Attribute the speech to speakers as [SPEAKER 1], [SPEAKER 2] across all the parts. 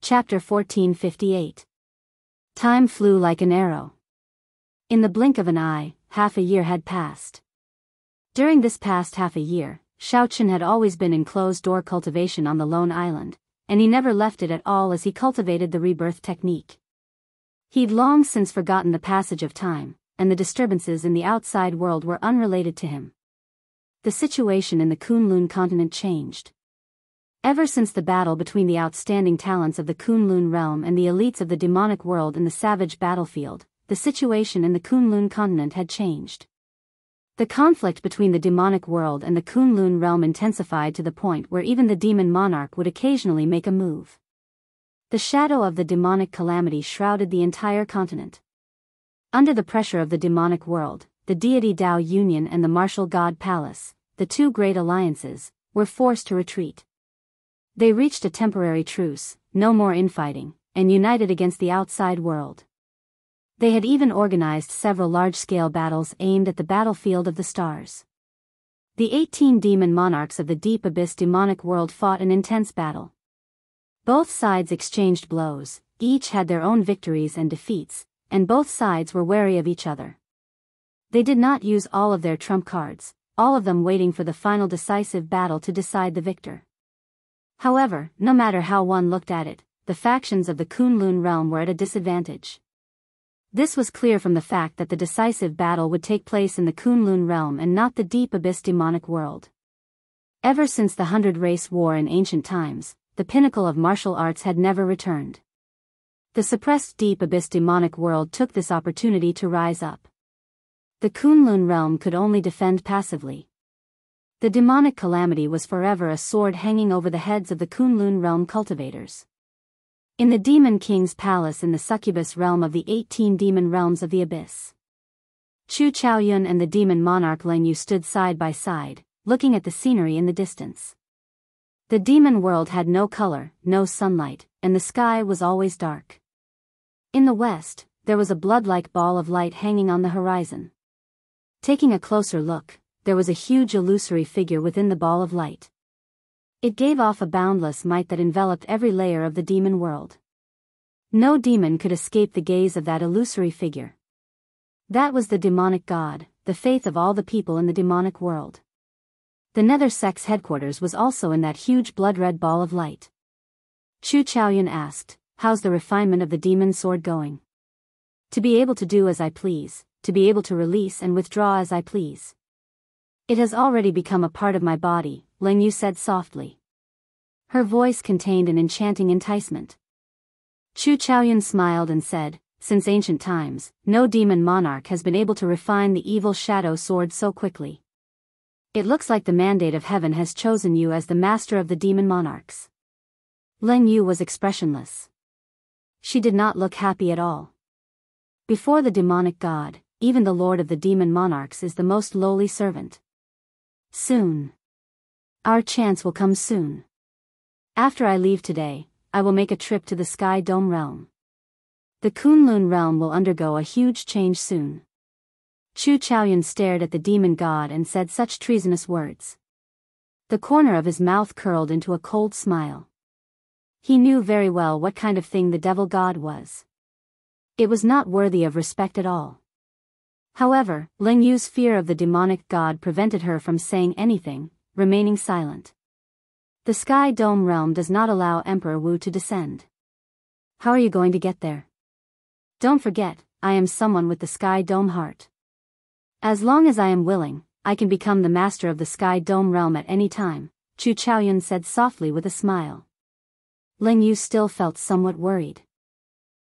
[SPEAKER 1] Chapter 1458. Time flew like an arrow. In the blink of an eye, half a year had passed. During this past half a year, Shaochen had always been in closed-door cultivation on the lone island, and he never left it at all as he cultivated the rebirth technique. He'd long since forgotten the passage of time, and the disturbances in the outside world were unrelated to him. The situation in the Kunlun continent changed. Ever since the battle between the outstanding talents of the Kunlun realm and the elites of the demonic world in the savage battlefield, the situation in the Kunlun continent had changed. The conflict between the demonic world and the Kunlun realm intensified to the point where even the demon monarch would occasionally make a move. The shadow of the demonic calamity shrouded the entire continent. Under the pressure of the demonic world, the deity Dao Union and the martial god Palace, the two great alliances, were forced to retreat. They reached a temporary truce, no more infighting, and united against the outside world. They had even organized several large-scale battles aimed at the battlefield of the stars. The 18 demon monarchs of the deep abyss demonic world fought an intense battle. Both sides exchanged blows, each had their own victories and defeats, and both sides were wary of each other. They did not use all of their trump cards, all of them waiting for the final decisive battle to decide the victor. However, no matter how one looked at it, the factions of the Kunlun realm were at a disadvantage. This was clear from the fact that the decisive battle would take place in the Kunlun realm and not the deep abyss demonic world. Ever since the 100 Race War in ancient times, the pinnacle of martial arts had never returned. The suppressed deep abyss demonic world took this opportunity to rise up. The Kunlun realm could only defend passively. The demonic calamity was forever a sword hanging over the heads of the Kunlun realm cultivators. In the Demon King's palace in the succubus realm of the 18 demon realms of the abyss, Chu Chaoyun and the demon monarch Len Yu stood side by side, looking at the scenery in the distance. The demon world had no color, no sunlight, and the sky was always dark. In the west, there was a blood-like ball of light hanging on the horizon. Taking a closer look, there was a huge illusory figure within the ball of light. It gave off a boundless might that enveloped every layer of the demon world. No demon could escape the gaze of that illusory figure. That was the demonic god, the faith of all the people in the demonic world. The Nether Sect's headquarters was also in that huge blood-red ball of light. Chu Chaoyun asked, "How's the refinement of the demon sword going?" "To be able to do as I please, to be able to release and withdraw as I please. It has already become a part of my body," Len Yu said softly. Her voice contained an enchanting enticement. Chu Chaoyun smiled and said, "Since ancient times, no demon monarch has been able to refine the evil shadow sword so quickly. It looks like the mandate of heaven has chosen you as the master of the demon monarchs." Len Yu was expressionless. She did not look happy at all. Before the demonic god, even the lord of the demon monarchs is the most lowly servant. Soon. Our chance will come soon. After I leave today, I will make a trip to the Sky Dome realm. The Kunlun realm will undergo a huge change soon. Chu Chaoyun stared at the demon god and said such treasonous words. The corner of his mouth curled into a cold smile. He knew very well what kind of thing the devil god was. It was not worthy of respect at all. However, Ling Yu's fear of the demonic god prevented her from saying anything, remaining silent. The Sky Dome realm does not allow Emperor Wu to descend. How are you going to get there? Don't forget, I am someone with the Sky Dome heart. As long as I am willing, I can become the master of the Sky Dome realm at any time, Chu Chaoyun said softly with a smile. Ling Yu still felt somewhat worried.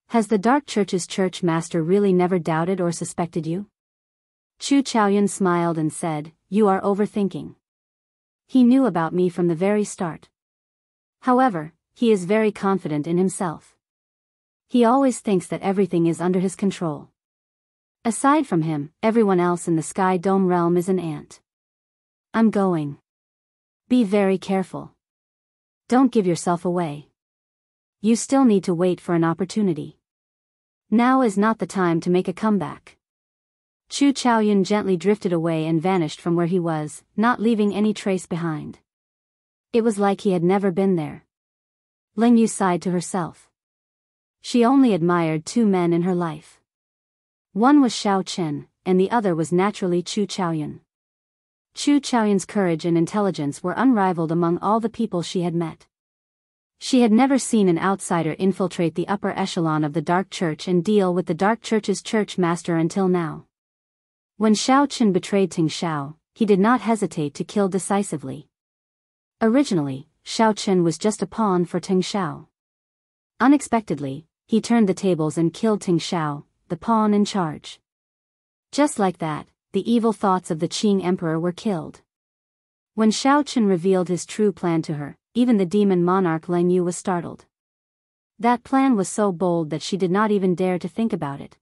[SPEAKER 1] Has the Dark Church's church master really never doubted or suspected you? Chu Chaoyun smiled and said, "You are overthinking. He knew about me from the very start. However, he is very confident in himself. He always thinks that everything is under his control. Aside from him, everyone else in the Sky Dome realm is an ant. I'm going. Be very careful. Don't give yourself away. You still need to wait for an opportunity. Now is not the time to make a comeback." Chu Chaoyun gently drifted away and vanished from where he was, not leaving any trace behind. It was like he had never been there. Ling Yu sighed to herself. She only admired two men in her life. One was Shao Chen, and the other was naturally Chu Chaoyun. Chu Chaoyun's courage and intelligence were unrivaled among all the people she had met. She had never seen an outsider infiltrate the upper echelon of the Dark Church and deal with the Dark Church's church master until now. When Shao Chen betrayed Ting Shao, he did not hesitate to kill decisively. Originally, Shao Chen was just a pawn for Ting Shao. Unexpectedly, he turned the tables and killed Ting Shao, the pawn in charge. Just like that, the evil thoughts of the Qing emperor were killed. When Shao Chen revealed his true plan to her, even the demon monarch Ling Yu was startled. That plan was so bold that she did not even dare to think about it.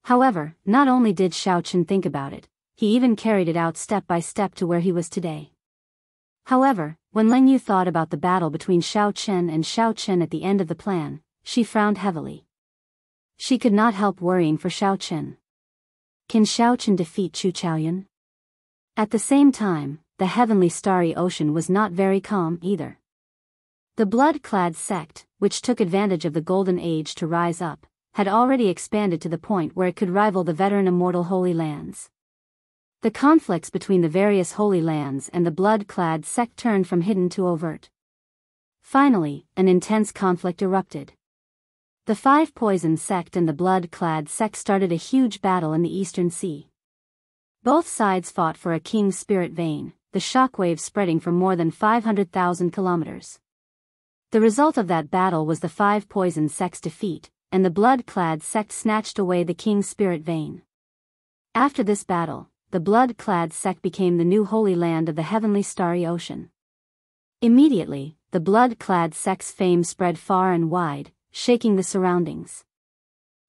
[SPEAKER 1] However, not only did Shao Chen think about it, he even carried it out step by step to where he was today. However, when Ling Yu thought about the battle between Shao Chen and Shao Chen at the end of the plan, she frowned heavily. She could not help worrying for Shao Chen. Can Shao Chen defeat Chu Chaoyun? At the same time, the heavenly starry ocean was not very calm either. The blood-clad sect, which took advantage of the Golden Age to rise up, had already expanded to the point where it could rival the veteran immortal Holy Lands. The conflicts between the various Holy Lands and the blood-clad sect turned from hidden to overt. Finally, an intense conflict erupted. The Five Poison sect and the blood-clad sect started a huge battle in the Eastern Sea. Both sides fought for a king's spirit vein, the shockwaves spreading for more than 500,000 kilometers. The result of that battle was the Five Poison sect's defeat, and the blood-clad sect snatched away the king's spirit vein. After this battle, the blood-clad sect became the new holy land of the heavenly starry ocean. Immediately, the blood-clad sect's fame spread far and wide, shaking the surroundings.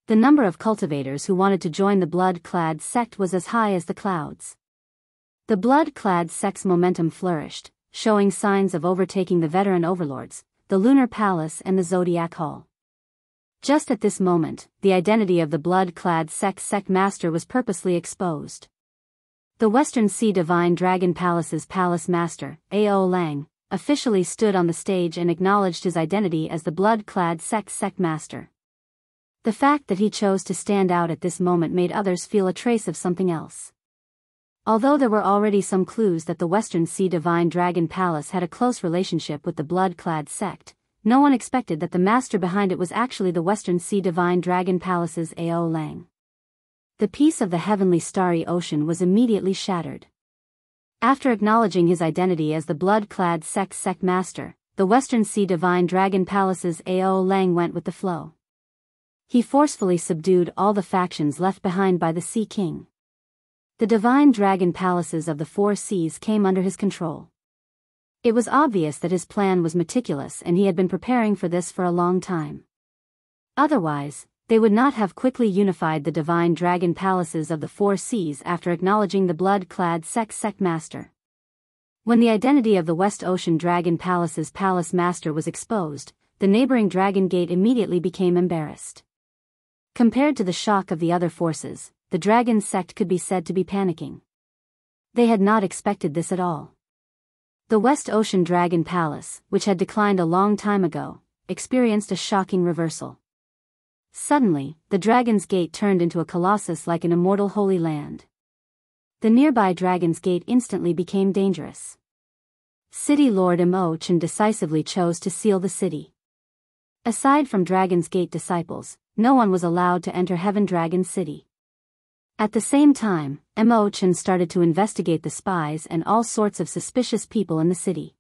[SPEAKER 1] The number of cultivators who wanted to join the blood-clad sect was as high as the clouds. The blood-clad sect's momentum flourished, showing signs of overtaking the veteran overlords, the Lunar Palace and the Zodiac Hall. Just at this moment, the identity of the blood-clad sect master was purposely exposed. The Western Sea Divine Dragon Palace's palace master, Ao Lang, officially stood on the stage and acknowledged his identity as the blood-clad sect master. The fact that he chose to stand out at this moment made others feel a trace of something else. Although there were already some clues that the Western Sea Divine Dragon Palace had a close relationship with the blood-clad sect, no one expected that the master behind it was actually the Western Sea Divine Dragon Palace's Ao Lang. The peace of the heavenly starry ocean was immediately shattered. After acknowledging his identity as the blood-clad sect master, the Western Sea Divine Dragon Palace's Ao Lang went with the flow. He forcefully subdued all the factions left behind by the Sea King. The Divine Dragon Palaces of the Four Seas came under his control. It was obvious that his plan was meticulous and he had been preparing for this for a long time. Otherwise, they would not have quickly unified the Divine Dragon Palaces of the Four Seas after acknowledging the blood-clad sect master. When the identity of the West Ocean Dragon Palace's palace master was exposed, the neighboring Dragon Gate immediately became embarrassed. Compared to the shock of the other forces, the Dragon sect could be said to be panicking. They had not expected this at all. The West Ocean Dragon Palace, which had declined a long time ago, experienced a shocking reversal. Suddenly, the Dragon's Gate turned into a colossus like an immortal holy land. The nearby Dragon's Gate instantly became dangerous. City Lord Mo Chen decisively chose to seal the city. Aside from Dragon's Gate disciples, no one was allowed to enter Heaven Dragon City. At the same time, Mo Chen started to investigate the spies and all sorts of suspicious people in the city.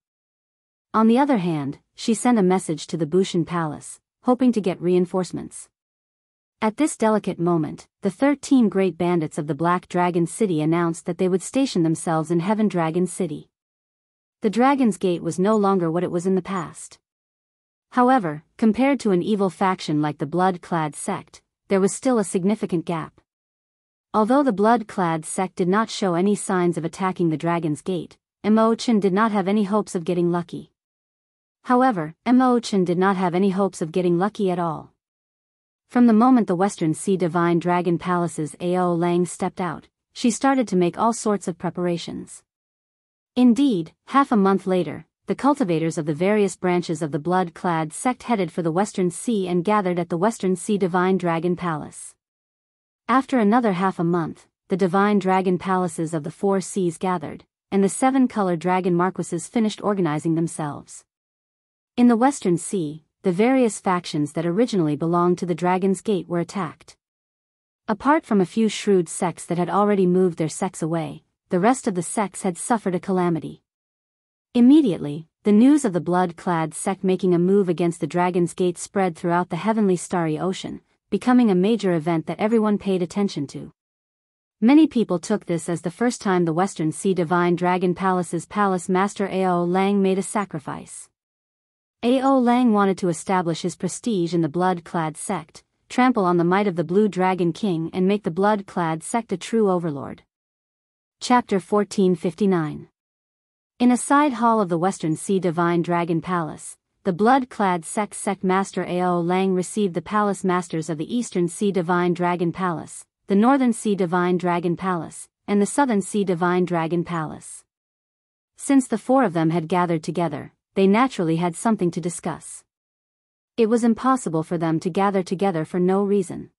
[SPEAKER 1] On the other hand, she sent a message to the Bushan Palace, hoping to get reinforcements. At this delicate moment, the 13 great bandits of the Black Dragon City announced that they would station themselves in Heaven Dragon City. The Dragon's Gate was no longer what it was in the past. However, compared to an evil faction like the Blood-Clad sect, there was still a significant gap. Although the Blood-Clad sect did not show any signs of attacking the Dragon's Gate, Mo Chen did not have any hopes of getting lucky. However, Mo Chen did not have any hopes of getting lucky at all. From the moment the Western Sea Divine Dragon Palace's Ao Lang stepped out, she started to make all sorts of preparations. Indeed, half a month later, the cultivators of the various branches of the blood-clad sect headed for the Western Sea and gathered at the Western Sea Divine Dragon Palace. After another half a month, the Divine Dragon Palaces of the four seas gathered, and the 7-color dragon marquises finished organizing themselves. In the Western Sea, the various factions that originally belonged to the Dragon's Gate were attacked. Apart from a few shrewd sects that had already moved their sects away, the rest of the sects had suffered a calamity. Immediately, the news of the blood-clad sect making a move against the Dragon's Gate spread throughout the heavenly starry ocean, becoming a major event that everyone paid attention to. Many people took this as the first time the Western Sea Divine Dragon Palace's palace master Ao Lang made a sacrifice. Ao Lang wanted to establish his prestige in the blood-clad sect, trample on the might of the Blue Dragon King and make the blood-clad sect a true overlord. Chapter 1459. In a side hall of the Western Sea Divine Dragon Palace, the blood-clad sect master Ao Lang received the palace masters of the Eastern Sea Divine Dragon Palace, the Northern Sea Divine Dragon Palace, and the Southern Sea Divine Dragon Palace. Since the four of them had gathered together, they naturally had something to discuss. It was impossible for them to gather together for no reason.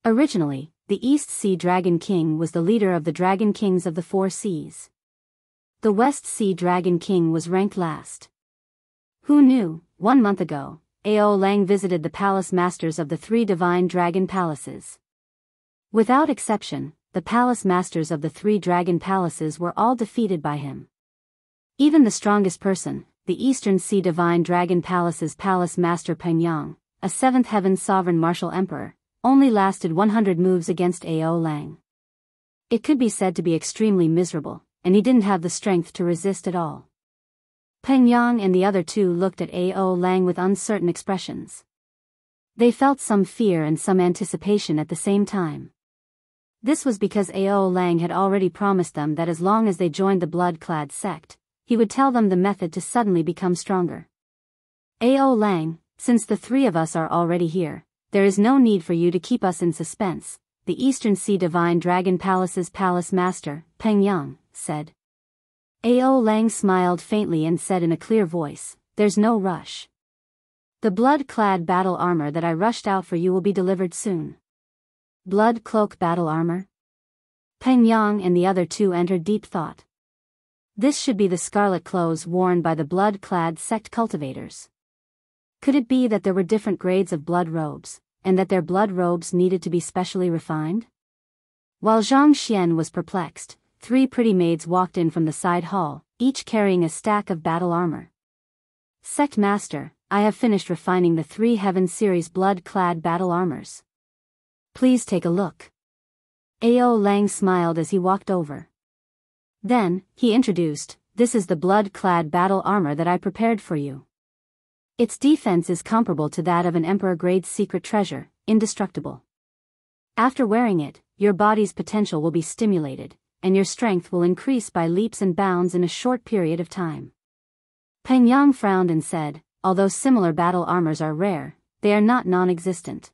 [SPEAKER 1] Originally, the East Sea Dragon King was the leader of the Dragon Kings of the Four Seas. The West Sea Dragon King was ranked last. Who knew, 1 month ago, Ao Lang visited the palace masters of the 3 Divine Dragon Palaces. Without exception, the palace masters of the 3 dragon palaces were all defeated by him. Even the strongest person, the Eastern Sea Divine Dragon Palace's palace master Pengyang, a 7th Heaven Sovereign Martial Emperor, only lasted 100 moves against Ao Lang. It could be said to be extremely miserable, and he didn't have the strength to resist at all. Pengyang and the other 2 looked at Ao Lang with uncertain expressions. They felt some fear and some anticipation at the same time. This was because Ao Lang had already promised them that as long as they joined the blood-clad sect, he would tell them the method to suddenly become stronger. Ao Lang, since the 3 of us are already here, there is no need for you to keep us in suspense, the Eastern Sea Divine Dragon Palace's palace master, Pengyang, said. Ao Lang smiled faintly and said in a clear voice, "There's no rush. The blood-clad battle armor that I rushed out for you will be delivered soon." Blood cloak battle armor? Pengyang and the other 2 entered deep thought. This should be the scarlet clothes worn by the blood-clad sect cultivators. Could it be that there were different grades of blood robes, and that their blood robes needed to be specially refined? While Zhang Xian was perplexed, 3 pretty maids walked in from the side hall, each carrying a stack of battle armor. "Sect Master, I have finished refining the 3 Heaven Series blood-clad battle armors. Please take a look." Ao Lang smiled as he walked over. Then, he introduced, "This is the blood-clad battle armor that I prepared for you. Its defense is comparable to that of an Emperor-grade secret treasure, indestructible. After wearing it, your body's potential will be stimulated, and your strength will increase by leaps and bounds in a short period of time." Pengyang frowned and said, "Although similar battle armors are rare, they are not non-existent.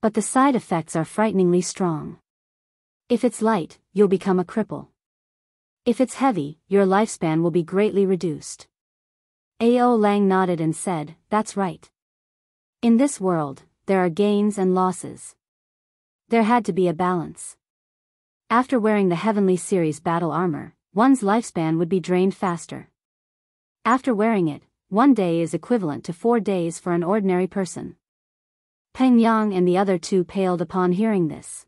[SPEAKER 1] But the side effects are frighteningly strong. If it's light, you'll become a cripple. If it's heavy, your lifespan will be greatly reduced." Ao Lang nodded and said, "That's right. In this world, there are gains and losses. There had to be a balance. After wearing the Heavenly Series battle armor, one's lifespan would be drained faster. After wearing it, 1 day is equivalent to 4 days for an ordinary person." Pengyang and the other 2 paled upon hearing this.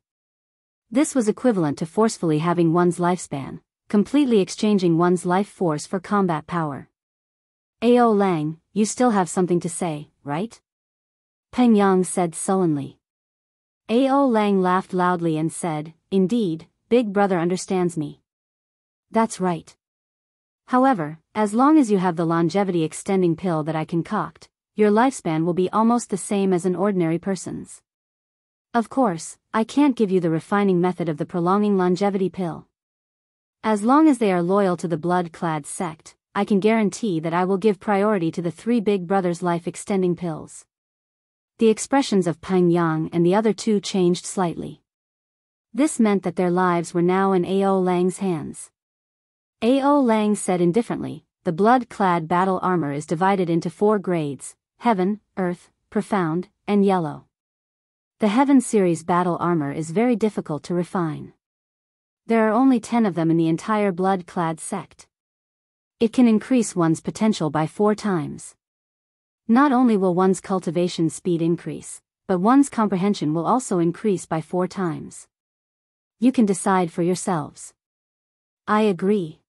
[SPEAKER 1] This was equivalent to forcefully having one's lifespan, completely exchanging one's life force for combat power. "Ao Lang, you still have something to say, right?" Pengyang said sullenly. Ao Lang laughed loudly and said, "Indeed, Big Brother understands me. That's right. However, as long as you have the longevity extending pill that I concoct, your lifespan will be almost the same as an ordinary person's. Of course, I can't give you the refining method of the prolonging longevity pill. As long as they are loyal to the blood-clad sect, I can guarantee that I will give priority to the 3 Big Brothers life-extending pills." The expressions of Pengyang and the other 2 changed slightly. This meant that their lives were now in Ao Lang's hands. Ao Lang said indifferently, the blood-clad battle armor is divided into 4 grades: Heaven, Earth, Profound, and Yellow. The Heaven series battle armor is very difficult to refine. There are only 10 of them in the entire blood-clad sect. It can increase one's potential by 4 times. Not only will one's cultivation speed increase, but one's comprehension will also increase by 4 times. You can decide for yourselves. I agree.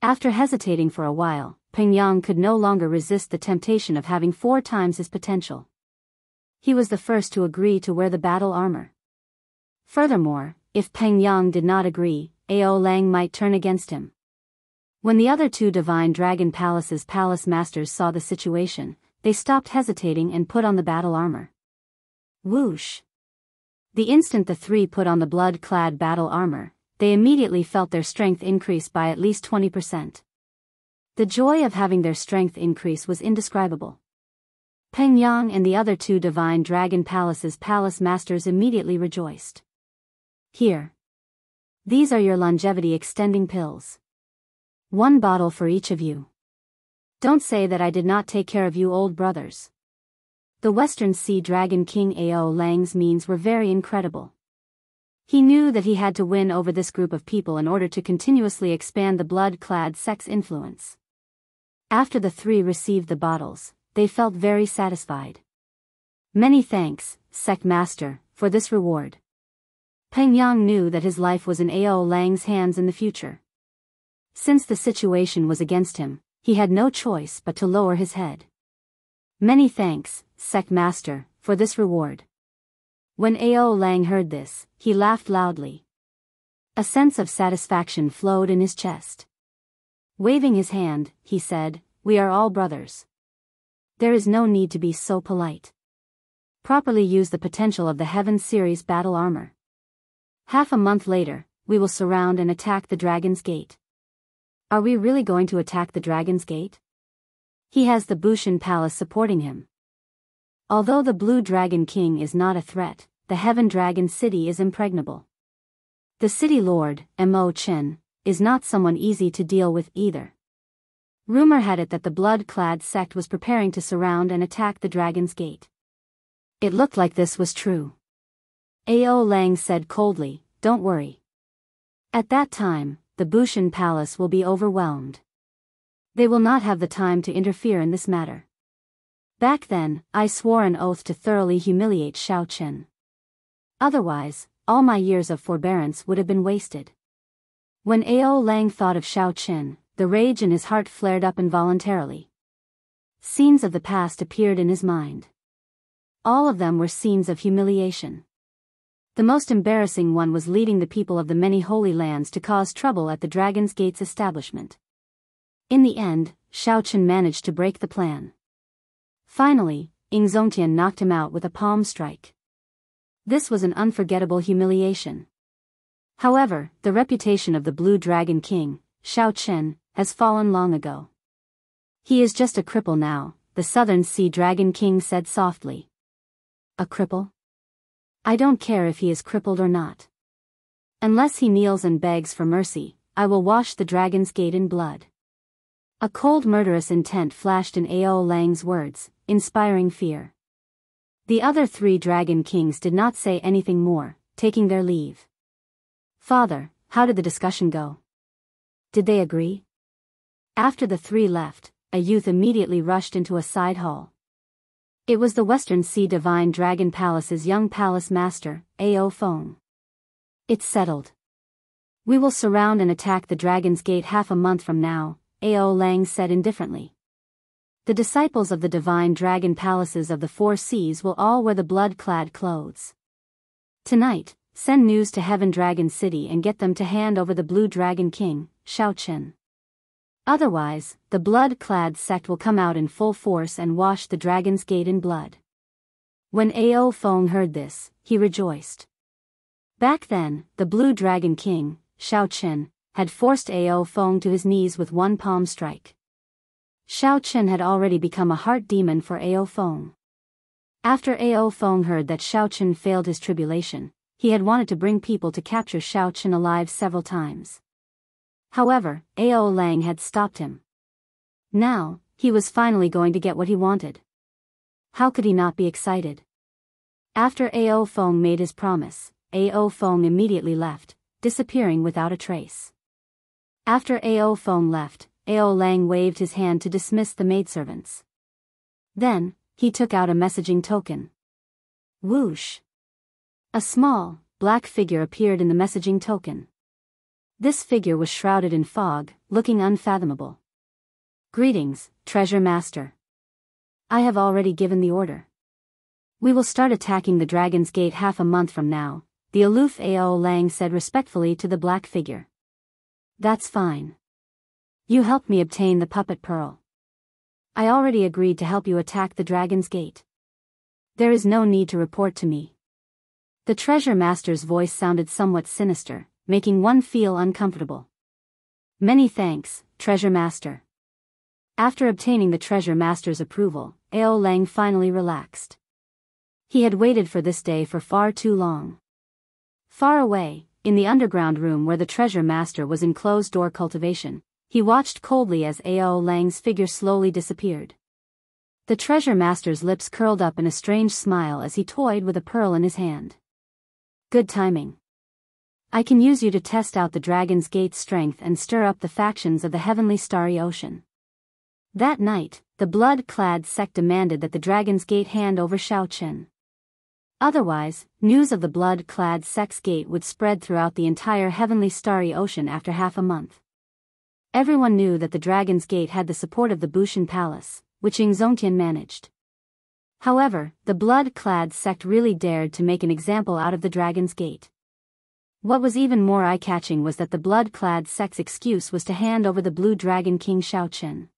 [SPEAKER 1] After hesitating for a while, Peng Yang could no longer resist the temptation of having 4 times his potential. He was the first to agree to wear the battle armor. Furthermore, if Peng Yang did not agree, Ao Lang might turn against him. When the other 2 Divine Dragon Palace's palace masters saw the situation, they stopped hesitating and put on the battle armor. Whoosh! The instant the 3 put on the blood-clad battle armor, they immediately felt their strength increase by at least 20%. The joy of having their strength increase was indescribable. Peng Yang and the other 2 Divine Dragon Palace's palace masters immediately rejoiced. Here. These are your longevity extending pills. 1 bottle for each of you. Don't say that I did not take care of you, old brothers. The Western Sea Dragon King Ao Lang's means were very incredible. He knew that he had to win over this group of people in order to continuously expand the blood-clad sect's influence. After the 3 received the bottles, they felt very satisfied. Many thanks, sect master, for this reward. Peng Yang knew that his life was in Ao Lang's hands in the future. Since the situation was against him, he had no choice but to lower his head. Many thanks, sect master, for this reward. When Ao Lang heard this, he laughed loudly. A sense of satisfaction flowed in his chest. Waving his hand, he said, "We are all brothers. There is no need to be so polite. Properly use the potential of the Heaven series battle armor. Half a month later, we will surround and attack the Dragon's Gate." Are we really going to attack the Dragon's Gate? He has the Bushan Palace supporting him. Although the Blue Dragon King is not a threat, the Heaven Dragon City is impregnable. The city lord, Mo Chen, is not someone easy to deal with either. Rumor had it that the blood-clad sect was preparing to surround and attack the Dragon's Gate. It looked like this was true. Ao Lang said coldly, "Don't worry. At that time, the Bushan Palace will be overwhelmed. They will not have the time to interfere in this matter. Back then, I swore an oath to thoroughly humiliate Xiao Chen. Otherwise, all my years of forbearance would have been wasted." When Ao Lang thought of Xiao Chen, the rage in his heart flared up involuntarily. Scenes of the past appeared in his mind. All of them were scenes of humiliation. The most embarrassing one was leading the people of the many holy lands to cause trouble at the Dragon's Gate's establishment. In the end, Xiao Chen managed to break the plan. Finally, Ying Zongtian knocked him out with a palm strike. This was an unforgettable humiliation. However, the reputation of the Blue Dragon King, Xiao Chen, has fallen long ago. "He is just a cripple now," the Southern Sea Dragon King said softly. "A cripple? I don't care if he is crippled or not. Unless he kneels and begs for mercy, I will wash the Dragon's Gate in blood." A cold murderous intent flashed in Ao Lang's words, inspiring fear. The other 3 Dragon Kings did not say anything more, taking their leave. "Father, how did the discussion go? Did they agree?" After the 3 left, a youth immediately rushed into a side hall. It was the Western Sea Divine Dragon Palace's young palace master, Ao Feng. "It's settled. We will surround and attack the Dragon's Gate half a month from now," Ao Lang said indifferently. "The disciples of the Divine Dragon Palaces of the 4 seas will all wear the blood-clad clothes. Tonight, send news to Heaven Dragon City and get them to hand over the Blue Dragon King, Xiao Chen. Otherwise, the blood-clad sect will come out in full force and wash the Dragon's Gate in blood." When Ao Feng heard this, he rejoiced. Back then, the Blue Dragon King, Xiao Chen, had forced Ao Feng to his knees with 1 palm strike. Xiao Chen had already become a heart demon for Ao Feng. After Ao Feng heard that Xiao Chen failed his tribulation, he had wanted to bring people to capture Xiao Chen alive several times. However, Ao Lang had stopped him. Now, he was finally going to get what he wanted. How could he not be excited? After Ao Feng made his promise, Ao Feng immediately left, disappearing without a trace. After Ao Feng left, Ao Lang waved his hand to dismiss the maidservants. Then, he took out a messaging token. Whoosh! A small, black figure appeared in the messaging token. This figure was shrouded in fog, looking unfathomable. Greetings, Treasure Master. I have already given the order. We will start attacking the Dragon's Gate half a month from now, the aloof Ao Lang said respectfully to the black figure. That's fine. You helped me obtain the puppet pearl. I already agreed to help you attack the Dragon's Gate. There is no need to report to me. The Treasure Master's voice sounded somewhat sinister, making one feel uncomfortable. Many thanks, Treasure Master. After obtaining the Treasure Master's approval, Ao Lang finally relaxed. He had waited for this day for far too long. Far away, in the underground room where the Treasure Master was in closed-door cultivation, he watched coldly as Ao Lang's figure slowly disappeared. The Treasure Master's lips curled up in a strange smile as he toyed with a pearl in his hand. Good timing. I can use you to test out the Dragon's Gate's strength and stir up the factions of the heavenly starry ocean. That night, the blood-clad sect demanded that the Dragon's Gate hand over Xiaochen. Otherwise, news of the blood-clad sect's gate would spread throughout the entire heavenly starry ocean after half a month. Everyone knew that the Dragon's Gate had the support of the Bushan Palace, which Ying Zongtian managed. However, the blood-clad sect really dared to make an example out of the Dragon's Gate. What was even more eye-catching was that the blood-clad sect's excuse was to hand over the Blue Dragon King Xiaochen.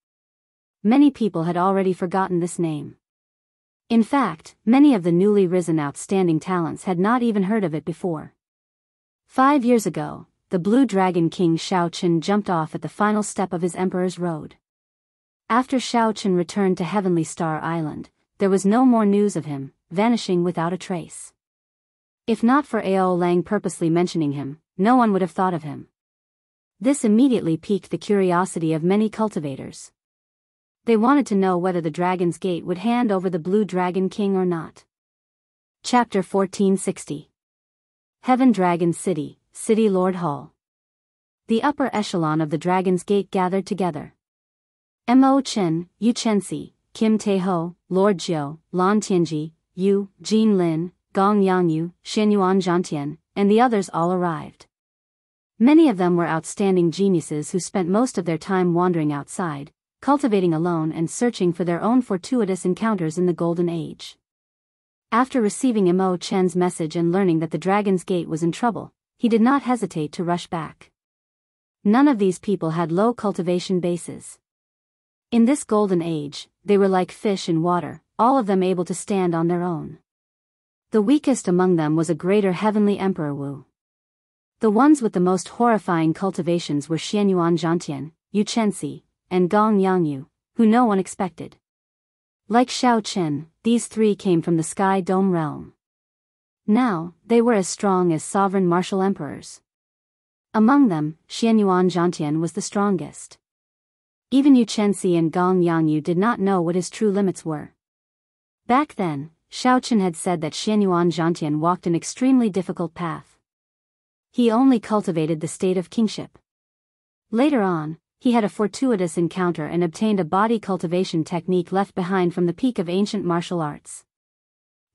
[SPEAKER 1] Many people had already forgotten this name. In fact, many of the newly risen outstanding talents had not even heard of it before. 5 years ago, the Blue Dragon King Xiaochen jumped off at the final step of his Emperor's Road. After Xiaochen returned to Heavenly Star Island, there was no more news of him, vanishing without a trace. If not for Ao Lang purposely mentioning him, no one would have thought of him. This immediately piqued the curiosity of many cultivators. They wanted to know whether the Dragon's Gate would hand over the Blue Dragon King or not. Chapter 1460. Heaven Dragon City, City Lord Hall. The upper echelon of the Dragon's Gate gathered together. Mo Chen, Yu Chenxi, Kim Taeho, Lord Jiao, Lan Tianji, Yu, Jin Lin, Gong Yangyu, Shenyuan Zhantian, and the others all arrived. Many of them were outstanding geniuses who spent most of their time wandering outside, cultivating alone and searching for their own fortuitous encounters in the Golden Age. After receiving Mo Chen's message and learning that the Dragon's Gate was in trouble, he did not hesitate to rush back. None of these people had low cultivation bases. In this Golden Age, they were like fish in water, all of them able to stand on their own. The weakest among them was a greater heavenly Emperor Wu. The ones with the most horrifying cultivations were Shenyuan Zhantian, Yu Chenxi, and Gong Yangyu, who no one expected. Like Xiaochen, these three came from the Sky Dome realm. Now, they were as strong as sovereign martial emperors. Among them, Shenyuan Zhantian was the strongest. Even Yu Chenxi and Gong Yangyu did not know what his true limits were. Back then, Xiaochen had said that Shenyuan Zhantian walked an extremely difficult path. He only cultivated the state of kingship. Later on, he had a fortuitous encounter and obtained a body cultivation technique left behind from the peak of ancient martial arts.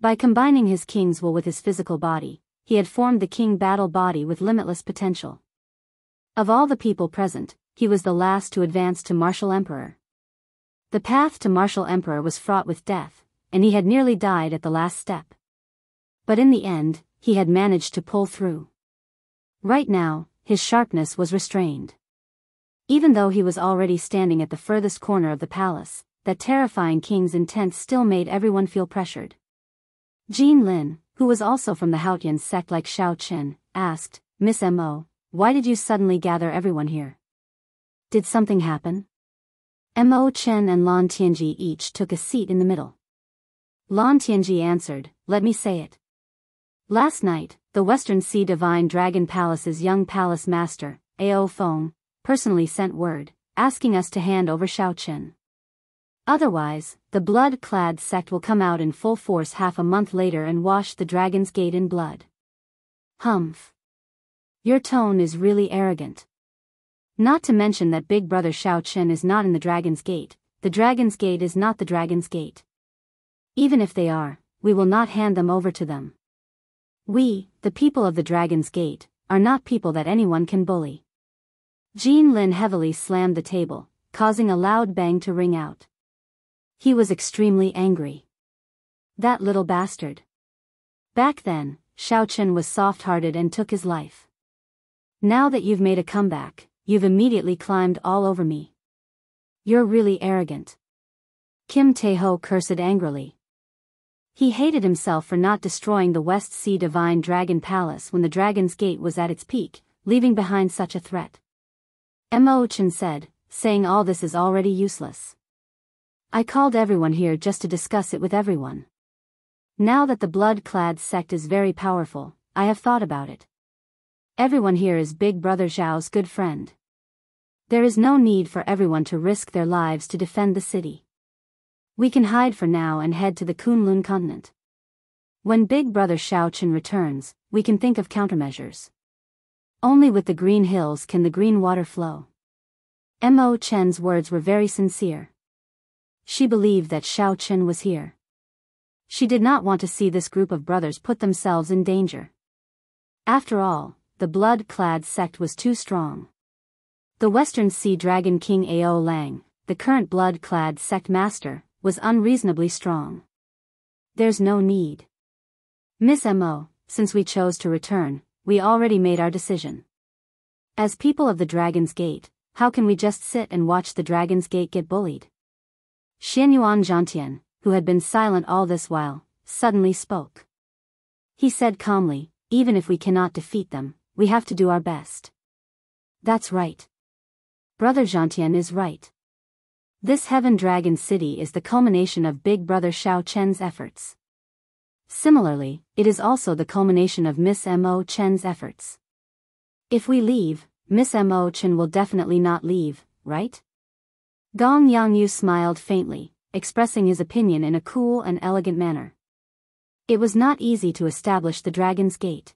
[SPEAKER 1] By combining his king's will with his physical body, he had formed the king battle body with limitless potential. Of all the people present, he was the last to advance to martial emperor. The path to martial emperor was fraught with death, and he had nearly died at the last step. But in the end, he had managed to pull through. Right now, his sharpness was restrained. Even though he was already standing at the furthest corner of the palace, that terrifying king's intent still made everyone feel pressured. Jin Lin, who was also from the Haotian sect like Xiaochen, asked, Miss Mo, why did you suddenly gather everyone here? Did something happen? Mo Chen and Lan Tianji each took a seat in the middle. Lan Tianji answered, let me say it. Last night, the Western Sea Divine Dragon Palace's young palace master, Ao Feng, personally sent word, asking us to hand over Shaochen. Otherwise, the blood-clad sect will come out in full force half a month later and wash the Dragon's Gate in blood. Humph. Your tone is really arrogant. Not to mention that Big Brother Shaochen is not in the Dragon's Gate. The Dragon's Gate is not the Dragon's Gate. Even if they are, we will not hand them over to them. We, the people of the Dragon's Gate, are not people that anyone can bully. Jean Lin heavily slammed the table, causing a loud bang to ring out. He was extremely angry. That little bastard. Back then, Shaochen was soft-hearted and took his life. Now that you've made a comeback, you've immediately climbed all over me. You're really arrogant. Kim Tae-ho cursed angrily. He hated himself for not destroying the West Sea Divine Dragon Palace when the Dragon's Gate was at its peak, leaving behind such a threat. Mo-chan said, saying all this is already useless. I called everyone here just to discuss it with everyone. Now that the blood-clad sect is very powerful, I have thought about it. Everyone here is Big Brother Zhao's good friend. There is no need for everyone to risk their lives to defend the city. We can hide for now and head to the Kunlun continent. When Big Brother Shaochen returns, we can think of countermeasures. Only with the green hills can the green water flow. Mo Chen's words were very sincere. She believed that Shaochen was here. She did not want to see this group of brothers put themselves in danger. After all, the blood-clad sect was too strong. The Western Sea Dragon King Ao Lang, the current blood-clad sect master, was unreasonably strong. There's no need. Miss Mo, since we chose to return, we already made our decision. As people of the Dragon's Gate, how can we just sit and watch the Dragon's Gate get bullied? Xianyuan Zhantian, who had been silent all this while, suddenly spoke. He said calmly, even if we cannot defeat them, we have to do our best. That's right. Brother Zhantian is right. This Heaven Dragon City is the culmination of Big Brother Shaochen's efforts. Similarly, it is also the culmination of Miss Mo Chen's efforts. If we leave, Miss Mo Chen will definitely not leave, right? Gong Yangyu smiled faintly, expressing his opinion in a cool and elegant manner. It was not easy to establish the Dragon's Gate.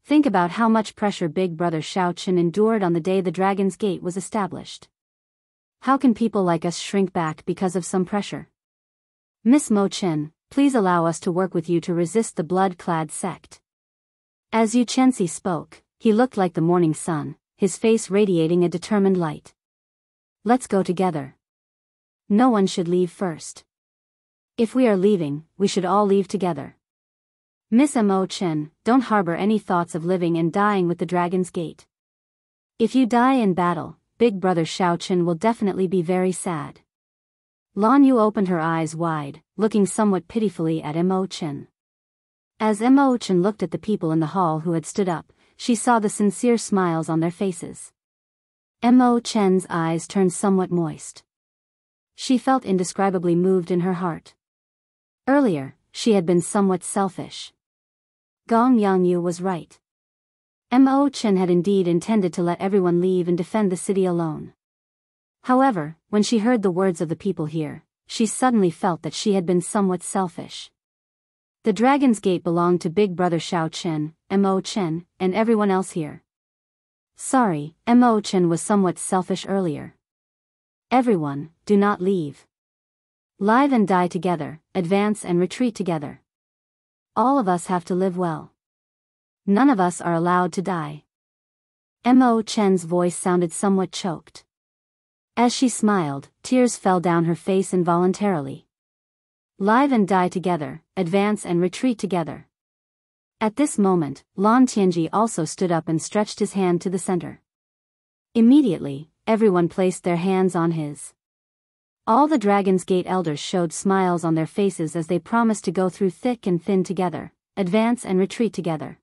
[SPEAKER 1] Think about how much pressure Big Brother Shaochen endured on the day the Dragon's Gate was established. How can people like us shrink back because of some pressure? Miss Mo Chen, please allow us to work with you to resist the blood-clad sect. As Yu Chenxi spoke, he looked like the morning sun, his face radiating a determined light. Let's go together. No one should leave first. If we are leaving, we should all leave together. Miss Mo Chen, don't harbor any thoughts of living and dying with the Dragon's Gate. If you die in battle, Big Brother Shaochen will definitely be very sad. Lan Yu opened her eyes wide, looking somewhat pitifully at Mo Chen. As Mo Chen looked at the people in the hall who had stood up, she saw the sincere smiles on their faces. Mo Chen's eyes turned somewhat moist. She felt indescribably moved in her heart. Earlier, she had been somewhat selfish. Gong Yangyu was right. Mo Chen had indeed intended to let everyone leave and defend the city alone. However, when she heard the words of the people here, she suddenly felt that she had been somewhat selfish. The Dragon's Gate belonged to Big Brother Shaochen, Mo Chen, and everyone else here. Sorry, Mo Chen was somewhat selfish earlier. Everyone, do not leave. Live and die together, advance and retreat together. All of us have to live well. None of us are allowed to die. Mo Chen's voice sounded somewhat choked. As she smiled, tears fell down her face involuntarily. Live and die together, advance and retreat together. At this moment, Lan Tianji also stood up and stretched his hand to the center. Immediately, everyone placed their hands on his. All the Dragon's Gate elders showed smiles on their faces as they promised to go through thick and thin together, advance and retreat together.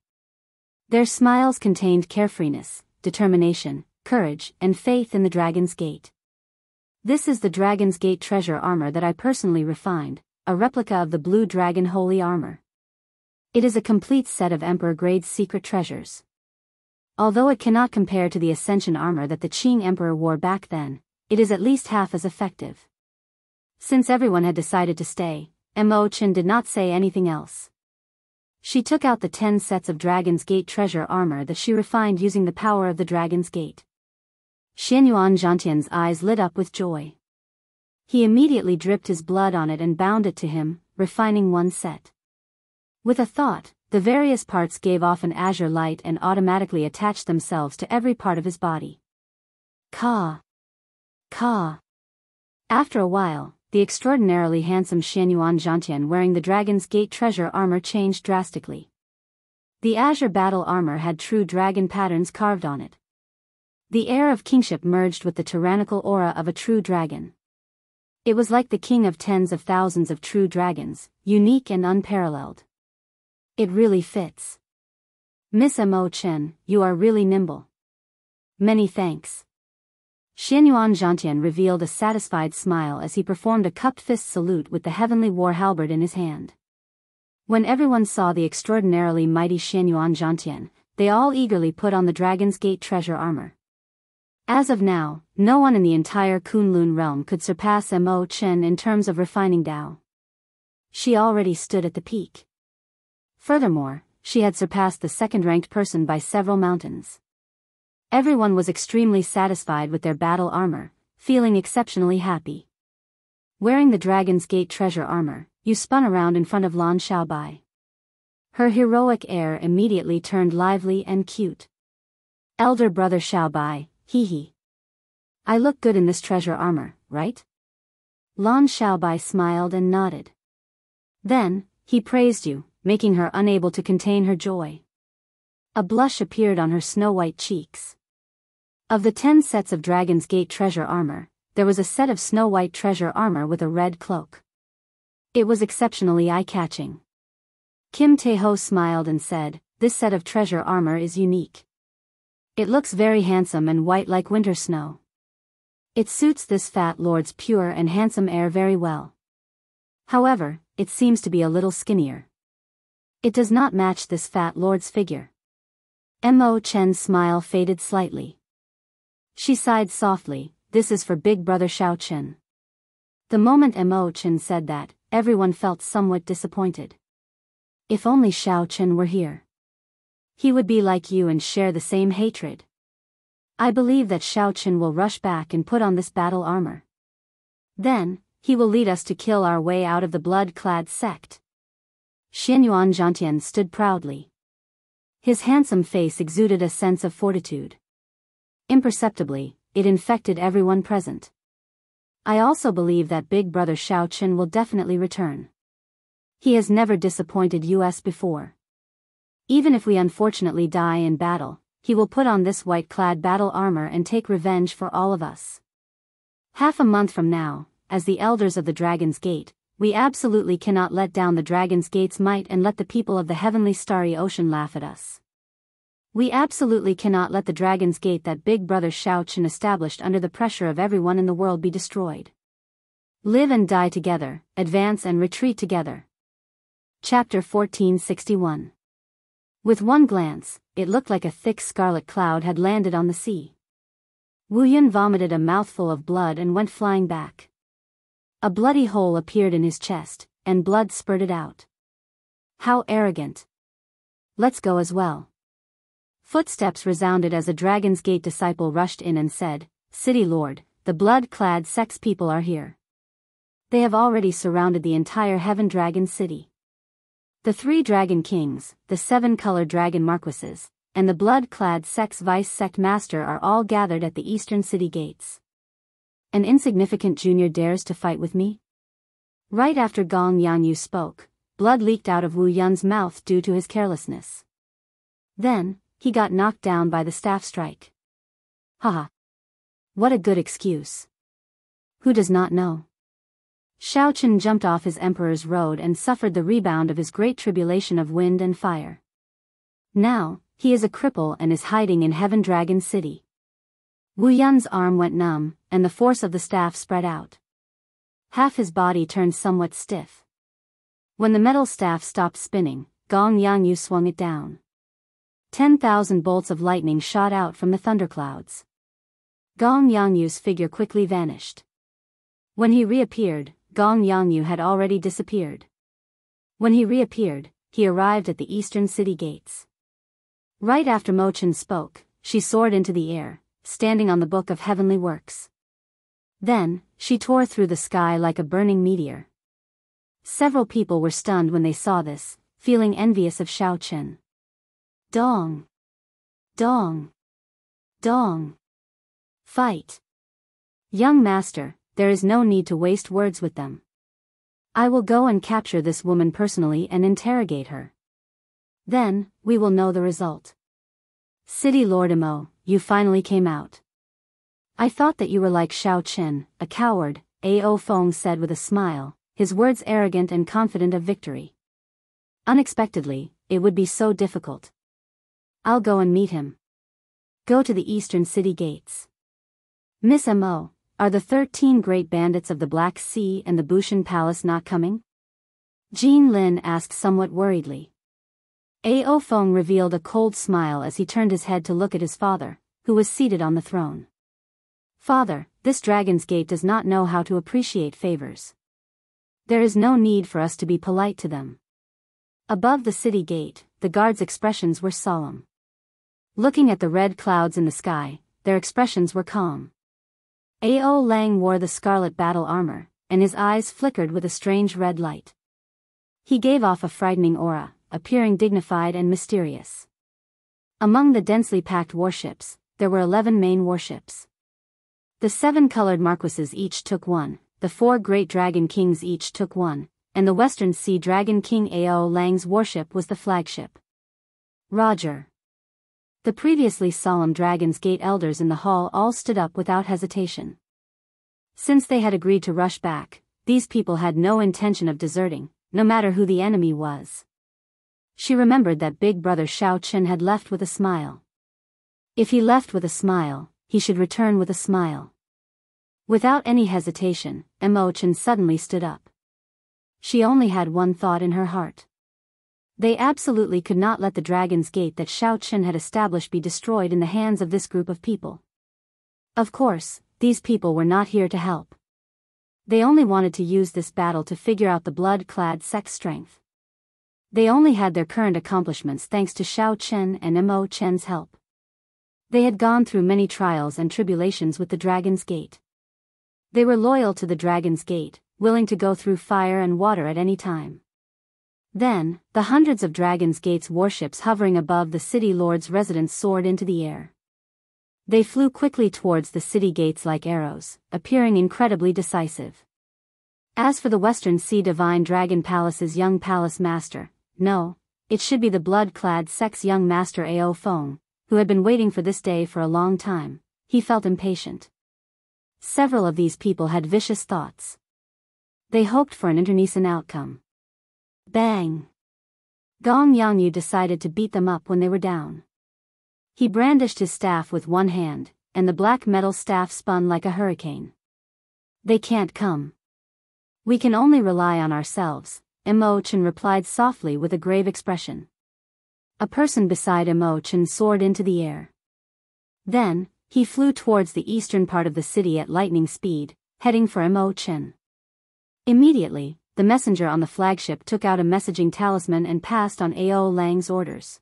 [SPEAKER 1] Their smiles contained carefreeness, determination, courage, and faith in the Dragon's Gate. This is the Dragon's Gate treasure armor that I personally refined, a replica of the Blue Dragon Holy Armor. It is a complete set of Emperor-grade secret treasures. Although it cannot compare to the ascension armor that the Qing emperor wore back then, it is at least half as effective. Since everyone had decided to stay, Mo Chen did not say anything else. She took out the 10 sets of Dragon's Gate treasure armor that she refined using the power of the Dragon's Gate. Xianyuan Zhantian's eyes lit up with joy. He immediately dripped his blood on it and bound it to him, refining one set. With a thought, the various parts gave off an azure light and automatically attached themselves to every part of his body. Ka! Ka! After a while, the extraordinarily handsome Xianyuan Zhantian wearing the Dragon's Gate treasure armor changed drastically. The azure battle armor had true dragon patterns carved on it. The air of kingship merged with the tyrannical aura of a true dragon. It was like the king of tens of thousands of true dragons, unique and unparalleled. It really fits. Miss Mo Chen, you are really nimble. Many thanks. Xianyuan Zhantian revealed a satisfied smile as he performed a cupped fist salute with the heavenly war halberd in his hand. When everyone saw the extraordinarily mighty Xianyuan Zhantian, they all eagerly put on the Dragon's Gate treasure armor. As of now, no one in the entire Kunlun realm could surpass Mo Chen in terms of refining Dao. She already stood at the peak. Furthermore, she had surpassed the second-ranked person by several mountains. Everyone was extremely satisfied with their battle armor, feeling exceptionally happy. Wearing the Dragon's Gate treasure armor, you spun around in front of Lan Xiaobai. Her heroic air immediately turned lively and cute. Elder brother Xiaobai, hee hee. I look good in this treasure armor, right? Lan Xiaobai smiled and nodded. Then, he praised you, making her unable to contain her joy. A blush appeared on her snow-white cheeks. Of the 10 sets of Dragon's Gate treasure armor, there was a set of snow-white treasure armor with a red cloak. It was exceptionally eye-catching. Kim Tae-ho smiled and said, "This set of treasure armor is unique. It looks very handsome and white like winter snow. It suits this fat lord's pure and handsome air very well. However, it seems to be a little skinnier. It does not match this fat lord's figure." Mo Chen's smile faded slightly. She sighed softly, "This is for big brother Xiao Chen." The moment Mo Chen said that, everyone felt somewhat disappointed. If only Xiao Chen were here. He would be like you and share the same hatred. I believe that Xiao Chen will rush back and put on this battle armor. Then, he will lead us to kill our way out of the blood-clad sect. Xianyuan Zhantian stood proudly. His handsome face exuded a sense of fortitude. Imperceptibly, it infected everyone present. I also believe that big brother Xiao Chen will definitely return. He has never disappointed us before. Even if we unfortunately die in battle, he will put on this white-clad battle armor and take revenge for all of us. Half a month from now, as the elders of the Dragon's Gate, we absolutely cannot let down the Dragon's Gate's might and let the people of the heavenly starry ocean laugh at us. We absolutely cannot let the Dragon's Gate that big brother Xiao Chen established under the pressure of everyone in the world be destroyed. Live and die together, advance and retreat together. Chapter 1461. With one glance, it looked like a thick scarlet cloud had landed on the sea. Wu Yun vomited a mouthful of blood and went flying back. A bloody hole appeared in his chest, and blood spurted out. How arrogant. Let's go as well. Footsteps resounded as a Dragon's Gate disciple rushed in and said, "City Lord, the blood-clad sex people are here. They have already surrounded the entire Heaven Dragon City. The 3 Dragon Kings, the 7 Color Dragon Marquises, and the blood-clad sex Vice Sect Master are all gathered at the Eastern City gates. An insignificant junior dares to fight with me?" Right after Gong Yangyu spoke, blood leaked out of Wu Yun's mouth due to his carelessness. Then, he got knocked down by the staff strike. Haha. What a good excuse. Who does not know? Xiao Chen jumped off his emperor's road and suffered the rebound of his great tribulation of wind and fire. Now, he is a cripple and is hiding in Heaven Dragon City. Wu Yun's arm went numb, and the force of the staff spread out. Half his body turned somewhat stiff. When the metal staff stopped spinning, Gong Yangyu swung it down. 10,000 bolts of lightning shot out from the thunderclouds. Gong Yangyu's figure quickly vanished. When he reappeared, Gong Yangyu had already disappeared. When he reappeared, he arrived at the eastern city gates. Right after Mo Chen spoke, she soared into the air, standing on the Book of Heavenly Works. Then, she tore through the sky like a burning meteor. Several people were stunned when they saw this, feeling envious of Xiao Chen. Dong! Dong! Dong! Fight! Young master, there is no need to waste words with them. I will go and capture this woman personally and interrogate her. Then, we will know the result. City Lord Imo, you finally came out. I thought that you were like Xiao Chen, a coward, Ao Feng said with a smile, his words arrogant and confident of victory. Unexpectedly, it would be so difficult. I'll go and meet him. Go to the eastern city gates. Miss Mo, are the 13 great bandits of the Black Sea and the Bushan Palace not coming? Jean Lin asked somewhat worriedly. Ao Feng revealed a cold smile as he turned his head to look at his father, who was seated on the throne. Father, this Dragon's Gate does not know how to appreciate favors. There is no need for us to be polite to them. Above the city gate, the guards' expressions were solemn. Looking at the red clouds in the sky, their expressions were calm. Ao Lang wore the scarlet battle armor, and his eyes flickered with a strange red light. He gave off a frightening aura, appearing dignified and mysterious. Among the densely packed warships, there were 11 main warships. The 7 colored marquises each took one, the 4 great dragon kings each took one, and the Western Sea Dragon King Ao Lang's warship was the flagship. Roger. The previously solemn Dragon's Gate elders in the hall all stood up without hesitation. Since they had agreed to rush back, these people had no intention of deserting, no matter who the enemy was. She remembered that big brother Xiao Chen had left with a smile. If he left with a smile, he should return with a smile. Without any hesitation, Mo Chen suddenly stood up. She only had one thought in her heart. They absolutely could not let the Dragon's Gate that Xiao Chen had established be destroyed in the hands of this group of people. Of course, these people were not here to help. They only wanted to use this battle to figure out the blood-clad sect's strength. They only had their current accomplishments thanks to Xiao Chen and Mo Chen's help. They had gone through many trials and tribulations with the Dragon's Gate. They were loyal to the Dragon's Gate, willing to go through fire and water at any time. Then, the hundreds of Dragon's Gate's warships hovering above the city lord's residence soared into the air. They flew quickly towards the city gates like arrows, appearing incredibly decisive. As for the Western Sea Divine Dragon Palace's young palace master, no, it should be the blood-clad sect's young master Ao Feng, who had been waiting for this day for a long time. He felt impatient. Several of these people had vicious thoughts. They hoped for an internecine outcome. Bang! Gong Yangyu decided to beat them up when they were down. He brandished his staff with one hand, and the black metal staff spun like a hurricane. They can't come. We can only rely on ourselves, Mo Chen replied softly with a grave expression. A person beside Mo Chen soared into the air. Then, he flew towards the eastern part of the city at lightning speed, heading for Mo Chen. Immediately, the messenger on the flagship took out a messaging talisman and passed on Ao Lang's orders.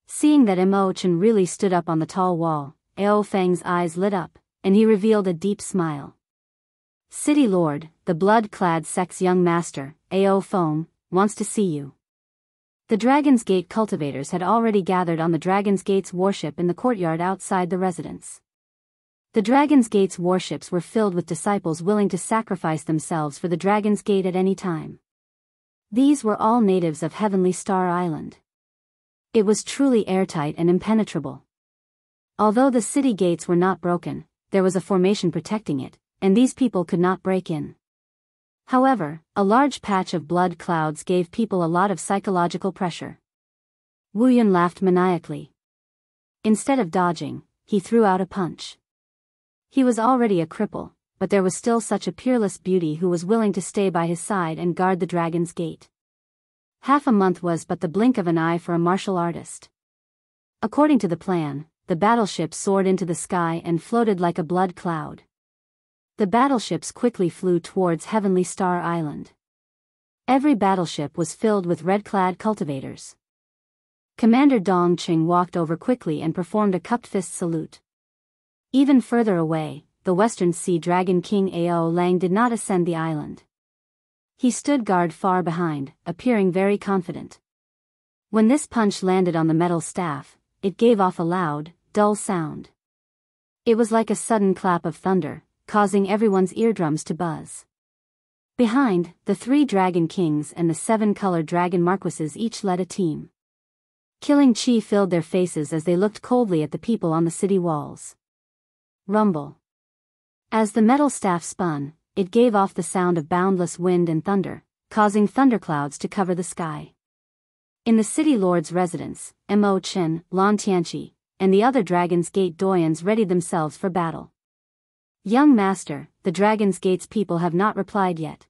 [SPEAKER 1] Seeing that Mo Chen really stood up on the tall wall, Ao Feng's eyes lit up, and he revealed a deep smile. City Lord, the blood-clad sect's young master, Ao Feng, wants to see you. The Dragon's Gate cultivators had already gathered on the Dragon's Gate's warship in the courtyard outside the residence. The Dragon's Gate's warships were filled with disciples willing to sacrifice themselves for the Dragon's Gate at any time. These were all natives of Heavenly Star Island. It was truly airtight and impenetrable. Although the city gates were not broken, there was a formation protecting it, and these people could not break in. However, a large patch of blood clouds gave people a lot of psychological pressure. Wu Yun laughed maniacally. Instead of dodging, he threw out a punch. He was already a cripple, but there was still such a peerless beauty who was willing to stay by his side and guard the Dragon's Gate. Half a month was but the blink of an eye for a martial artist. According to the plan, the battleship soared into the sky and floated like a blood cloud. The battleships quickly flew towards Heavenly Star Island. Every battleship was filled with red-clad cultivators. Commander Dong Qing walked over quickly and performed a cupped fist salute. Even further away, the Western Sea Dragon King Ao Lang did not ascend the island. He stood guard far behind, appearing very confident. When this punch landed on the metal staff, it gave off a loud, dull sound. It was like a sudden clap of thunder, causing everyone's eardrums to buzz. Behind, the 3 Dragon Kings and the 7-colored Dragon Marquises each led a team. Killing chi filled their faces as they looked coldly at the people on the city walls. Rumble. As the metal staff spun, it gave off the sound of boundless wind and thunder, causing thunderclouds to cover the sky. In the city lord's residence, Mo Chen, Lan Tianqi, and the other Dragon's Gate doyens readied themselves for battle. Young master, the Dragon's Gate's people have not replied yet.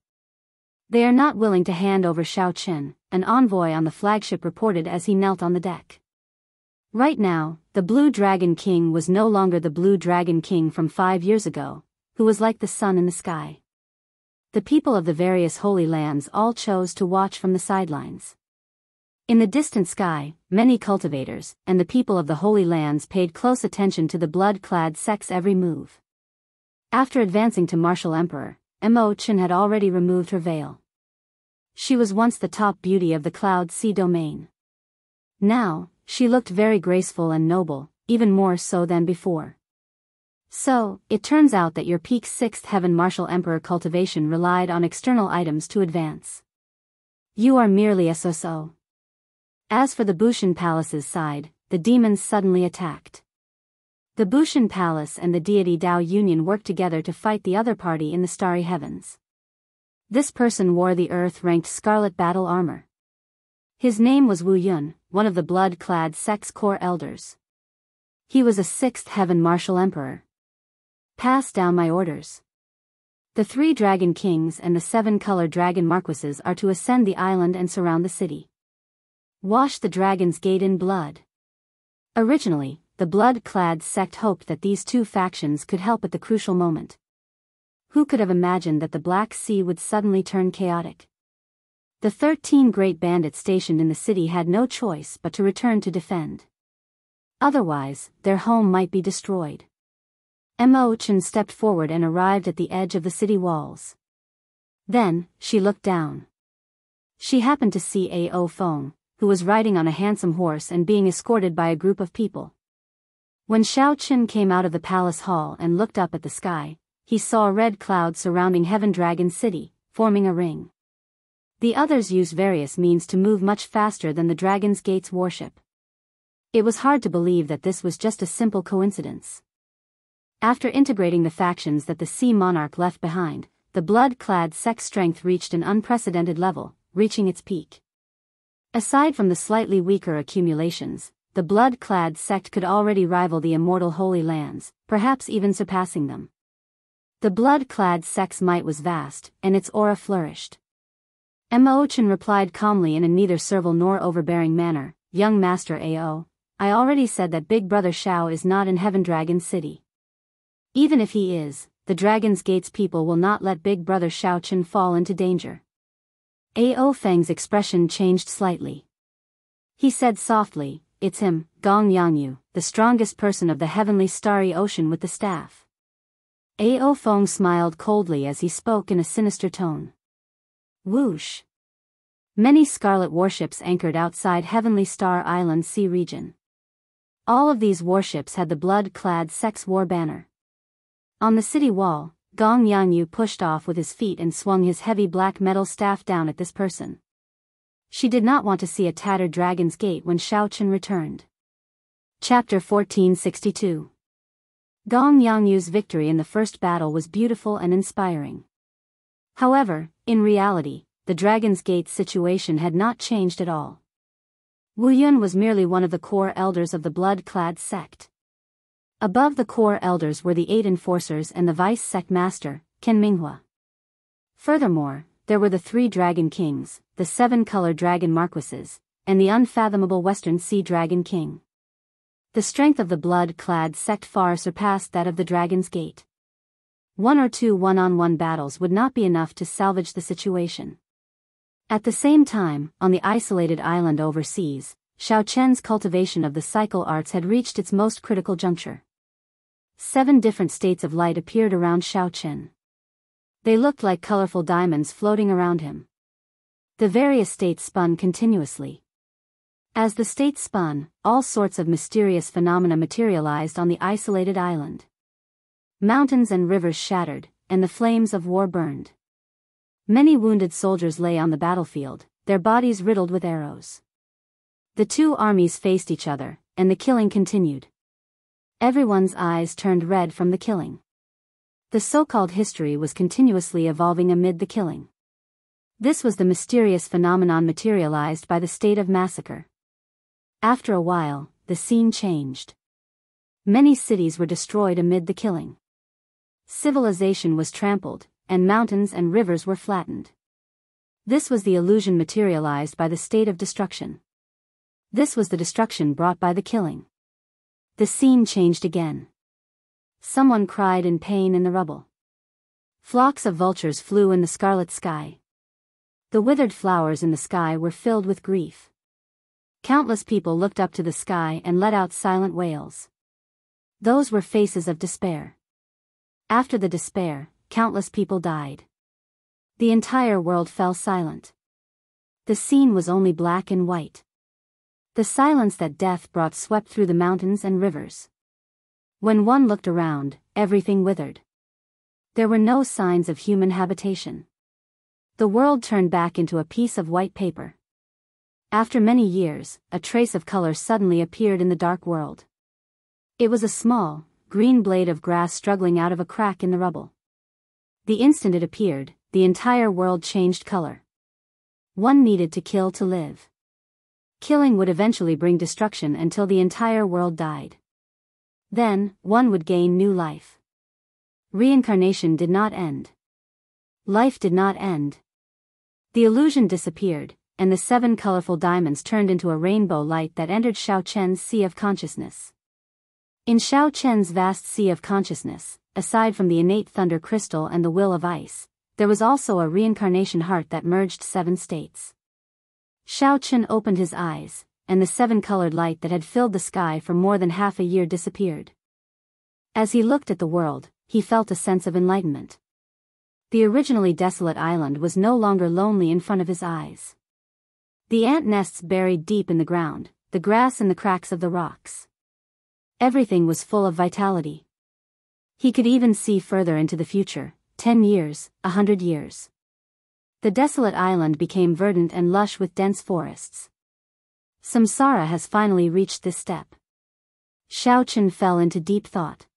[SPEAKER 1] They are not willing to hand over Shao Chen, an envoy on the flagship reported as he knelt on the deck. Right now, the Blue Dragon King was no longer the Blue Dragon King from 5 years ago, who was like the sun in the sky. The people of the various holy lands all chose to watch from the sidelines. In the distant sky, many cultivators and the people of the holy lands paid close attention to the blood-clad sect's every move. After advancing to Martial Emperor, Mo Chen had already removed her veil. She was once the top beauty of the Cloud Sea domain. Now, she looked very graceful and noble, even more so than before. So, it turns out that your peak 6th heaven Martial Emperor cultivation relied on external items to advance. You are merely a so-so. As for the Bushan Palace's side, the demons suddenly attacked. The Bushan Palace and the deity Dao Union worked together to fight the other party in the starry heavens. This person wore the earth-ranked scarlet battle armor. His name was Wu Yun, one of the blood-clad sect's core elders. He was a 6th heaven Martial Emperor. Pass down my orders. The 3 Dragon Kings and the 7-colored Dragon Marquises are to ascend the island and surround the city. Wash the Dragon's Gate in blood. Originally, the blood-clad sect hoped that these 2 factions could help at the crucial moment. Who could have imagined that the Black Sea would suddenly turn chaotic? The 13 great bandits stationed in the city had no choice but to return to defend. Otherwise, their home might be destroyed. Mo Chen stepped forward and arrived at the edge of the city walls. Then, she looked down. She happened to see Ao Feng, who was riding on a handsome horse and being escorted by a group of people. When Shao Chen came out of the palace hall and looked up at the sky, he saw a red cloud surrounding Heaven Dragon City, forming a ring. The others used various means to move much faster than the Dragon's Gate's warship. It was hard to believe that this was just a simple coincidence. After integrating the factions that the Sea Monarch left behind, the blood-clad sect's strength reached an unprecedented level, reaching its peak. Aside from the slightly weaker accumulations, the blood-clad sect could already rival the immortal Holy Lands, perhaps even surpassing them. The blood-clad sect's might was vast, and its aura flourished. Mo Chen replied calmly in a neither servile nor overbearing manner, "Young Master Ao, I already said that Big Brother Shao is not in Heaven Dragon City. Even if he is, the Dragon's Gate's people will not let Big Brother Shao Chen fall into danger." Ao Feng's expression changed slightly. He said softly, "It's him, Gong Yangyu, the strongest person of the heavenly starry ocean with the staff." Ao Feng smiled coldly as he spoke in a sinister tone. Whoosh! Many scarlet warships anchored outside Heavenly Star Island sea region. All of these warships had the blood-clad sect's war banner. On the city wall, Gong Yangyu pushed off with his feet and swung his heavy black metal staff down at this person. She did not want to see a tattered Dragon's Gate when Shao Chen returned. Chapter 1462. Gong Yangyu's victory in the first battle was beautiful and inspiring. However, in reality, the Dragon's Gate situation had not changed at all. Wu Yun was merely one of the core elders of the blood-clad sect. Above the core elders were the 8 enforcers and the vice sect master, Ken Minghua. Furthermore, there were the 3 Dragon Kings, the 7-colored Dragon Marquises, and the unfathomable Western Sea Dragon King. The strength of the blood-clad sect far surpassed that of the Dragon's Gate. One or two one-on-one battles would not be enough to salvage the situation. At the same time, on the isolated island overseas, Xiao Chen's cultivation of the cycle arts had reached its most critical juncture. 7 different states of light appeared around Xiao Chen. They looked like colorful diamonds floating around him. The various states spun continuously. As the states spun, all sorts of mysterious phenomena materialized on the isolated island. Mountains and rivers shattered, and the flames of war burned. Many wounded soldiers lay on the battlefield, their bodies riddled with arrows. The two armies faced each other, and the killing continued. Everyone's eyes turned red from the killing. The so-called history was continuously evolving amid the killing. This was the mysterious phenomenon materialized by the state of massacre. After a while, the scene changed. Many cities were destroyed amid the killing. Civilization was trampled, and mountains and rivers were flattened. This was the illusion materialized by the state of destruction. This was the destruction brought by the killing. The scene changed again. Someone cried in pain in the rubble. Flocks of vultures flew in the scarlet sky. The withered flowers in the sky were filled with grief. Countless people looked up to the sky and let out silent wails. Those were faces of despair. After the despair, countless people died. The entire world fell silent. The scene was only black and white. The silence that death brought swept through the mountains and rivers. When one looked around, everything withered. There were no signs of human habitation. The world turned back into a piece of white paper. After many years, a trace of color suddenly appeared in the dark world. It was a small, green blade of grass struggling out of a crack in the rubble. The instant it appeared, the entire world changed color. One needed to kill to live. Killing would eventually bring destruction until the entire world died. Then, one would gain new life. Reincarnation did not end. Life did not end. The illusion disappeared, and the 7 colorful diamonds turned into a rainbow light that entered Xiao Chen's sea of consciousness. In Xiao Chen's vast sea of consciousness, aside from the innate thunder crystal and the will of ice, there was also a reincarnation heart that merged 7 states. Xiao Chen opened his eyes, and the 7-colored light that had filled the sky for more than half a year disappeared. As he looked at the world, he felt a sense of enlightenment. The originally desolate island was no longer lonely in front of his eyes. The ant nests buried deep in the ground, the grass in the cracks of the rocks. Everything was full of vitality. He could even see further into the future, 10 years, 100 years. The desolate island became verdant and lush with dense forests. Samsara has finally reached this step. Xiao Chen fell into deep thought.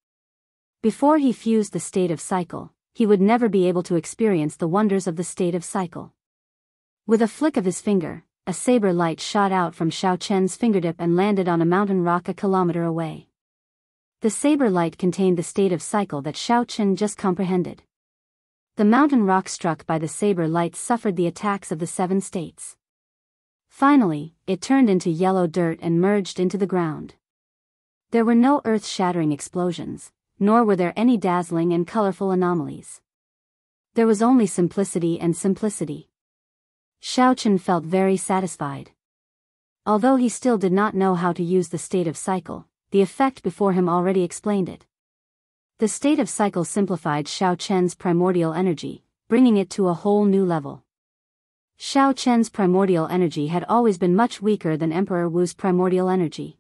[SPEAKER 1] Before he fused the state of cycle, he would never be able to experience the wonders of the state of cycle. With a flick of his finger, a saber light shot out from Xiao Chen's fingertip and landed on a mountain rock a kilometer away. The saber light contained the state of cycle that Xiao Chen just comprehended. The mountain rock struck by the saber light suffered the attacks of the 7 states. Finally, it turned into yellow dirt and merged into the ground. There were no earth-shattering explosions, nor were there any dazzling and colorful anomalies. There was only simplicity and simplicity. Xiao Chen felt very satisfied. Although he still did not know how to use the state of cycle, the effect before him already explained it. The state of cycle simplified Xiao Chen's primordial energy, bringing it to a whole new level. Xiao Chen's primordial energy had always been much weaker than Emperor Wu's primordial energy.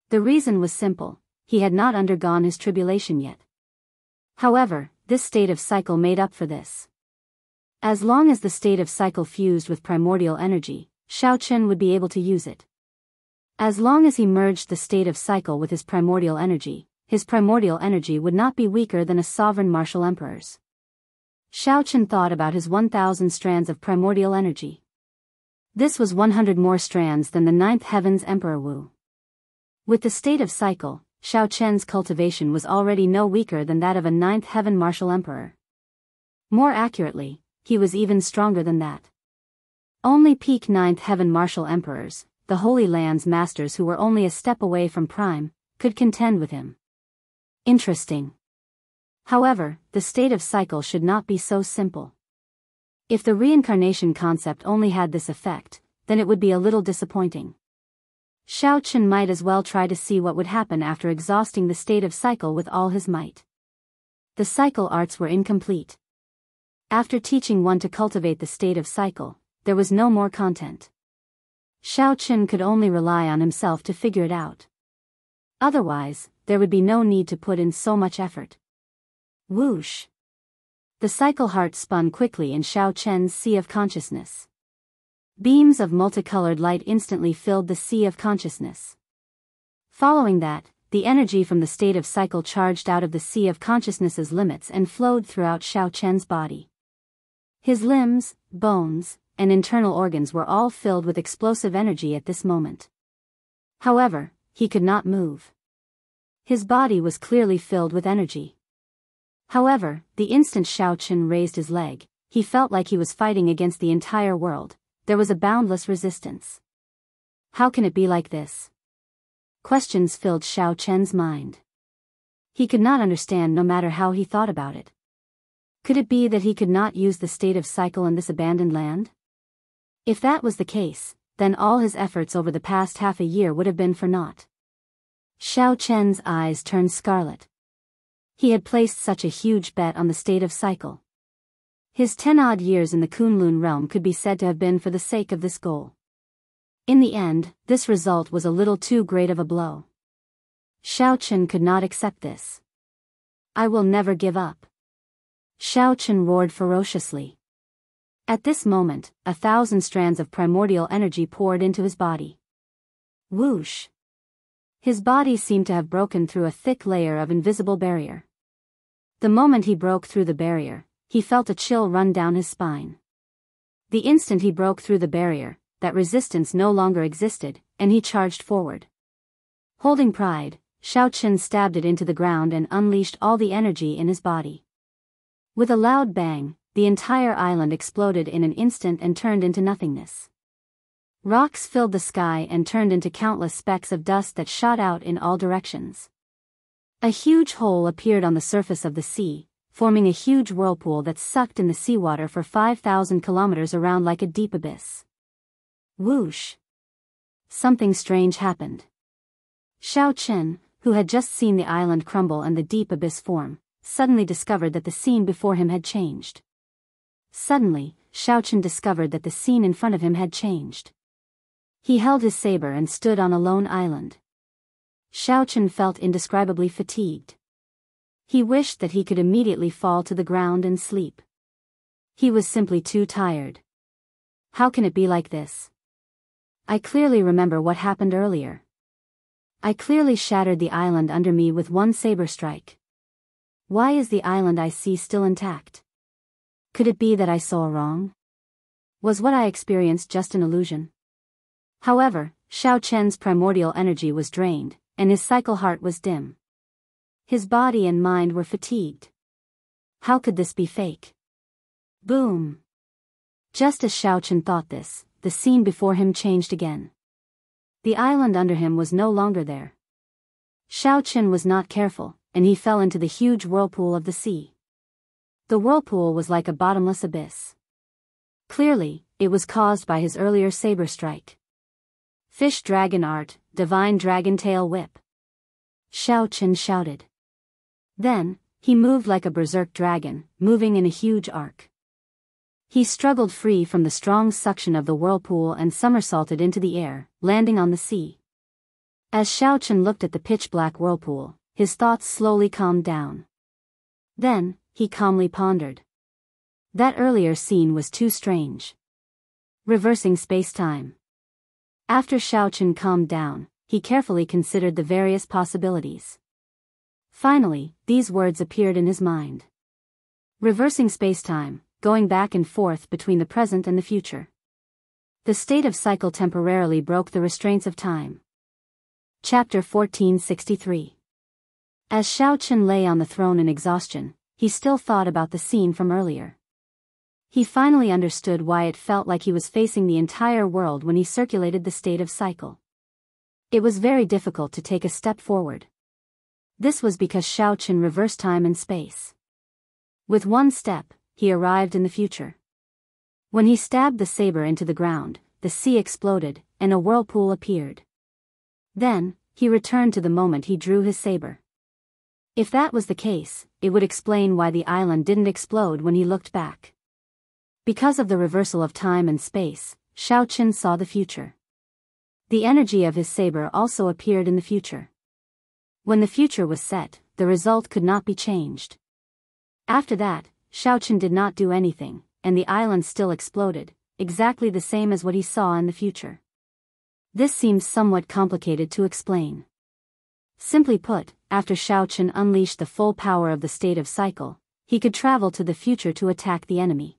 [SPEAKER 1] The reason was simple: he had not undergone his tribulation yet. However, this state of cycle made up for this. As long as the state of cycle fused with primordial energy, Xiao Chen would be able to use it. As long as he merged the state of cycle with his primordial energy would not be weaker than a sovereign martial emperor's. Xiao Chen thought about his 1,000 strands of primordial energy. This was 100 more strands than the 9th heaven's Emperor Wu. With the state of cycle, Xiao Chen's cultivation was already no weaker than that of a 9th heaven martial emperor. More accurately, he was even stronger than that. Only peak 9th heaven martial emperors, the Holy Land's masters who were only a step away from Prime, could contend with him. Interesting. However, the state of cycle should not be so simple. If the reincarnation concept only had this effect, then it would be a little disappointing. Xiaochen might as well try to see what would happen after exhausting the state of cycle with all his might. The cycle arts were incomplete. After teaching one to cultivate the state of cycle, there was no more content. Xiaochen could only rely on himself to figure it out. Otherwise, there would be no need to put in so much effort. Whoosh! The cycle heart spun quickly in Xiaochen's sea of consciousness. Beams of multicolored light instantly filled the sea of consciousness. Following that, the energy from the state of cycle charged out of the sea of consciousness's limits and flowed throughout Xiaochen's body. His limbs, bones, and internal organs were all filled with explosive energy at this moment. However, he could not move. His body was clearly filled with energy. However, the instant Xiaochen raised his leg, he felt like he was fighting against the entire world. There was a boundless resistance. How can it be like this? Questions filled Xiaochen's mind. He could not understand no matter how he thought about it. Could it be that he could not use the state of cycle in this abandoned land? If that was the case, then all his efforts over the past half a year would have been for naught. Xiaochen's eyes turned scarlet. He had placed such a huge bet on the state of cycle. His 10-odd years in the Kunlun realm could be said to have been for the sake of this goal. In the end, this result was a little too great of a blow. Xiaochen could not accept this. I will never give up. Xiaochen roared ferociously. At this moment, 1,000 strands of primordial energy poured into his body. Whoosh! His body seemed to have broken through a thick layer of invisible barrier. The moment he broke through the barrier, he felt a chill run down his spine. The instant he broke through the barrier, that resistance no longer existed, and he charged forward. Holding pride, Xiaochen stabbed it into the ground and unleashed all the energy in his body. With a loud bang, the entire island exploded in an instant and turned into nothingness. Rocks filled the sky and turned into countless specks of dust that shot out in all directions. A huge hole appeared on the surface of the sea, forming a huge whirlpool that sucked in the seawater for 5,000 kilometers around like a deep abyss. Whoosh! Something strange happened. Xiaochen, who had just seen the island crumble and the deep abyss form, suddenly discovered that the scene before him had changed. Suddenly, Xiaochen discovered that the scene in front of him had changed. He held his saber and stood on a lone island. Xiaochen felt indescribably fatigued. He wished that he could immediately fall to the ground and sleep. He was simply too tired. How can it be like this? I clearly remember what happened earlier. I clearly shattered the island under me with one saber strike. Why is the island I see still intact? Could it be that I saw wrong? Was what I experienced just an illusion? However, Xiaochen's primordial energy was drained, and his cycle heart was dim. His body and mind were fatigued. How could this be fake? Boom! Just as Xiaochen thought this, the scene before him changed again. The island under him was no longer there. Xiaochen was not careful, and he fell into the huge whirlpool of the sea. The whirlpool was like a bottomless abyss. Clearly, it was caused by his earlier saber strike. Fish dragon art, divine dragon tail whip. Xiaochen shouted. Then, he moved like a berserk dragon, moving in a huge arc. He struggled free from the strong suction of the whirlpool and somersaulted into the air, landing on the sea. As Xiaochen looked at the pitch-black whirlpool, his thoughts slowly calmed down. Then, he calmly pondered. That earlier scene was too strange. Reversing space-time. After Xiaochen calmed down, he carefully considered the various possibilities. Finally, these words appeared in his mind. Reversing space-time, going back and forth between the present and the future. The state of cycle temporarily broke the restraints of time. Chapter 1463. As Xiaochen lay on the throne in exhaustion, he still thought about the scene from earlier. He finally understood why it felt like he was facing the entire world when he circulated the state of cycle. It was very difficult to take a step forward. This was because Shao Chen reversed time and space. With one step, he arrived in the future. When he stabbed the saber into the ground, the sea exploded, and a whirlpool appeared. Then, he returned to the moment he drew his saber. If that was the case, it would explain why the island didn't explode when he looked back. Because of the reversal of time and space, Shao Chen saw the future. The energy of his saber also appeared in the future. When the future was set, the result could not be changed. After that, Shao Chen did not do anything, and the island still exploded, exactly the same as what he saw in the future. This seems somewhat complicated to explain. Simply put, after Shao Chen unleashed the full power of the state of cycle, he could travel to the future to attack the enemy.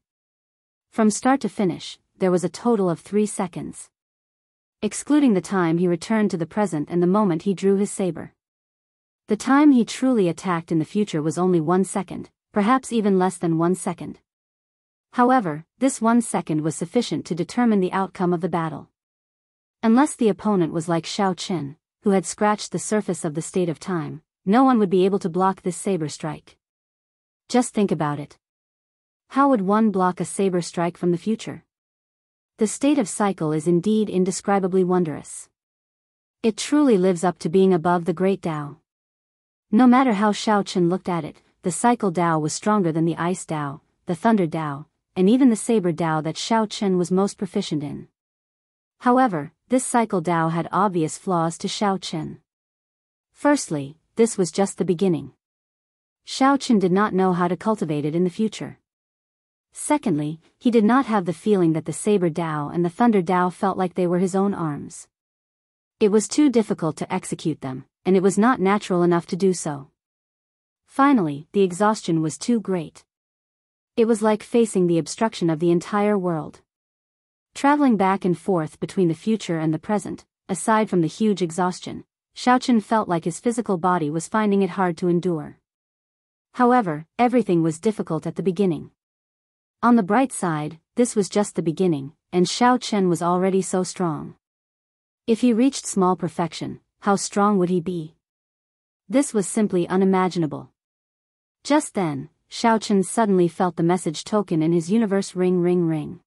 [SPEAKER 1] From start to finish, there was a total of 3 seconds. Excluding the time he returned to the present and the moment he drew his saber. The time he truly attacked in the future was only 1 second, perhaps even less than 1 second. However, this 1 second was sufficient to determine the outcome of the battle. Unless the opponent was like Shao Chen, who had scratched the surface of the state of time, no one would be able to block this saber strike. Just think about it. How would one block a saber strike from the future? The state of cycle is indeed indescribably wondrous. It truly lives up to being above the great Tao. No matter how Shao Chen looked at it, the cycle Tao was stronger than the ice Tao, the thunder Tao, and even the saber Tao that Shao Chen was most proficient in. However, this cycle Tao had obvious flaws to Shao Chen. Firstly, this was just the beginning. Shao Chen did not know how to cultivate it in the future. Secondly, he did not have the feeling that the saber Tao and the thunder Tao felt like they were his own arms. It was too difficult to execute them, and it was not natural enough to do so. Finally, the exhaustion was too great. It was like facing the obstruction of the entire world. Traveling back and forth between the future and the present, aside from the huge exhaustion, Shao Chen felt like his physical body was finding it hard to endure. However, everything was difficult at the beginning. On the bright side, this was just the beginning, and Shao Chen was already so strong. If he reached small perfection, how strong would he be? This was simply unimaginable. Just then, Shao Chen suddenly felt the message token in his universe ring ring ring.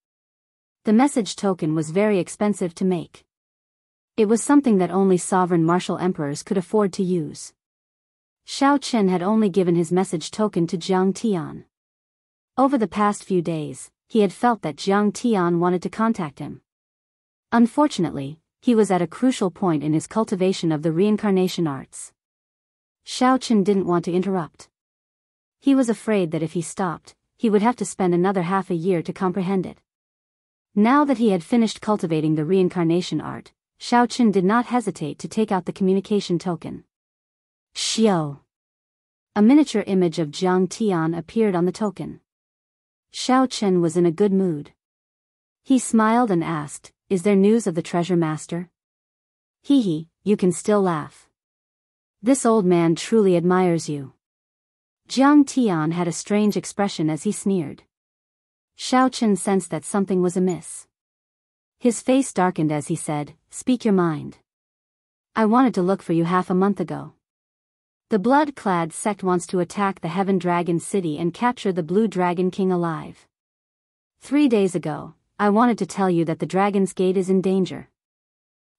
[SPEAKER 1] The message token was very expensive to make. It was something that only sovereign martial emperors could afford to use. Shao Chen had only given his message token to Jiang Tian. Over the past few days, he had felt that Jiang Tian wanted to contact him. Unfortunately, he was at a crucial point in his cultivation of the reincarnation arts. Shao Chen didn't want to interrupt. He was afraid that if he stopped, he would have to spend another half a year to comprehend it. Now that he had finished cultivating the reincarnation art, Shao Chen did not hesitate to take out the communication token. Xiao. A miniature image of Jiang Tian appeared on the token. Shao Chen was in a good mood. He smiled and asked, "Is there news of the treasure master?" "Hee, you can still laugh. This old man truly admires you." Jiang Tian had a strange expression as he sneered. Shao Chen sensed that something was amiss. His face darkened as he said, "Speak your mind. I wanted to look for you half a month ago. The blood-clad sect wants to attack the Heaven Dragon City and capture the Blue Dragon King alive. 3 days ago, I wanted to tell you that the Dragon's Gate is in danger.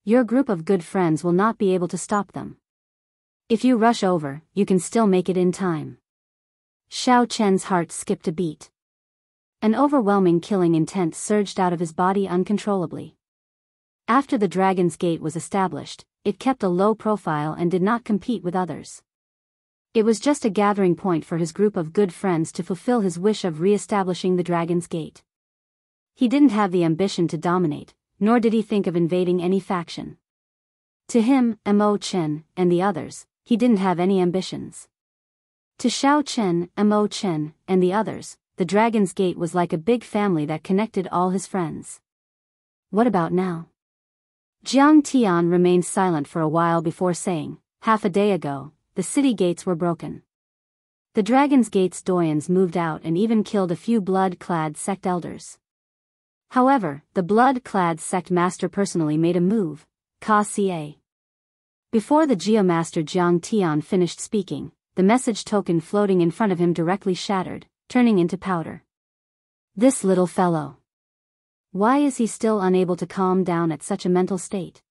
[SPEAKER 1] Your group of good friends will not be able to stop them. If you rush over, you can still make it in time." Shao Chen's heart skipped a beat. An overwhelming killing intent surged out of his body uncontrollably. After the Dragon's Gate was established, it kept a low profile and did not compete with others. It was just a gathering point for his group of good friends to fulfill his wish of re-establishing the Dragon's Gate. He didn't have the ambition to dominate, nor did he think of invading any faction. To him, Mo Chen, and the others, he didn't have any ambitions. To Shao Chen, Mo Chen, and the others, the Dragon's Gate was like a big family that connected all his friends. What about now? Jiang Tian remained silent for a while before saying, "Half a day ago, the city gates were broken. The Dragon's Gate's doyens moved out and even killed a few blood-clad sect elders. However, the blood-clad sect master personally made a move, Ka-ca. Before the Geomaster Jiang Tian finished speaking, the message token floating in front of him directly shattered, turning into powder. This little fellow. Why is he still unable to calm down at such a mental state?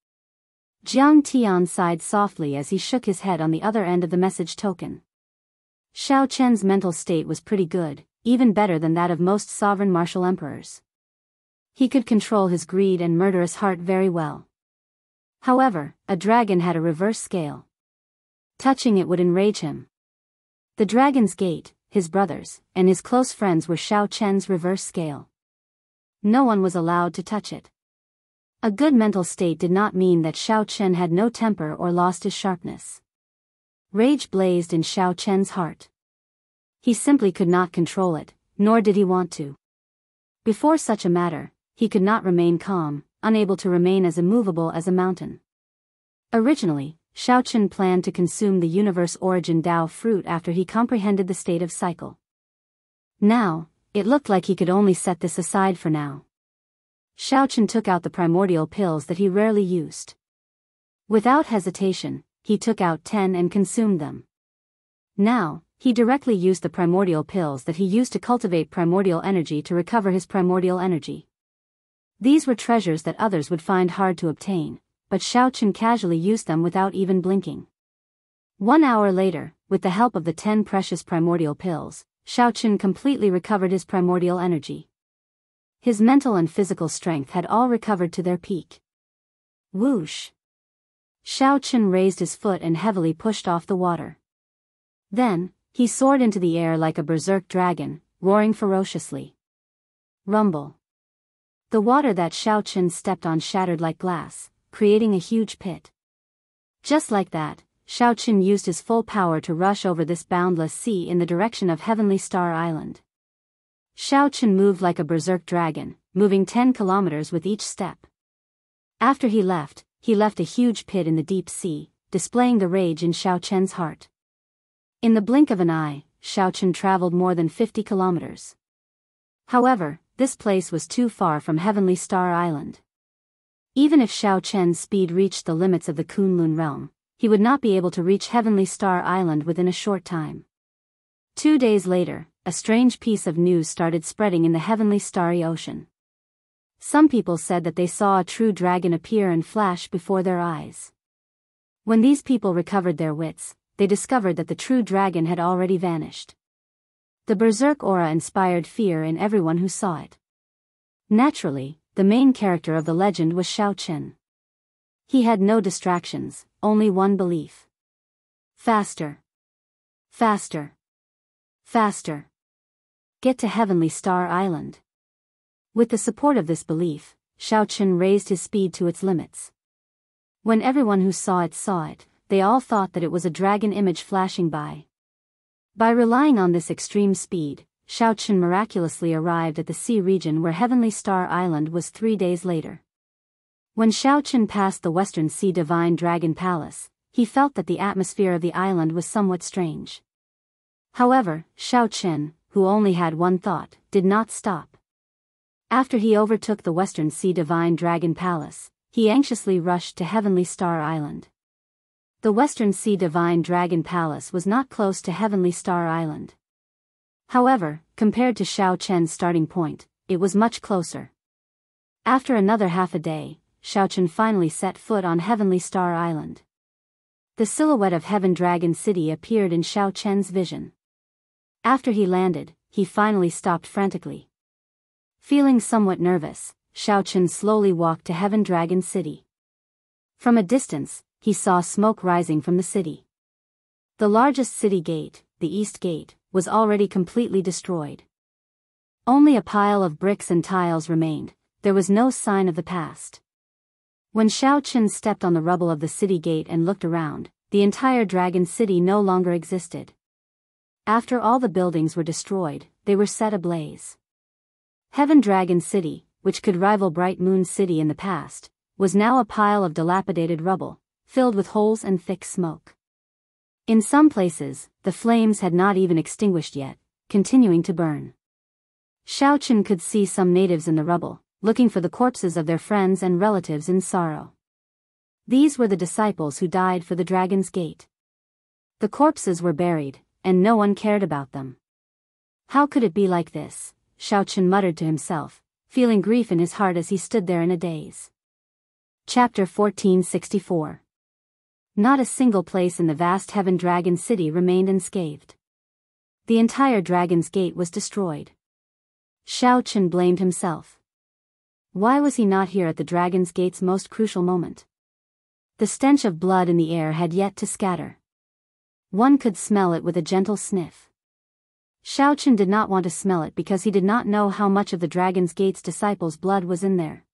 [SPEAKER 1] Jiang Tian sighed softly as he shook his head on the other end of the message token. Xiao Chen's mental state was pretty good, even better than that of most sovereign martial emperors. He could control his greed and murderous heart very well. However, a dragon had a reverse scale. Touching it would enrage him. The Dragon's Gate, his brothers, and his close friends were Xiao Chen's reverse scale. No one was allowed to touch it. A good mental state did not mean that Xiao Chen had no temper or lost his sharpness. Rage blazed in Xiao Chen's heart. He simply could not control it, nor did he want to. Before such a matter, he could not remain calm, unable to remain as immovable as a mountain. Originally, Xiao Chen planned to consume the universe origin Dao fruit after he comprehended the state of cycle. Now, it looked like he could only set this aside for now. Xiao Chen took out the primordial pills that he rarely used. Without hesitation, he took out 10 and consumed them. Now, he directly used the primordial pills that he used to cultivate primordial energy to recover his primordial energy. These were treasures that others would find hard to obtain, but Xiao Chen casually used them without even blinking. 1 hour later, with the help of the 10 precious primordial pills, Xiao Chen completely recovered his primordial energy. His mental and physical strength had all recovered to their peak. Whoosh! Xiao Chen raised his foot and heavily pushed off the water. Then, he soared into the air like a berserk dragon, roaring ferociously. Rumble. The water that Xiao Chen stepped on shattered like glass, creating a huge pit. Just like that, Xiao Chen used his full power to rush over this boundless sea in the direction of Heavenly Star Island. Xiao Chen moved like a berserk dragon, moving 10 kilometers with each step. After he left a huge pit in the deep sea, displaying the rage in Xiao Chen's heart. In the blink of an eye, Xiao Chen traveled more than 50 kilometers. However, this place was too far from Heavenly Star Island. Even if Xiao Chen's speed reached the limits of the Kunlun realm, he would not be able to reach Heavenly Star Island within a short time. 2 days later, a strange piece of news started spreading in the Heavenly Starry Ocean. Some people said that they saw a true dragon appear and flash before their eyes. When these people recovered their wits, they discovered that the true dragon had already vanished. The berserk aura inspired fear in everyone who saw it. Naturally, the main character of the legend was Xiao Chen. He had no distractions, only one belief. Faster. Faster. Faster. Get to Heavenly Star Island. With the support of this belief, Xiao Chen raised his speed to its limits. When everyone who saw it, they all thought that it was a dragon image flashing by. By relying on this extreme speed, Xiao Chen miraculously arrived at the sea region where Heavenly Star Island was 3 days later. When Xiao Chen passed the Western Sea Divine Dragon Palace, he felt that the atmosphere of the island was somewhat strange. However, Xiao Chen, who only had one thought, did not stop. After he overtook the Western Sea Divine Dragon Palace, he anxiously rushed to Heavenly Star Island. The Western Sea Divine Dragon Palace was not close to Heavenly Star Island. However, compared to Xiao Chen's starting point, it was much closer. After another half a day, Xiao Chen finally set foot on Heavenly Star Island. The silhouette of Heaven Dragon City appeared in Xiao Chen's vision. After he landed, he finally stopped frantically. Feeling somewhat nervous, Xiao Chen slowly walked to Heaven Dragon City. From a distance, he saw smoke rising from the city. The largest city gate, the East Gate, was already completely destroyed. Only a pile of bricks and tiles remained, there was no sign of the past. When Xiao Chen stepped on the rubble of the city gate and looked around, the entire Dragon City no longer existed. After all the buildings were destroyed, they were set ablaze. Heaven Dragon City, which could rival Bright Moon City in the past, was now a pile of dilapidated rubble, filled with holes and thick smoke. In some places, the flames had not even extinguished yet, continuing to burn. Xiaochen could see some natives in the rubble, looking for the corpses of their friends and relatives in sorrow. These were the disciples who died for the Dragon's Gate. The corpses were buried, and no one cared about them. How could it be like this? Xiaochen muttered to himself, feeling grief in his heart as he stood there in a daze. Chapter 1464. Not a single place in the vast Heaven Dragon City remained unscathed. The entire Dragon's Gate was destroyed. Xiaochen blamed himself. Why was he not here at the Dragon's Gate's most crucial moment? The stench of blood in the air had yet to scatter. One could smell it with a gentle sniff. Xiaochen did not want to smell it because he did not know how much of the Dragon's Gate's disciples' blood was in there.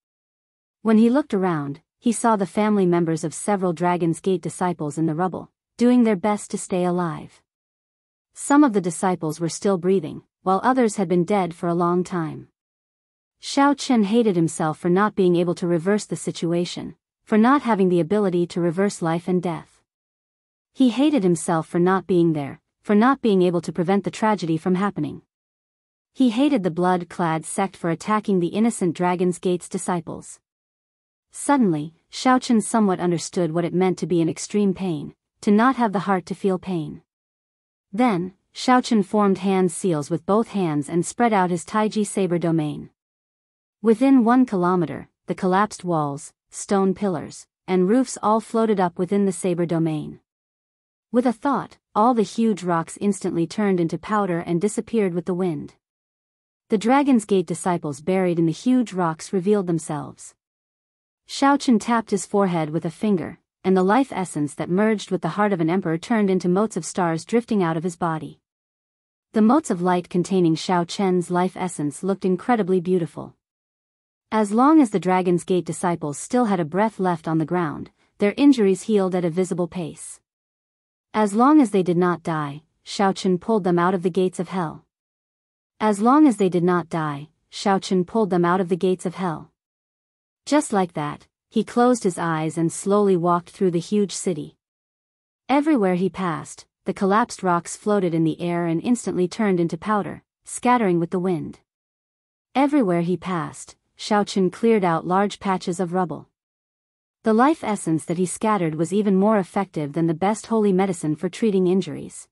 [SPEAKER 1] When he looked around, he saw the family members of several Dragon's Gate disciples in the rubble, doing their best to stay alive. Some of the disciples were still breathing, while others had been dead for a long time. Xiaochen hated himself for not being able to reverse the situation, for not having the ability to reverse life and death. He hated himself for not being there, for not being able to prevent the tragedy from happening. He hated the blood-clad sect for attacking the innocent Dragon's Gate's disciples. Suddenly, Xiaochen somewhat understood what it meant to be in extreme pain, to not have the heart to feel pain. Then, Xiaochen formed hand seals with both hands and spread out his Taiji saber domain. Within 1 kilometer, the collapsed walls, stone pillars, and roofs all floated up within the saber domain. With a thought, all the huge rocks instantly turned into powder and disappeared with the wind. The Dragon's Gate disciples buried in the huge rocks revealed themselves. Xiaochen tapped his forehead with a finger, and the life essence that merged with the heart of an emperor turned into motes of stars drifting out of his body. The motes of light containing Xiaochen's life essence looked incredibly beautiful. As long as the Dragon's Gate disciples still had a breath left on the ground, their injuries healed at a visible pace. As long as they did not die, Xiaochen pulled them out of the gates of hell. As long as they did not die, Xiaochen pulled them out of the gates of hell. Just like that, he closed his eyes and slowly walked through the huge city. Everywhere he passed, the collapsed rocks floated in the air and instantly turned into powder, scattering with the wind. Everywhere he passed, Xiaochen cleared out large patches of rubble. The life essence that he scattered was even more effective than the best holy medicine for treating injuries.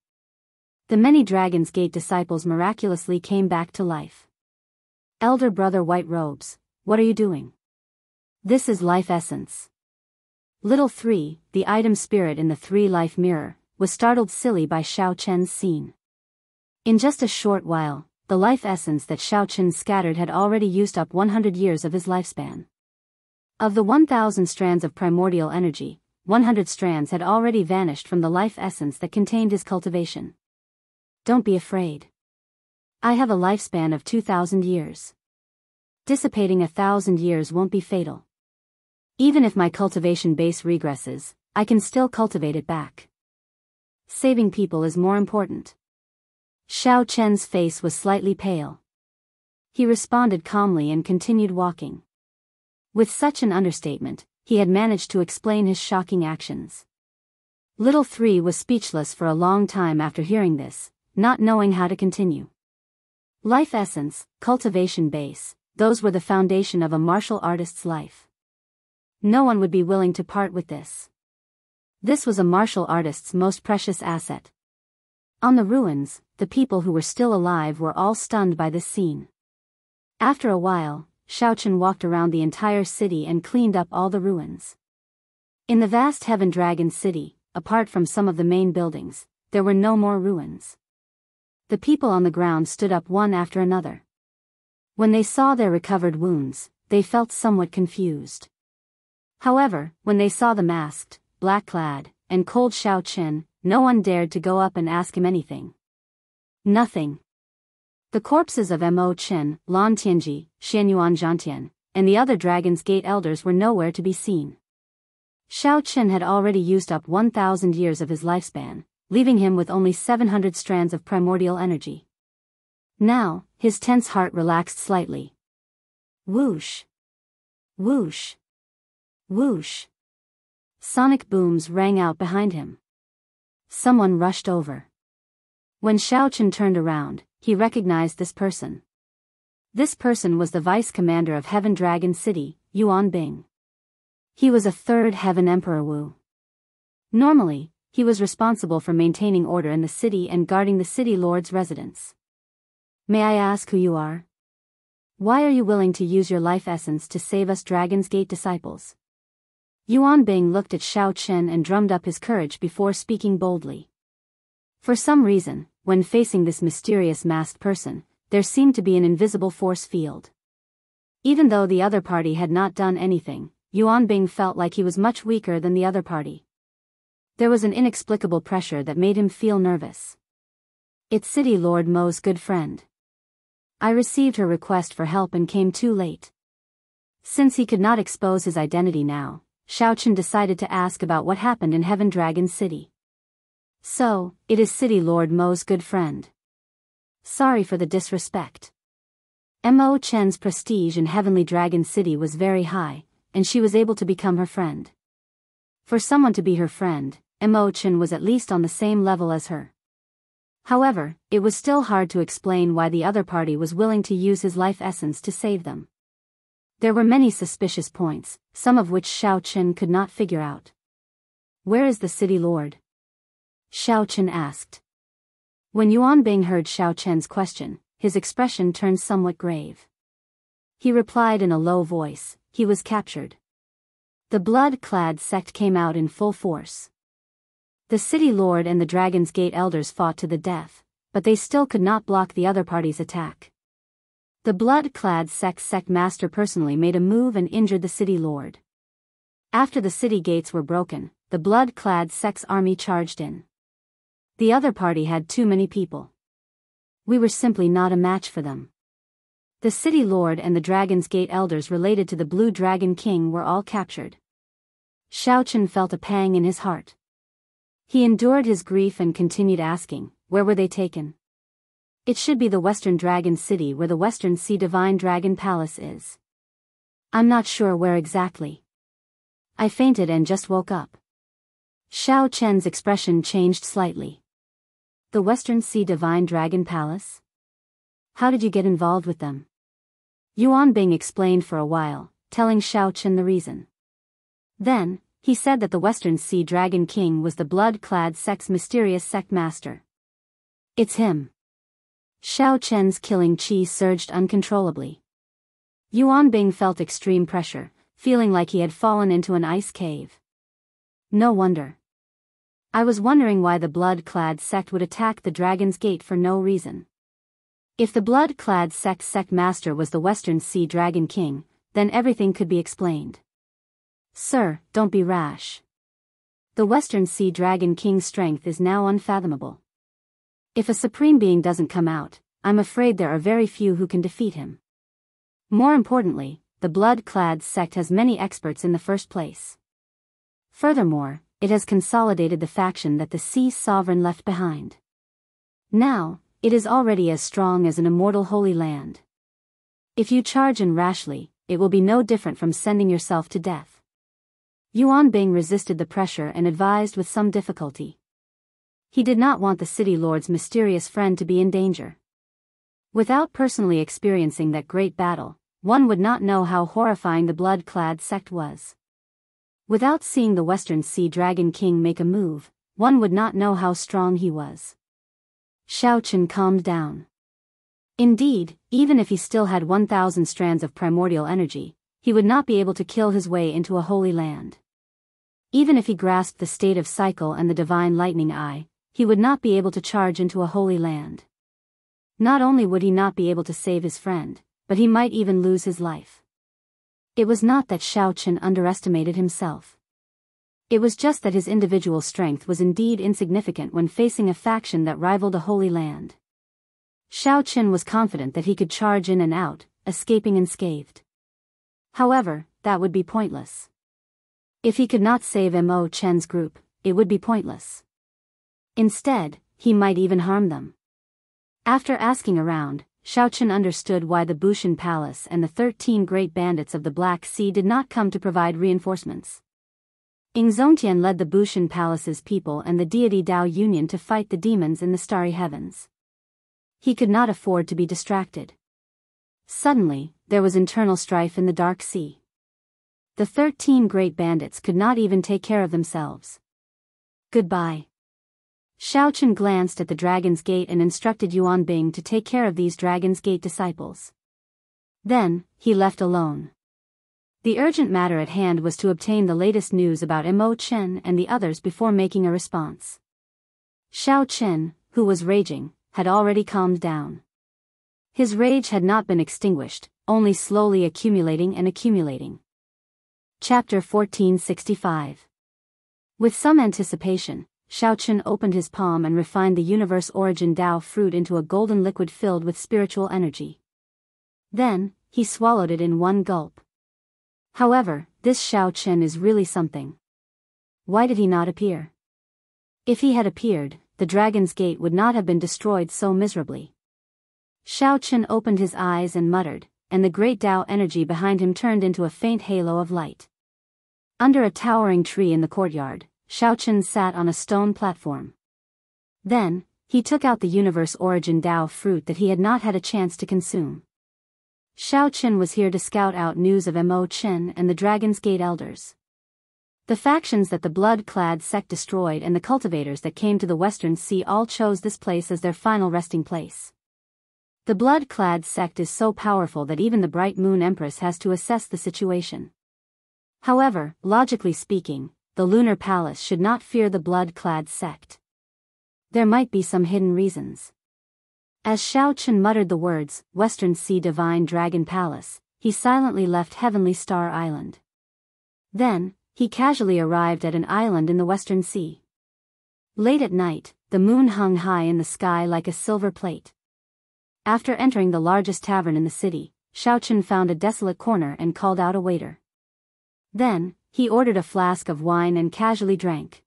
[SPEAKER 1] The many Dragon's Gate disciples miraculously came back to life. Elder brother White Robes, what are you doing? This is life essence. Little 3, the item spirit in the 3-life mirror, was startled silly by Xiaochen's scene. In just a short while, the life essence that Xiaochen scattered had already used up 100 years of his lifespan. Of the 1,000 strands of primordial energy, 100 strands had already vanished from the life essence that contained his cultivation. Don't be afraid. I have a lifespan of 2,000 years. Dissipating 1,000 years won't be fatal. Even if my cultivation base regresses, I can still cultivate it back. Saving people is more important. Xiaochen's face was slightly pale. He responded calmly and continued walking. With such an understatement, he had managed to explain his shocking actions. Little 3 was speechless for a long time after hearing this, not knowing how to continue. Life essence, cultivation base, those were the foundation of a martial artist's life. No one would be willing to part with this. This was a martial artist's most precious asset. On the ruins, the people who were still alive were all stunned by this scene. After a while, Xiaochen walked around the entire city and cleaned up all the ruins. In the vast Heaven Dragon City, apart from some of the main buildings, there were no more ruins. The people on the ground stood up one after another. When they saw their recovered wounds, they felt somewhat confused. However, when they saw the masked, black-clad, and cold Xiaochen, no one dared to go up and ask him anything. Nothing. The corpses of Mo Chen, Lan Tianji, Xianyuan Zhantian, and the other Dragon's Gate elders were nowhere to be seen. Xiaochen had already used up 1,000 years of his lifespan, leaving him with only 700 strands of primordial energy. Now, his tense heart relaxed slightly. Whoosh! Whoosh! Whoosh! Sonic booms rang out behind him. Someone rushed over. When Xiao Chen turned around, he recognized this person. This person was the vice commander of Heaven Dragon City, Yuan Bing. He was a third Heaven Emperor Wu. Normally, he was responsible for maintaining order in the city and guarding the city lord's residence. May I ask who you are? Why are you willing to use your life essence to save us Dragon's Gate disciples? Yuan Bing looked at Xiao Chen and drummed up his courage before speaking boldly. For some reason, when facing this mysterious masked person, there seemed to be an invisible force field. Even though the other party had not done anything, Yuan Bing felt like he was much weaker than the other party. There was an inexplicable pressure that made him feel nervous. It's City Lord Mo's good friend. I received her request for help and came too late. Since he could not expose his identity now, Xiao Chen decided to ask about what happened in Heaven Dragon City. So, it is City Lord Mo's good friend. Sorry for the disrespect. Mo Chen's prestige in Heavenly Dragon City was very high, and she was able to become her friend. For someone to be her friend, Mo Chen was at least on the same level as her. However, it was still hard to explain why the other party was willing to use his life essence to save them. There were many suspicious points, some of which Xiao Chen could not figure out. Where is the city lord? Xiao Chen asked. When Yuan Bing heard Xiao Chen's question, his expression turned somewhat grave. He replied in a low voice, he was captured. The blood-clad sect came out in full force. The city lord and the Dragon's Gate elders fought to the death, but they still could not block the other party's attack. The blood-clad sect master personally made a move and injured the city lord. After the city gates were broken, the blood-clad sect's army charged in. The other party had too many people. We were simply not a match for them. The city lord and the Dragon's Gate elders related to the Blue Dragon King were all captured. Xiao Chen felt a pang in his heart. He endured his grief and continued asking, where were they taken? It should be the Western Dragon City where the Western Sea Divine Dragon Palace is. I'm not sure where exactly. I fainted and just woke up. Xiao Chen's expression changed slightly. The Western Sea Divine Dragon Palace? How did you get involved with them? Yuan Bing explained for a while, telling Xiao Chen the reason. Then, he said that the Western Sea Dragon King was the blood-clad sect's mysterious sect master. It's him. Xiao Chen's killing chi surged uncontrollably. Yuan Bing felt extreme pressure, feeling like he had fallen into an ice cave. No wonder. I was wondering why the blood-clad sect would attack the Dragon's Gate for no reason. If the blood-clad sect master was the Western Sea Dragon King, then everything could be explained. Sir, don't be rash. The Western Sea Dragon King's strength is now unfathomable. If a supreme being doesn't come out, I'm afraid there are very few who can defeat him. More importantly, the blood-clad sect has many experts in the first place. Furthermore, it has consolidated the faction that the Sea Sovereign left behind. Now, it is already as strong as an immortal Holy Land. If you charge in rashly, it will be no different from sending yourself to death. Yuan Bing resisted the pressure and advised with some difficulty. He did not want the city lord's mysterious friend to be in danger. Without personally experiencing that great battle, one would not know how horrifying the blood-clad sect was. Without seeing the Western Sea Dragon King make a move, one would not know how strong he was. Xiao Chen calmed down. Indeed, even if he still had 1,000 strands of primordial energy, he would not be able to kill his way into a holy land. Even if he grasped the state of cycle and the divine lightning eye, he would not be able to charge into a holy land. Not only would he not be able to save his friend, but he might even lose his life. It was not that Xiao Chen underestimated himself. It was just that his individual strength was indeed insignificant when facing a faction that rivaled a holy land. Xiao Chen was confident that he could charge in and out, escaping unscathed. However, that would be pointless. If he could not save Mo Chen's group, it would be pointless. Instead, he might even harm them. After asking around, Xiao Chen understood why the Bushan Palace and the 13 great bandits of the Black Sea did not come to provide reinforcements. Zongtian led the Bushan Palace's people and the deity Dao Union to fight the demons in the starry heavens. He could not afford to be distracted. Suddenly, there was internal strife in the Dark Sea. The 13 great bandits could not even take care of themselves. Goodbye. Shaochen glanced at the Dragon's Gate and instructed Yuan Bing to take care of these Dragon's Gate disciples. Then, he left alone. The urgent matter at hand was to obtain the latest news about Mo Chen and the others before making a response. Xiao Chen, who was raging, had already calmed down. His rage had not been extinguished, only slowly accumulating and accumulating. Chapter 1465. With some anticipation, Xiao Chen opened his palm and refined the universe origin Dao fruit into a golden liquid filled with spiritual energy. Then, he swallowed it in one gulp. However, this Xiao Chen is really something. Why did he not appear? If he had appeared, the Dragon's Gate would not have been destroyed so miserably. Xiao Chen opened his eyes and muttered, and the great Dao energy behind him turned into a faint halo of light. Under a towering tree in the courtyard, Xiao Chen sat on a stone platform. Then, he took out the universe origin Dao fruit that he had not had a chance to consume. Xiao Chen was here to scout out news of Mo Chen and the Dragon's Gate elders. The factions that the blood-clad sect destroyed and the cultivators that came to the Western Sea all chose this place as their final resting place. The blood-clad sect is so powerful that even the Bright Moon Empress has to assess the situation. However, logically speaking, the Lunar Palace should not fear the blood-clad sect. There might be some hidden reasons. As Xiao Chen muttered the words, Western Sea Divine Dragon Palace, he silently left Heavenly Star Island. Then, he casually arrived at an island in the Western Sea. Late at night, the moon hung high in the sky like a silver plate. After entering the largest tavern in the city, Xiao Chen found a desolate corner and called out a waiter. Then, he ordered a flask of wine and casually drank.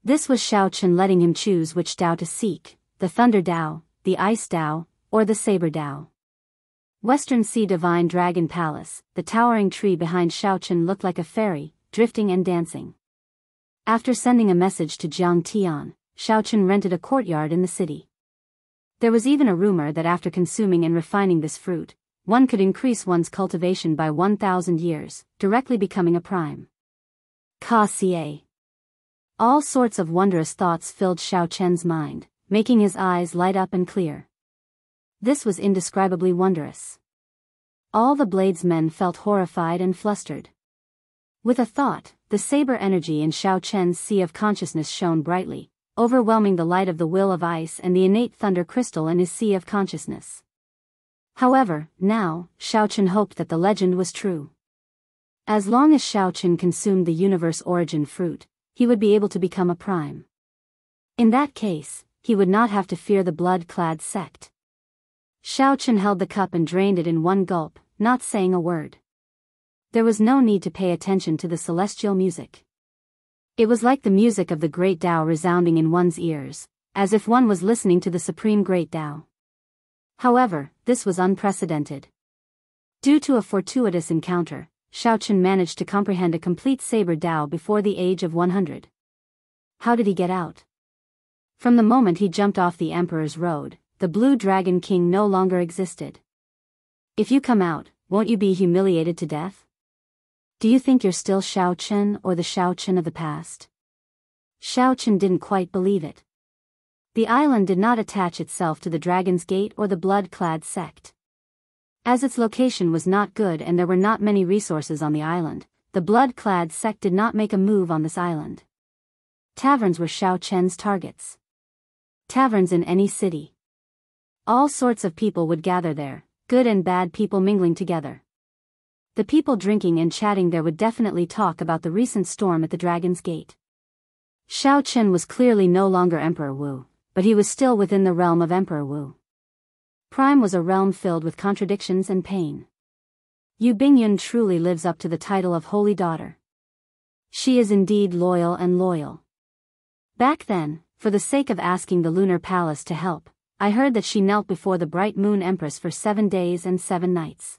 [SPEAKER 1] This was Xiao Chen letting him choose which Dao to seek, the Thunder Dao, the Ice Dao, or the Saber Dao. Western Sea Divine Dragon Palace, the towering tree behind Xiao Chen looked like a fairy, drifting and dancing. After sending a message to Jianghu, Xiao Chen rented a courtyard in the city. There was even a rumor that after consuming and refining this fruit, one could increase one's cultivation by 1,000 years, directly becoming a prime. Ka-ca. All sorts of wondrous thoughts filled Xiao Chen's mind, making his eyes light up and clear. This was indescribably wondrous. All the bladesmen felt horrified and flustered. With a thought, the saber energy in Xiao Chen's sea of consciousness shone brightly, overwhelming the light of the will of ice and the innate thunder crystal in his sea of consciousness. However, now, Xiao Chen hoped that the legend was true. As long as Xiao Chen consumed the universe origin fruit, he would be able to become a prime. In that case, he would not have to fear the blood-clad sect. Xiao Chen held the cup and drained it in one gulp, not saying a word. There was no need to pay attention to the celestial music. It was like the music of the great Tao resounding in one's ears, as if one was listening to the supreme great Tao. However, this was unprecedented. Due to a fortuitous encounter, Xiao Chen managed to comprehend a complete saber Tao before the age of 100. How did he get out? From the moment he jumped off the Emperor's Road, the Blue Dragon King no longer existed. If you come out, won't you be humiliated to death? Do you think you're still Xiao Chen or the Xiao Chen of the past? Xiao Chen didn't quite believe it. The island did not attach itself to the Dragon's Gate or the blood-clad sect. As its location was not good and there were not many resources on the island, the blood-clad sect did not make a move on this island. Taverns were Xiao Chen's targets. Taverns in any city. All sorts of people would gather there, good and bad people mingling together. The people drinking and chatting there would definitely talk about the recent storm at the Dragon's Gate. Xiao Chen was clearly no longer Emperor Wu, but he was still within the realm of Emperor Wu. Prime was a realm filled with contradictions and pain. Yu Bingyun truly lives up to the title of Holy Daughter. She is indeed loyal and loyal. Back then, for the sake of asking the Lunar Palace to help, I heard that she knelt before the Bright Moon Empress for 7 days and 7 nights.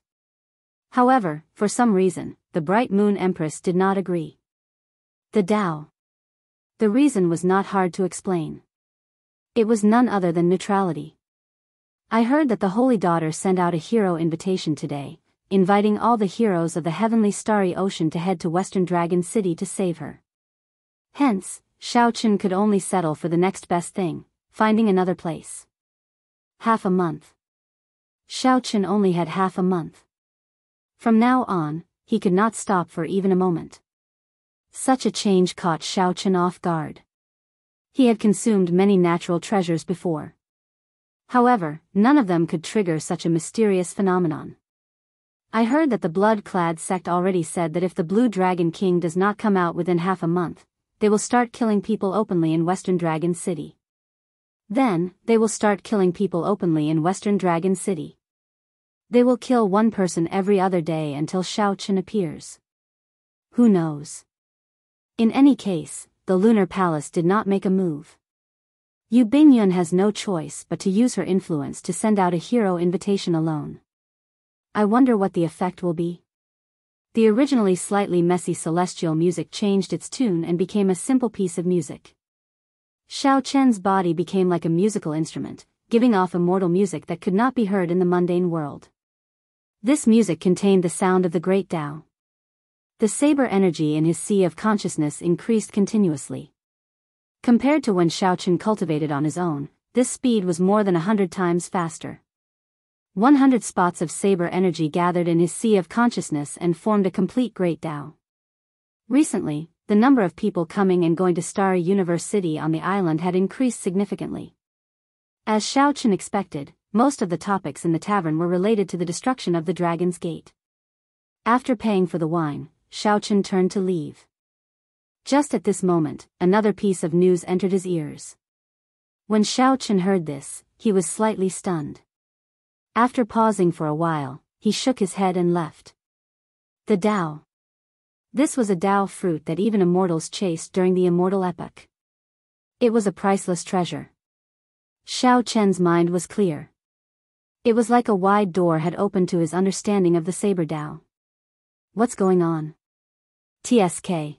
[SPEAKER 1] However, for some reason, the Bright Moon Empress did not agree. The Tao. The reason was not hard to explain. It was none other than neutrality. I heard that the Holy Daughter sent out a hero invitation today, inviting all the heroes of the heavenly starry ocean to head to Western Dragon City to save her. Hence, Xiaochen could only settle for the next best thing, finding another place. Half a month. Xiaochen only had half a month. From now on, he could not stop for even a moment. Such a change caught Xiaochen off guard. He had consumed many natural treasures before. However, none of them could trigger such a mysterious phenomenon. I heard that the blood-clad sect already said that if the Blue Dragon King does not come out within half a month, they will start killing people openly in Western Dragon City. Then, they will start killing people openly in Western Dragon City. They will kill one person every other day until Xiaochen appears. Who knows? In any case, the Lunar Palace did not make a move. Yu Bingyun has no choice but to use her influence to send out a hero invitation alone. I wonder what the effect will be. The originally slightly messy celestial music changed its tune and became a simple piece of music. Xiaochen's body became like a musical instrument, giving off immortal music that could not be heard in the mundane world. This music contained the sound of the great Tao. The saber energy in his sea of consciousness increased continuously. Compared to when Xiaochen cultivated on his own, this speed was more than 100 times faster. 100 spots of saber energy gathered in his sea of consciousness and formed a complete great Tao. Recently, the number of people coming and going to Starry Universe City on the island had increased significantly. As Xiaochen expected, most of the topics in the tavern were related to the destruction of the Dragon's Gate. After paying for the wine, Xiaochen turned to leave. Just at this moment, another piece of news entered his ears. When Xiaochen heard this, he was slightly stunned. After pausing for a while, he shook his head and left. The Tao. This was a Tao fruit that even immortals chased during the immortal epoch. It was a priceless treasure. Xiaochen's mind was clear. It was like a wide door had opened to his understanding of the Saber Tao. What's going on? TSK.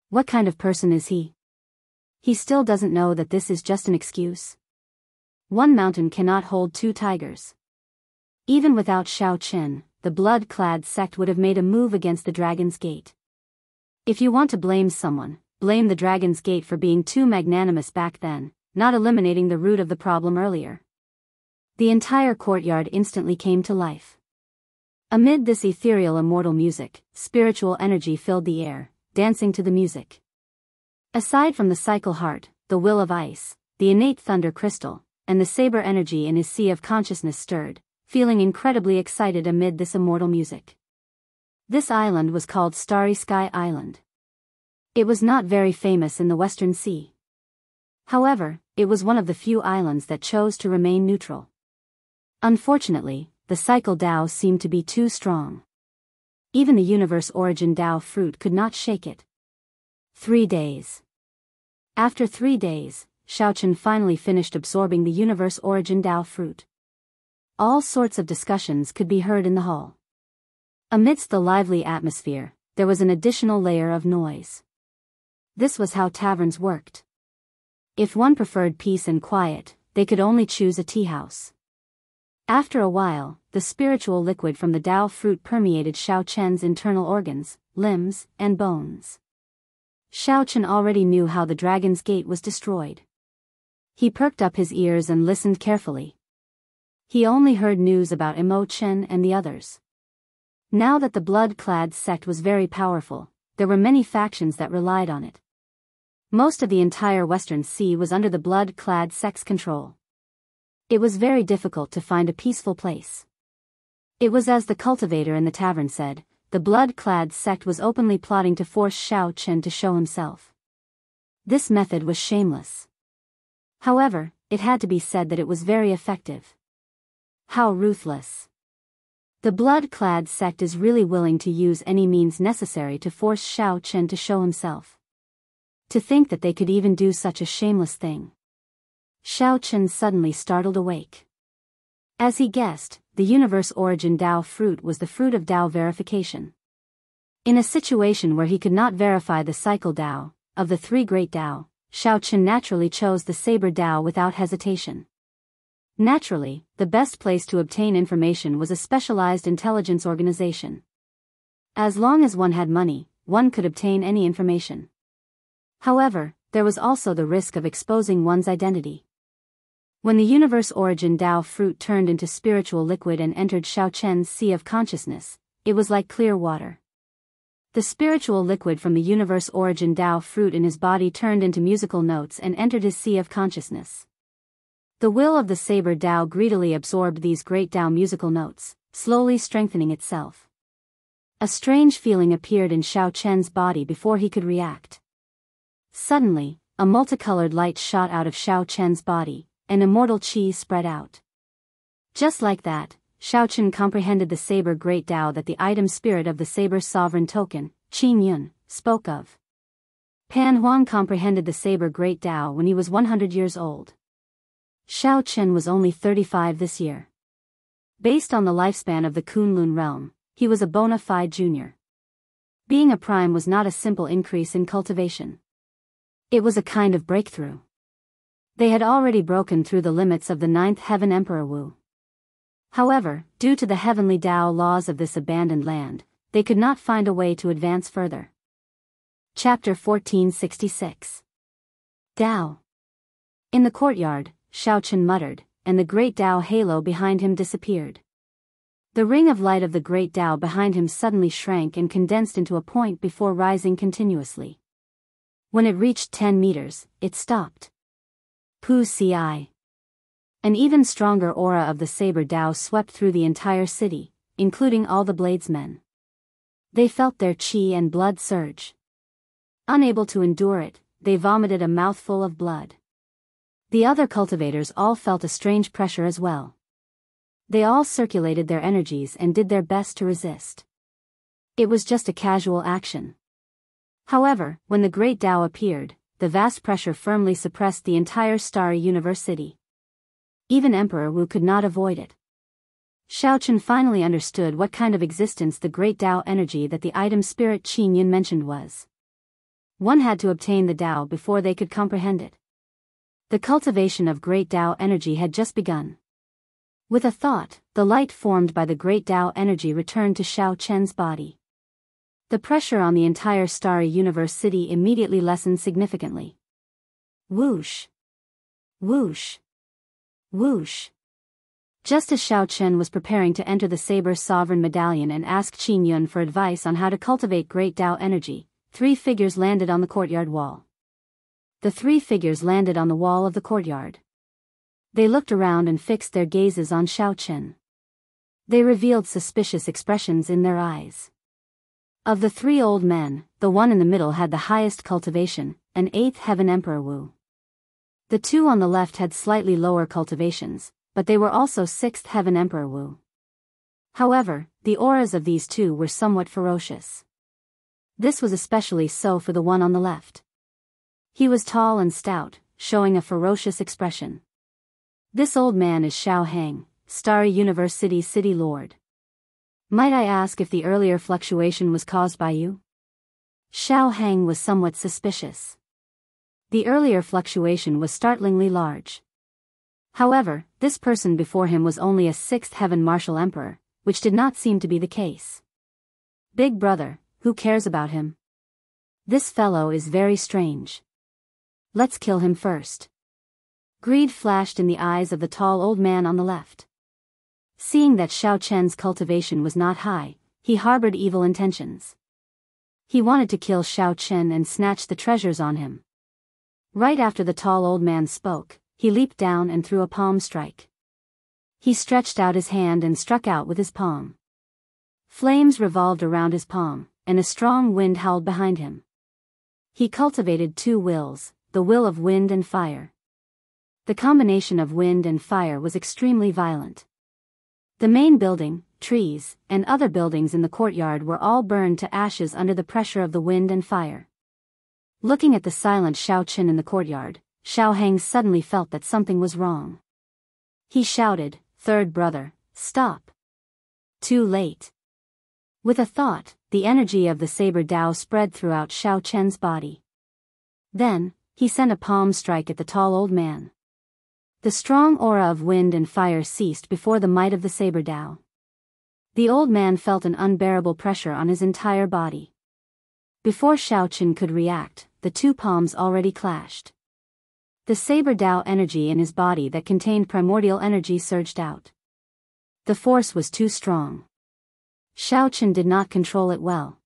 [SPEAKER 1] What kind of person is he? He still doesn't know that this is just an excuse. One mountain cannot hold two tigers. Even without Xiaochen, the blood-clad sect would have made a move against the Dragon's Gate. If you want to blame someone, blame the Dragon's Gate for being too magnanimous back then, not eliminating the root of the problem earlier. The entire courtyard instantly came to life. Amid this ethereal immortal music, spiritual energy filled the air, dancing to the music. Aside from the cycle heart, the will of ice, the innate thunder crystal, and the saber energy in his sea of consciousness stirred, feeling incredibly excited amid this immortal music. This island was called Starry Sky Island. It was not very famous in the Western Sea. However, it was one of the few islands that chose to remain neutral. Unfortunately, the cycle Tao seemed to be too strong. Even the universe origin Tao fruit could not shake it. 3 days. After 3 days, Xiaochen finally finished absorbing the universe origin Tao fruit. All sorts of discussions could be heard in the hall. Amidst the lively atmosphere, there was an additional layer of noise. This was how taverns worked. If one preferred peace and quiet, they could only choose a tea house. After a while, the spiritual liquid from the Tao fruit permeated Xiaochen's internal organs, limbs, and bones. Xiaochen already knew how the Dragon's Gate was destroyed. He perked up his ears and listened carefully. He only heard news about Imo Chen and the others. Now that the blood-clad sect was very powerful, there were many factions that relied on it. Most of the entire Western Sea was under the blood-clad sect's control. It was very difficult to find a peaceful place. It was as the cultivator in the tavern said, the blood-clad sect was openly plotting to force Xiaochen to show himself. This method was shameless. However, it had to be said that it was very effective. How ruthless. The blood-clad sect is really willing to use any means necessary to force Xiaochen to show himself. To think that they could even do such a shameless thing. Xiaochen suddenly startled awake. As he guessed, the universe origin Tao fruit was the fruit of Tao verification. In a situation where he could not verify the cycle Tao, of the three great Tao, Shao Chen naturally chose the saber Tao without hesitation. Naturally, the best place to obtain information was a specialized intelligence organization. As long as one had money, one could obtain any information. However, there was also the risk of exposing one's identity. When the universe origin Tao fruit turned into spiritual liquid and entered Shao Chen's sea of consciousness, it was like clear water. The spiritual liquid from the universe origin Tao fruit in his body turned into musical notes and entered his sea of consciousness. The will of the saber Tao greedily absorbed these great Tao musical notes, slowly strengthening itself. A strange feeling appeared in Shao Chen's body before he could react. Suddenly, a multicolored light shot out of Shao Chen's body, and immortal qi spread out. Just like that, Shao Chen comprehended the saber great Tao that the item spirit of the saber's sovereign token, Qin Yun, spoke of. Pan Huang comprehended the saber great Tao when he was 100 years old. Shao Chen was only 35 this year. Based on the lifespan of the Kunlun realm, he was a bona fide junior. Being a prime was not a simple increase in cultivation. It was a kind of breakthrough. They had already broken through the limits of the ninth heaven Emperor Wu. However, due to the heavenly Tao laws of this abandoned land, they could not find a way to advance further. Chapter 1466. Tao. In the courtyard, Shao Chen muttered, and the great Tao halo behind him disappeared. The ring of light of the great Tao behind him suddenly shrank and condensed into a point before rising continuously. When it reached 10 meters, it stopped. Pu Ci. An even stronger aura of the saber Tao swept through the entire city, including all the bladesmen. They felt their qi and blood surge. Unable to endure it, they vomited a mouthful of blood. The other cultivators all felt a strange pressure as well. They all circulated their energies and did their best to resist. It was just a casual action. However, when the great Tao appeared, the vast pressure firmly suppressed the entire starry universe city. Even Emperor Wu could not avoid it. Shao Chen finally understood what kind of existence the great Tao energy that the item spirit Qin Yun mentioned was. One had to obtain the Tao before they could comprehend it. The cultivation of great Tao energy had just begun. With a thought, the light formed by the great Tao energy returned to Shao Chen's body. The pressure on the entire starry universe city immediately lessened significantly. Whoosh! Whoosh! Whoosh! Just as Shao Chen was preparing to enter the Saber's sovereign medallion and ask Qin Yun for advice on how to cultivate great Tao energy, 3 figures landed on the courtyard wall. The 3 figures landed on the wall of the courtyard. They looked around and fixed their gazes on Shao Chen. They revealed suspicious expressions in their eyes. Of the 3 old men, the one in the middle had the highest cultivation, an 8th heaven Emperor Wu. The 2 on the left had slightly lower cultivations, but they were also 6th heaven Emperor Wu. However, the auras of these 2 were somewhat ferocious. This was especially so for the one on the left. He was tall and stout, showing a ferocious expression. This old man is Shao Hang, Starry Universe City's city lord. Might I ask if the earlier fluctuation was caused by you? Shao Hang was somewhat suspicious. The earlier fluctuation was startlingly large. However, this person before him was only a 6th heaven martial emperor, which did not seem to be the case. Big brother, who cares about him? This fellow is very strange. Let's kill him first. Greed flashed in the eyes of the tall old man on the left. Seeing that Shao Chen's cultivation was not high, he harbored evil intentions. He wanted to kill Shao Chen and snatch the treasures on him. Right after the tall old man spoke, he leaped down and threw a palm strike. He stretched out his hand and struck out with his palm. Flames revolved around his palm, and a strong wind howled behind him. He cultivated 2 wills, the will of wind and fire. The combination of wind and fire was extremely violent. The main building, trees, and other buildings in the courtyard were all burned to ashes under the pressure of the wind and fire. Looking at the silent Shao Chen in the courtyard, Shao Hang suddenly felt that something was wrong. He shouted, "Third brother, stop." Too late. With a thought, the energy of the saber Tao spread throughout Xiao Chen's body. Then, he sent a palm strike at the tall old man. The strong aura of wind and fire ceased before the might of the saber Tao. The old man felt an unbearable pressure on his entire body. Before Xiao Chen could react, the two palms already clashed. The saber Tao energy in his body that contained primordial energy surged out. The force was too strong. Xiao Chen did not control it well.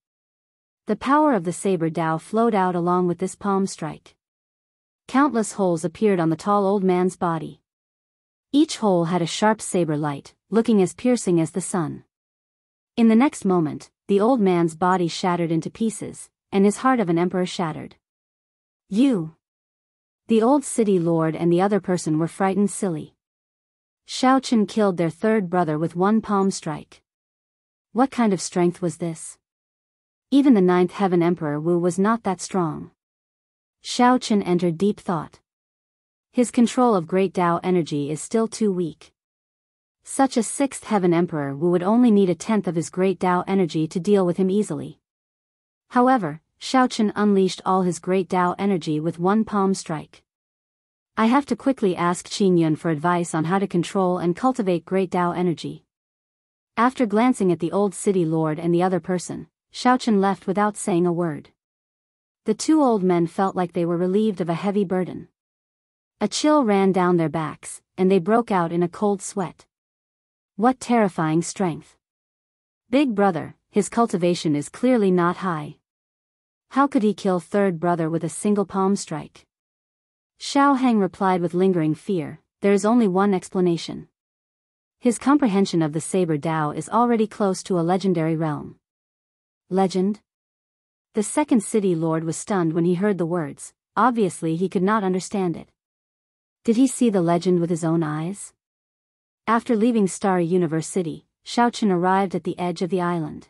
[SPEAKER 1] The power of the saber Tao flowed out along with this palm strike. Countless holes appeared on the tall old man's body. Each hole had a sharp saber light, looking as piercing as the sun. In the next moment, the old man's body shattered into pieces, and his heart of an emperor shattered. You! The old city lord and the other person were frightened silly. Xiao Chen killed their third brother with one palm strike. What kind of strength was this? Even the ninth heaven emperor Wu was not that strong. Xiao Chen entered deep thought. His control of great Tao energy is still too weak. Such a sixth heaven emperor Wu would only need a tenth of his great Tao energy to deal with him easily. However, Xiao Chen unleashed all his great Tao energy with one palm strike. I have to quickly ask Qin Yun for advice on how to control and cultivate great Tao energy. After glancing at the old city lord and the other person, Xiao Chen left without saying a word. The two old men felt like they were relieved of a heavy burden. A chill ran down their backs, and they broke out in a cold sweat. What terrifying strength! Big brother, his cultivation is clearly not high. How could he kill third brother with a single palm strike? Xiao Heng replied with lingering fear, there is only one explanation. His comprehension of the saber Tao is already close to a legendary realm. Legend? The second city lord was stunned when he heard the words. Obviously he could not understand it. Did he see the legend with his own eyes? After leaving Starry Universe City, Xiao Chen arrived at the edge of the island.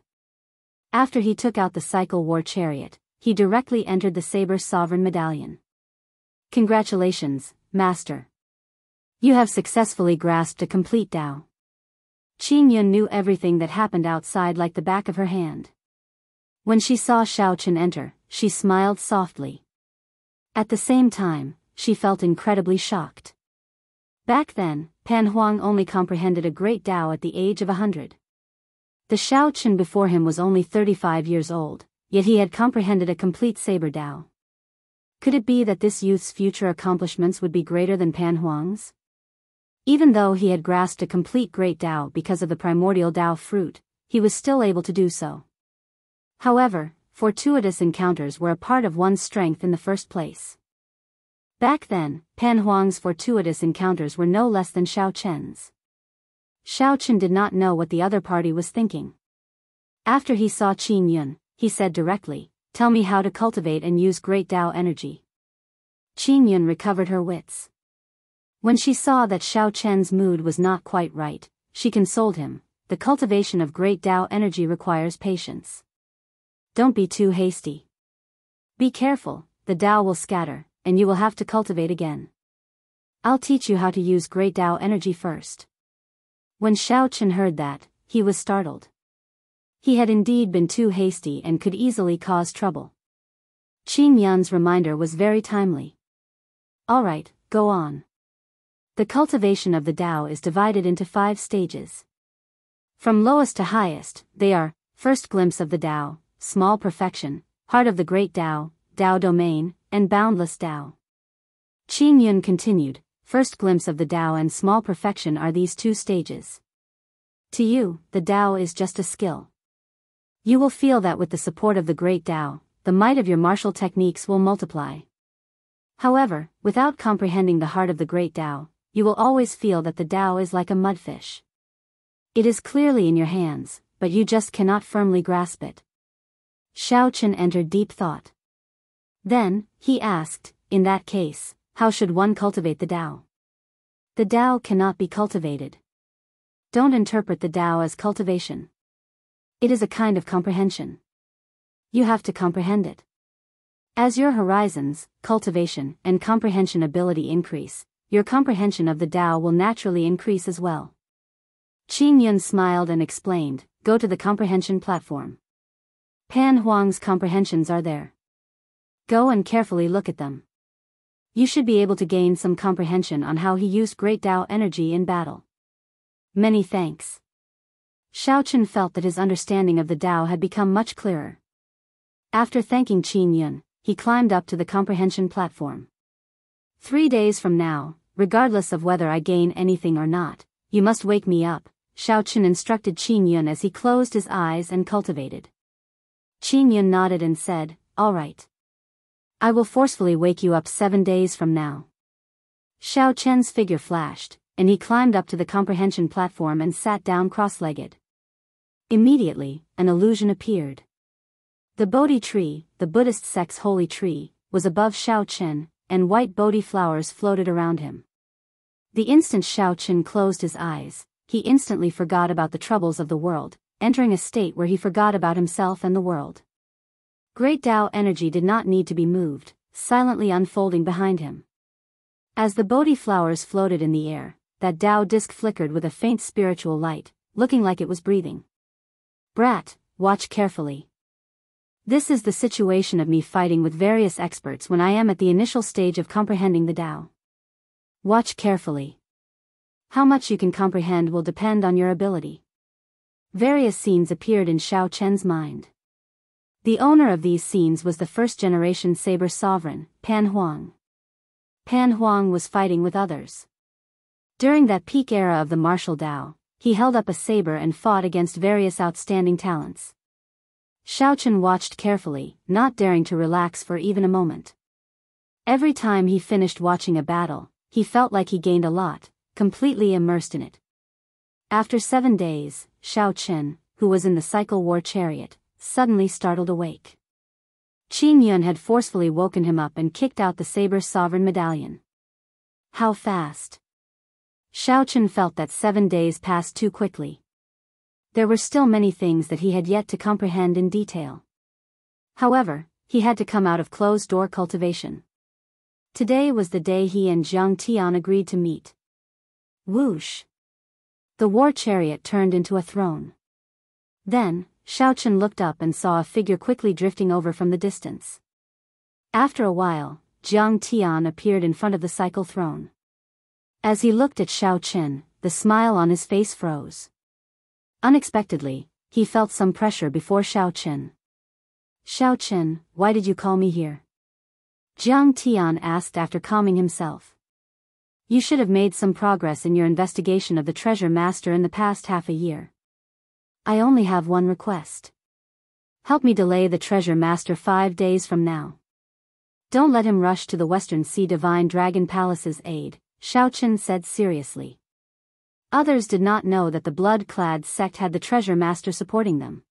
[SPEAKER 1] After he took out the cycle war chariot, he directly entered the Saber Sovereign Medallion. Congratulations, Master. You have successfully grasped a complete Tao. Qin Yun knew everything that happened outside like the back of her hand. When she saw Xiao Chen enter, she smiled softly. At the same time, she felt incredibly shocked. Back then, Pan Huang only comprehended a great Tao at the age of 100. The Xiao Chen before him was only 35 years old, yet he had comprehended a complete saber Tao. Could it be that this youth's future accomplishments would be greater than Pan Huang's? Even though he had grasped a complete great Tao because of the primordial Tao fruit, he was still able to do so. However, fortuitous encounters were a part of one's strength in the first place. Back then, Pan Huang's fortuitous encounters were no less than Xiao Chen's. Xiao Chen did not know what the other party was thinking. After he saw Qin Yun, he said directly, tell me how to cultivate and use great Tao energy. Qin Yun recovered her wits. When she saw that Xiao Chen's mood was not quite right, she consoled him, the cultivation of great Tao energy requires patience. Don't be too hasty. Be careful, the Tao will scatter, and you will have to cultivate again. I'll teach you how to use great Tao energy first. When Xiao Chen heard that, he was startled. He had indeed been too hasty and could easily cause trouble. Qin Yun's reminder was very timely. Alright, go on. The cultivation of the Tao is divided into 5 stages. From lowest to highest, they are, first glimpse of the Tao, small perfection, heart of the great Tao, Tao domain, and boundless Tao. Qin Yun continued, first glimpse of the Tao and small perfection are these 2 stages. To you, the Tao is just a skill. You will feel that with the support of the great Tao, the might of your martial techniques will multiply. However, without comprehending the heart of the great Tao, you will always feel that the Tao is like a mudfish. It is clearly in your hands, but you just cannot firmly grasp it. Xiao Chen entered deep thought. Then, he asked, in that case, how should one cultivate the Tao? The Tao cannot be cultivated. Don't interpret the Tao as cultivation. It is a kind of comprehension. You have to comprehend it. As your horizons, cultivation, and comprehension ability increase, your comprehension of the Tao will naturally increase as well. Qin Yun smiled and explained, go to the comprehension platform. Pan Huang's comprehensions are there. Go and carefully look at them. You should be able to gain some comprehension on how he used great Tao energy in battle. Many thanks. Xiaochen felt that his understanding of the Tao had become much clearer. After thanking Qin Yun, he climbed up to the comprehension platform. 3 days from now, regardless of whether I gain anything or not, you must wake me up, Xiaochen instructed Qin Yun as he closed his eyes and cultivated. Qin Yun nodded and said, "All right. I will forcefully wake you up 7 days from now." Xiaochen's figure flashed, and he climbed up to the comprehension platform and sat down cross-legged. Immediately, an illusion appeared. The Bodhi tree, the Buddhist sect's holy tree, was above Xiaochen, and white Bodhi flowers floated around him. The instant Xiaochen closed his eyes, he instantly forgot about the troubles of the world, entering a state where he forgot about himself and the world. Great Tao energy did not need to be moved, silently unfolding behind him. As the Bodhi flowers floated in the air, that Tao disc flickered with a faint spiritual light, looking like it was breathing. "Brat, watch carefully. This is the situation of me fighting with various experts when I am at the initial stage of comprehending the Tao. Watch carefully. How much you can comprehend will depend on your ability." Various scenes appeared in Xiaochen's mind. The owner of these scenes was the first-generation saber sovereign, Pan Huang. Pan Huang was fighting with others. During that peak era of the martial Tao, he held up a saber and fought against various outstanding talents. Xiaochen watched carefully, not daring to relax for even a moment. Every time he finished watching a battle, he felt like he gained a lot, completely immersed in it. After 7 days, Xiaochen, who was in the cycle war chariot, suddenly startled awake. Qin Yun had forcefully woken him up and kicked out the saber sovereign medallion. How fast! Xiaochen felt that 7 days passed too quickly. There were still many things that he had yet to comprehend in detail. However, he had to come out of closed-door cultivation. Today was the day he and Jiang Tian agreed to meet. Whoosh! The war chariot turned into a throne. Then, Xiaochen looked up and saw a figure quickly drifting over from the distance. After a while, Jiang Tian appeared in front of the cycle throne. As he looked at Xiaochen, the smile on his face froze. Unexpectedly, he felt some pressure before Xiaochen. "Xiaochen, why did you call me here?" Jiang Tian asked after calming himself. "You should have made some progress in your investigation of the treasure master in the past half a year. I only have one request. Help me delay the treasure master 5 days from now. Don't let him rush to the Western Sea Divine Dragon Palace's aid," Xiaochen said seriously. Others did not know that the blood-clad sect had the treasure master supporting them.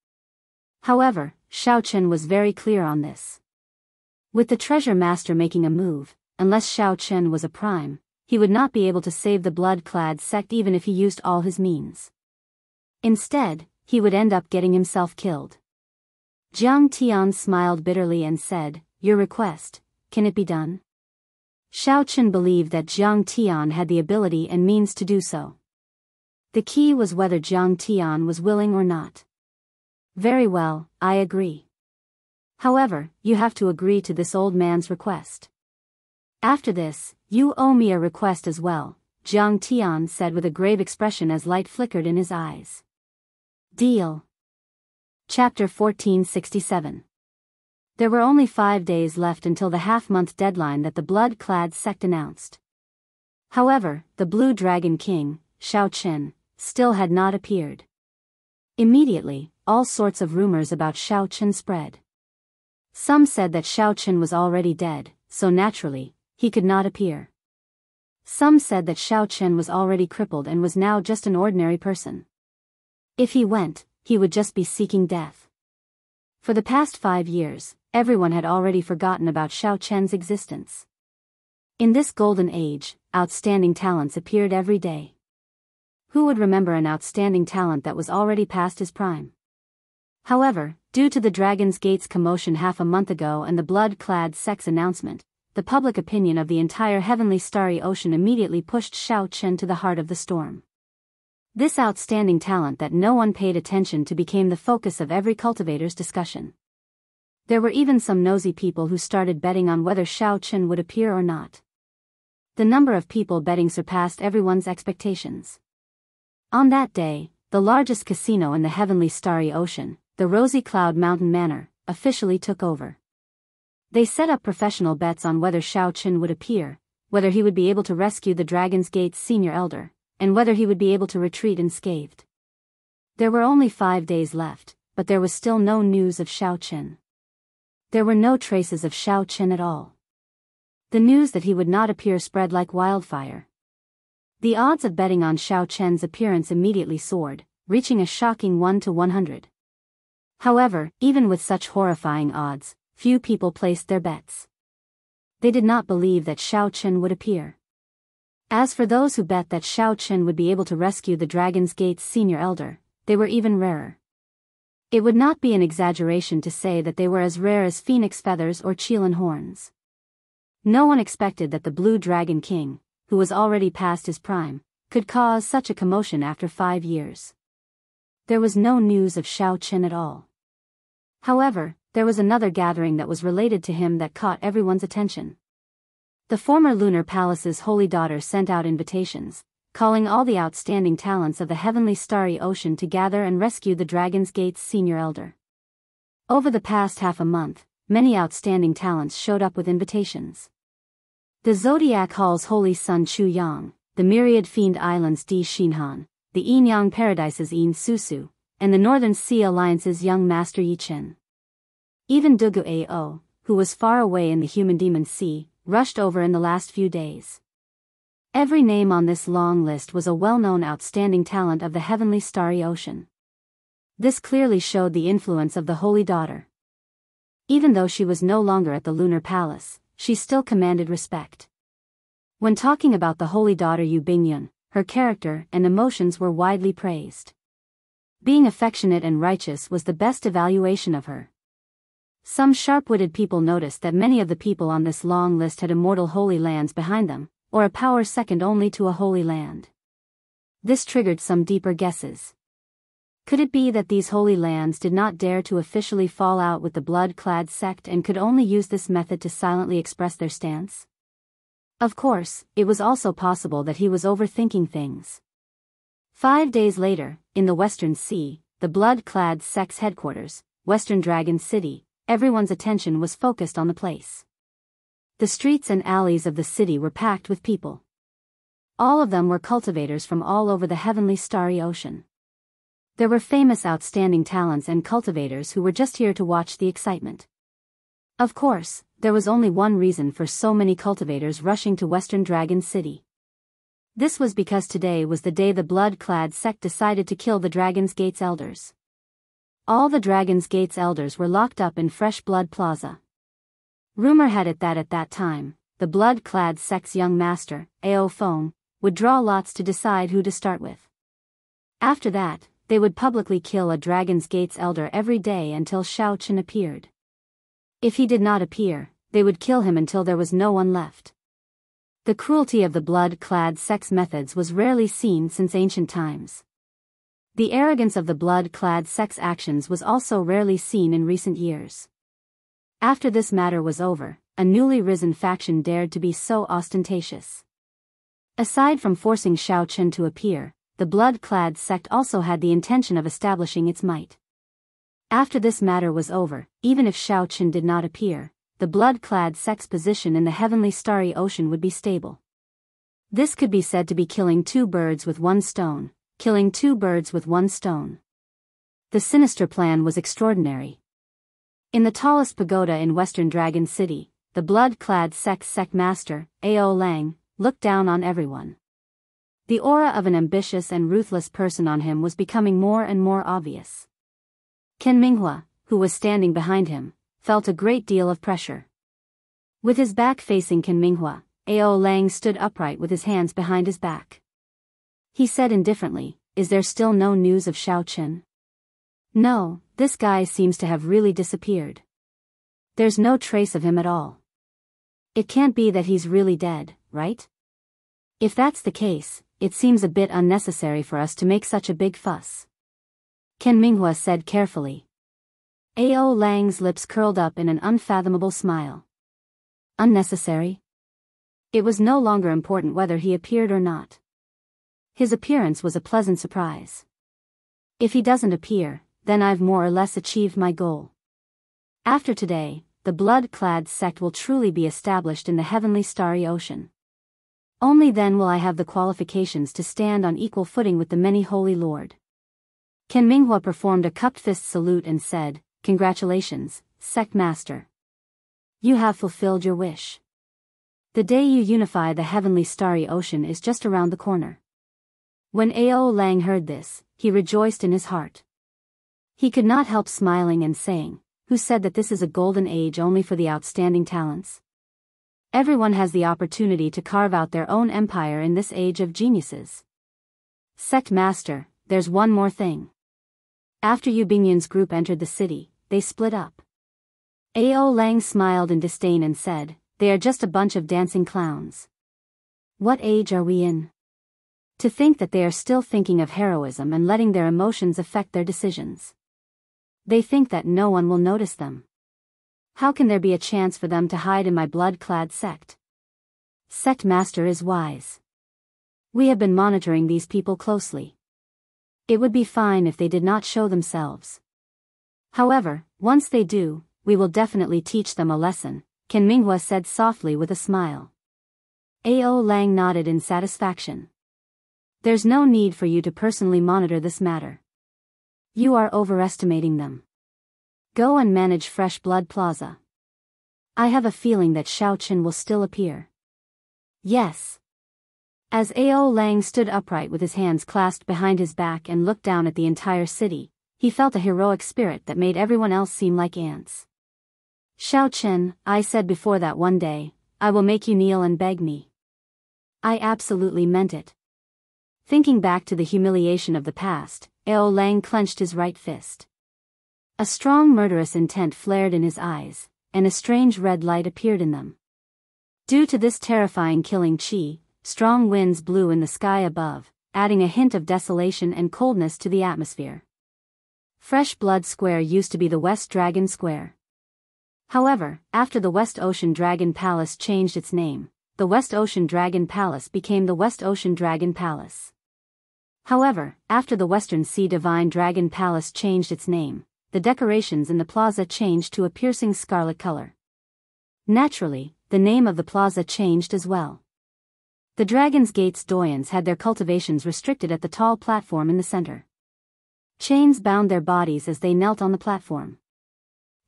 [SPEAKER 1] However, Xiaochen was very clear on this. With the treasure master making a move, unless Xiaochen was a prime, he would not be able to save the blood-clad sect even if he used all his means. Instead, he would end up getting himself killed. Jiang Tian smiled bitterly and said, "Your request, can it be done?" Xiaochen believed that Jiang Tian had the ability and means to do so. The key was whether Jiang Tian was willing or not. "Very well, I agree. However, you have to agree to this old man's request. After this, you owe me a request as well," Jiang Tian said with a grave expression as light flickered in his eyes. Deal. Chapter 1467. There were only 5 days left until the half-month deadline that the blood-clad sect announced. However, the Blue Dragon King, Xiaochen, still had not appeared. Immediately, all sorts of rumors about Xiaochen spread. Some said that Xiaochen was already dead, so naturally, he could not appear. Some said that Xiaochen was already crippled and was now just an ordinary person. If he went, he would just be seeking death. For the past 5 years, everyone had already forgotten about Xiaochen's existence. In this golden age, outstanding talents appeared every day. Who would remember an outstanding talent that was already past his prime? However, due to the Dragon's Gate's commotion half a month ago and the blood-clad sect's announcement, the public opinion of the entire heavenly starry ocean immediately pushed Xiaochen to the heart of the storm. This outstanding talent that no one paid attention to became the focus of every cultivator's discussion. There were even some nosy people who started betting on whether Shao Chen would appear or not. The number of people betting surpassed everyone's expectations. On that day, the largest casino in the heavenly starry ocean, the Rosy Cloud Mountain Manor, officially took over. They set up professional bets on whether Shao Chen would appear, whether he would be able to rescue the Dragon's Gate's senior elder, and whether he would be able to retreat unscathed. There were only 5 days left, but there was still no news of Shao Chen. There were no traces of Shao Chen at all. The news that he would not appear spread like wildfire. The odds of betting on Shao Chen's appearance immediately soared, reaching a shocking 1 to 100. However, even with such horrifying odds, few people placed their bets. They did not believe that Shao Chen would appear. As for those who bet that Shao Chen would be able to rescue the Dragon's Gate's senior elder, they were even rarer. It would not be an exaggeration to say that they were as rare as phoenix feathers or Qilin horns. No one expected that the Blue Dragon King, who was already past his prime, could cause such a commotion after 5 years. There was no news of Shao Chen at all. However, there was another gathering that was related to him that caught everyone's attention. The former Lunar Palace's holy daughter sent out invitations, calling all the outstanding talents of the heavenly starry ocean to gather and rescue the Dragon's Gate's senior elder. Over the past half a month, many outstanding talents showed up with invitations. The Zodiac Hall's holy son Chu Yang, the myriad fiend islands Di Xinhan, the Yinyang Paradise's Yin Susu, and the Northern Sea Alliance's young master Yi Chen. Even Dugu Ao, who was far away in the human-demon sea, rushed over in the last few days. Every name on this long list was a well-known outstanding talent of the heavenly starry ocean. This clearly showed the influence of the holy daughter. Even though she was no longer at the Lunar Palace, she still commanded respect. When talking about the holy daughter Yu Bingyun, her character and emotions were widely praised. Being affectionate and righteous was the best evaluation of her. Some sharp-witted people noticed that many of the people on this long list had immortal holy lands behind them, or a power second only to a holy land. This triggered some deeper guesses. Could it be that these holy lands did not dare to officially fall out with the blood-clad sect and could only use this method to silently express their stance? Of course, it was also possible that he was overthinking things. 5 days later, in the Western Sea, the blood-clad sect's headquarters, Western Dragon City, everyone's attention was focused on the place. The streets and alleys of the city were packed with people. All of them were cultivators from all over the heavenly starry ocean. There were famous outstanding talents and cultivators who were just here to watch the excitement. Of course, there was only one reason for so many cultivators rushing to Western Dragon City. This was because today was the day the blood-clad sect decided to kill the Dragon's Gate's elders. All the Dragon's Gate's elders were locked up in Fresh Blood Plaza. Rumor had it that at that time, the blood-clad sect's young master, Ao Feng, would draw lots to decide who to start with. After that, they would publicly kill a Dragon's Gate's elder every day until Shao Chen appeared. If he did not appear, they would kill him until there was no one left. The cruelty of the blood-clad sect's methods was rarely seen since ancient times. The arrogance of the blood-clad sect's actions was also rarely seen in recent years. After this matter was over, a newly risen faction dared to be so ostentatious. Aside from forcing Shao Chen to appear, the blood-clad sect also had the intention of establishing its might. After this matter was over, even if Shao Chen did not appear, the blood-clad sect's position in the heavenly starry ocean would be stable. This could be said to be killing 2 birds with 1 stone, killing 2 birds with 1 stone. The sinister plan was extraordinary. In the tallest pagoda in Western Dragon City, the blood-clad sect's sect master, Ao Lang, looked down on everyone. The aura of an ambitious and ruthless person on him was becoming more and more obvious. Ken Minghua, who was standing behind him, felt a great deal of pressure. With his back facing Ken Minghua, Ao Lang stood upright with his hands behind his back. He said indifferently, "Is there still no news of Shao Chen?" "No, this guy seems to have really disappeared. There's no trace of him at all. It can't be that he's really dead, right? If that's the case, it seems a bit unnecessary for us to make such a big fuss. Ken Minghua said carefully. Ao Lang's lips curled up in an unfathomable smile. Unnecessary? It was no longer important whether he appeared or not. His appearance was a pleasant surprise. If he doesn't appear, then I've more or less achieved my goal. After today, the blood-clad sect will truly be established in the heavenly starry ocean. Only then will I have the qualifications to stand on equal footing with the many holy lord. Ken Minghua performed a cupped fist salute and said, "Congratulations, sect master. You have fulfilled your wish. The day you unify the heavenly starry ocean is just around the corner." When Ao Lang heard this, he rejoiced in his heart. He could not help smiling and saying, "Who said that this is a golden age only for the outstanding talents? Everyone has the opportunity to carve out their own empire in this age of geniuses." Sect master, there's one more thing. After Yu Bingyun's group entered the city, they split up. Ao Lang smiled in disdain and said, "They are just a bunch of dancing clowns. What age are we in? To think that they are still thinking of heroism and letting their emotions affect their decisions. They think that no one will notice them. How can there be a chance for them to hide in my blood-clad sect? Sect master is wise. We have been monitoring these people closely. It would be fine if they did not show themselves. However, once they do, we will definitely teach them a lesson," Ken Minghua said softly with a smile. Ao Lang nodded in satisfaction. "There's no need for you to personally monitor this matter. You are overestimating them. Go and manage Fresh Blood Plaza. I have a feeling that Xiao Qin will still appear." "Yes." As Ao Lang stood upright with his hands clasped behind his back and looked down at the entire city, he felt a heroic spirit that made everyone else seem like ants. "Xiao Qin, I said before that one day, I will make you kneel and beg me. I absolutely meant it." Thinking back to the humiliation of the past, Ao Lang clenched his right fist. A strong murderous intent flared in his eyes, and a strange red light appeared in them. Due to this terrifying killing chi, strong winds blew in the sky above, adding a hint of desolation and coldness to the atmosphere. Fresh Blood Square used to be the West Dragon Square. However, after the West Ocean Dragon Palace changed its name, the West Ocean Dragon Palace became the West Ocean Dragon Palace. However, after the Western Sea Divine Dragon Palace changed its name, the decorations in the plaza changed to a piercing scarlet color. Naturally, the name of the plaza changed as well. The Dragon's Gate's doyens had their cultivations restricted at the tall platform in the center. Chains bound their bodies as they knelt on the platform.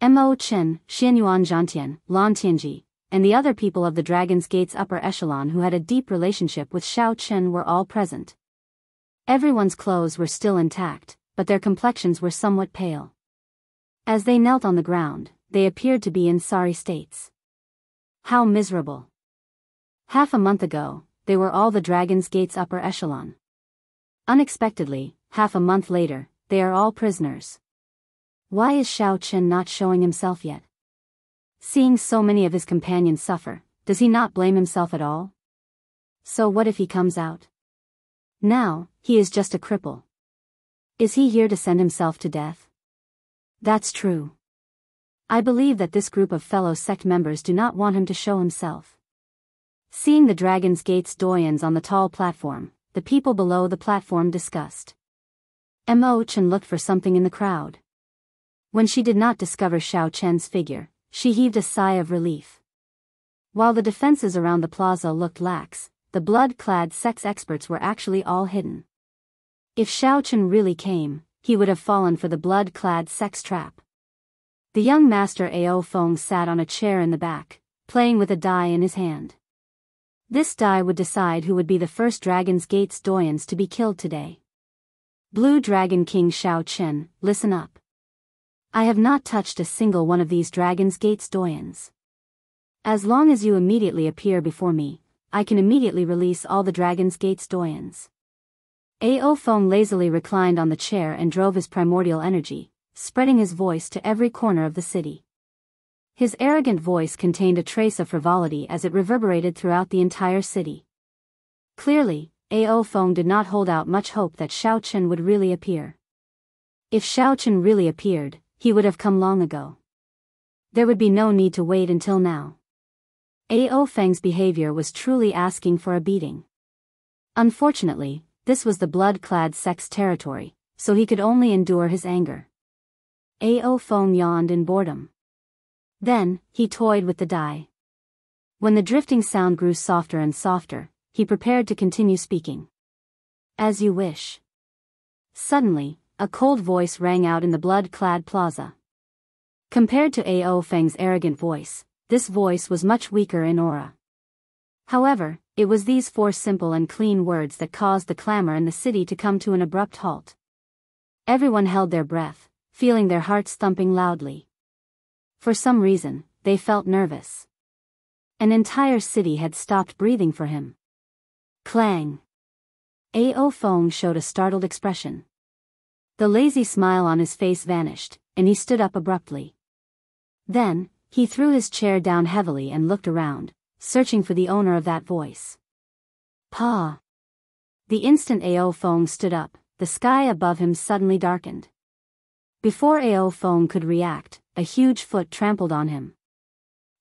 [SPEAKER 1] Mo Chen, Xianyuan Zhantian, Lan Tianji, and the other people of the Dragon's Gate's upper echelon who had a deep relationship with Xiao Chen were all present. Everyone's clothes were still intact, but their complexions were somewhat pale. As they knelt on the ground, they appeared to be in sorry states. How miserable. Half a month ago, they were all the Dragon's Gate's upper echelon. Unexpectedly, half a month later, they are all prisoners. Why is Xiao Chen not showing himself yet? Seeing so many of his companions suffer, does he not blame himself at all? So what if he comes out? Now, he is just a cripple. Is he here to send himself to death? That's true. I believe that this group of fellow sect members do not want him to show himself. Seeing the Dragon's Gate's doyens on the tall platform, the people below the platform discussed. Mo Chen looked for something in the crowd. When she did not discover Xiao Chen's figure, she heaved a sigh of relief. While the defenses around the plaza looked lax, the blood-clad sex experts were actually all hidden. If Xiao Chen really came, he would have fallen for the blood-clad sex trap. The young master Ao Feng sat on a chair in the back, playing with a die in his hand. This die would decide who would be the first Dragon's Gate's doyens to be killed today. Blue Dragon King Xiao Chen, listen up. I have not touched a single one of these Dragon's Gate's doyens. As long as you immediately appear before me, I can immediately release all the Dragon's Gate's doyens. Ao Feng lazily reclined on the chair and drove his primordial energy, spreading his voice to every corner of the city. His arrogant voice contained a trace of frivolity as it reverberated throughout the entire city. Clearly, Ao Feng did not hold out much hope that Xiao Chen would really appear. If Xiao Chen really appeared, he would have come long ago. There would be no need to wait until now. Ao Feng's behavior was truly asking for a beating. Unfortunately, this was the blood-clad sect's territory, so he could only endure his anger. Ao Feng yawned in boredom. Then, he toyed with the die. When the drifting sound grew softer and softer, he prepared to continue speaking. As you wish. Suddenly, a cold voice rang out in the blood-clad plaza. Compared to Ao Feng's arrogant voice, this voice was much weaker in aura. However, it was these 4 simple and clean words that caused the clamor in the city to come to an abrupt halt. Everyone held their breath, feeling their hearts thumping loudly. For some reason, they felt nervous. An entire city had stopped breathing for him. Clang! Ao Feng showed a startled expression. The lazy smile on his face vanished, and he stood up abruptly. Then, he threw his chair down heavily and looked around, searching for the owner of that voice. Pa! The instant Ao Feng stood up, the sky above him suddenly darkened. Before Ao Feng could react, a huge foot trampled on him.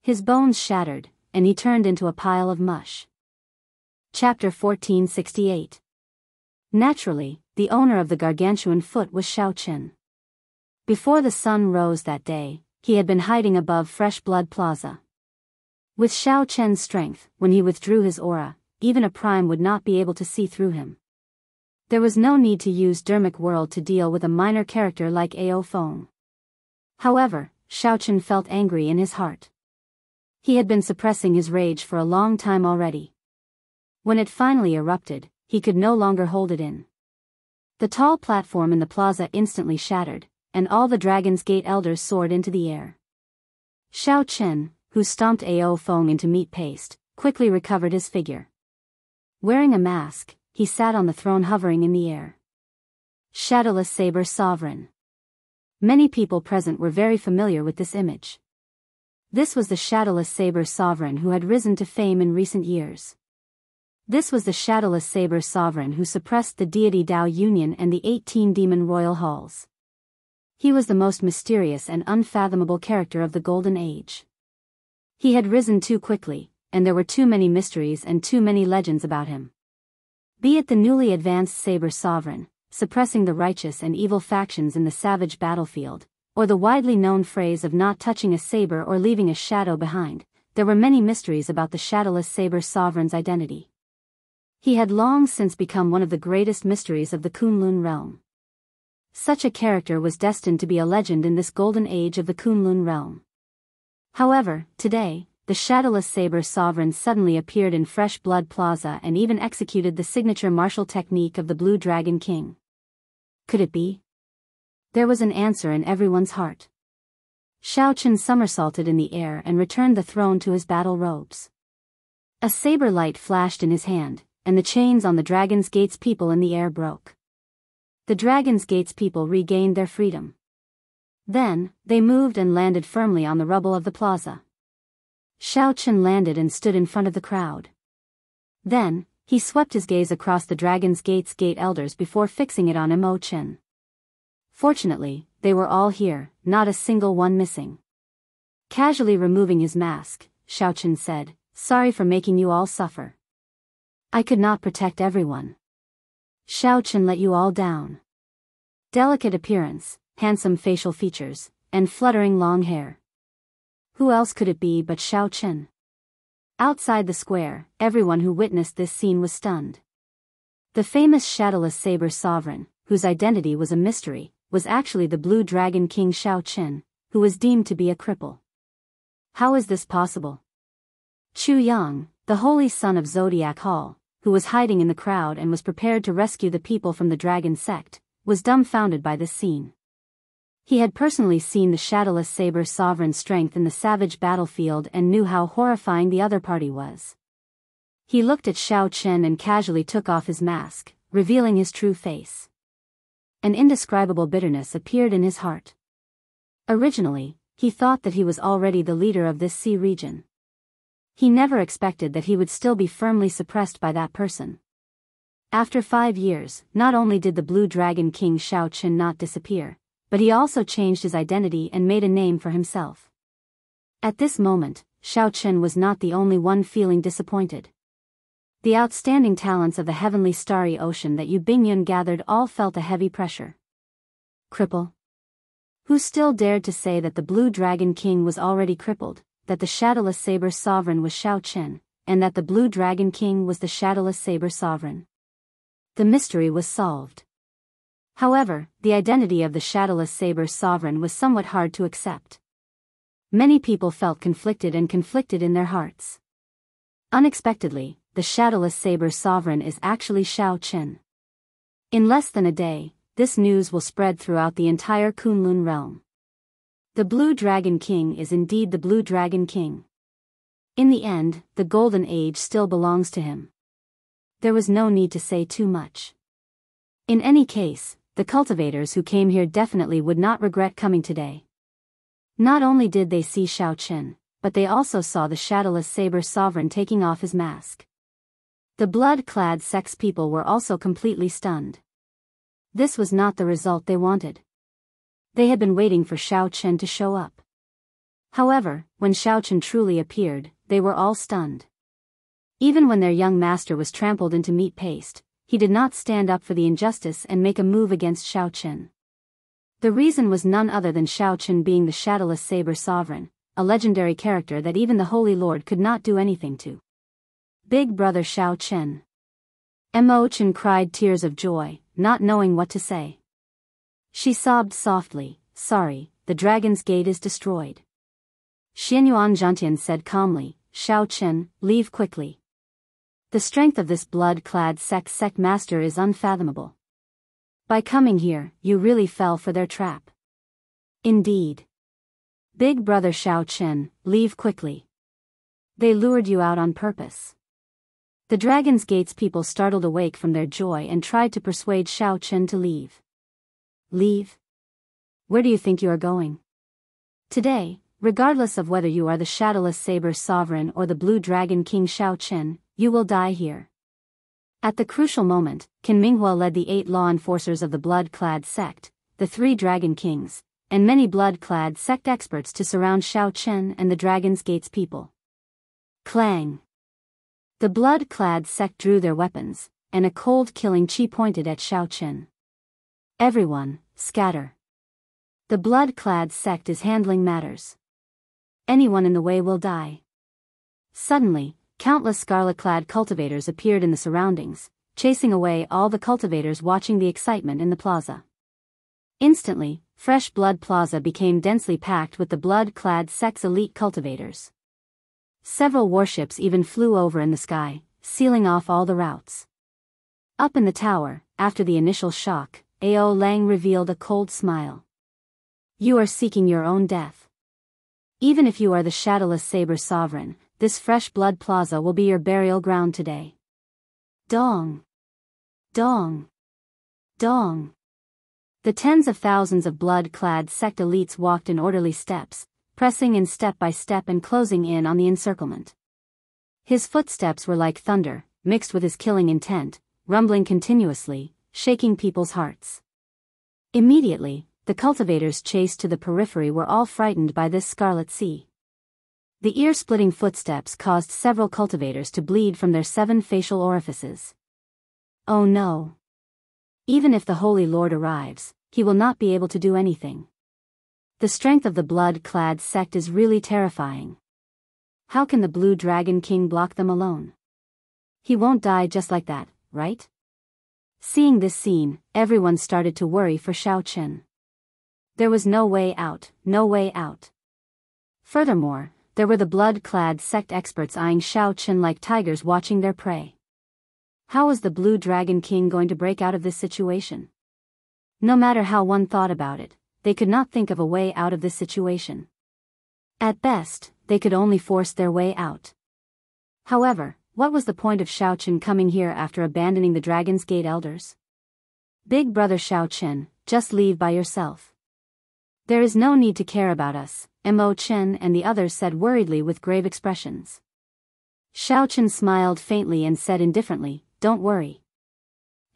[SPEAKER 1] His bones shattered, and he turned into a pile of mush. Chapter 1468. Naturally, the owner of the gargantuan foot was Xiao Chen. Before the sun rose that day, he had been hiding above Fresh Blood Plaza. With Xiao Chen's strength, when he withdrew his aura, even a prime would not be able to see through him. There was no need to use Dermic World to deal with a minor character like Ao Feng. However, Xiao Chen felt angry in his heart. He had been suppressing his rage for a long time already. When it finally erupted, he could no longer hold it in. The tall platform in the plaza instantly shattered, and all the Dragon's Gate elders soared into the air. Xiao Chen, who stomped Ao Feng into meat paste, quickly recovered his figure. Wearing a mask, he sat on the throne hovering in the air. Shadowless Saber Sovereign. Many people present were very familiar with this image. This was the Shadowless Saber Sovereign who had risen to fame in recent years. This was the Shadowless Saber Sovereign who suppressed the deity Dao Union and the 18 demon royal halls. He was the most mysterious and unfathomable character of the Golden Age. He had risen too quickly, and there were too many mysteries and too many legends about him. Be it the newly advanced Saber Sovereign, suppressing the righteous and evil factions in the savage battlefield, or the widely known phrase of not touching a saber or leaving a shadow behind, there were many mysteries about the Shadowless Saber Sovereign's identity. He had long since become one of the greatest mysteries of the Kunlun realm. Such a character was destined to be a legend in this golden age of the Kunlun realm. However, today, the Shadowless Saber Sovereign suddenly appeared in Fresh Blood Plaza and even executed the signature martial technique of the Blue Dragon King. Could it be? There was an answer in everyone's heart. Xiao Chen somersaulted in the air and returned the throne to his battle robes. A saber light flashed in his hand, and the chains on the Dragon's Gate's people in the air broke. The Dragon's Gate's people regained their freedom. Then, they moved and landed firmly on the rubble of the plaza. Xiao Chen landed and stood in front of the crowd. Then, he swept his gaze across the Dragon's Gate's gate elders before fixing it on Mo Chen. Fortunately, they were all here, not a single one missing. Casually removing his mask, Xiao Chen said, "Sorry for making you all suffer. I could not protect everyone. Xiao Chen let you all down." Delicate appearance, handsome facial features, and fluttering long hair. Who else could it be but Xiao Chen? Outside the square, everyone who witnessed this scene was stunned. The famous Shadowless Saber Sovereign, whose identity was a mystery, was actually the Blue Dragon King Xiao Chen, who was deemed to be a cripple. How is this possible? Chu Yang, the holy son of Zodiac Hall, who was hiding in the crowd and was prepared to rescue the people from the dragon sect, was dumbfounded by this scene. He had personally seen the Shadowless Saber Sovereign's strength in the savage battlefield and knew how horrifying the other party was. He looked at Xiao Chen and casually took off his mask, revealing his true face. An indescribable bitterness appeared in his heart. Originally, he thought that he was already the leader of this sea region. He never expected that he would still be firmly suppressed by that person. After 5 years, not only did the Blue Dragon King Shao Chen not disappear, but he also changed his identity and made a name for himself. At this moment, Shao Chen was not the only one feeling disappointed. The outstanding talents of the heavenly starry ocean that Yu Bingyun gathered all felt a heavy pressure. Cripple? Who still dared to say that the Blue Dragon King was already crippled, that the Shadowless Saber Sovereign was Shao Chen, and that the Blue Dragon King was the Shadowless Saber Sovereign? The mystery was solved. However, the identity of the Shadowless Saber Sovereign was somewhat hard to accept. Many people felt conflicted in their hearts. Unexpectedly, the Shadowless Saber Sovereign is actually Shao Chen. In less than a day, this news will spread throughout the entire Kunlun realm. The Blue Dragon King is indeed the Blue Dragon King. In the end, the Golden Age still belongs to him. There was no need to say too much. In any case, the cultivators who came here definitely would not regret coming today. Not only did they see Shao Chen, but they also saw the Shadowless Saber Sovereign taking off his mask. The blood-clad sex people were also completely stunned. This was not the result they wanted. They had been waiting for Shao Chen to show up. However, when Shao Chen truly appeared, they were all stunned. Even when their young master was trampled into meat paste, he did not stand up for the injustice and make a move against Shao Chen. The reason was none other than Shao Chen being the Shadowless Saber Sovereign, a legendary character that even the Holy Lord could not do anything to. Big brother Shao Chen. Mo Chen cried tears of joy, not knowing what to say. She sobbed softly, "Sorry, the Dragon's Gate is destroyed." Xianyuan Zhantian said calmly, "Shao Chen, leave quickly. The strength of this blood-clad sect master is unfathomable. By coming here, you really fell for their trap." "Indeed. Big brother Shao Chen, leave quickly. They lured you out on purpose." The Dragon's Gate's people startled awake from their joy and tried to persuade Shao Chen to leave. "Leave? Where do you think you are going? Today, regardless of whether you are the Shadowless Saber Sovereign or the Blue Dragon King Shao Chen, you will die here." At the crucial moment, Qin Minghua led the 8 law enforcers of the blood-clad sect, the 3 Dragon Kings, and many blood-clad sect experts to surround Shao Chen and the Dragon's Gate's people. Clang! The blood-clad sect drew their weapons, and a cold killing chi pointed at Shao Chen. "Everyone, scatter. The blood-clad sect is handling matters. Anyone in the way will die." Suddenly, countless scarlet-clad cultivators appeared in the surroundings, chasing away all the cultivators watching the excitement in the plaza. Instantly, Fresh Blood Plaza became densely packed with the blood-clad sect's elite cultivators. Several warships even flew over in the sky, sealing off all the routes. Up in the tower, after the initial shock, Ao Lang revealed a cold smile. "You are seeking your own death. Even if you are the Shadowless Saber Sovereign, this Fresh Blood Plaza will be your burial ground today." Dong! Dong! Dong! The tens of thousands of blood-clad sect elites walked in orderly steps, pressing in step by step and closing in on the encirclement. His footsteps were like thunder, mixed with his killing intent, rumbling continuously, shaking people's hearts. Immediately, the cultivators chased to the periphery were all frightened by this scarlet sea. The ear-splitting footsteps caused several cultivators to bleed from their 7 facial orifices. Oh no! Even if the Holy Lord arrives, he will not be able to do anything. The strength of the blood-clad sect is really terrifying. How can the Blue Dragon King block them alone? He won't die just like that, right? Seeing this scene, everyone started to worry for Shao Chen. There was no way out, no way out. Furthermore, there were the blood-clad sect experts eyeing Shao Chen like tigers watching their prey. How was the Blue Dragon King going to break out of this situation? No matter how one thought about it, they could not think of a way out of this situation. At best, they could only force their way out. However, what was the point of Shao Chen coming here after abandoning the Dragon's Gate elders? Big brother Shao Chen, just leave by yourself. There is no need to care about us, Mo Chen and the others said worriedly with grave expressions. Shao Chen smiled faintly and said indifferently, "Don't worry.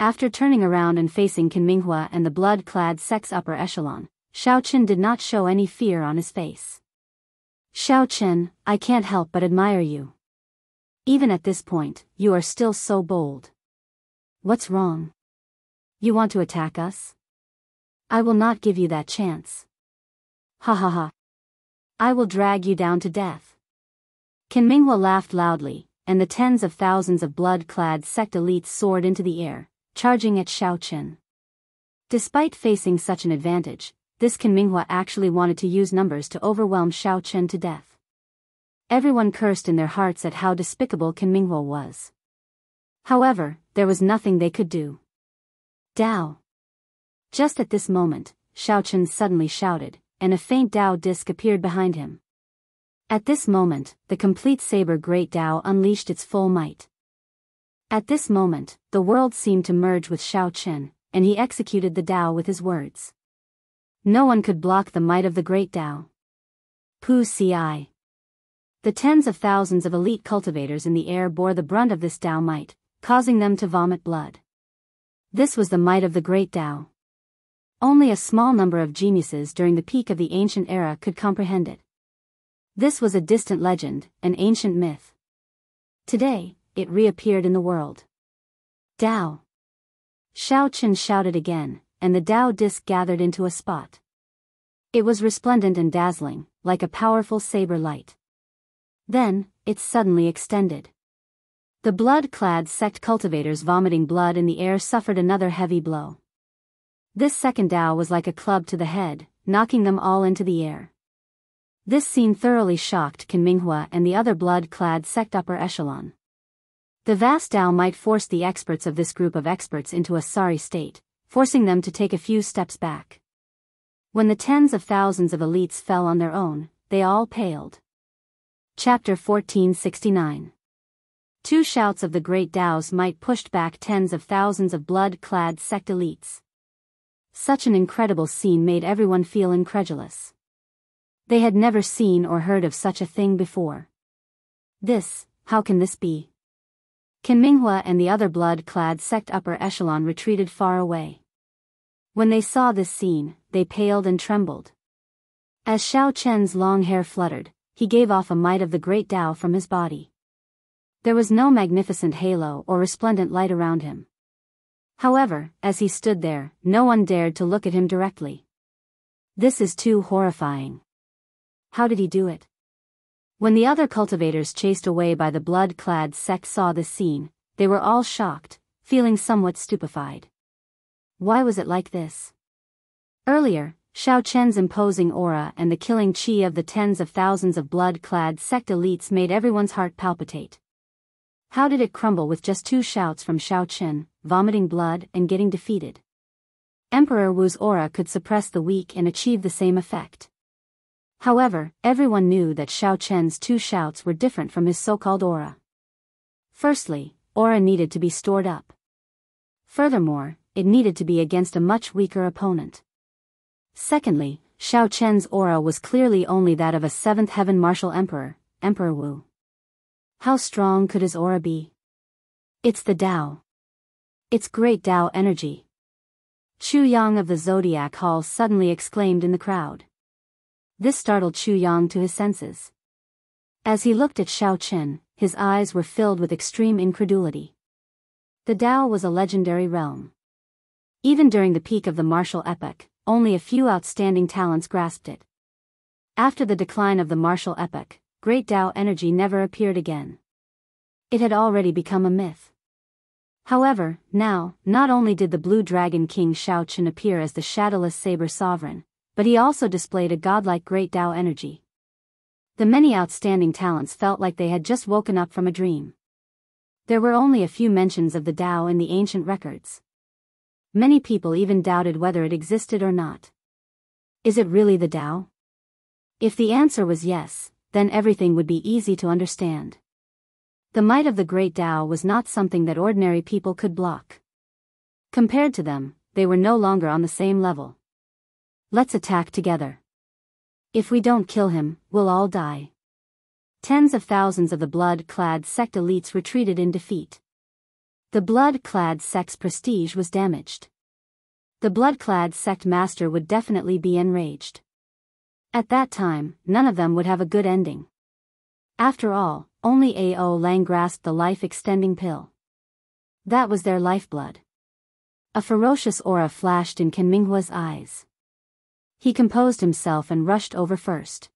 [SPEAKER 1] After turning around and facing Qin Minghua and the blood-clad sect's upper echelon, Xiaochen did not show any fear on his face. Xiaochen, I can't help but admire you. Even at this point, you are still so bold. What's wrong? You want to attack us? I will not give you that chance. Ha ha ha. I will drag you down to death. Qin Minghua laughed loudly, and the tens of thousands of blood-clad sect elites soared into the air, charging at Xiaochen. Despite facing such an advantage, this Qin Minghua actually wanted to use numbers to overwhelm Xiaochen to death. Everyone cursed in their hearts at how despicable Qin Minghua was. However, there was nothing they could do. Dao! Just at this moment, Xiaochen suddenly shouted, and a faint Dao disc appeared behind him. At this moment, the complete saber Great Dao unleashed its full might. At this moment, the world seemed to merge with Xiaochen, and he executed the Dao with his words. No one could block the might of the Great Dao. Pu Ci. The tens of thousands of elite cultivators in the air bore the brunt of this Dao might, causing them to vomit blood. This was the might of the Great Dao. Only a small number of geniuses during the peak of the ancient era could comprehend it. This was a distant legend, an ancient myth. Today, it reappeared in the world. Dao! Xiaochen shouted again, and the Dao disc gathered into a spot. It was resplendent and dazzling, like a powerful saber light. Then, it suddenly extended. The blood-clad sect cultivators vomiting blood in the air suffered another heavy blow. This second Dao was like a club to the head, knocking them all into the air. This scene thoroughly shocked Qin Minghua and the other blood-clad sect upper echelon. The vast Dao might force the experts of this group of experts into a sorry state, forcing them to take a few steps back. When the tens of thousands of elites fell on their own, they all paled. Chapter 1469. Two shouts of the great Dao's might pushed back tens of thousands of blood-clad sect elites. Such an incredible scene made everyone feel incredulous. They had never seen or heard of such a thing before. How can this be? Qin Minghua and the other blood-clad sect upper echelon retreated far away. When they saw this scene, they paled and trembled. As Xiaochen's long hair fluttered, he gave off a might of the great Dao from his body. There was no magnificent halo or resplendent light around him. However, as he stood there, no one dared to look at him directly. This is too horrifying. How did he do it? When the other cultivators chased away by the blood-clad sect saw this scene, they were all shocked, feeling somewhat stupefied. Why was it like this? Earlier, Xiaochen's imposing aura and the killing qi of the tens of thousands of blood-clad sect elites made everyone's heart palpitate. How did it crumble with just two shouts from Xiaochen, vomiting blood and getting defeated? Emperor Wu's aura could suppress the weak and achieve the same effect. However, everyone knew that Xiaochen's two shouts were different from his so-called aura. Firstly, aura needed to be stored up. Furthermore, it needed to be against a much weaker opponent. Secondly, Xiaochen's aura was clearly only that of a seventh heaven martial emperor, Emperor Wu. How strong could his aura be? It's the Dao. It's great Dao energy. Chu Yang of the Zodiac Hall suddenly exclaimed in the crowd. This startled Chu Yang to his senses. As he looked at Xiaochen, his eyes were filled with extreme incredulity. The Dao was a legendary realm. Even during the peak of the martial epoch, only a few outstanding talents grasped it. After the decline of the martial epoch, great Dao energy never appeared again. It had already become a myth. However, now, not only did the Blue Dragon King Xiaochen appear as the shadowless saber sovereign, but he also displayed a godlike great Dao energy. The many outstanding talents felt like they had just woken up from a dream. There were only a few mentions of the Dao in the ancient records. Many people even doubted whether it existed or not. Is it really the Dao? If the answer was yes, then everything would be easy to understand. The might of the great Dao was not something that ordinary people could block. Compared to them, they were no longer on the same level. Let's attack together. If we don't kill him, we'll all die. Tens of thousands of the blood-clad sect elites retreated in defeat. The blood-clad sect's prestige was damaged. The blood-clad sect master would definitely be enraged. At that time, none of them would have a good ending. After all, only Ao Lang grasped the life-extending pill. That was their lifeblood. A ferocious aura flashed in Ken Minghua's eyes. He composed himself and rushed over first.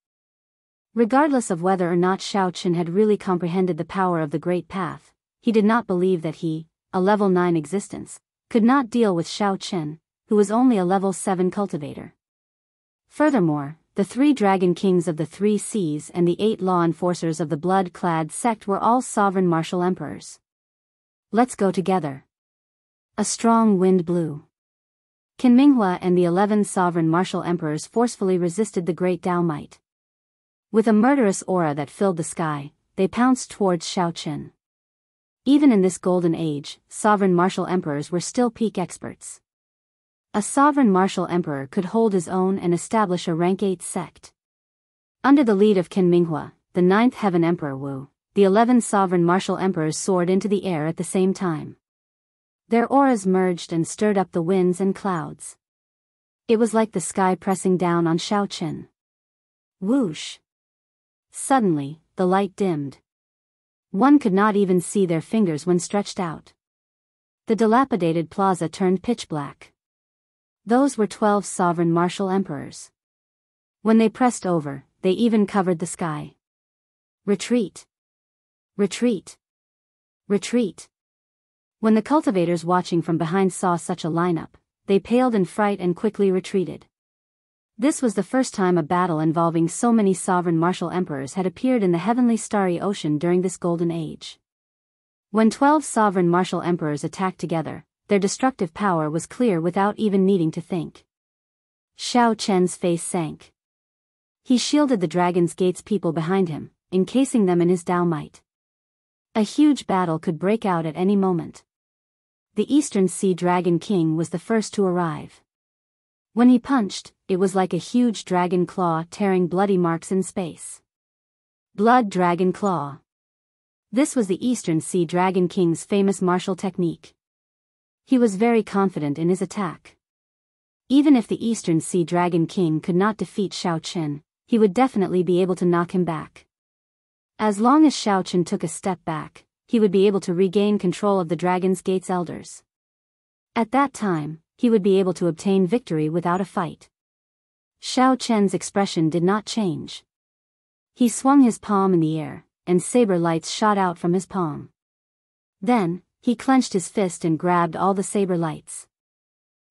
[SPEAKER 1] Regardless of whether or not Shao Chen had really comprehended the power of the Great Path, he did not believe that he, a level 9 existence, could not deal with Shao Chen, who was only a level 7 cultivator. Furthermore, the 3 dragon kings of the 3 seas and the 8 law enforcers of the blood-clad sect were all sovereign martial emperors. Let's go together. A strong wind blew. Ken Minghua and the 11 sovereign martial emperors forcefully resisted the great Dao might. With a murderous aura that filled the sky, they pounced towards Shao Chen. Even in this golden age, sovereign martial emperors were still peak experts. A sovereign martial emperor could hold his own and establish a rank 8 sect. Under the lead of Ken Minghua, the 9th Heaven Emperor Wu, the 11 sovereign martial emperors soared into the air at the same time. Their auras merged and stirred up the winds and clouds. It was like the sky pressing down on Shao Chen. Whoosh! Suddenly, the light dimmed. One could not even see their fingers when stretched out. The dilapidated plaza turned pitch black. Those were 12 sovereign martial emperors. When they pressed over, they even covered the sky. Retreat! Retreat! Retreat! When the cultivators watching from behind saw such a lineup, they paled in fright and quickly retreated. This was the first time a battle involving so many sovereign martial emperors had appeared in the heavenly starry ocean during this golden age. When 12 sovereign martial emperors attacked together, their destructive power was clear without even needing to think. Shao Chen's face sank. He shielded the Dragon's Gate's people behind him, encasing them in his Dao might. A huge battle could break out at any moment. The Eastern Sea Dragon King was the first to arrive. When he punched, it was like a huge dragon claw tearing bloody marks in space. Blood Dragon Claw. This was the Eastern Sea Dragon King's famous martial technique. He was very confident in his attack. Even if the Eastern Sea Dragon King could not defeat Shao Chen, he would definitely be able to knock him back. As long as Shao Chen took a step back, he would be able to regain control of the Dragon's Gate's elders. At that time, he would be able to obtain victory without a fight. Shao Chen's expression did not change. He swung his palm in the air, and saber lights shot out from his palm. Then, he clenched his fist and grabbed all the saber lights.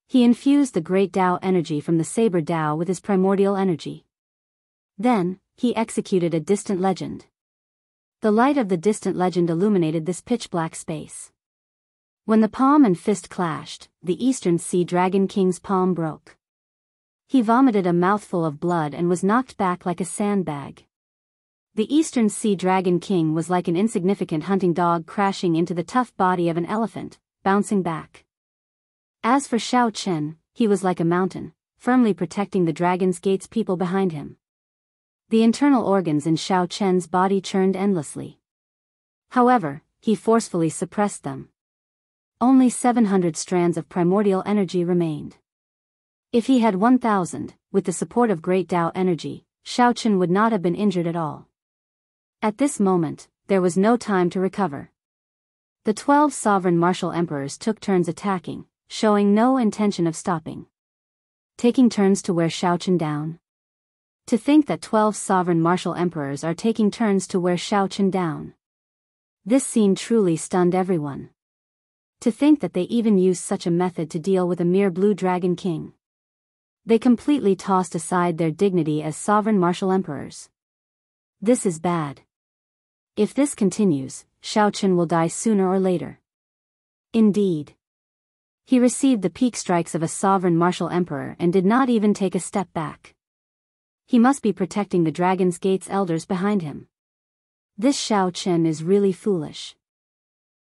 [SPEAKER 1] He infused the great Dao energy from the saber Dao with his primordial energy. Then, he executed a distant legend. The light of the distant legend illuminated this pitch-black space. When the palm and fist clashed, the Eastern Sea Dragon King's palm broke. He vomited a mouthful of blood and was knocked back like a sandbag. The Eastern Sea Dragon King was like an insignificant hunting dog crashing into the tough body of an elephant, bouncing back. As for Shao Chen, he was like a mountain, firmly protecting the Dragon's Gate's people behind him. The internal organs in Shao Chen's body churned endlessly. However, he forcefully suppressed them. Only 700 strands of primordial energy remained. If he had 1,000, with the support of great Dao energy, Shao Chen would not have been injured at all. At this moment, there was no time to recover. The 12 sovereign martial emperors took turns attacking, showing no intention of stopping. Taking turns to wear Shao Chen down. To think that 12 sovereign martial emperors are taking turns to wear Shao Chen down. This scene truly stunned everyone. To think that they even used such a method to deal with a mere blue dragon king. They completely tossed aside their dignity as sovereign martial emperors. This is bad. If this continues, Shao Chen will die sooner or later. Indeed. He received the peak strikes of a sovereign martial emperor and did not even take a step back. He must be protecting the Dragon's Gate's elders behind him. This Shao Chen is really foolish.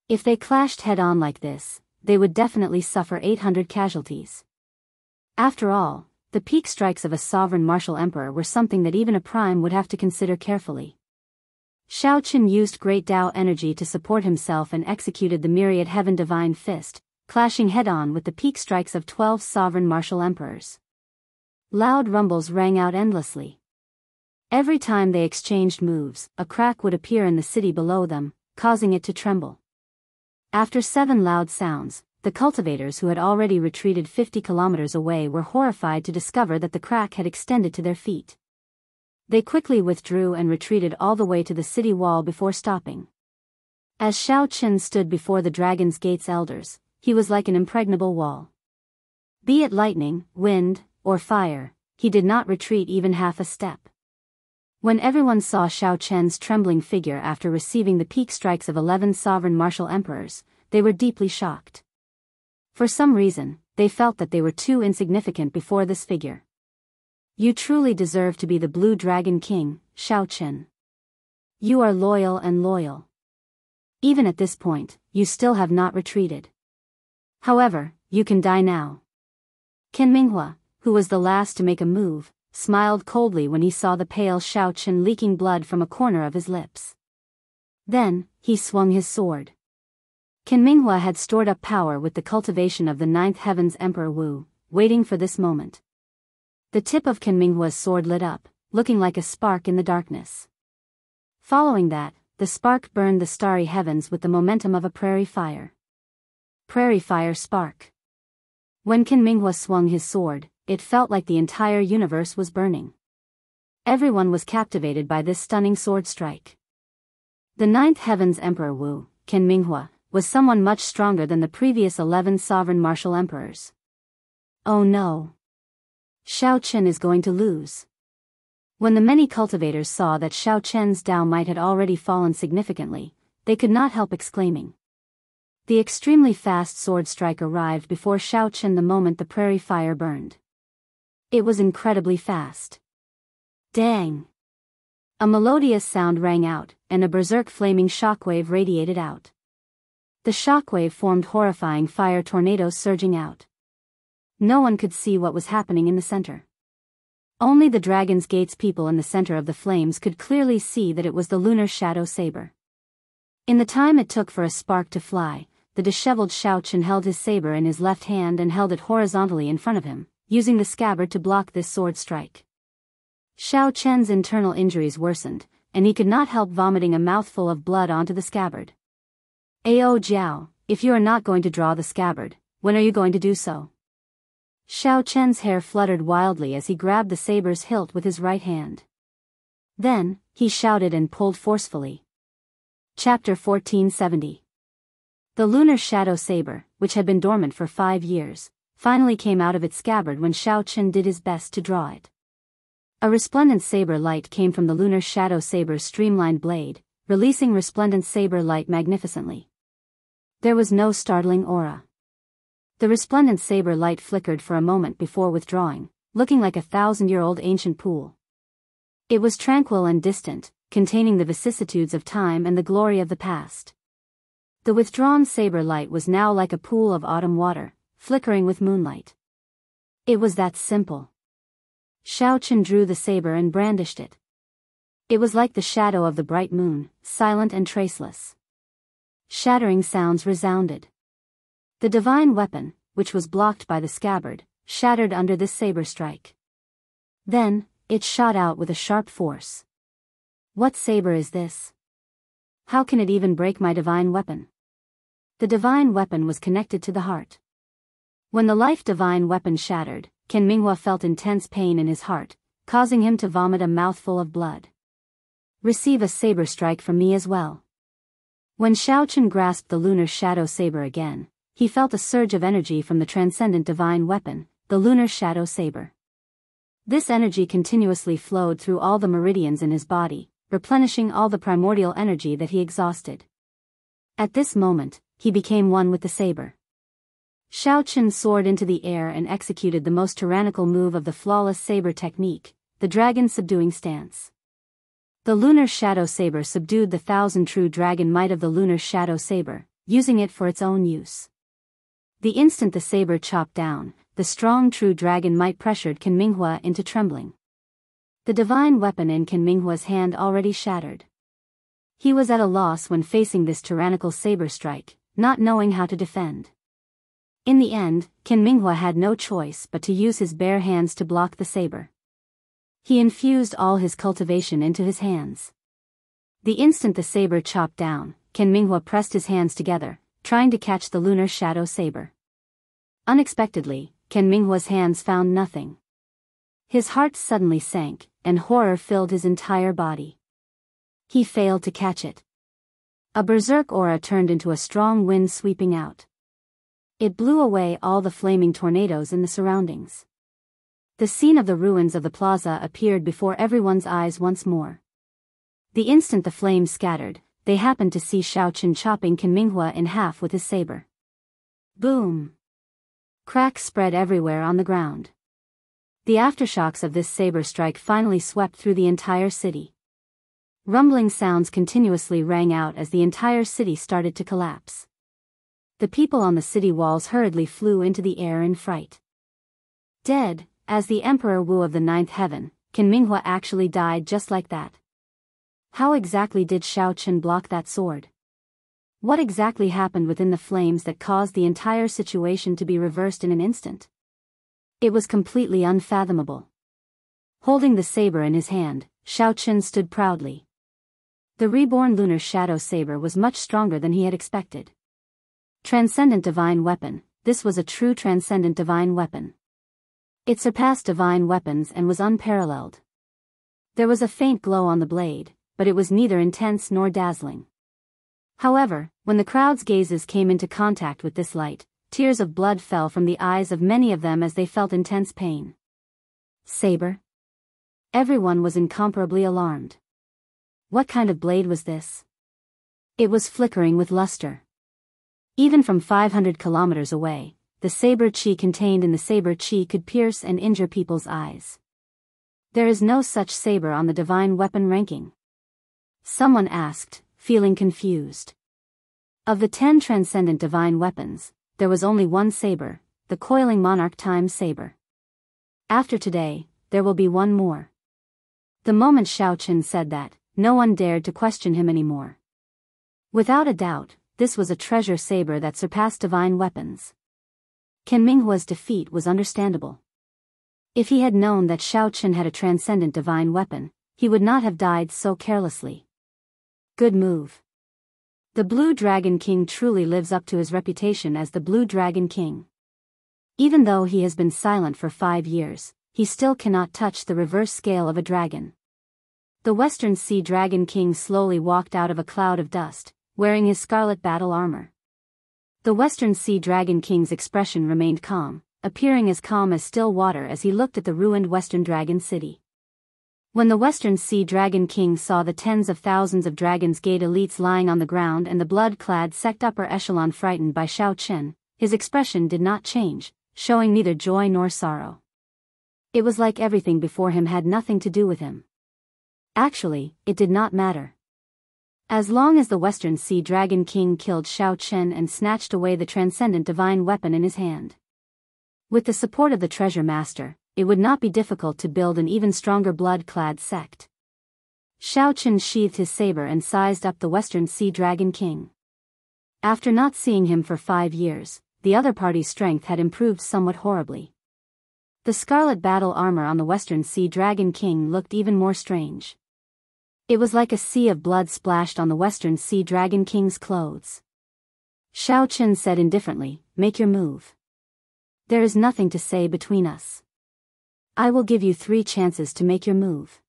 [SPEAKER 1] If they clashed head-on like this, they would definitely suffer 800 casualties. After all, the peak strikes of a sovereign martial emperor were something that even a prime would have to consider carefully. Shao Qin used great Tao energy to support himself and executed the myriad heaven divine fist, clashing head-on with the peak strikes of 12 sovereign martial emperors. Loud rumbles rang out endlessly. Every time they exchanged moves, a crack would appear in the city below them, causing it to tremble. After 7 loud sounds, the cultivators who had already retreated 50 kilometers away were horrified to discover that the crack had extended to their feet. They quickly withdrew and retreated all the way to the city wall before stopping. As Shao Qin stood before the Dragon's Gate's elders, he was like an impregnable wall. Be it lightning, wind, or fire, he did not retreat even half a step. When everyone saw Shao Qin's trembling figure after receiving the peak strikes of 11 sovereign martial emperors, they were deeply shocked. For some reason, they felt that they were too insignificant before this figure. You truly deserve to be the Blue Dragon King, Shao Qin. You are loyal and loyal. Even at this point, you still have not retreated. However, you can die now. Qin Minghua, who was the last to make a move, smiled coldly when he saw the pale Shao Qin leaking blood from a corner of his lips. Then, he swung his sword. Qin Minghua had stored up power with the cultivation of the 9th Heaven's Emperor Wu, waiting for this moment. The tip of Qin Minghua's sword lit up, looking like a spark in the darkness. Following that, the spark burned the starry heavens with the momentum of a prairie fire. Prairie fire spark. When Qin Minghua swung his sword, it felt like the entire universe was burning. Everyone was captivated by this stunning sword strike. The 9th Heaven's Emperor Wu, Qin Minghua, was someone much stronger than the previous 11 sovereign martial emperors. Oh no! Shao Qin is going to lose. When the many cultivators saw that Shao Qin's Tao might had already fallen significantly, they could not help exclaiming. The extremely fast sword strike arrived before Shao Qin the moment the prairie fire burned. It was incredibly fast. Dang! A melodious sound rang out, and a berserk flaming shockwave radiated out. The shockwave formed horrifying fire tornadoes surging out. No one could see what was happening in the center. Only the Dragon's Gate's people in the center of the flames could clearly see that it was the lunar shadow saber. In the time it took for a spark to fly, the disheveled Shao Qin held his saber in his left hand and held it horizontally in front of him, using the scabbard to block this sword strike. Shao Qin's internal injuries worsened, and he could not help vomiting a mouthful of blood onto the scabbard. Ao Jiao, if you are not going to draw the scabbard, when are you going to do so? Shao Qin's hair fluttered wildly as he grabbed the saber's hilt with his right hand. Then, he shouted and pulled forcefully. Chapter 1470. The lunar shadow saber, which had been dormant for 5 years, finally came out of its scabbard when Shao Qin did his best to draw it. A resplendent saber light came from the lunar shadow saber's streamlined blade, releasing resplendent saber light magnificently. There was no startling aura. The resplendent saber light flickered for a moment before withdrawing, looking like a 1,000-year-old ancient pool. It was tranquil and distant, containing the vicissitudes of time and the glory of the past. The withdrawn saber light was now like a pool of autumn water, flickering with moonlight. It was that simple. Shao Qin drew the saber and brandished it. It was like the shadow of the bright moon, silent and traceless. Shattering sounds resounded. The divine weapon, which was blocked by the scabbard, shattered under this saber strike. Then, it shot out with a sharp force. What saber is this? How can it even break my divine weapon? The divine weapon was connected to the heart. When the life divine weapon shattered, Qin Minghua felt intense pain in his heart, causing him to vomit a mouthful of blood. Receive a saber strike from me as well. When Shao Qin grasped the lunar shadow saber again, he felt a surge of energy from the transcendent divine weapon, the lunar shadow saber. This energy continuously flowed through all the meridians in his body, replenishing all the primordial energy that he exhausted. At this moment, he became one with the saber. Shao Qin soared into the air and executed the most tyrannical move of the flawless saber technique, the dragon subduing stance. The lunar shadow saber subdued the 1,000 true dragon might of the lunar shadow saber, using it for its own use. The instant the saber chopped down, the strong true dragon might pressured Qin Minghua into trembling. The divine weapon in Qin Minghua's hand already shattered. He was at a loss when facing this tyrannical saber strike, not knowing how to defend. In the end, Qin Minghua had no choice but to use his bare hands to block the saber. He infused all his cultivation into his hands. The instant the saber chopped down, Qin Minghua pressed his hands together, trying to catch the lunar shadow saber. Unexpectedly, Qin Minghua's hands found nothing. His heart suddenly sank, and horror filled his entire body. He failed to catch it. A berserk aura turned into a strong wind sweeping out. It blew away all the flaming tornadoes in the surroundings. The scene of the ruins of the plaza appeared before everyone's eyes once more. The instant the flames scattered, they happened to see Xiaoqun chopping Qin Minghua in half with his saber. Boom! Cracks spread everywhere on the ground. The aftershocks of this saber strike finally swept through the entire city. Rumbling sounds continuously rang out as the entire city started to collapse. The people on the city walls hurriedly flew into the air in fright. Dead, as the Emperor Wu of the Ninth Heaven, Qin Minghua actually died just like that. How exactly did Xiaoqun block that sword? What exactly happened within the flames that caused the entire situation to be reversed in an instant? It was completely unfathomable. Holding the saber in his hand, Xiaoqun stood proudly. The reborn lunar shadow saber was much stronger than he had expected. Transcendent divine weapon, this was a true transcendent divine weapon. It surpassed divine weapons and was unparalleled. There was a faint glow on the blade, but it was neither intense nor dazzling. However, when the crowd's gazes came into contact with this light, tears of blood fell from the eyes of many of them as they felt intense pain. Saber? Everyone was incomparably alarmed. What kind of blade was this? It was flickering with luster. Even from 500 kilometers away, the saber chi contained in the saber chi could pierce and injure people's eyes. There is no such saber on the divine weapon ranking. Someone asked, feeling confused. Of the 10 transcendent divine weapons, there was only one saber, the coiling monarch time saber. After today, there will be one more. The moment Xiaoqun said that, no one dared to question him anymore. Without a doubt, this was a treasure saber that surpassed divine weapons. Qin Minghua's defeat was understandable. If he had known that Xiaoqun had a transcendent divine weapon, he would not have died so carelessly. Good move. The Blue Dragon King truly lives up to his reputation as the Blue Dragon King. Even though he has been silent for 5 years, he still cannot touch the reverse scale of a dragon. The Western Sea Dragon King slowly walked out of a cloud of dust, wearing his scarlet battle armor. The Western Sea Dragon King's expression remained calm, appearing as calm as still water as he looked at the ruined Western Dragon City. When the Western Sea Dragon King saw the tens of thousands of Dragon's Gate elites lying on the ground and the blood-clad sect upper echelon frightened by Xiaoqun, his expression did not change, showing neither joy nor sorrow. It was like everything before him had nothing to do with him. Actually, it did not matter. As long as the Western Sea Dragon King killed Xiaoqun and snatched away the transcendent divine weapon in his hand. With the support of the Treasure Master, it would not be difficult to build an even stronger blood-clad sect. Xiaoqun sheathed his saber and sized up the Western Sea Dragon King. After not seeing him for 5 years, the other party's strength had improved somewhat horribly. The scarlet battle armor on the Western Sea Dragon King looked even more strange. It was like a sea of blood splashed on the Western Sea Dragon King's clothes. Xiaoqun said indifferently, "Make your move. There is nothing to say between us. I will give you 3 chances to make your move.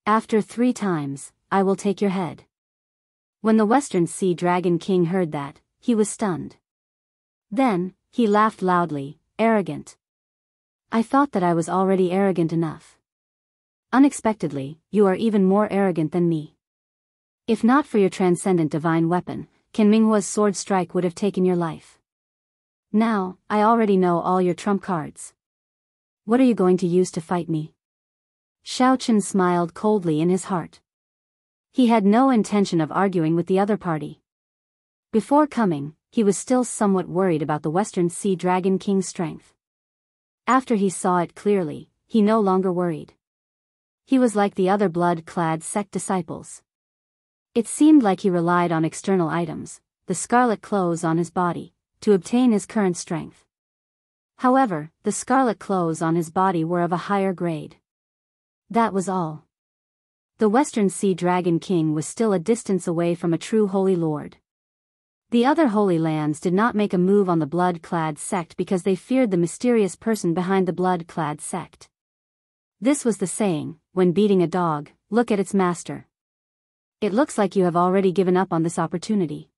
[SPEAKER 1] After 3 times, I will take your head." When the Western Sea Dragon King heard that, he was stunned. Then, he laughed loudly, "Arrogant. I thought that I was already arrogant enough. Unexpectedly, you are even more arrogant than me. If not for your transcendent divine weapon, Qin Minghua's sword strike would have taken your life. Now, I already know all your trump cards. What are you going to use to fight me?" Xiaoqun smiled coldly in his heart. He had no intention of arguing with the other party. Before coming, he was still somewhat worried about the Western Sea Dragon King's strength. After he saw it clearly, he no longer worried. He was like the other blood-clad sect disciples. It seemed like he relied on external items, the scarlet clothes on his body, to obtain his current strength. However, the scarlet clothes on his body were of a higher grade. That was all. The Western Sea Dragon King was still a distance away from a true Holy Lord. The other Holy Lands did not make a move on the blood-clad sect because they feared the mysterious person behind the blood-clad sect. This was the saying, when beating a dog, look at its master. It looks like you have already given up on this opportunity.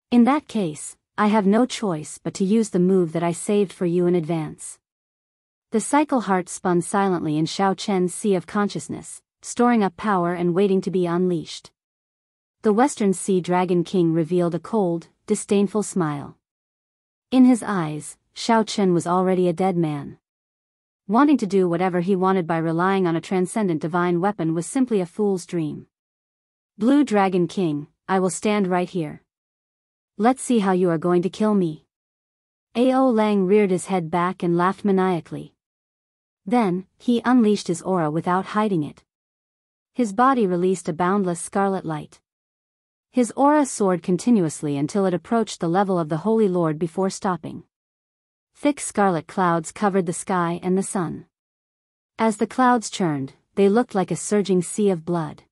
[SPEAKER 1] In that case, I have no choice but to use the move that I saved for you in advance. The cycle heart spun silently in Xiao Chen's sea of consciousness, storing up power and waiting to be unleashed. The Western Sea Dragon King revealed a cold, disdainful smile. In his eyes, Xiao Chen was already a dead man. Wanting to do whatever he wanted by relying on a transcendent divine weapon was simply a fool's dream. Blue Dragon King, I will stand right here. Let's see how you are going to kill me. Ao Lang reared his head back and laughed maniacally. Then, he unleashed his aura without hiding it. His body released a boundless scarlet light. His aura soared continuously until it approached the level of the Holy Lord before stopping. Thick scarlet clouds covered the sky and the sun. As the clouds churned, they looked like a surging sea of blood.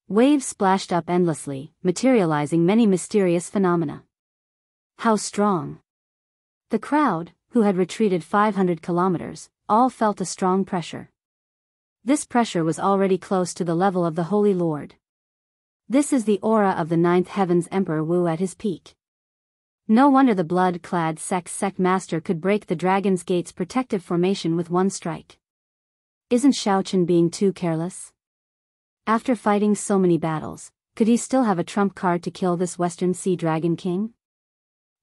[SPEAKER 1] Waves splashed up endlessly, materializing many mysterious phenomena. How strong! The crowd, who had retreated 500 kilometers, all felt a strong pressure. This pressure was already close to the level of the Holy Lord. This is the aura of the Ninth Heaven's Emperor Wu at his peak. No wonder the blood-clad sect master could break the Dragon's Gate's protective formation with one strike. Isn't Xiao Chen being too careless? After fighting so many battles, could he still have a trump card to kill this Western Sea Dragon King?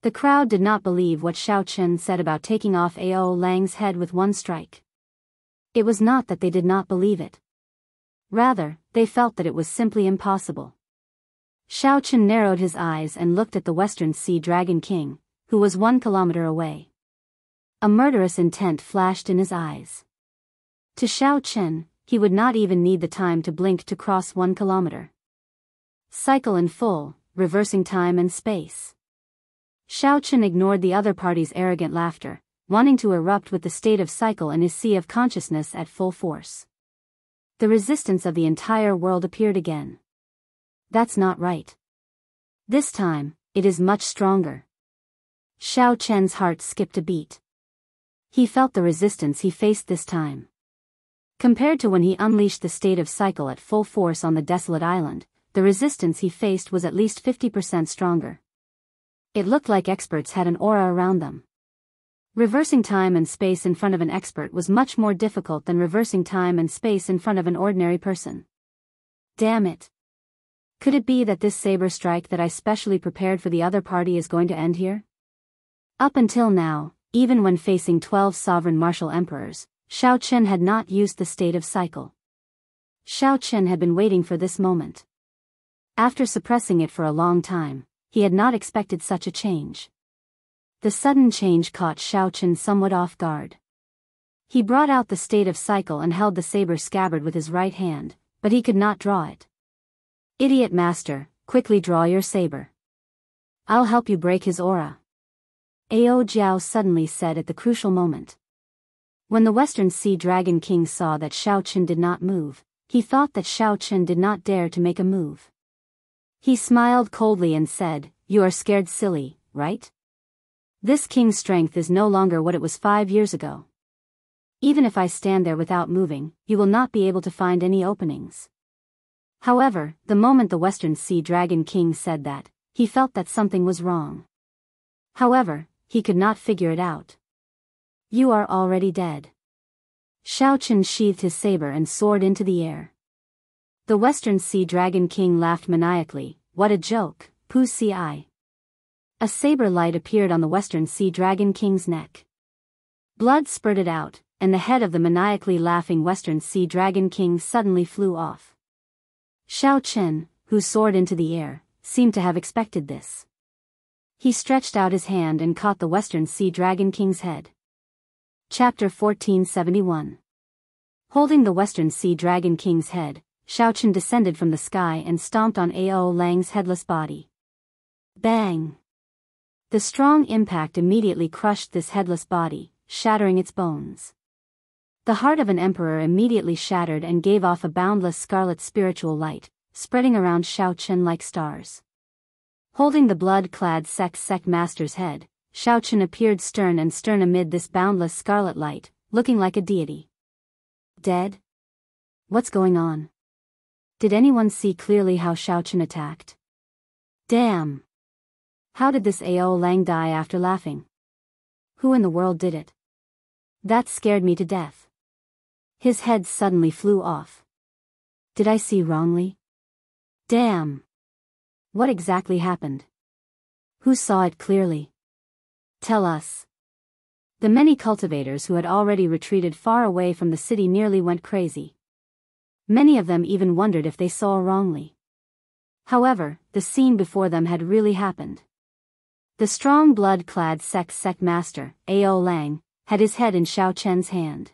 [SPEAKER 1] The crowd did not believe what Xiao Chen said about taking off Ao Lang's head with one strike. It was not that they did not believe it. Rather, they felt that it was simply impossible. Xiao Chen narrowed his eyes and looked at the Western Sea Dragon King, who was 1 kilometer away. A murderous intent flashed in his eyes. To Xiao Chen, he would not even need the time to blink to cross 1 kilometer. Cycle in full, reversing time and space. Xiao Chen ignored the other party's arrogant laughter, wanting to erupt with the state of cycle in his sea of consciousness at full force. The resistance of the entire world appeared again. That's not right. This time, it is much stronger. Xiao Chen's heart skipped a beat. He felt the resistance he faced this time. Compared to when he unleashed the state of cycle at full force on the desolate island, the resistance he faced was at least 50% stronger. It looked like experts had an aura around them. Reversing time and space in front of an expert was much more difficult than reversing time and space in front of an ordinary person. Damn it. Could it be that this saber strike that I specially prepared for the other party is going to end here? Up until now, even when facing 12 sovereign martial emperors, Xiao Chen had not used the state of cycle. Xiao Chen had been waiting for this moment. After suppressing it for a long time, he had not expected such a change. The sudden change caught Xiao Chen somewhat off guard. He brought out the state of cycle and held the saber scabbard with his right hand, but he could not draw it. Idiot master, quickly draw your saber. I'll help you break his aura. Ao Jiao suddenly said at the crucial moment. When the Western Sea Dragon King saw that Xiao Chen did not move, he thought that Xiao Chen did not dare to make a move. He smiled coldly and said, "You are scared silly, right? This king's strength is no longer what it was 5 years ago. Even if I stand there without moving, you will not be able to find any openings." However, the moment the Western Sea Dragon King said that, he felt that something was wrong. However, he could not figure it out. You are already dead. Xiao Chen sheathed his saber and soared into the air. The Western Sea Dragon King laughed maniacally. What a joke, Pussy. A saber light appeared on the Western Sea Dragon King's neck. Blood spurted out, and the head of the maniacally laughing Western Sea Dragon King suddenly flew off. Xiao Chen, who soared into the air, seemed to have expected this. He stretched out his hand and caught the Western Sea Dragon King's head. Chapter 1471. Holding the Western Sea Dragon King's head, Xiaochen descended from the sky and stomped on Ao Lang's headless body. Bang! The strong impact immediately crushed this headless body, shattering its bones. The heart of an emperor immediately shattered and gave off a boundless scarlet spiritual light, spreading around Xiaochen like stars. Holding the blood-clad sect master's head, Xiaochen appeared stern amid this boundless scarlet light, looking like a deity. Dead? What's going on? Did anyone see clearly how Xiaochen attacked? Damn! How did this Ao Lang die after laughing? Who in the world did it? That scared me to death. His head suddenly flew off. Did I see wrongly? Damn! What exactly happened? Who saw it clearly? Tell us. The many cultivators who had already retreated far away from the city nearly went crazy. Many of them even wondered if they saw wrongly. However, the scene before them had really happened. The strong blood-clad sect master, Ao Lang, had his head in Xiaochen's hand.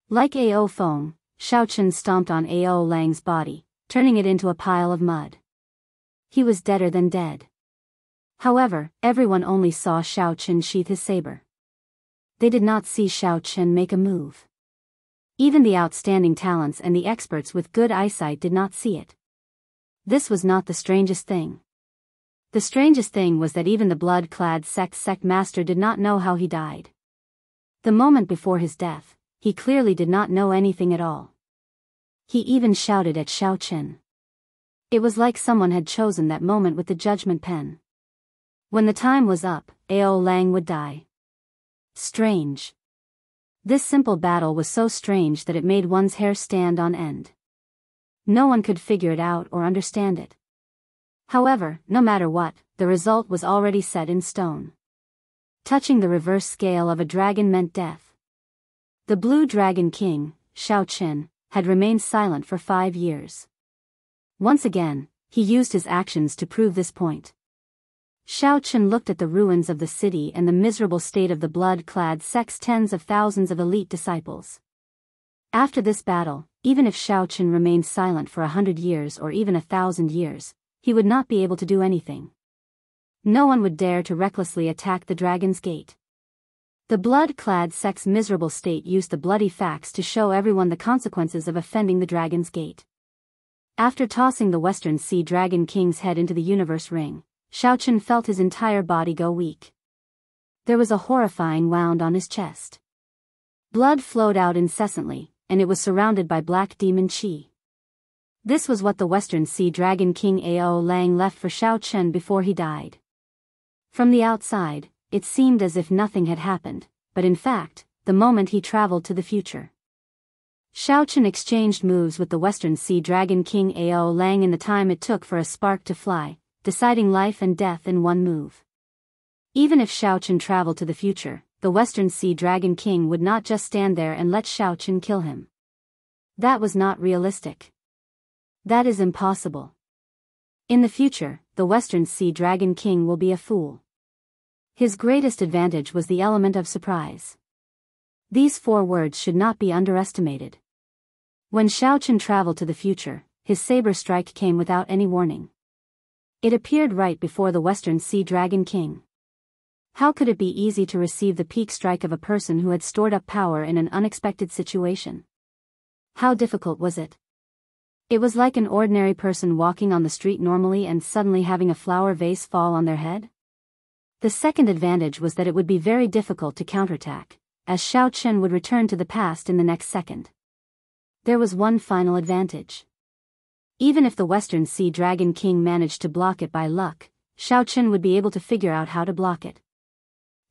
[SPEAKER 1] Like Ao Feng, Xiaochen stomped on Ao Lang's body, turning it into a pile of mud. He was deader than dead. However, everyone only saw Xiaochen sheath his saber. They did not see Xiaochen make a move. Even the outstanding talents and the experts with good eyesight did not see it. This was not the strangest thing. The strangest thing was that even the blood-clad sect master did not know how he died. The moment before his death, he clearly did not know anything at all. He even shouted at Xiaochen. It was like someone had chosen that moment with the judgment pen. When the time was up, Ao Lang would die. Strange. This simple battle was so strange that it made one's hair stand on end. No one could figure it out or understand it. However, no matter what, the result was already set in stone. Touching the reverse scale of a dragon meant death. The Blue Dragon King, Xiaochen, had remained silent for 5 years. Once again, he used his actions to prove this point. Xiaochen looked at the ruins of the city and the miserable state of the blood-clad sect's tens of thousands of elite disciples. After this battle, even if Xiaochen remained silent for 100 years or even 1,000 years, he would not be able to do anything. No one would dare to recklessly attack the Dragon's Gate. The blood-clad sect's miserable state used the bloody facts to show everyone the consequences of offending the Dragon's Gate. After tossing the Western Sea Dragon King's head into the universe ring, Xiaochen felt his entire body go weak. There was a horrifying wound on his chest. Blood flowed out incessantly, and it was surrounded by black demon qi. This was what the Western Sea Dragon King Ao Lang left for Xiaochen before he died. From the outside, it seemed as if nothing had happened, but in fact, the moment he traveled to the future. Xiaochen exchanged moves with the Western Sea Dragon King Ao Lang in the time it took for a spark to fly, deciding life and death in one move. Even if Xiaochen traveled to the future, the Western Sea Dragon King would not just stand there and let Xiaochen kill him. That was not realistic. That is impossible. In the future, the Western Sea Dragon King will be a fool. His greatest advantage was the element of surprise. These 4 words should not be underestimated. When Xiaochen traveled to the future, his saber strike came without any warning. It appeared right before the Western Sea Dragon King. How could it be easy to receive the peak strike of a person who had stored up power in an unexpected situation? How difficult was it? It was like an ordinary person walking on the street normally and suddenly having a flower vase fall on their head. The second advantage was that it would be very difficult to counterattack, as Xiaochen would return to the past in the next second. There was one final advantage. Even if the Western Sea Dragon King managed to block it by luck, Xiaochen would be able to figure out how to block it.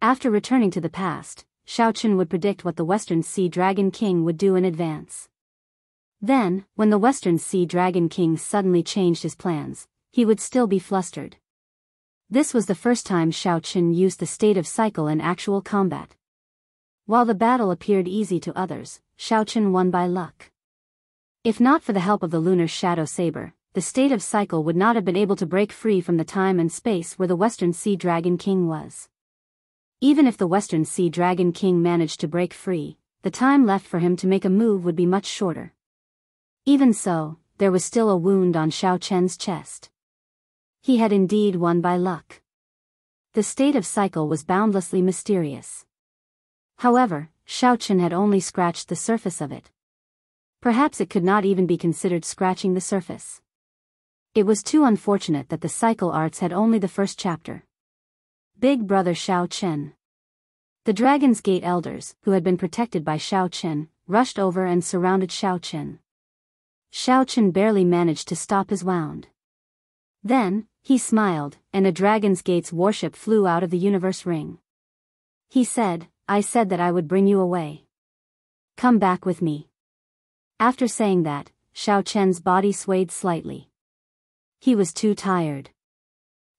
[SPEAKER 1] After returning to the past, Xiaochen would predict what the Western Sea Dragon King would do in advance. Then, when the Western Sea Dragon King suddenly changed his plans, he would still be flustered. This was the first time Xiaochen used the state of cycle in actual combat. While the battle appeared easy to others, Xiaochen won by luck. If not for the help of the lunar shadow saber, the state of cycle would not have been able to break free from the time and space where the Western Sea Dragon King was. Even if the Western Sea Dragon King managed to break free, the time left for him to make a move would be much shorter. Even so, there was still a wound on Xiao Chen's chest. He had indeed won by luck. The state of cycle was boundlessly mysterious. However, Xiao Chen had only scratched the surface of it. Perhaps it could not even be considered scratching the surface. It was too unfortunate that the cycle arts had only the first chapter. Big Brother Xiao Chen. The Dragon's Gate elders, who had been protected by Xiao Chen, rushed over and surrounded Xiao Chen. Xiao Chen barely managed to stop his wound. Then, he smiled, and a Dragon's Gate's warship flew out of the universe ring. He said, "I said that I would bring you away. Come back with me." After saying that, Xiao Chen's body swayed slightly. He was too tired.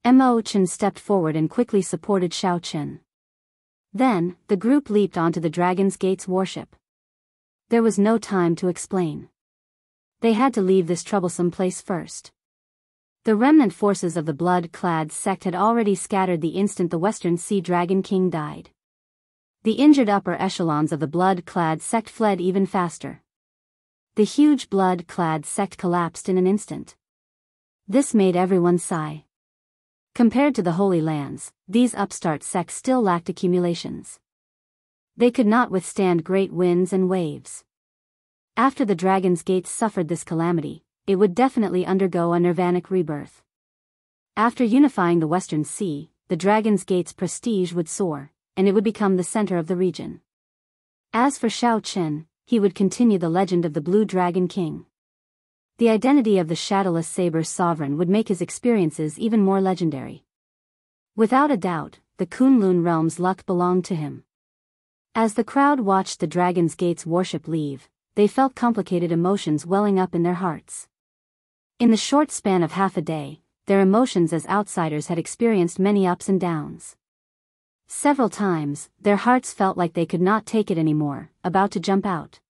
[SPEAKER 1] Mo Chen stepped forward and quickly supported Xiao Chen. Then, the group leaped onto the Dragon's Gate's warship. There was no time to explain. They had to leave this troublesome place first. The remnant forces of the blood-clad sect had already scattered the instant the Western Sea Dragon King died. The injured upper echelons of the blood-clad sect fled even faster. The huge blood-clad sect collapsed in an instant. This made everyone sigh. Compared to the Holy Lands, these upstart sects still lacked accumulations. They could not withstand great winds and waves. After the Dragon's Gates suffered this calamity, it would definitely undergo a nirvanic rebirth. After unifying the Western Sea, the Dragon's Gate's prestige would soar, and it would become the center of the region. As for Xiao Chen, he would continue the legend of the Blue Dragon King. The identity of the Shadowless Saber's sovereign would make his experiences even more legendary. Without a doubt, the Kunlun realm's luck belonged to him. As the crowd watched the Dragon's Gate's warship leave, they felt complicated emotions welling up in their hearts. In the short span of half a day, their emotions as outsiders had experienced many ups and downs. Several times, their hearts felt like they could not take it anymore, about to jump out.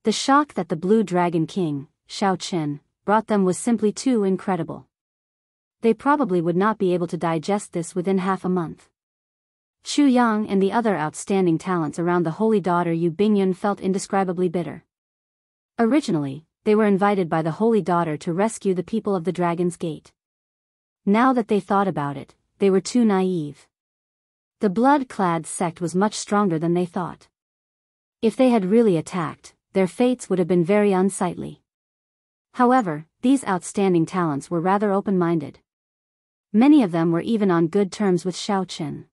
[SPEAKER 1] The shock that the Blue Dragon King, Xiao Chen, brought them was simply too incredible. They probably would not be able to digest this within half a month. Chu Yang and the other outstanding talents around the holy daughter Yu Bingyun felt indescribably bitter. Originally, they were invited by the holy daughter to rescue the people of the Dragon's Gate. Now that they thought about it, they were too naive. The blood-clad sect was much stronger than they thought. If they had really attacked, their fates would have been very unsightly. However, these outstanding talents were rather open-minded. Many of them were even on good terms with Xiao Chen.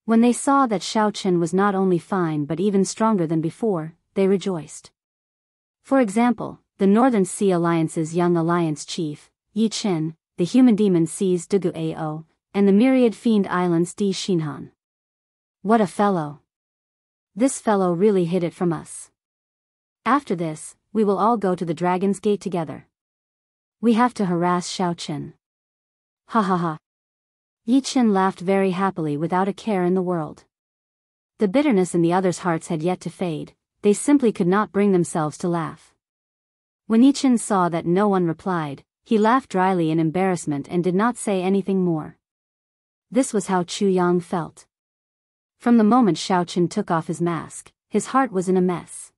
[SPEAKER 1] When they saw that Xiao Chen was not only fine but even stronger than before, they rejoiced. For example, the Northern Sea Alliance's young alliance chief, Yi Chen, the human demon seas Dugu Ao, and the myriad fiend islands Di Xinhan. What a fellow! This fellow really hid it from us. After this, we will all go to the Dragon's Gate together. We have to harass Xiao Chen. Ha ha ha. Yi Chen laughed very happily without a care in the world. The bitterness in the others' hearts had yet to fade, they simply could not bring themselves to laugh. When Yi Chen saw that no one replied, he laughed dryly in embarrassment and did not say anything more. This was how Chu Yang felt. From the moment Xiao Chen took off his mask, his heart was in a mess.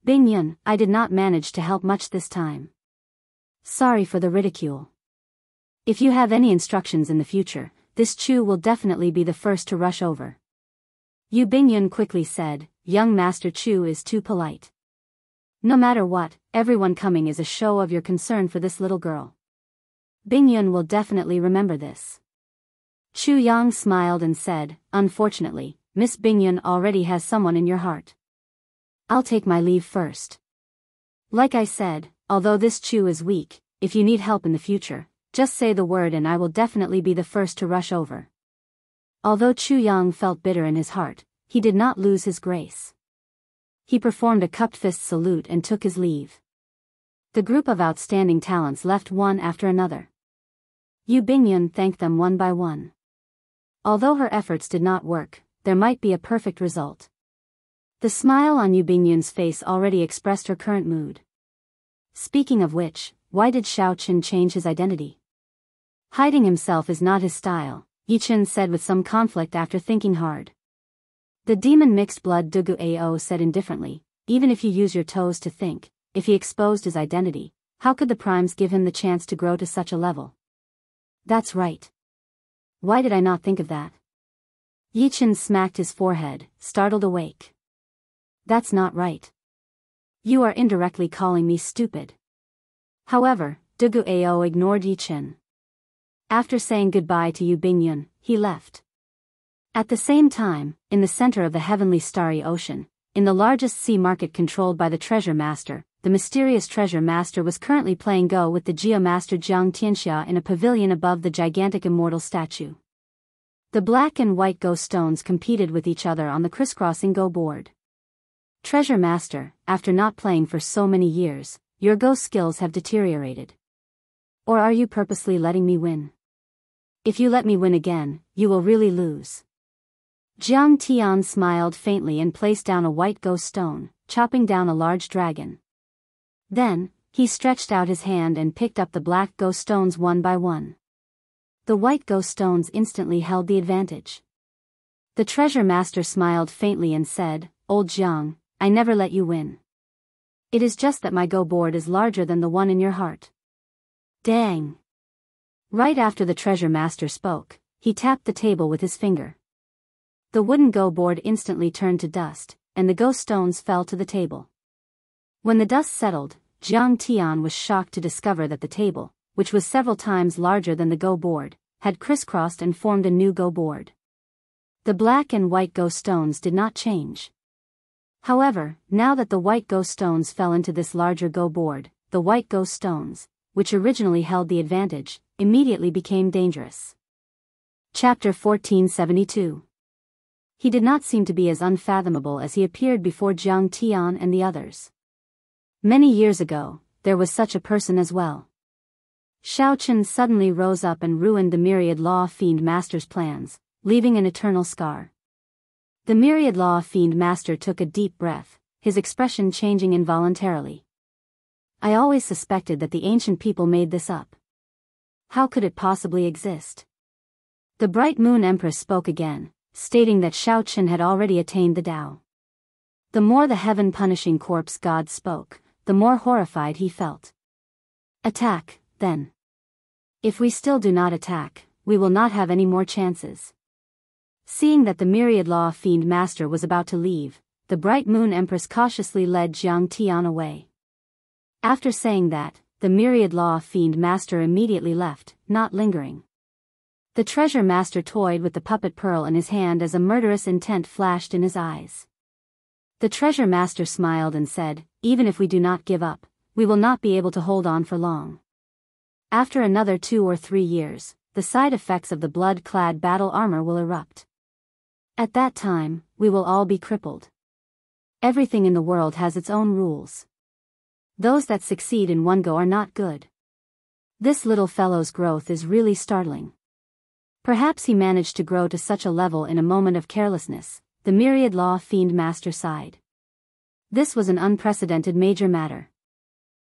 [SPEAKER 1] Bingyun, I did not manage to help much this time. Sorry for the ridicule. If you have any instructions in the future, this Chu will definitely be the first to rush over. Yu Bingyun quickly said, young Master Chu is too polite. No matter what, everyone coming is a show of your concern for this little girl. Bingyun will definitely remember this. Chu Yang smiled and said, unfortunately, Miss Bingyun already has someone in your heart. I'll take my leave first. Like I said, although this Chu is weak, if you need help in the future, just say the word and I will definitely be the first to rush over. Although Chu Yang felt bitter in his heart, he did not lose his grace. He performed a cupped fist salute and took his leave. The group of outstanding talents left one after another. Yu Bingyun thanked them one by one. Although her efforts did not work, there might be a perfect result. The smile on Yu Bingyun's face already expressed her current mood. Speaking of which, why did Xiao Chen change his identity? Hiding himself is not his style, Yi Chen said with some conflict after thinking hard. The demon mixed blood Dugu Ao said indifferently, even if you use your toes to think, if he exposed his identity, How could the primes give him the chance to grow to such a level? That's right. Why did I not think of that? Yichen smacked his forehead, startled awake. That's not right. You are indirectly calling me stupid. However, Dugu Ao ignored Yichen. After saying goodbye to Yu Bingyun, he left. At the same time, in the center of the heavenly starry ocean, in the largest sea market controlled by the Treasure Master, the mysterious Treasure Master was currently playing Go with the Geomaster Jiang Tianxia in a pavilion above the gigantic immortal statue. The black and white Go stones competed with each other on the crisscrossing Go board. Treasure Master, after not playing for so many years, your Go skills have deteriorated. Or are you purposely letting me win? If you let me win again, you will really lose. Jiang Tian smiled faintly and placed down a white Go stone, chopping down a large dragon. Then, he stretched out his hand and picked up the black Go stones one by one. The white Go stones instantly held the advantage. The Treasure Master smiled faintly and said, Old Jiang, I never let you win. It is just that my Go board is larger than the one in your heart. Dang! Right after the Treasure Master spoke, he tapped the table with his finger. The wooden Go board instantly turned to dust, and the Go stones fell to the table. When the dust settled, Jiang Tian was shocked to discover that the table, which was several times larger than the Go board, had crisscrossed and formed a new Go board. The black and white Go stones did not change. However, now that the white Go stones fell into this larger Go board, the white Go stones, which originally held the advantage, immediately became dangerous. Chapter 1472. He did not seem to be as unfathomable as he appeared before Jiang Tian and the others. Many years ago, there was such a person as well. Shao Chen suddenly rose up and ruined the Myriad Law Fiend Master's plans, leaving an eternal scar. The Myriad Law Fiend Master took a deep breath, his expression changing involuntarily. I always suspected that the ancient people made this up. How could it possibly exist? The Bright Moon Empress spoke again, stating that Shao Chen had already attained the Tao. The more the heaven-punishing corpse god spoke, the more horrified he felt. Attack, then. If we still do not attack, we will not have any more chances. Seeing that the Myriad Law Fiend Master was about to leave, the Bright Moon Empress cautiously led Jiang Tian away. After saying that, the Myriad Law Fiend Master immediately left, not lingering. The Treasure Master toyed with the puppet pearl in his hand as a murderous intent flashed in his eyes. The Treasure Master smiled and said, even if we do not give up, we will not be able to hold on for long. After another 2 or 3 years, the side effects of the blood-clad battle armor will erupt. At that time, we will all be crippled. Everything in the world has its own rules. Those that succeed in one go are not good. This little fellow's growth is really startling. Perhaps he managed to grow to such a level in a moment of carelessness, the Myriad Law Fiend Master sighed. This was an unprecedented major matter.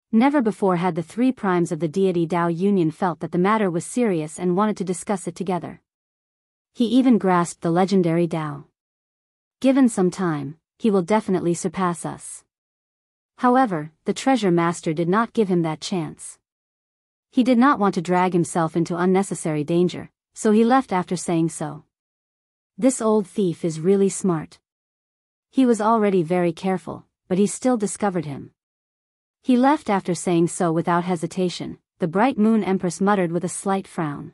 [SPEAKER 1] Never before had the 3 primes of the deity Tao Union felt that the matter was serious and wanted to discuss it together. He even grasped the legendary Tao. Given some time, he will definitely surpass us. However, the Treasure Master did not give him that chance. He did not want to drag himself into unnecessary danger, so he left after saying so. This old thief is really smart. He was already very careful, but he still discovered him. He left after saying so without hesitation, the Bright Moon Empress muttered with a slight frown.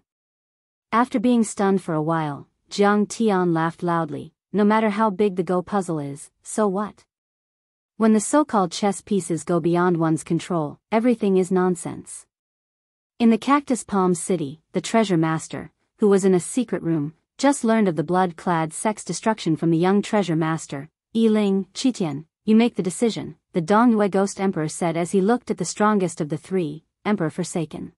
[SPEAKER 1] After being stunned for a while, Jiang Tian laughed loudly, no matter how big the Go puzzle is, so what? When the so-called chess pieces go beyond one's control, everything is nonsense. In the Cactus Palm City, the Treasure Master, who was in a secret room, just learned of the blood-clad sex destruction from the young Treasure Master, Yiling, Qitian. You make the decision, the Dongyue Ghost Emperor said as he looked at the strongest of the 3, Emperor Forsaken.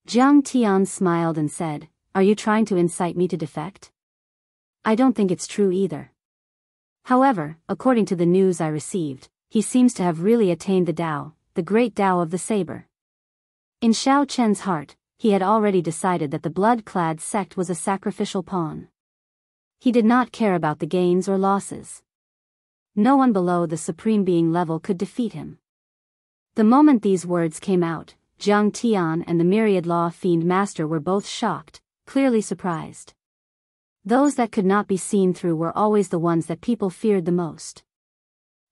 [SPEAKER 1] Jiang Tian smiled and said, are you trying to incite me to defect? I don't think it's true either. However, according to the news I received, he seems to have really attained the Tao, the great Tao of the saber. In Shao Chen's heart, he had already decided that the blood-clad sect was a sacrificial pawn. He did not care about the gains or losses. No one below the Supreme Being level could defeat him. The moment these words came out, Jiang Tian and the myriad law fiend master were both shocked, clearly surprised. Those that could not be seen through were always the ones that people feared the most.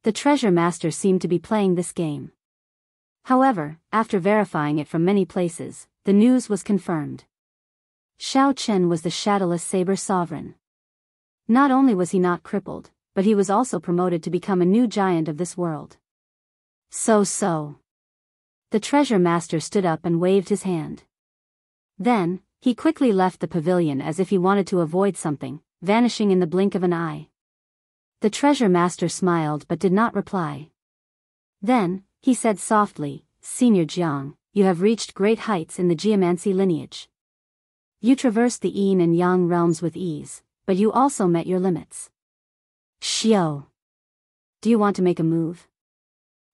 [SPEAKER 1] The treasure master seemed to be playing this game. However, after verifying it from many places, the news was confirmed. Shao Chen was the shadowless saber sovereign. Not only was he not crippled, but he was also promoted to become a new giant of this world. So. The treasure master stood up and waved his hand. Then, he quickly left the pavilion as if he wanted to avoid something, vanishing in the blink of an eye. The treasure master smiled but did not reply. Then, he said softly, "Senior Jiang, you have reached great heights in the geomancy lineage. You traversed the yin and yang realms with ease, but you also met your limits. Xiao. Do you want to make a move?"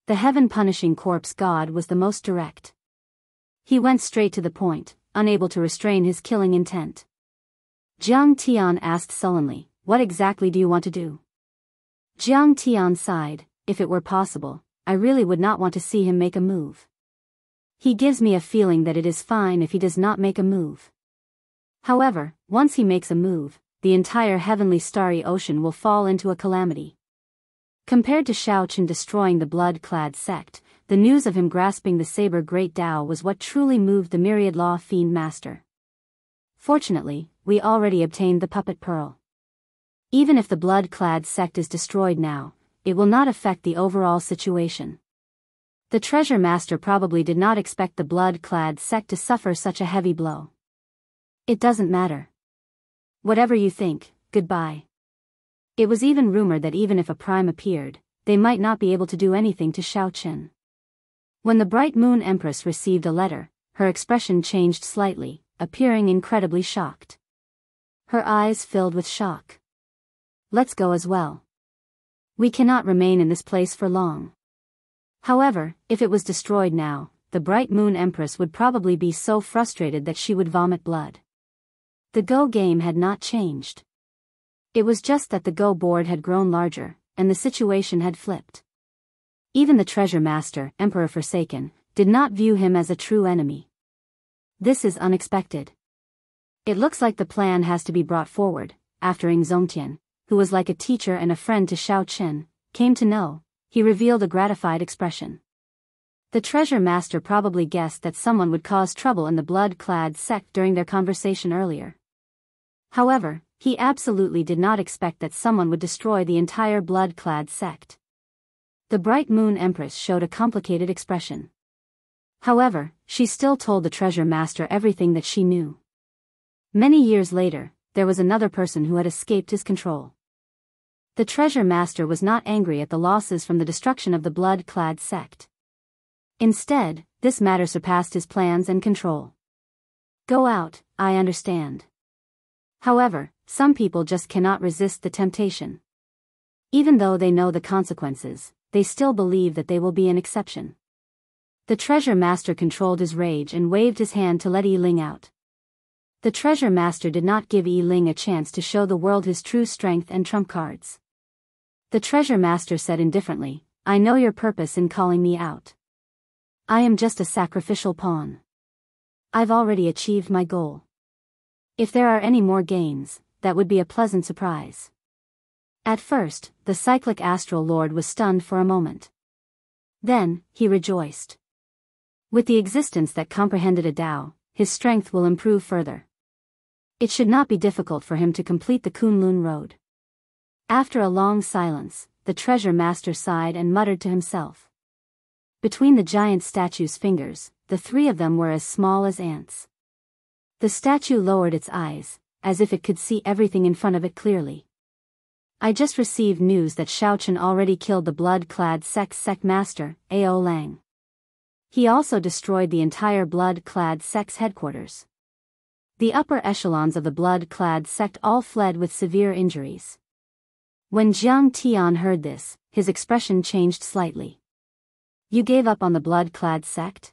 [SPEAKER 1] The heaven-punishing corpse god was the most direct. He went straight to the point, unable to restrain his killing intent. Jiang Tian asked sullenly, "What exactly do you want to do?" Jiang Tian sighed, "If it were possible, I really would not want to see him make a move. He gives me a feeling that it is fine if he does not make a move. However, once he makes a move, the entire heavenly starry ocean will fall into a calamity." Compared to Shao Chen destroying the blood-clad sect, the news of him grasping the saber great Tao was what truly moved the myriad law fiend master. Fortunately, we already obtained the puppet pearl. Even if the blood-clad sect is destroyed now, it will not affect the overall situation. The treasure master probably did not expect the blood-clad sect to suffer such a heavy blow. "It doesn't matter. Whatever you think, goodbye." It was even rumored that even if a prime appeared, they might not be able to do anything to Shao Chen. When the Bright Moon Empress received a letter, her expression changed slightly, appearing incredibly shocked. Her eyes filled with shock. "Let's go as well. We cannot remain in this place for long." However, if it was destroyed now, the Bright Moon Empress would probably be so frustrated that she would vomit blood. The Go game had not changed. It was just that the Go board had grown larger, and the situation had flipped. Even the treasure master, Emperor Forsaken, did not view him as a true enemy. This is unexpected. It looks like the plan has to be brought forward, after Ing Zongtian, who was like a teacher and a friend to Shao Chen, came to know, he revealed a gratified expression. The treasure master probably guessed that someone would cause trouble in the blood-clad sect during their conversation earlier. However, he absolutely did not expect that someone would destroy the entire blood-clad sect. The Bright Moon Empress showed a complicated expression. However, she still told the treasure master everything that she knew. Many years later, there was another person who had escaped his control. The treasure master was not angry at the losses from the destruction of the blood-clad sect. Instead, this matter surpassed his plans and control. "Go out, I understand. However, some people just cannot resist the temptation. Even though they know the consequences, they still believe that they will be an exception." The treasure master controlled his rage and waved his hand to let Yi Ling out. The treasure master did not give Yi Ling a chance to show the world his true strength and trump cards. The treasure master said indifferently, "I know your purpose in calling me out. I am just a sacrificial pawn. I've already achieved my goal. If there are any more gains, that would be a pleasant surprise." At first, the cyclic astral lord was stunned for a moment. Then, he rejoiced. With the existence that comprehended a Tao, his strength will improve further. It should not be difficult for him to complete the Kunlun Road. After a long silence, the treasure master sighed and muttered to himself. Between the giant statue's fingers, the three of them were as small as ants. The statue lowered its eyes, as if it could see everything in front of it clearly. "I just received news that Shao Chen already killed the blood-clad sect master, Ao Lang. He also destroyed the entire blood-clad sect's headquarters. The upper echelons of the blood-clad sect all fled with severe injuries." When Jiang Tian heard this, his expression changed slightly. "You gave up on the blood-clad sect?"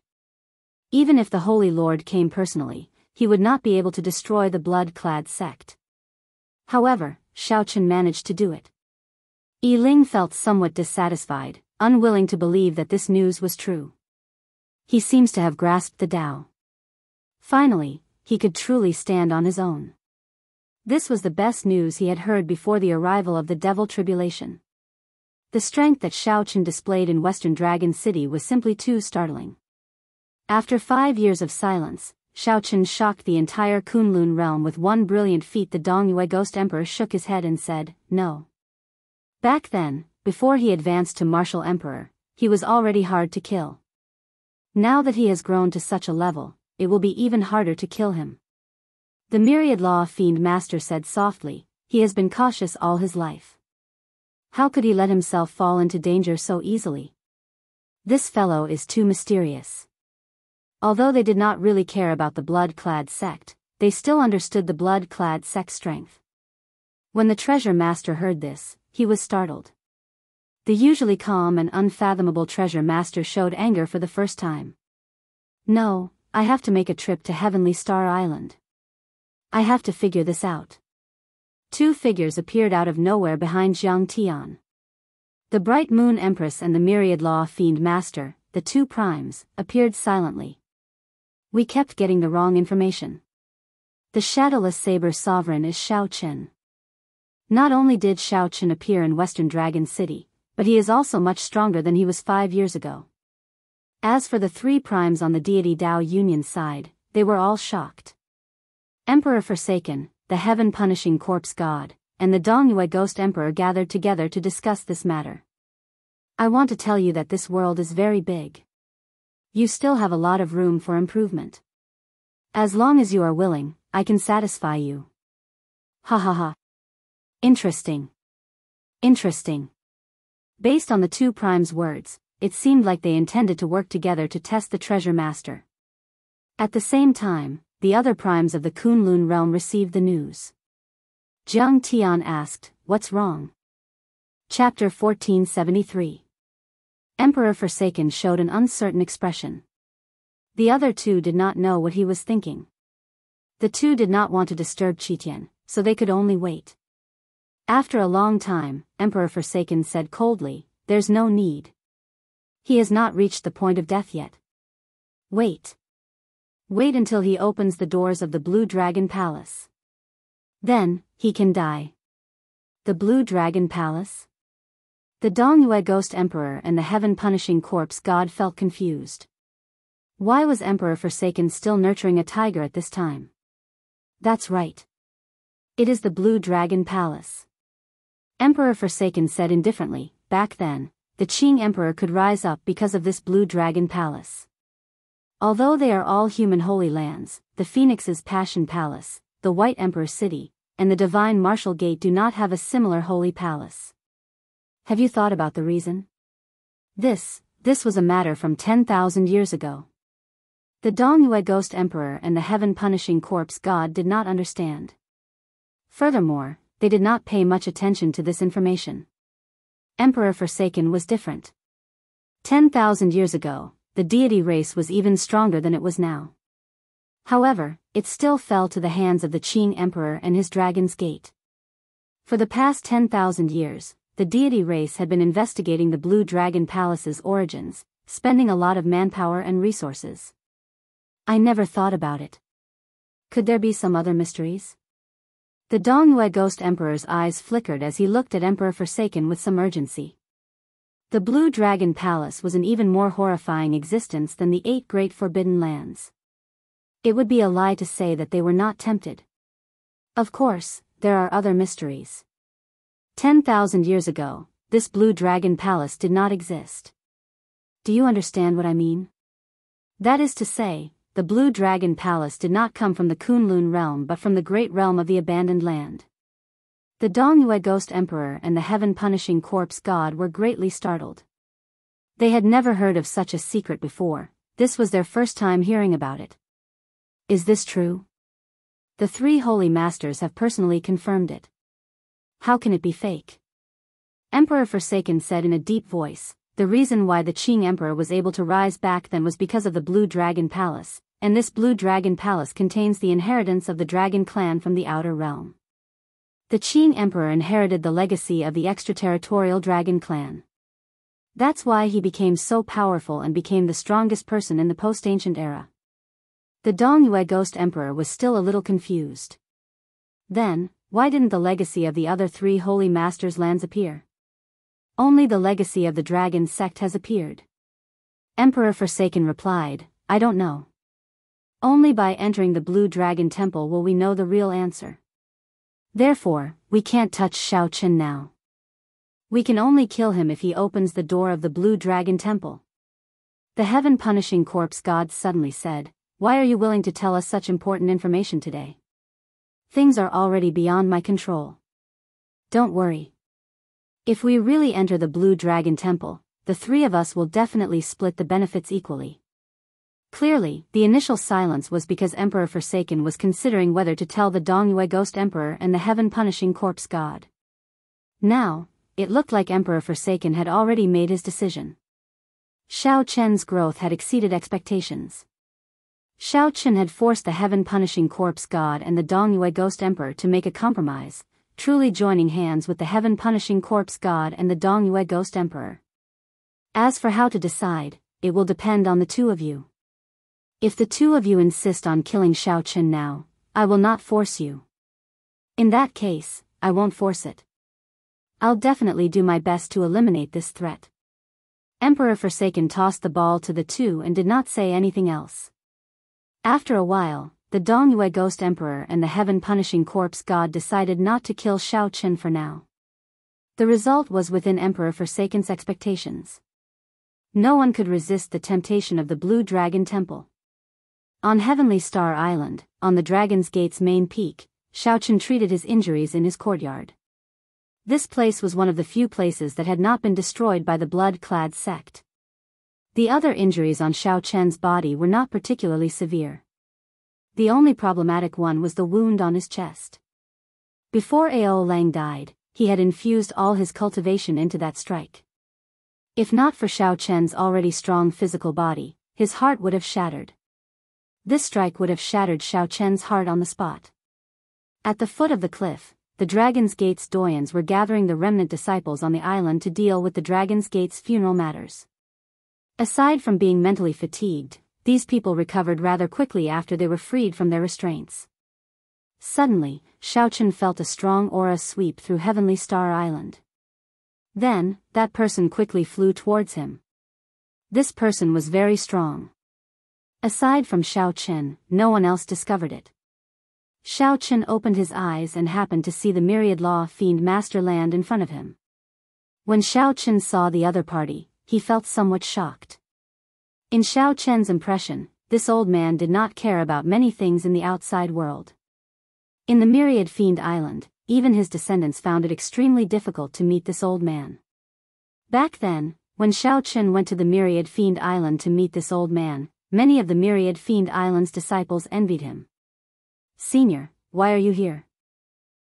[SPEAKER 1] Even if the Holy Lord came personally, he would not be able to destroy the blood-clad sect. However, Shao Chen managed to do it. Yi Ling felt somewhat dissatisfied, unwilling to believe that this news was true. He seems to have grasped the Tao. Finally, he could truly stand on his own. This was the best news he had heard before the arrival of the devil tribulation. The strength that Shaochen displayed in Western Dragon City was simply too startling. After 5 years of silence, Shaochen shocked the entire Kunlun realm with one brilliant feat. The Dongyue Ghost Emperor shook his head and said, "No." Back then, before he advanced to Martial Emperor, he was already hard to kill. Now that he has grown to such a level, it will be even harder to kill him. The Myriad Law Fiend Master said softly, "He has been cautious all his life. How could he let himself fall into danger so easily? This fellow is too mysterious." Although they did not really care about the blood-clad sect, they still understood the blood-clad sect's strength. When the treasure master heard this, he was startled. The usually calm and unfathomable treasure master showed anger for the first time. "No, I have to make a trip to Heavenly Star Island. I have to figure this out." Two figures appeared out of nowhere behind Jiang Tian. The Bright Moon Empress and the Myriad Law Fiend Master, the two primes, appeared silently. "We kept getting the wrong information. The Shadowless Saber Sovereign is Shao Chen. Not only did Shao Chen appear in Western Dragon City, but he is also much stronger than he was 5 years ago." As for the three primes on the deity Dao Union side, they were all shocked. Emperor Forsaken, the heaven-punishing corpse god, and the Dongyue Ghost Emperor gathered together to discuss this matter. "I want to tell you that this world is very big. You still have a lot of room for improvement. As long as you are willing, I can satisfy you." Ha ha ha. Interesting. Interesting. Based on the two primes' words, it seemed like they intended to work together to test the treasure master. At the same time, the other primes of the Kunlun realm received the news. Jiang Tian asked, "What's wrong?" Chapter 1473. Emperor Forsaken showed an uncertain expression. The other two did not know what he was thinking. The two did not want to disturb Qitian, so they could only wait. After a long time, Emperor Forsaken said coldly, "There's no need. He has not reached the point of death yet. Wait. Wait until he opens the doors of the Blue Dragon Palace. Then, he can die." The Blue Dragon Palace? The Dongyue Ghost Emperor and the heaven-punishing corpse god felt confused. Why was Emperor Forsaken still nurturing a tiger at this time? That's right. It is the Blue Dragon Palace. Emperor Forsaken said indifferently, "Back then, the Qing Emperor could rise up because of this Blue Dragon Palace. Although they are all human holy lands, the Phoenix's Passion Palace, the White Emperor City, and the Divine Martial Gate do not have a similar holy palace. Have you thought about the reason? This was a matter from 10,000 years ago." The Dongyue Ghost Emperor and the heaven-punishing corpse god did not understand. Furthermore, they did not pay much attention to this information. Emperor Forsaken was different. 10,000 years ago, the deity race was even stronger than it was now. However, it still fell to the hands of the Qing Emperor and his Dragon's Gate. For the past 10,000 years, the deity race had been investigating the Blue Dragon Palace's origins, spending a lot of manpower and resources. I never thought about it. Could there be some other mysteries? The Dongyue Ghost Emperor's eyes flickered as he looked at Emperor Forsaken with some urgency. The Blue Dragon Palace was an even more horrifying existence than the 8 Great Forbidden Lands. It would be a lie to say that they were not tempted. Of course, there are other mysteries. 10,000 years ago, this Blue Dragon Palace did not exist. Do you understand what I mean? That is to say, the Blue Dragon Palace did not come from the Kunlun realm but from the great realm of the abandoned land. The Dongyue Ghost Emperor and the heaven-punishing corpse god were greatly startled. They had never heard of such a secret before. This was their first time hearing about it. Is this true? The 3 holy masters have personally confirmed it. How can it be fake? Emperor Forsaken said in a deep voice, "The reason why the Qing Emperor was able to rise back then was because of the Blue Dragon Palace, and this Blue Dragon Palace contains the inheritance of the Dragon Clan from the Outer Realm. The Qing Emperor inherited the legacy of the extraterritorial Dragon Clan. That's why he became so powerful and became the strongest person in the post-ancient era. The Dongyue Ghost Emperor was still a little confused. Then, why didn't the legacy of the other 3 Holy Masters' lands appear? Only the legacy of the Dragon sect has appeared. Emperor Forsaken replied, I don't know. Only by entering the Blue Dragon Temple will we know the real answer. Therefore, we can't touch Shao Chen now. We can only kill him if he opens the door of the Blue Dragon Temple. The heaven-punishing corpse god suddenly said, Why are you willing to tell us such important information today? Things are already beyond my control. Don't worry. If we really enter the Blue Dragon Temple, the 3 of us will definitely split the benefits equally. Clearly, the initial silence was because Emperor Forsaken was considering whether to tell the Dongyue Ghost Emperor and the heaven-punishing corpse god. Now, it looked like Emperor Forsaken had already made his decision. Shao Chen's growth had exceeded expectations. Shao Chen had forced the heaven-punishing corpse god and the Dongyue Ghost Emperor to make a compromise, truly joining hands with the heaven-punishing corpse god and the Dongyue Ghost Emperor. As for how to decide, it will depend on the 2 of you. If the 2 of you insist on killing Shao Chen now, I will not force you. In that case, I won't force it. I'll definitely do my best to eliminate this threat. Emperor Forsaken tossed the ball to the 2 and did not say anything else. After a while, the Dongyue Ghost Emperor and the heaven-punishing corpse god decided not to kill Shao Chen for now. The result was within Emperor Forsaken's expectations. No one could resist the temptation of the Blue Dragon Temple. On Heavenly Star Island, on the Dragon's Gate's main peak, Shao Chen treated his injuries in his courtyard. This place was one of the few places that had not been destroyed by the blood-clad sect. The other injuries on Shao Chen's body were not particularly severe. The only problematic one was the wound on his chest. Before Ao Lang died, he had infused all his cultivation into that strike. If not for Shao Chen's already strong physical body, his heart would have shattered. This strike would have shattered Shao Chen's heart on the spot. At the foot of the cliff, the Dragon's Gate's doyens were gathering the remnant disciples on the island to deal with the Dragon's Gate's funeral matters. Aside from being mentally fatigued, these people recovered rather quickly after they were freed from their restraints. Suddenly, Shao Chen felt a strong aura sweep through Heavenly Star Island. Then, that person quickly flew towards him. This person was very strong. Aside from Shao Chen, no one else discovered it. Shao Chen opened his eyes and happened to see the myriad law fiend master land in front of him. When Shao Chen saw the other party, he felt somewhat shocked. In Shao Chen's impression, this old man did not care about many things in the outside world. In the myriad fiend island, even his descendants found it extremely difficult to meet this old man. Back then, when Shao Chen went to the myriad fiend island to meet this old man, many of the myriad fiend island's disciples envied him. Senior, why are you here?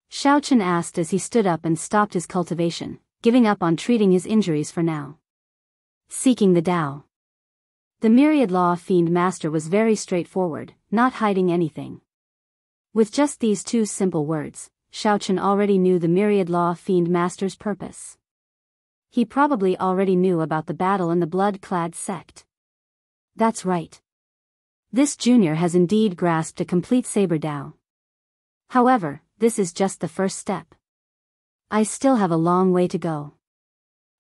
[SPEAKER 1] Shao Chen asked as he stood up and stopped his cultivation, giving up on treating his injuries for now. Seeking the Tao. The myriad law fiend master was very straightforward, not hiding anything. With just these 2 simple words, Shao Chen already knew the myriad law fiend master's purpose. He probably already knew about the battle in the blood-clad sect. That's right. This junior has indeed grasped a complete saber Tao. However, this is just the first step. I still have a long way to go.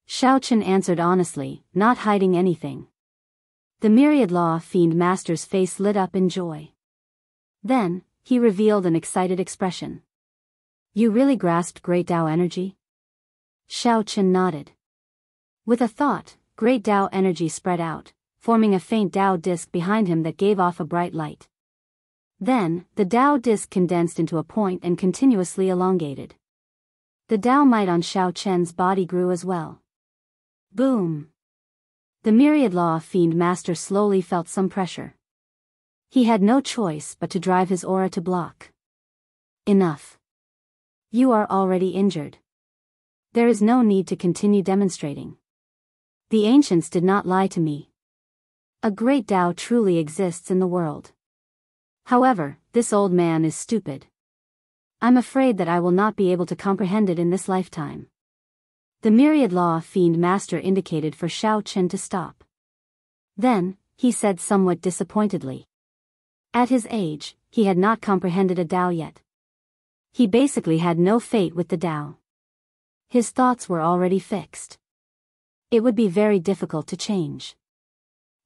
[SPEAKER 1] Shao Chen answered honestly, not hiding anything. The myriad law fiend master's face lit up in joy. Then, he revealed an excited expression. You really grasped great Tao energy? Shao Chen nodded. With a thought, great Tao energy spread out, forming a faint Tao disc behind him that gave off a bright light. Then, the Tao disc condensed into a point and continuously elongated. The Tao might on Shao Chen's body grew as well. Boom! The myriad law fiend master slowly felt some pressure. He had no choice but to drive his aura to block. Enough. You are already injured. There is no need to continue demonstrating. The ancients did not lie to me. A great Tao truly exists in the world. However, this old man is stupid. I'm afraid that I will not be able to comprehend it in this lifetime. The myriad law fiend master indicated for Shao Chen to stop. Then, he said somewhat disappointedly. At his age, he had not comprehended a Tao yet. He basically had no fate with the Tao. His thoughts were already fixed. It would be very difficult to change.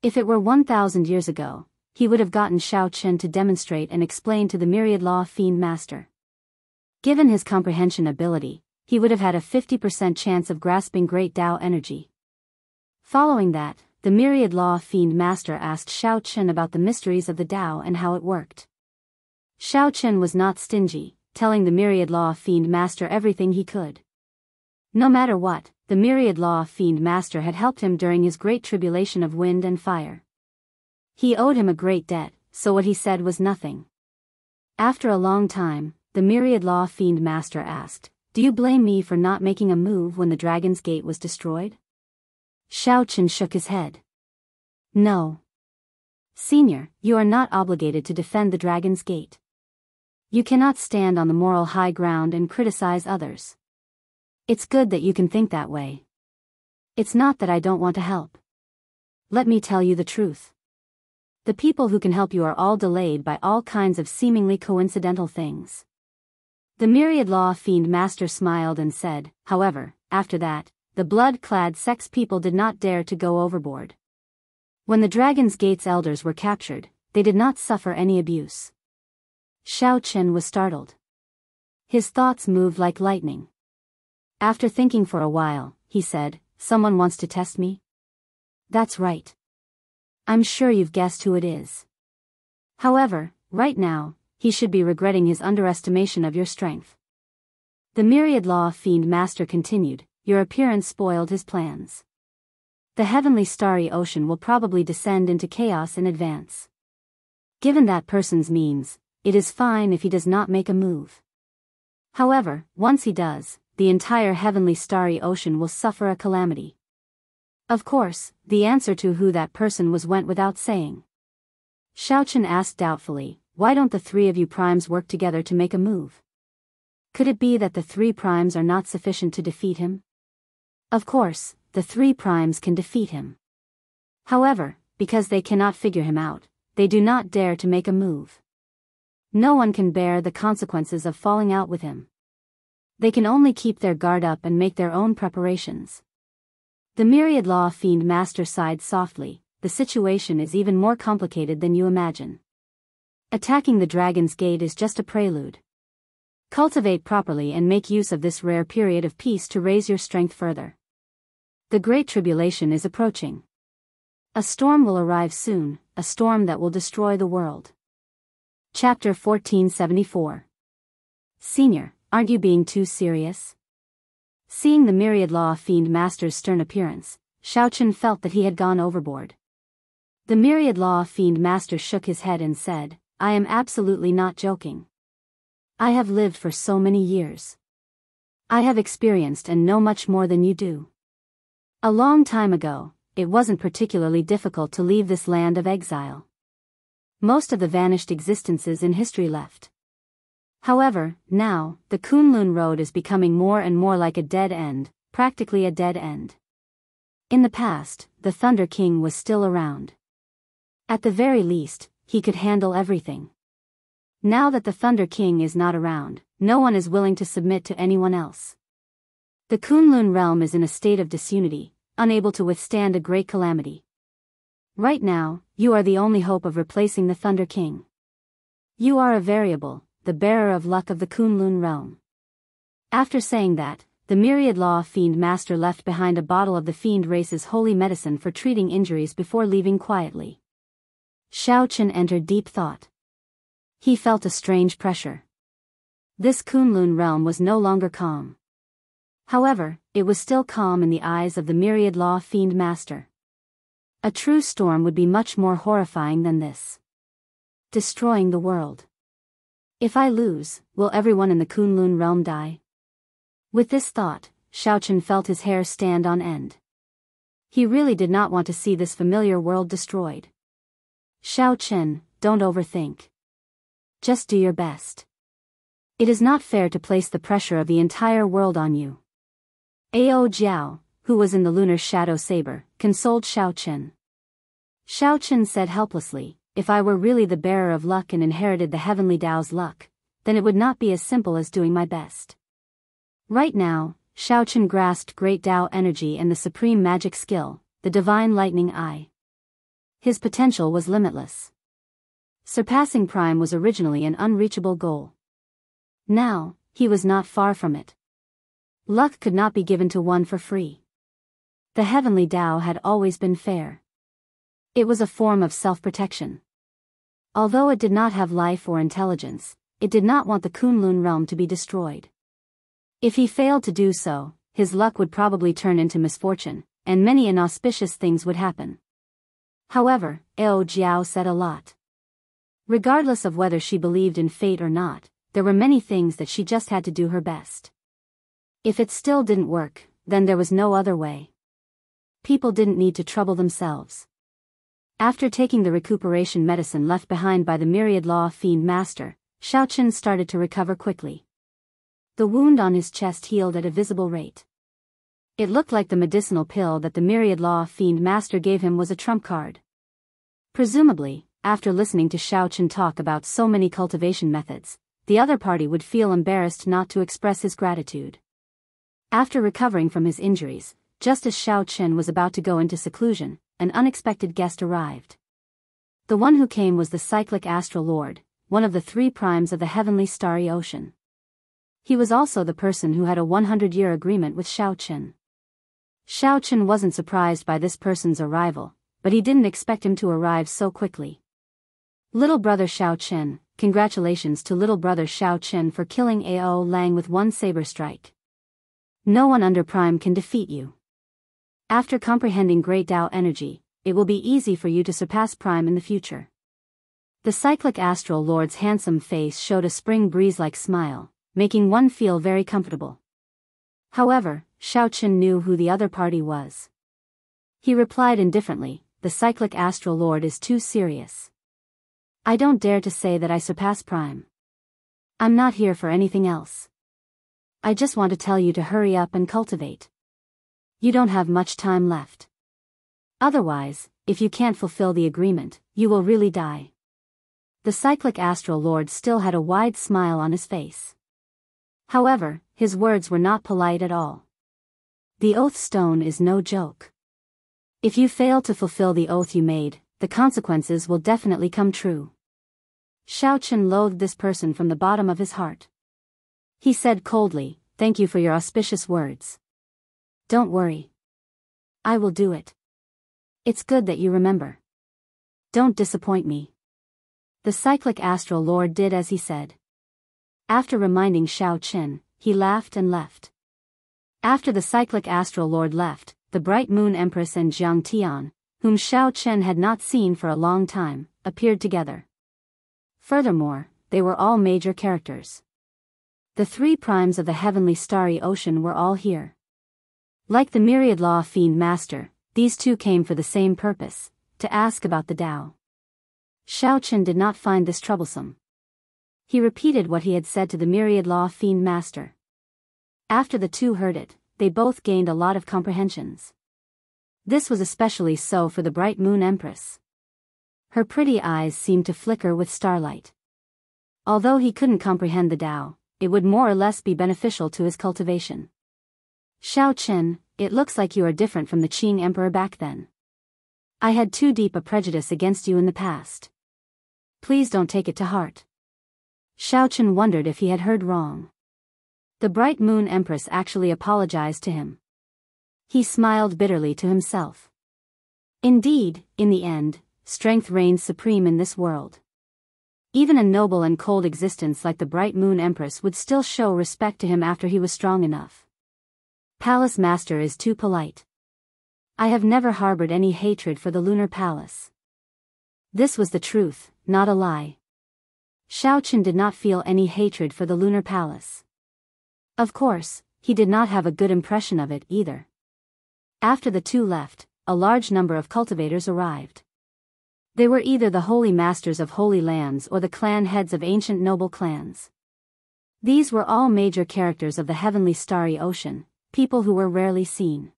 [SPEAKER 1] If it were 1,000 years ago, he would have gotten Shao Chen to demonstrate and explain to the myriad law fiend master. Given his comprehension ability, he would have had a 50% chance of grasping great Tao energy. Following that, the myriad law fiend master asked Shao Chen about the mysteries of the Tao and how it worked. Shao Chen was not stingy, telling the myriad law fiend master everything he could. No matter what, the myriad law fiend master had helped him during his great tribulation of wind and fire. He owed him a great debt, so what he said was nothing. After a long time, the myriad law fiend master asked, "Do you blame me for not making a move when the Dragon's Gate was destroyed?" Shao Chen shook his head. "No. Senior, you are not obligated to defend the Dragon's Gate. You cannot stand on the moral high ground and criticize others. It's good that you can think that way. It's not that I don't want to help. Let me tell you the truth. The people who can help you are all delayed by all kinds of seemingly coincidental things." The myriad law fiend master smiled and said, "However, after that, the blood-clad sex people did not dare to go overboard. When the Dragon's Gate's elders were captured, they did not suffer any abuse." Shao Chen was startled. His thoughts moved like lightning. After thinking for a while, he said, "Someone wants to test me?" "That's right. I'm sure you've guessed who it is. However, right now, he should be regretting his underestimation of your strength." The myriad law fiend master continued, "Your appearance spoiled his plans. The heavenly starry ocean will probably descend into chaos in advance. Given that person's means, it is fine if he does not make a move. However, once he does, the entire heavenly starry ocean will suffer a calamity." Of course, the answer to who that person was went without saying. Shao Chen asked doubtfully, "Why don't the three of you primes work together to make a move? Could it be that the three primes are not sufficient to defeat him?" Of course, the three primes can defeat him. However, because they cannot figure him out, they do not dare to make a move. No one can bear the consequences of falling out with him. They can only keep their guard up and make their own preparations. The myriad law fiend master sighed softly, "The situation is even more complicated than you imagine. Attacking the Dragon's Gate is just a prelude. Cultivate properly and make use of this rare period of peace to raise your strength further. The Great Tribulation is approaching. A storm will arrive soon, a storm that will destroy the world." Chapter 1474. "Senior, aren't you being too serious?" Seeing the myriad law fiend master's stern appearance, Shao Chen felt that he had gone overboard. The myriad law fiend master shook his head and said, "I am absolutely not joking. I have lived for so many years. I have experienced and know much more than you do. A long time ago, it wasn't particularly difficult to leave this land of exile. Most of the vanished existences in history left. However, now, the Kunlun Road is becoming more and more like a dead end, practically a dead end. In the past, the Thunder King was still around. At the very least, he could handle everything. Now that the Thunder King is not around, no one is willing to submit to anyone else. The Kunlun realm is in a state of disunity, unable to withstand a great calamity. Right now, you are the only hope of replacing the Thunder King. You are a variable, the bearer of luck of the Kunlun realm." After saying that, the myriad law fiend master left behind a bottle of the fiend race's holy medicine for treating injuries before leaving quietly. Shao Chen entered deep thought. He felt a strange pressure. This Kunlun realm was no longer calm. However, it was still calm in the eyes of the myriad law fiend master. A true storm would be much more horrifying than this. Destroying the world. If I lose, will everyone in the Kunlun realm die? With this thought, Shao Chen felt his hair stand on end. He really did not want to see this familiar world destroyed. Shao Chen, don't overthink. Just do your best. It is not fair to place the pressure of the entire world on you. Ao Jiao, who was in the lunar shadow saber, consoled Xiaochen. Xiaochen said helplessly, if I were really the bearer of luck and inherited the heavenly Tao's luck, then it would not be as simple as doing my best. Right now, Xiaochen grasped great Tao energy and the supreme magic skill, the divine lightning eye. His potential was limitless. Surpassing Prime was originally an unreachable goal. Now, he was not far from it. Luck could not be given to one for free. The heavenly Tao had always been fair. It was a form of self-protection. Although it did not have life or intelligence, it did not want the Kunlun realm to be destroyed. If he failed to do so, his luck would probably turn into misfortune, and many inauspicious things would happen. However, Ao Jiao said a lot. Regardless of whether she believed in fate or not, there were many things that she just had to do her best. If it still didn't work, then there was no other way. People didn't need to trouble themselves. After taking the recuperation medicine left behind by the myriad law fiend master, Xiaochen started to recover quickly. The wound on his chest healed at a visible rate. It looked like the medicinal pill that the myriad law fiend master gave him was a trump card. Presumably, after listening to Xiaochen talk about so many cultivation methods, the other party would feel embarrassed not to express his gratitude. After recovering from his injuries, just as Xiaochen was about to go into seclusion, an unexpected guest arrived. The one who came was the cyclic astral lord, one of the 3 primes of the heavenly starry ocean. He was also the person who had a 100-year agreement with Xiaochen. Xiaochen wasn't surprised by this person's arrival, but he didn't expect him to arrive so quickly. Little brother Xiaochen, congratulations to little brother Xiaochen for killing Ao Lang with one saber strike. No one under Prime can defeat you. After comprehending great Tao energy, it will be easy for you to surpass Prime in the future. The cyclic astral lord's handsome face showed a spring breeze-like smile, making one feel very comfortable. However, Xiaochen knew who the other party was. He replied indifferently, the cyclic astral lord is too serious. I don't dare to say that I surpass Prime. I'm not here for anything else. I just want to tell you to hurry up and cultivate. You don't have much time left. Otherwise, if you can't fulfill the agreement, you will really die. The cyclic astral lord still had a wide smile on his face. However, his words were not polite at all. The oath stone is no joke. If you fail to fulfill the oath you made, the consequences will definitely come true. Xiaochen loathed this person from the bottom of his heart. He said coldly, thank you for your auspicious words. Don't worry. I will do it. It's good that you remember. Don't disappoint me. The cyclic astral lord did as he said. After reminding Xiaochen, he laughed and left. After the cyclic astral lord left, the bright moon empress and Jiang Tian, whom Xiaochen had not seen for a long time, appeared together. Furthermore, they were all major characters. The 3 primes of the heavenly starry ocean were all here. Like the myriad law fiend master, these 2 came for the same purpose, to ask about the Tao. Xiaochen did not find this troublesome. He repeated what he had said to the myriad law fiend master. After the 2 heard it, they both gained a lot of comprehensions. This was especially so for the bright moon empress. Her pretty eyes seemed to flicker with starlight. Although he couldn't comprehend the Tao, it would more or less be beneficial to his cultivation. Xiaochen, it looks like you are different from the Qing emperor back then. I had too deep a prejudice against you in the past. Please don't take it to heart. Xiaochen wondered if he had heard wrong. The bright moon empress actually apologized to him. He smiled bitterly to himself. Indeed, in the end, strength reigns supreme in this world. Even a noble and cold existence like the bright moon empress would still show respect to him after he was strong enough. Palace master is too polite. I have never harbored any hatred for the lunar palace. This was the truth, not a lie. Xiaochen did not feel any hatred for the lunar palace. Of course, he did not have a good impression of it either. After the 2 left, a large number of cultivators arrived. They were either the holy masters of holy lands or the clan heads of ancient noble clans. These were all major characters of the heavenly starry ocean, people who were rarely seen.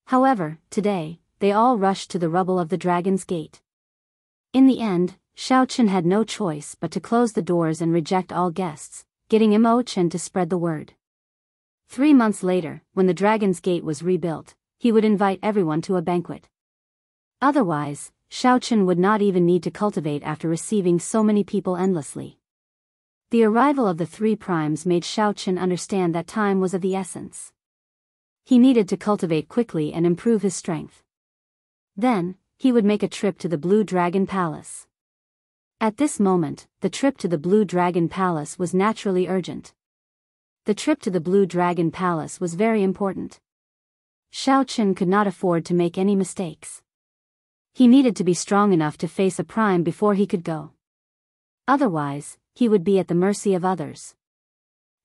[SPEAKER 1] However, today, they all rushed to the rubble of the Dragon's Gate. In the end, Xiaochen had no choice but to close the doors and reject all guests, getting Imo Chen to spread the word. 3 months later, when the Dragon's Gate was rebuilt, he would invite everyone to a banquet. Otherwise, Xiaochen would not even need to cultivate after receiving so many people endlessly. The arrival of the 3 primes made Xiaochen understand that time was of the essence. He needed to cultivate quickly and improve his strength. Then, he would make a trip to the Blue Dragon Palace. At this moment, the trip to the Blue Dragon Palace was naturally urgent. The trip to the Blue Dragon Palace was very important. Xiaochen could not afford to make any mistakes. He needed to be strong enough to face a prime before he could go. Otherwise, he would be at the mercy of others.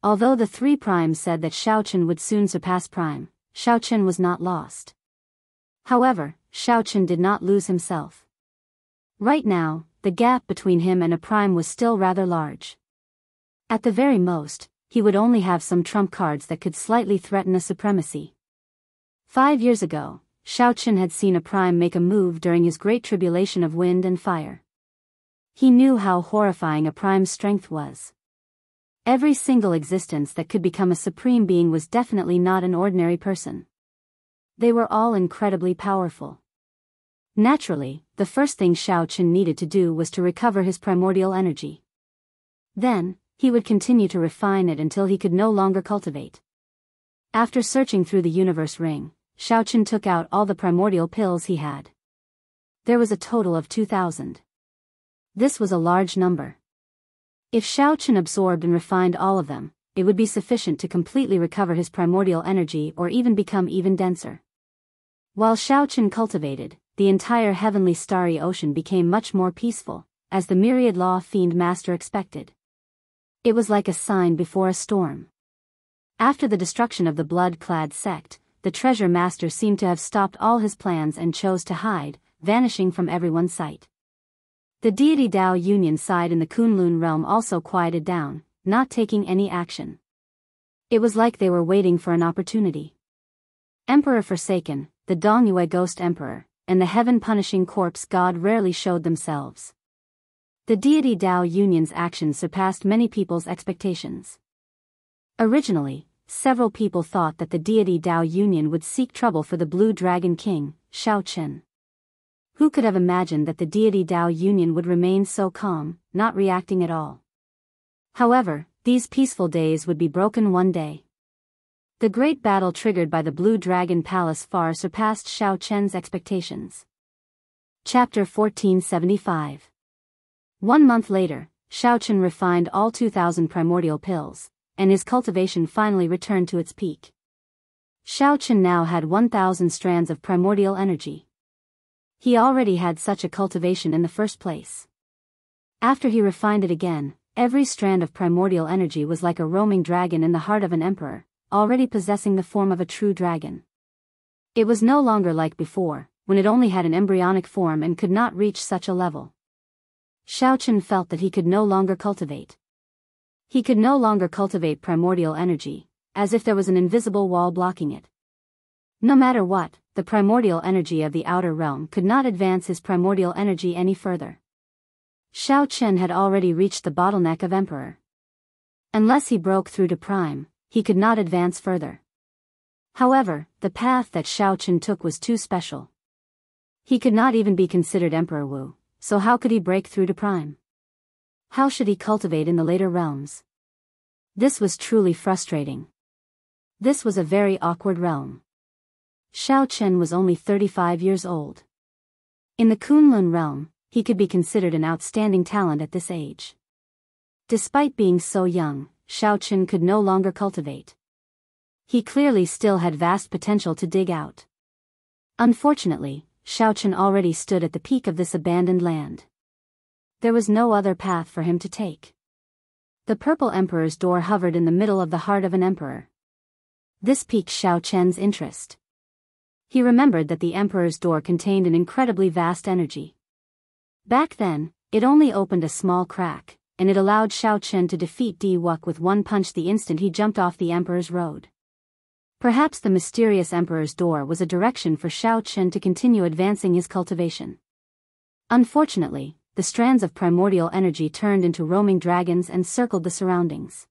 [SPEAKER 1] Although the 3 primes said that Xiaochen would soon surpass prime, Xiaochen was not lost. However, Xiaochen did not lose himself. Right now, the gap between him and a prime was still rather large. At the very most, he would only have some trump cards that could slightly threaten a supremacy. 5 years ago, Xiaochen had seen a prime make a move during his great tribulation of wind and fire. He knew how horrifying a prime's strength was. Every single existence that could become a supreme being was definitely not an ordinary person. They were all incredibly powerful. Naturally, the first thing Xiaochen needed to do was to recover his primordial energy. Then, he would continue to refine it until he could no longer cultivate. After searching through the universe ring, Xiaochen took out all the primordial pills he had. There was a total of 2,000. This was a large number. If Xiaochen absorbed and refined all of them, it would be sufficient to completely recover his primordial energy or even become even denser. While Xiaochen cultivated, the entire heavenly starry ocean became much more peaceful, as the myriad law fiend master expected. It was like a sign before a storm. After the destruction of the blood-clad sect, the treasure master seemed to have stopped all his plans and chose to hide, vanishing from everyone's sight. The deity Dao Union side in the Kunlun realm also quieted down, not taking any action. It was like they were waiting for an opportunity. Emperor Forsaken, the Dongyue Ghost Emperor, and the heaven-punishing corpse god rarely showed themselves. The deity Dao Union's actions surpassed many people's expectations. Originally, several people thought that the deity Dao Union would seek trouble for the Blue Dragon King, Xiaochen. Who could have imagined that the deity Dao Union would remain so calm, not reacting at all? However, these peaceful days would be broken one day. The great battle triggered by the Blue Dragon Palace far surpassed Xiaochen's expectations. Chapter 1475. 1 month later, Xiaochen refined all 2,000 primordial pills, and his cultivation finally returned to its peak. Xiaochen now had 1,000 strands of primordial energy. He already had such a cultivation in the first place. After he refined it again, every strand of primordial energy was like a roaming dragon in the heart of an emperor, already possessing the form of a true dragon. It was no longer like before, when it only had an embryonic form and could not reach such a level. Xiaochen felt that he could no longer cultivate. He could no longer cultivate primordial energy, as if there was an invisible wall blocking it. No matter what, the primordial energy of the outer realm could not advance his primordial energy any further. Xiaochen had already reached the bottleneck of Emperor. Unless he broke through to Prime, he could not advance further. However, the path that Xiaochen took was too special. He could not even be considered Emperor Wu, so how could he break through to Prime? How should he cultivate in the later realms? This was truly frustrating. This was a very awkward realm. Xiaochen was only 35 years old. In the Kunlun realm, he could be considered an outstanding talent at this age. Despite being so young, Xiaochen could no longer cultivate. He clearly still had vast potential to dig out. Unfortunately, Xiaochen already stood at the peak of this abandoned land. There was no other path for him to take. The Purple Emperor's door hovered in the middle of the heart of an emperor. This piqued Xiaochen's interest. He remembered that the Emperor's door contained an incredibly vast energy. Back then, it only opened a small crack, and it allowed Xiaochen to defeat Di Wuk with one punch the instant he jumped off the Emperor's road. Perhaps the mysterious emperor's door was a direction for Shao Chen to continue advancing his cultivation. Unfortunately, the strands of primordial energy turned into roaming dragons and circled the surroundings.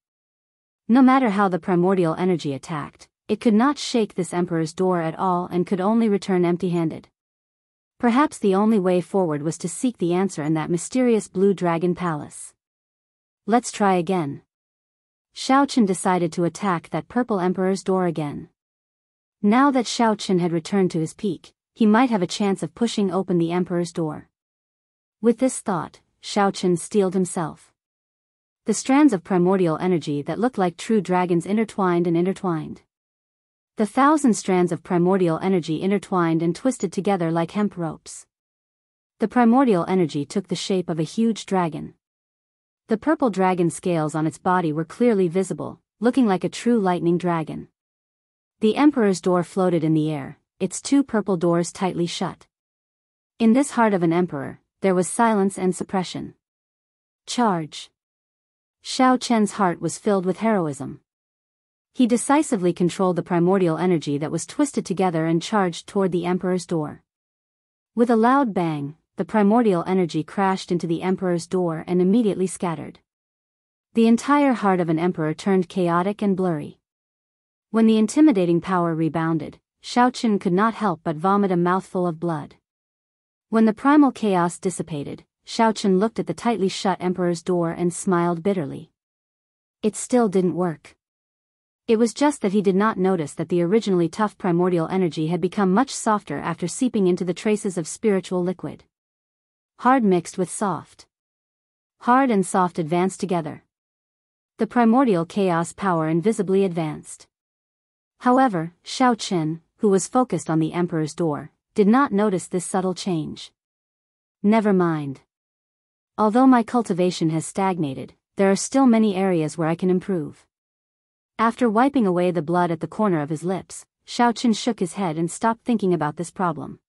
[SPEAKER 1] No matter how the primordial energy attacked, it could not shake this emperor's door at all and could only return empty-handed. Perhaps the only way forward was to seek the answer in that mysterious blue dragon palace. Let's try again. Shao Chen decided to attack that purple emperor's door again. Now that Shao Chen had returned to his peak, he might have a chance of pushing open the emperor's door. With this thought, Shao Chen steeled himself. The strands of primordial energy that looked like true dragons intertwined and intertwined. The 1,000 strands of primordial energy intertwined and twisted together like hemp ropes. The primordial energy took the shape of a huge dragon. The purple dragon scales on its body were clearly visible, looking like a true lightning dragon. The emperor's door floated in the air, its 2 purple doors tightly shut. In this heart of an emperor, there was silence and suppression. Charge! Shao Chen's heart was filled with heroism. He decisively controlled the primordial energy that was twisted together and charged toward the emperor's door. With a loud bang, the primordial energy crashed into the emperor's door and immediately scattered. The entire heart of an emperor turned chaotic and blurry. When the intimidating power rebounded, Shao Chen could not help but vomit a mouthful of blood. When the primal chaos dissipated, Shao Chen looked at the tightly shut emperor's door and smiled bitterly. It still didn't work. It was just that he did not notice that the originally tough primordial energy had become much softer after seeping into the traces of spiritual liquid. Hard mixed with soft. Hard and soft advanced together. The primordial chaos power invisibly advanced. However, Shao Chen, who was focused on the emperor's door, did not notice this subtle change. Never mind. Although my cultivation has stagnated, there are still many areas where I can improve. After wiping away the blood at the corner of his lips, Shao Chen shook his head and stopped thinking about this problem.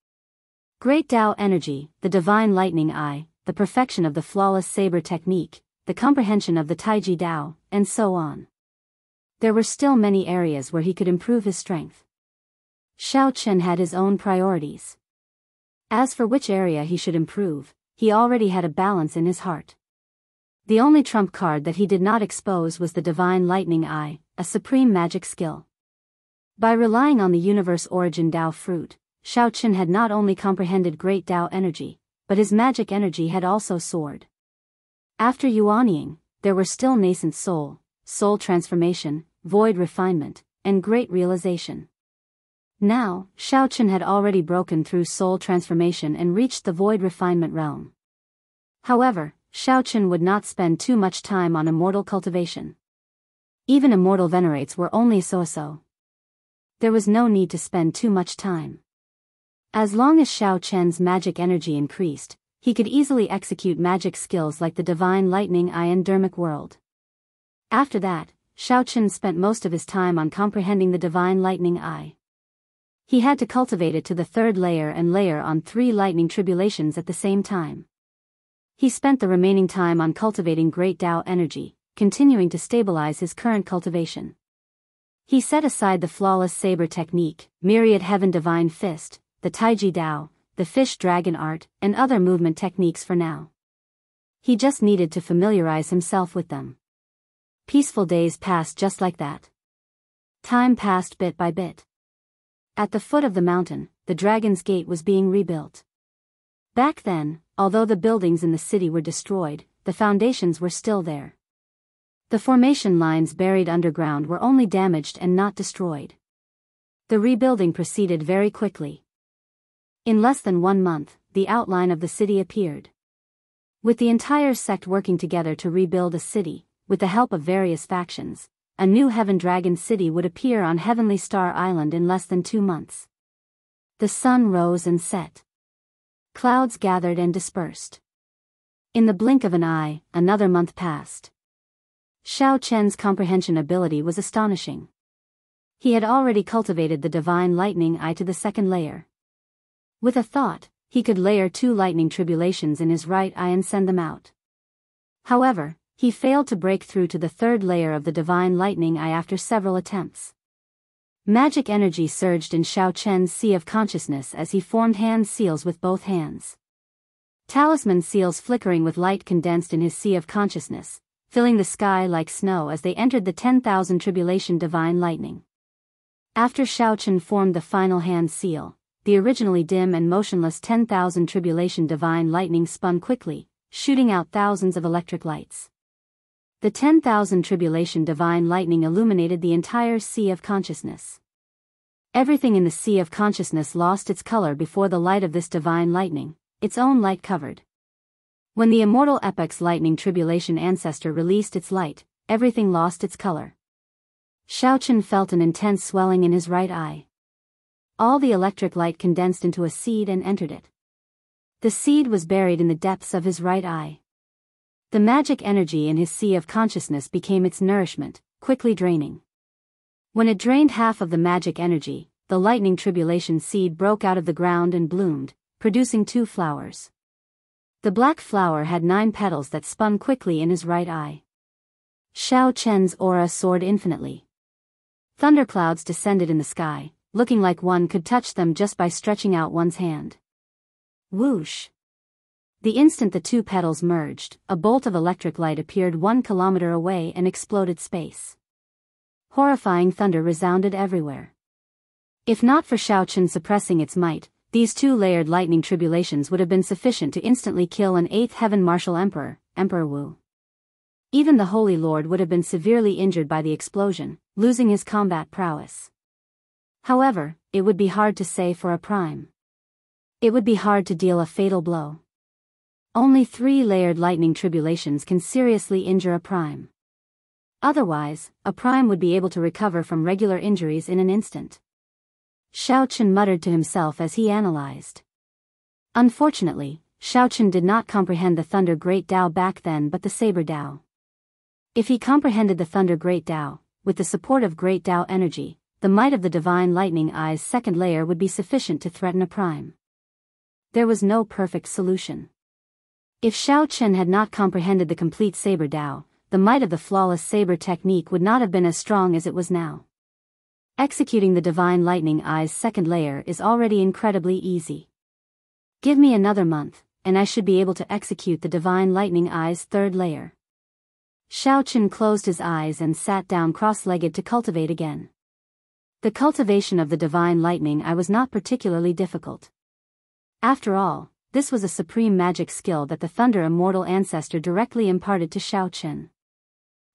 [SPEAKER 1] Great Tao energy, the divine lightning eye, the perfection of the flawless saber technique, the comprehension of the Taiji Dao, and so on. There were still many areas where he could improve his strength. Shao Chen had his own priorities. As for which area he should improve, he already had a balance in his heart. The only trump card that he did not expose was the divine lightning eye, a supreme magic skill. By relying on the universe origin Dao fruit, Shao Chen had not only comprehended great Dao energy, but his magic energy had also soared. After yuanying, there were still nascent soul transformation, void refinement, and great realization. Now, Shao Chen had already broken through soul transformation and reached the void refinement realm. However, Shao Chen would not spend too much time on immortal cultivation. Even immortal venerates were only so-so. There was no need to spend too much time. As long as Shao Chen's magic energy increased, he could easily execute magic skills like the divine lightning eye and dermic world. After that, Shao Chen spent most of his time on comprehending the divine lightning eye. He had to cultivate it to the 3rd layer and layer on 3 lightning tribulations at the same time. He spent the remaining time on cultivating great Tao energy, continuing to stabilize his current cultivation. He set aside the flawless saber technique, myriad heaven divine fist, the Taiji Dao, the fish dragon art, and other movement techniques for now. He just needed to familiarize himself with them. Peaceful days passed just like that. Time passed bit by bit. At the foot of the mountain, the Dragon's Gate was being rebuilt. Back then, although the buildings in the city were destroyed, the foundations were still there. The formation lines buried underground were only damaged and not destroyed. The rebuilding proceeded very quickly. In less than 1 month, the outline of the city appeared. With the entire sect working together to rebuild a city, with the help of various factions, a new Heaven Dragon city would appear on Heavenly Star Island in less than 2 months. The sun rose and set. Clouds gathered and dispersed. In the blink of an eye, another month passed. Shao Chen's comprehension ability was astonishing. He had already cultivated the divine lightning eye to the 2nd layer. With a thought, he could layer 2 lightning tribulations in his right eye and send them out. However, he failed to break through to the 3rd layer of the divine lightning eye after several attempts. Magic energy surged in Xiao Chen's sea of consciousness as he formed hand seals with both hands. Talisman seals flickering with light condensed in his sea of consciousness, filling the sky like snow as they entered the 10,000 tribulation divine lightning. After Xiao Chen formed the final hand seal, the originally dim and motionless 10,000 tribulation divine lightning spun quickly, shooting out thousands of electric lights. The 10,000 tribulation divine lightning illuminated the entire sea of consciousness. Everything in the sea of consciousness lost its color before the light of this divine lightning, its own light covered. When the immortal epoch's lightning tribulation ancestor released its light, everything lost its color. Xiao Chen felt an intense swelling in his right eye. All the electric light condensed into a seed and entered it. The seed was buried in the depths of his right eye. The magic energy in his sea of consciousness became its nourishment, quickly draining. When it drained half of the magic energy, the lightning tribulation seed broke out of the ground and bloomed, producing 2 flowers. The black flower had 9 petals that spun quickly in his right eye. Xiao Chen's aura soared infinitely. Thunderclouds descended in the sky, looking like one could touch them just by stretching out one's hand. Whoosh! The instant the 2 petals merged, a bolt of electric light appeared 1 kilometer away and exploded space. Horrifying thunder resounded everywhere. If not for Xiao Chen suppressing its might, these 2-layered lightning tribulations would have been sufficient to instantly kill an 8th heaven martial emperor, Emperor Wu. Even the Holy Lord would have been severely injured by the explosion, losing his combat prowess. However, it would be hard to say for a prime. It would be hard to deal a fatal blow. Only 3-layered lightning tribulations can seriously injure a prime. Otherwise, a prime would be able to recover from regular injuries in an instant. Xiao Chen muttered to himself as he analyzed. Unfortunately, Xiao Chen did not comprehend the Thunder Great Tao back then but the Saber Tao. If he comprehended the Thunder Great Tao, with the support of Great Tao energy, the might of the Divine Lightning Eye's 2nd layer would be sufficient to threaten a prime. There was no perfect solution. If Xiao Chen had not comprehended the complete Saber Tao, the might of the flawless saber technique would not have been as strong as it was now. Executing the Divine Lightning Eye's 2nd layer is already incredibly easy. Give me another month, and I should be able to execute the Divine Lightning Eye's 3rd layer. Xiao Chen closed his eyes and sat down cross-legged to cultivate again. The cultivation of the Divine Lightning Eye was not particularly difficult. After all, this was a supreme magic skill that the Thunder Immortal Ancestor directly imparted to Xiao Chen.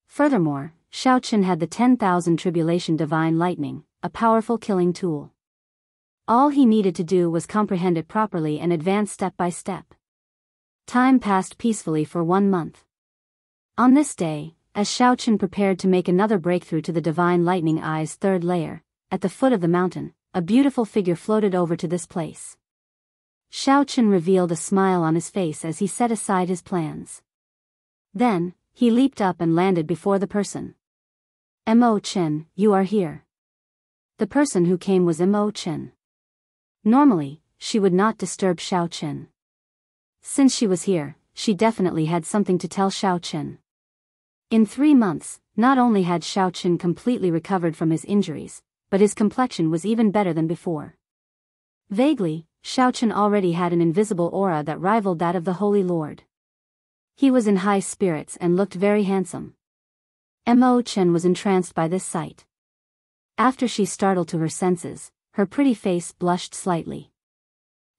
[SPEAKER 1] Furthermore, Xiao Chen had the 10,000 Tribulation Divine Lightning, a powerful killing tool. All he needed to do was comprehend it properly and advance step by step. Time passed peacefully for 1 month. On this day, as Xiao Chen prepared to make another breakthrough to the Divine Lightning Eye's 3rd layer, at the foot of the mountain, a beautiful figure floated over to this place. Xiao Chen revealed a smile on his face as he set aside his plans. Then, he leaped up and landed before the person. Mo Chen, you are here. The person who came was Mo Chen. Normally, she would not disturb Xiao Chen. Since she was here, she definitely had something to tell Xiao Chen. In 3 months, not only had Xiao Chen completely recovered from his injuries, but his complexion was even better than before. Vaguely, Xiao Chen already had an invisible aura that rivaled that of the Holy Lord. He was in high spirits and looked very handsome. Mo Chen was entranced by this sight. After she startled to her senses, her pretty face blushed slightly.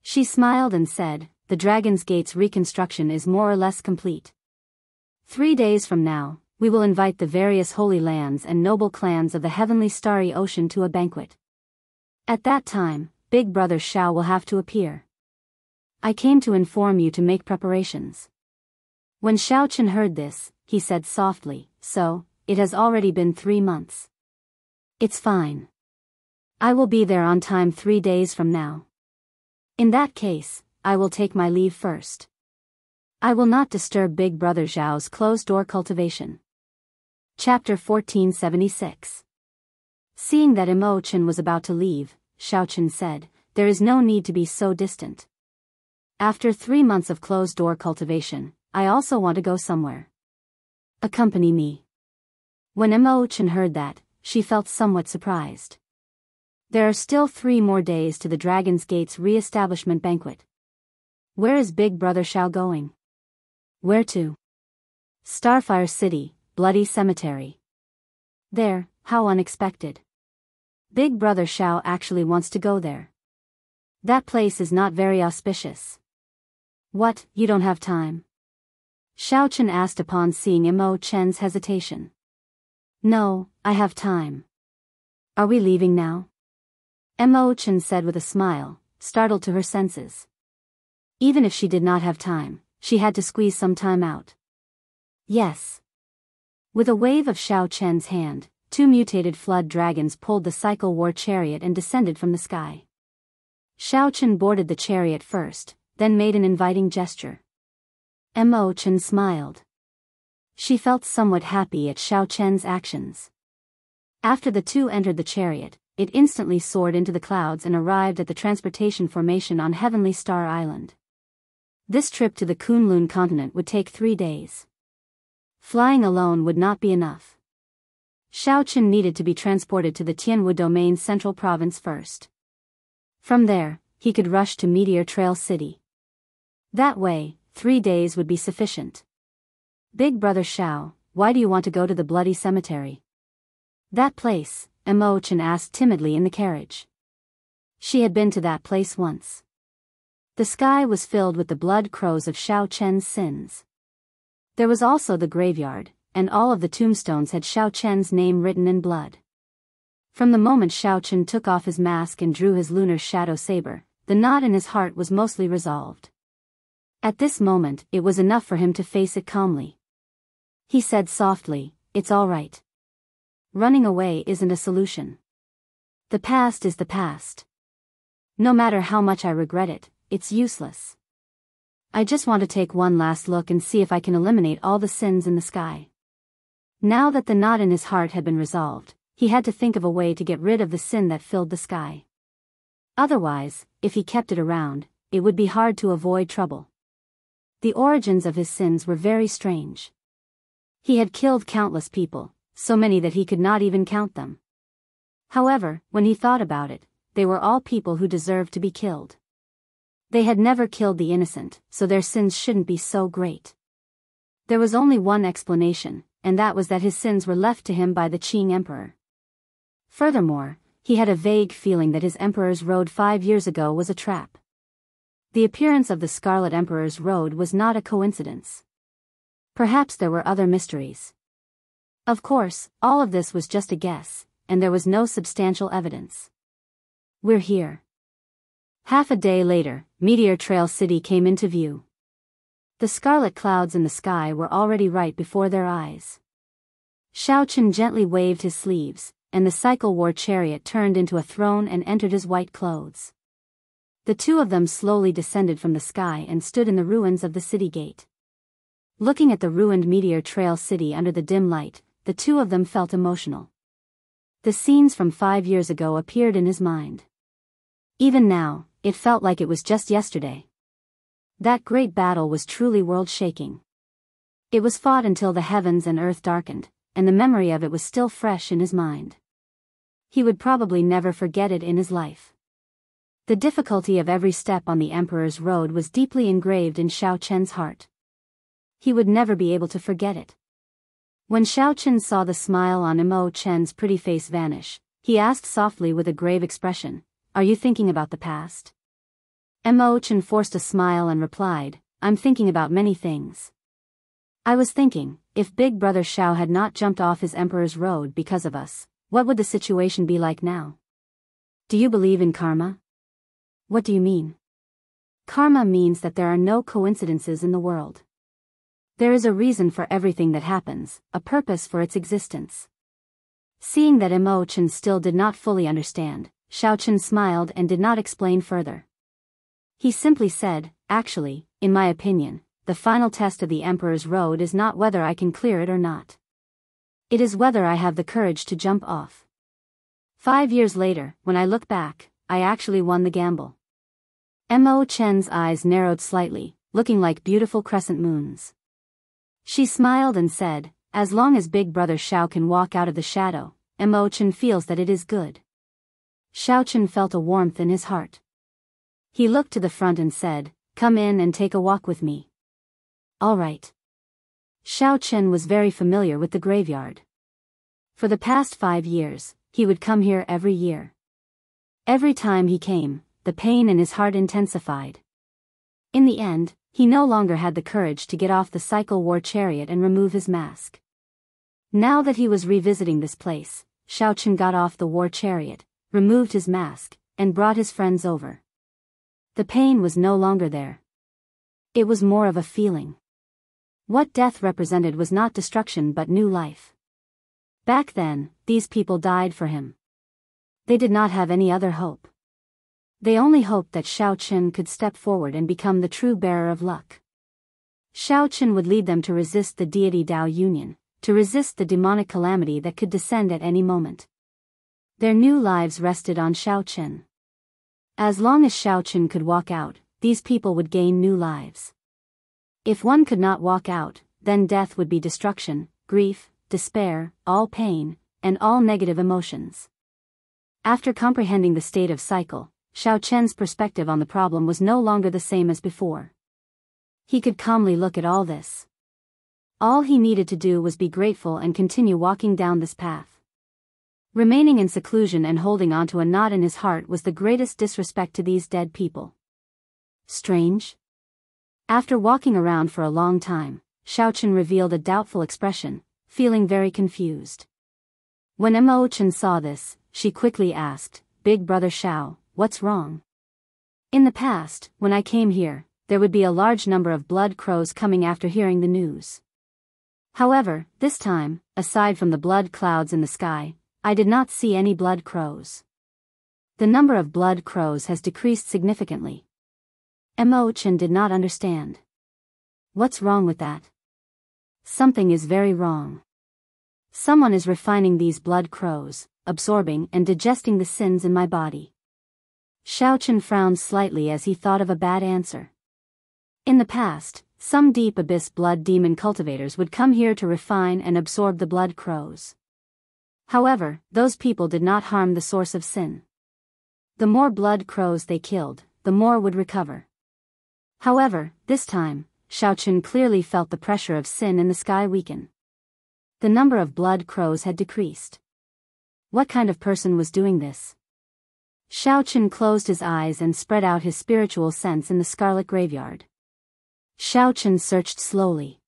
[SPEAKER 1] She smiled and said, "The Dragon's Gate's reconstruction is more or less complete. 3 days from now, we will invite the various holy lands and noble clans of the heavenly starry ocean to a banquet. At that time, Big Brother Shao will have to appear. I came to inform you to make preparations." When Xiao Chen heard this, he said softly, "So, it has already been 3 months. It's fine. I will be there on time 3 days from now. In that case, I will take my leave first. I will not disturb Big Brother Zhao's closed-door cultivation." Chapter 1476. Seeing that Mo Chen was about to leave, Xiao Chen said, "There is no need to be so distant. After 3 months of closed-door cultivation, I also want to go somewhere. Accompany me." When Mo Chen heard that, she felt somewhat surprised. There are still 3 more days to the Dragon's Gate's re-establishment banquet. Where is Big Brother Shao going? Where to? Starfire City, Bloody Cemetery. There, how unexpected. Big Brother Shao actually wants to go there. That place is not very auspicious. What, you don't have time? Shao Chen asked upon seeing Mo Chen's hesitation. No, I have time. Are we leaving now? Mo Chen said with a smile, startled to her senses. Even if she did not have time, she had to squeeze some time out. Yes. With a wave of Shao Chen's hand, 2 mutated flood dragons pulled the cycle war chariot and descended from the sky. Shao Chen boarded the chariot first, then made an inviting gesture. Mo Chen smiled. She felt somewhat happy at Shao Chen's actions. After the 2 entered the chariot, it instantly soared into the clouds and arrived at the transportation formation on Heavenly Star Island. This trip to the Kunlun continent would take 3 days. Flying alone would not be enough. Shao Chen needed to be transported to the Tianwu Domain's central province first. From there, he could rush to Meteor Trail City. That way, 3 days would be sufficient. Big Brother Shao, why do you want to go to the Bloody Cemetery? That place, Mo Chen asked timidly in the carriage. She had been to that place once. The sky was filled with the blood crows of Shao Chen's sins. There was also the graveyard, and all of the tombstones had Shao Chen's name written in blood. From the moment Shao Chen took off his mask and drew his lunar shadow saber, the knot in his heart was mostly resolved. At this moment, it was enough for him to face it calmly. He said softly, "It's all right. Running away isn't a solution. The past is the past. No matter how much I regret it, it's useless. I just want to take one last look and see if I can eliminate all the sins in the sky." Now that the knot in his heart had been resolved, he had to think of a way to get rid of the sin that filled the sky. Otherwise, if he kept it around, it would be hard to avoid trouble. The origins of his sins were very strange. He had killed countless people, so many that he could not even count them. However, when he thought about it, they were all people who deserved to be killed. They had never killed the innocent, so their sins shouldn't be so great. There was only one explanation, and that was that his sins were left to him by the Qing Emperor. Furthermore, he had a vague feeling that his Emperor's Road 5 years ago was a trap. The appearance of the Scarlet Emperor's Road was not a coincidence. Perhaps there were other mysteries. Of course, all of this was just a guess, and there was no substantial evidence. We're here. Half a day later, Meteor Trail City came into view. The scarlet clouds in the sky were already right before their eyes. Shao Chen gently waved his sleeves, and the cycle war chariot turned into a throne and entered his white clothes. The 2 of them slowly descended from the sky and stood in the ruins of the city gate. Looking at the ruined Meteor Trail City under the dim light, the 2 of them felt emotional. The scenes from 5 years ago appeared in his mind. Even now, it felt like it was just yesterday. That great battle was truly world-shaking. It was fought until the heavens and earth darkened, and the memory of it was still fresh in his mind. He would probably never forget it in his life. The difficulty of every step on the Emperor's Road was deeply engraved in Shao Chen's heart. He would never be able to forget it. When Shao Chen saw the smile on Mo Chen's pretty face vanish, he asked softly with a grave expression, "Are you thinking about the past?" Mo Chen forced a smile and replied, "I'm thinking about many things. I was thinking, if Big Brother Shao had not jumped off his Emperor's Road because of us, what would the situation be like now? Do you believe in karma?" "What do you mean?" "Karma means that there are no coincidences in the world. There is a reason for everything that happens, a purpose for its existence." Seeing that Mo Chen still did not fully understand, Shao Chen smiled and did not explain further. He simply said, "Actually, in my opinion, the final test of the Emperor's Road is not whether I can clear it or not. It is whether I have the courage to jump off. 5 years later, when I look back, I actually won the gamble." Mo Chen's eyes narrowed slightly, looking like beautiful crescent moons. She smiled and said, "As long as Big Brother Shao can walk out of the shadow, Mo Chen feels that it is good." Chen felt a warmth in his heart. He looked to the front and said, "Come in and take a walk with me." "All right." Chen was very familiar with the graveyard. For the past 5 years, he would come here every year. Every time he came, the pain in his heart intensified. In the end, he no longer had the courage to get off the cycle war chariot and remove his mask. Now that he was revisiting this place, Chen got off the war chariot, removed his mask, and brought his friends over. The pain was no longer there. It was more of a feeling. What death represented was not destruction but new life. Back then, these people died for him. They did not have any other hope. They only hoped that Chen could step forward and become the true bearer of luck. Chen would lead them to resist the deity Dao Union, to resist the demonic calamity that could descend at any moment. Their new lives rested on Chen. As long as Chen could walk out, these people would gain new lives. If one could not walk out, then death would be destruction, grief, despair, all pain, and all negative emotions. After comprehending the state of cycle, Chen's perspective on the problem was no longer the same as before. He could calmly look at all this. All he needed to do was be grateful and continue walking down this path. Remaining in seclusion and holding onto a knot in his heart was the greatest disrespect to these dead people. Strange? After walking around for a long time, Chen revealed a doubtful expression, feeling very confused. When Chen saw this, she quickly asked, "Big brother Xiao, what's wrong?" "In the past, when I came here, there would be a large number of blood crows coming after hearing the news. However, this time, aside from the blood clouds in the sky, I did not see any blood crows. The number of blood crows has decreased significantly." Chen did not understand. What's wrong with that? Something is very wrong. Someone is refining these blood crows, absorbing and digesting the sins in my body. Chen frowned slightly as he thought of a bad answer. In the past, some deep abyss blood demon cultivators would come here to refine and absorb the blood crows. However, those people did not harm the source of sin. The more blood crows they killed, the more would recover. However, this time, Chen clearly felt the pressure of sin in the sky weaken. The number of blood crows had decreased. What kind of person was doing this? Chen closed his eyes and spread out his spiritual sense in the scarlet graveyard. Chen searched slowly.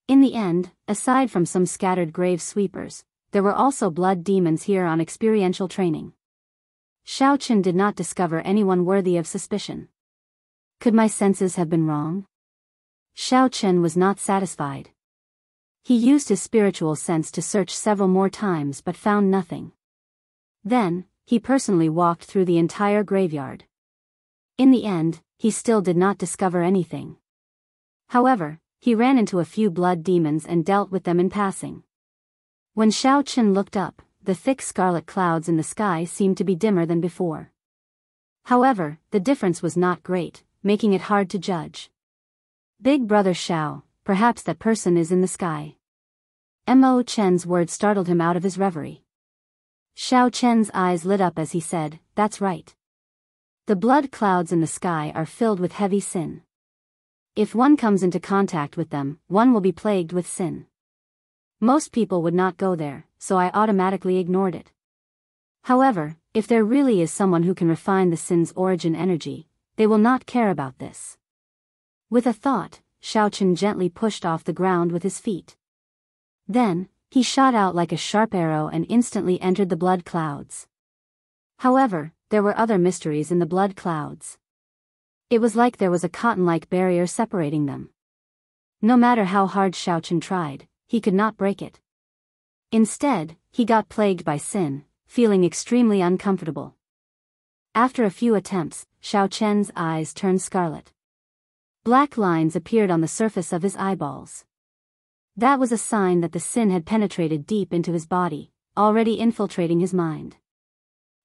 [SPEAKER 1] In the end, aside from some scattered grave sweepers, there were also blood demons here on experiential training. Chen did not discover anyone worthy of suspicion. Could my senses have been wrong? Chen was not satisfied. He used his spiritual sense to search several more times but found nothing. Then, he personally walked through the entire graveyard. In the end, he still did not discover anything. However, he ran into a few blood demons and dealt with them in passing. When Chen looked up, the thick scarlet clouds in the sky seemed to be dimmer than before. However, the difference was not great, making it hard to judge. "Big brother Xiao, perhaps that person is in the sky." Chen's words startled him out of his reverie. Chen's eyes lit up as he said, "That's right. The blood clouds in the sky are filled with heavy sin. If one comes into contact with them, one will be plagued with sin. Most people would not go there, so I automatically ignored it. However, if there really is someone who can refine the sin's origin energy, they will not care about this." With a thought, Chen gently pushed off the ground with his feet. Then, he shot out like a sharp arrow and instantly entered the blood clouds. However, there were other mysteries in the blood clouds. It was like there was a cotton-like barrier separating them. No matter how hard Chen tried, he could not break it. Instead, he got plagued by sin, feeling extremely uncomfortable. After a few attempts, Chen's eyes turned scarlet. Black lines appeared on the surface of his eyeballs. That was a sign that the sin had penetrated deep into his body, already infiltrating his mind.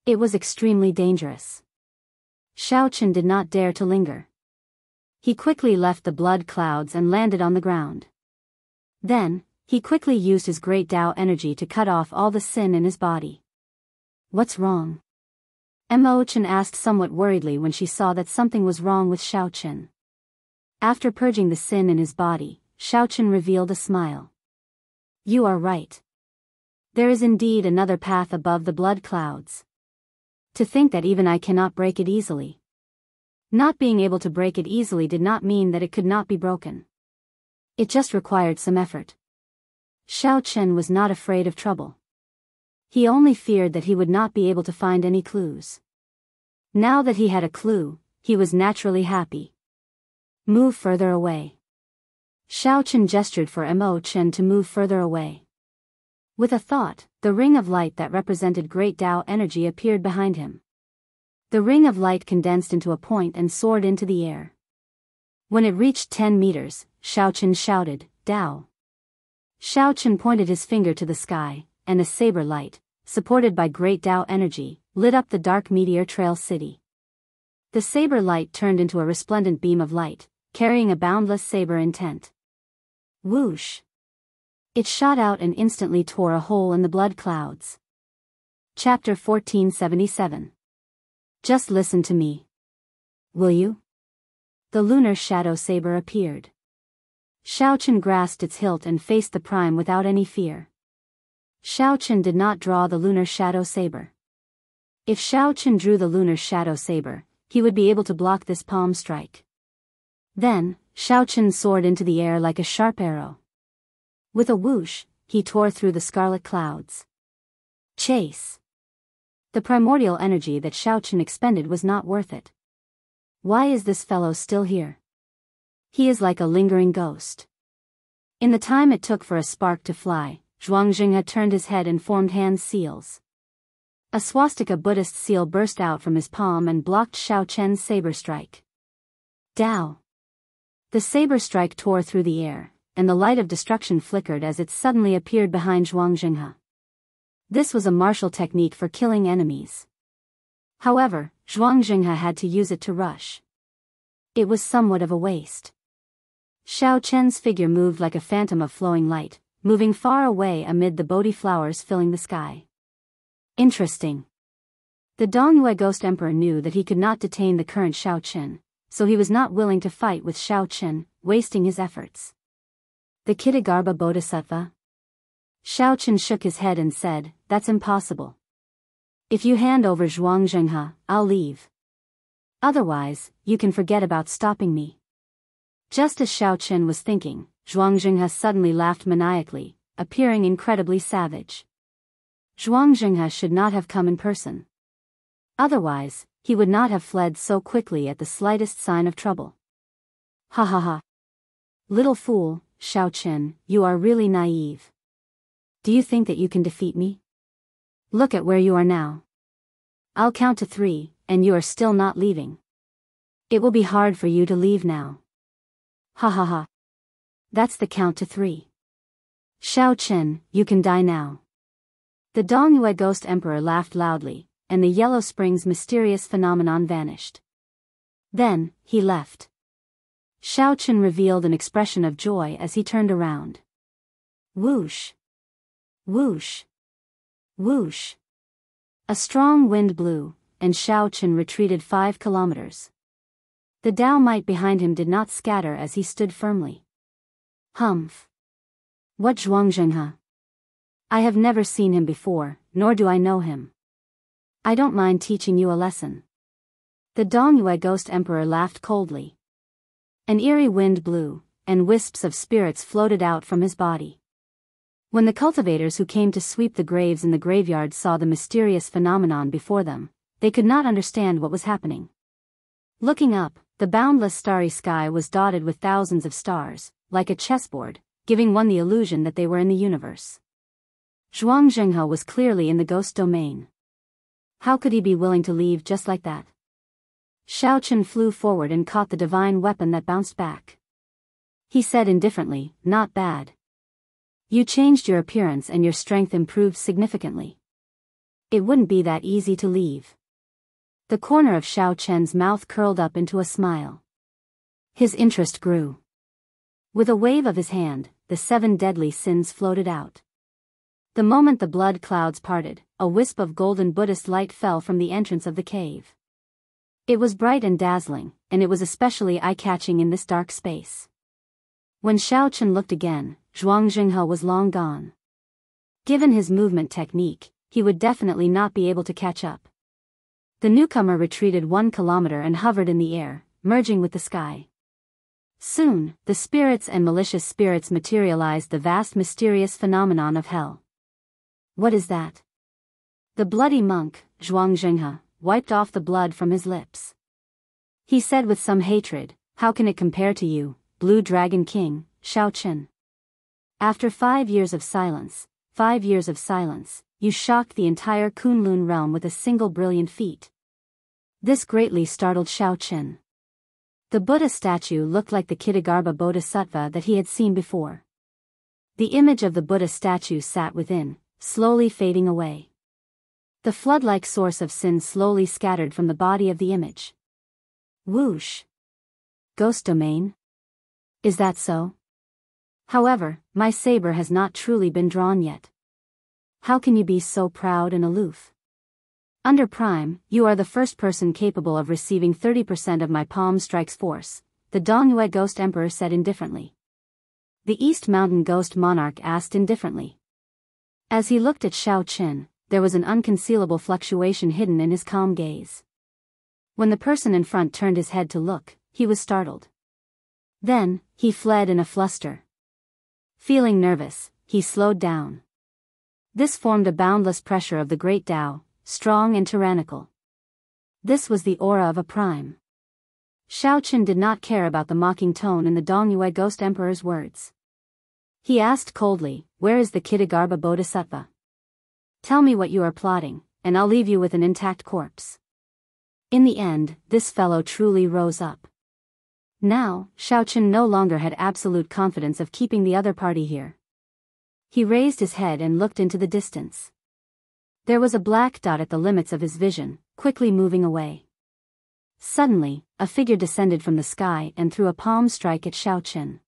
[SPEAKER 1] It was extremely dangerous. Chen did not dare to linger. He quickly left the blood clouds and landed on the ground. Then, he quickly used his great Dao energy to cut off all the sin in his body. "What's wrong?" Mo Chen asked somewhat worriedly when she saw that something was wrong with Xiao Chen. After purging the sin in his body, Xiao Chen revealed a smile. You are right. There is indeed another path above the blood clouds. To think that even I cannot break it easily. Not being able to break it easily did not mean that it could not be broken. It just required some effort. Xiao Chen was not afraid of trouble. He only feared that he would not be able to find any clues. Now that he had a clue, he was naturally happy. Move further away. Xiao Chen gestured for Mo Chen to move further away. With a thought, the ring of light that represented great Tao energy appeared behind him. The ring of light condensed into a point and soared into the air. When it reached 10 meters, Xiao Chen shouted, Tao. Xiao Chen pointed his finger to the sky, and a saber light, supported by great Tao energy, lit up the dark meteor trail city. The saber light turned into a resplendent beam of light, carrying a boundless saber intent. Whoosh! It shot out and instantly tore a hole in the blood clouds. Chapter 1477. Just listen to me. Will you? The lunar shadow saber appeared. Xiao Chen grasped its hilt and faced the prime without any fear. Xiao Chen did not draw the lunar shadow saber. If Xiao Chen drew the lunar shadow saber, he would be able to block this palm strike. Then, Xiao Chen soared into the air like a sharp arrow. With a whoosh, he tore through the scarlet clouds. Chase! The primordial energy that Xiao Chen expended was not worth it. Why is this fellow still here? He is like a lingering ghost. In the time it took for a spark to fly, Zhuangxing had turned his head and formed hand seals. A swastika Buddhist seal burst out from his palm and blocked Xiao Chen's saber strike. Tao! The saber strike tore through the air, and the light of destruction flickered as it suddenly appeared behind Zhuangxing. This was a martial technique for killing enemies. However, Zhuangxing had to use it to rush. It was somewhat of a waste. Xiao Chen's figure moved like a phantom of flowing light, moving far away amid the Bodhi flowers filling the sky. Interesting. The Dongyue Ghost Emperor knew that he could not detain the current Xiao Chen, so he was not willing to fight with Xiao Chen, wasting his efforts. The Kitagarbha Bodhisattva? Xiao Chen shook his head and said, That's impossible. If you hand over Zhuangxing, I'll leave. Otherwise, you can forget about stopping me. Just as Xiao Chen was thinking, Zhuangxing suddenly laughed maniacally, appearing incredibly savage. Zhuangxing should not have come in person. Otherwise, he would not have fled so quickly at the slightest sign of trouble. Ha ha ha. Little fool, Xiao Chen, you are really naive. Do you think that you can defeat me? Look at where you are now. I'll count to 3, and you are still not leaving. It will be hard for you to leave now. Ha ha ha. That's the count to 3. Xiao Chen, you can die now. The Dongyue Ghost Emperor laughed loudly, and the Yellow Springs mysterious phenomenon vanished. Then, he left. Xiao Chen revealed an expression of joy as he turned around. Whoosh! Whoosh! Whoosh! A strong wind blew, and Xiao Chen retreated 5 kilometers. The Tao might behind him did not scatter as he stood firmly. Humph! What Zhuangxing? I have never seen him before, nor do I know him. I don't mind teaching you a lesson. The Dongyue Ghost Emperor laughed coldly. An eerie wind blew, and wisps of spirits floated out from his body. When the cultivators who came to sweep the graves in the graveyard saw the mysterious phenomenon before them, they could not understand what was happening. Looking up, the boundless starry sky was dotted with thousands of stars, like a chessboard, giving one the illusion that they were in the universe. Zhuangxing was clearly in the ghost domain. How could he be willing to leave just like that? Xiao Chen flew forward and caught the divine weapon that bounced back. He said indifferently, Not bad. You changed your appearance and your strength improved significantly. It wouldn't be that easy to leave. The corner of Xiao Chen's mouth curled up into a smile. His interest grew. With a wave of his hand, the 7 deadly sins floated out. The moment the blood clouds parted, a wisp of golden Buddhist light fell from the entrance of the cave. It was bright and dazzling, and it was especially eye-catching in this dark space. When Xiao Chen looked again, Zhuang Jinghe was long gone. Given his movement technique, he would definitely not be able to catch up. The newcomer retreated 1 kilometer and hovered in the air, merging with the sky. Soon, the spirits and malicious spirits materialized the vast mysterious phenomenon of hell. What is that? The bloody monk, Zhuang Jinghe, wiped off the blood from his lips. He said with some hatred, "How can it compare to you, Blue Dragon King, Xiao Chen? After 5 years of silence, 5 years of silence, you shocked the entire Kunlun realm with a single brilliant feat." This greatly startled Xiao Chen. The Buddha statue looked like the Ksitigarbha Bodhisattva that he had seen before. The image of the Buddha statue sat within, slowly fading away. The flood-like source of sin slowly scattered from the body of the image. Whoosh! Ghost domain? Is that so? However, my saber has not truly been drawn yet. How can you be so proud and aloof? Under Prime, you are the first person capable of receiving 30% of my palm strike's force, the Dongyue Ghost Emperor said indifferently. The East Mountain Ghost Monarch asked indifferently. As he looked at Xiao Chen, there was an unconcealable fluctuation hidden in his calm gaze. When the person in front turned his head to look, he was startled. Then, he fled in a fluster. Feeling nervous, he slowed down. This formed a boundless pressure of the great Tao, strong and tyrannical. This was the aura of a prime. Xiao Chen did not care about the mocking tone in the Dongyue Ghost Emperor's words. He asked coldly, "Where is the Ksitigarbha Bodhisattva? Tell me what you are plotting, and I'll leave you with an intact corpse." In the end, this fellow truly rose up. Now, Xiao Chen no longer had absolute confidence of keeping the other party here. He raised his head and looked into the distance. There was a black dot at the limits of his vision, quickly moving away. Suddenly, a figure descended from the sky and threw a palm strike at Xiao Chen.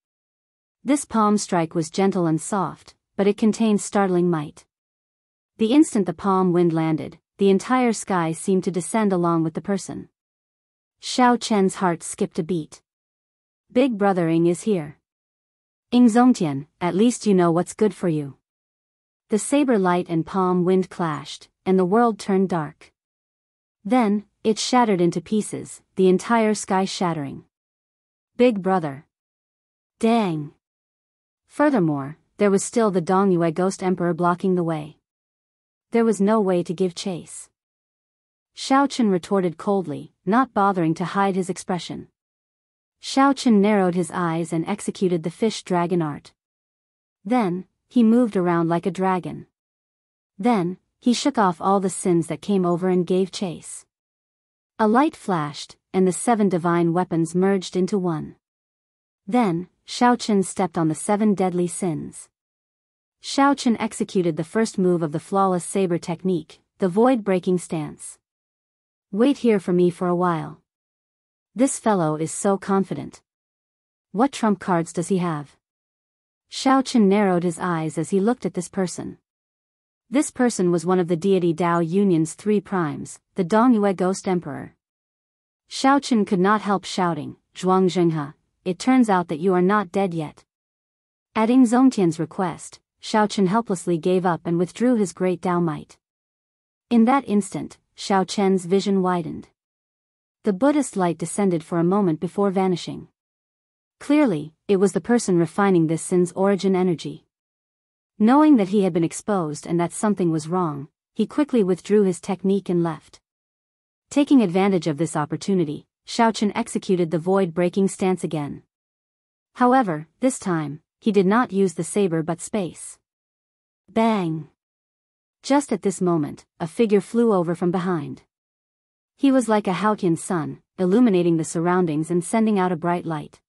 [SPEAKER 1] This palm strike was gentle and soft, but it contained startling might. The instant the palm wind landed, the entire sky seemed to descend along with the person. Xiao Chen's heart skipped a beat. Big Brother Ing is here. Ing Zongtian, at least you know what's good for you. The saber light and palm wind clashed, and the world turned dark. Then, it shattered into pieces, the entire sky shattering. Big Brother. Dang. Furthermore, there was still the Dongyue Ghost Emperor blocking the way. There was no way to give chase. Xiao Chen retorted coldly, not bothering to hide his expression. Xiao Chen narrowed his eyes and executed the fish dragon art. Then, he moved around like a dragon. Then, he shook off all the sins that came over and gave chase. A light flashed, and the 7 divine weapons merged into one. Then, Xiao Chen stepped on the 7 deadly sins. Xiao Chen executed the first move of the flawless saber technique, the void-breaking stance. Wait here for me for a while. This fellow is so confident. What trump cards does he have? Xiao Chen narrowed his eyes as he looked at this person. This person was one of the deity Dao Union's 3 primes, the Dongyue Ghost Emperor. Xiao Chen could not help shouting, "Zhuang Jinghe, it turns out that you are not dead yet." At Ing Zongtian's request, Xiao Chen helplessly gave up and withdrew his great Dao might. In that instant, Xiao Chen's vision widened. The Buddhist light descended for a moment before vanishing. Clearly, it was the person refining this sin's origin energy. Knowing that he had been exposed and that something was wrong, he quickly withdrew his technique and left. Taking advantage of this opportunity, Xiao Chen executed the void-breaking stance again. However, this time, he did not use the saber but space. Bang! Just at this moment, a figure flew over from behind. He was like a Haotian sun, illuminating the surroundings and sending out a bright light.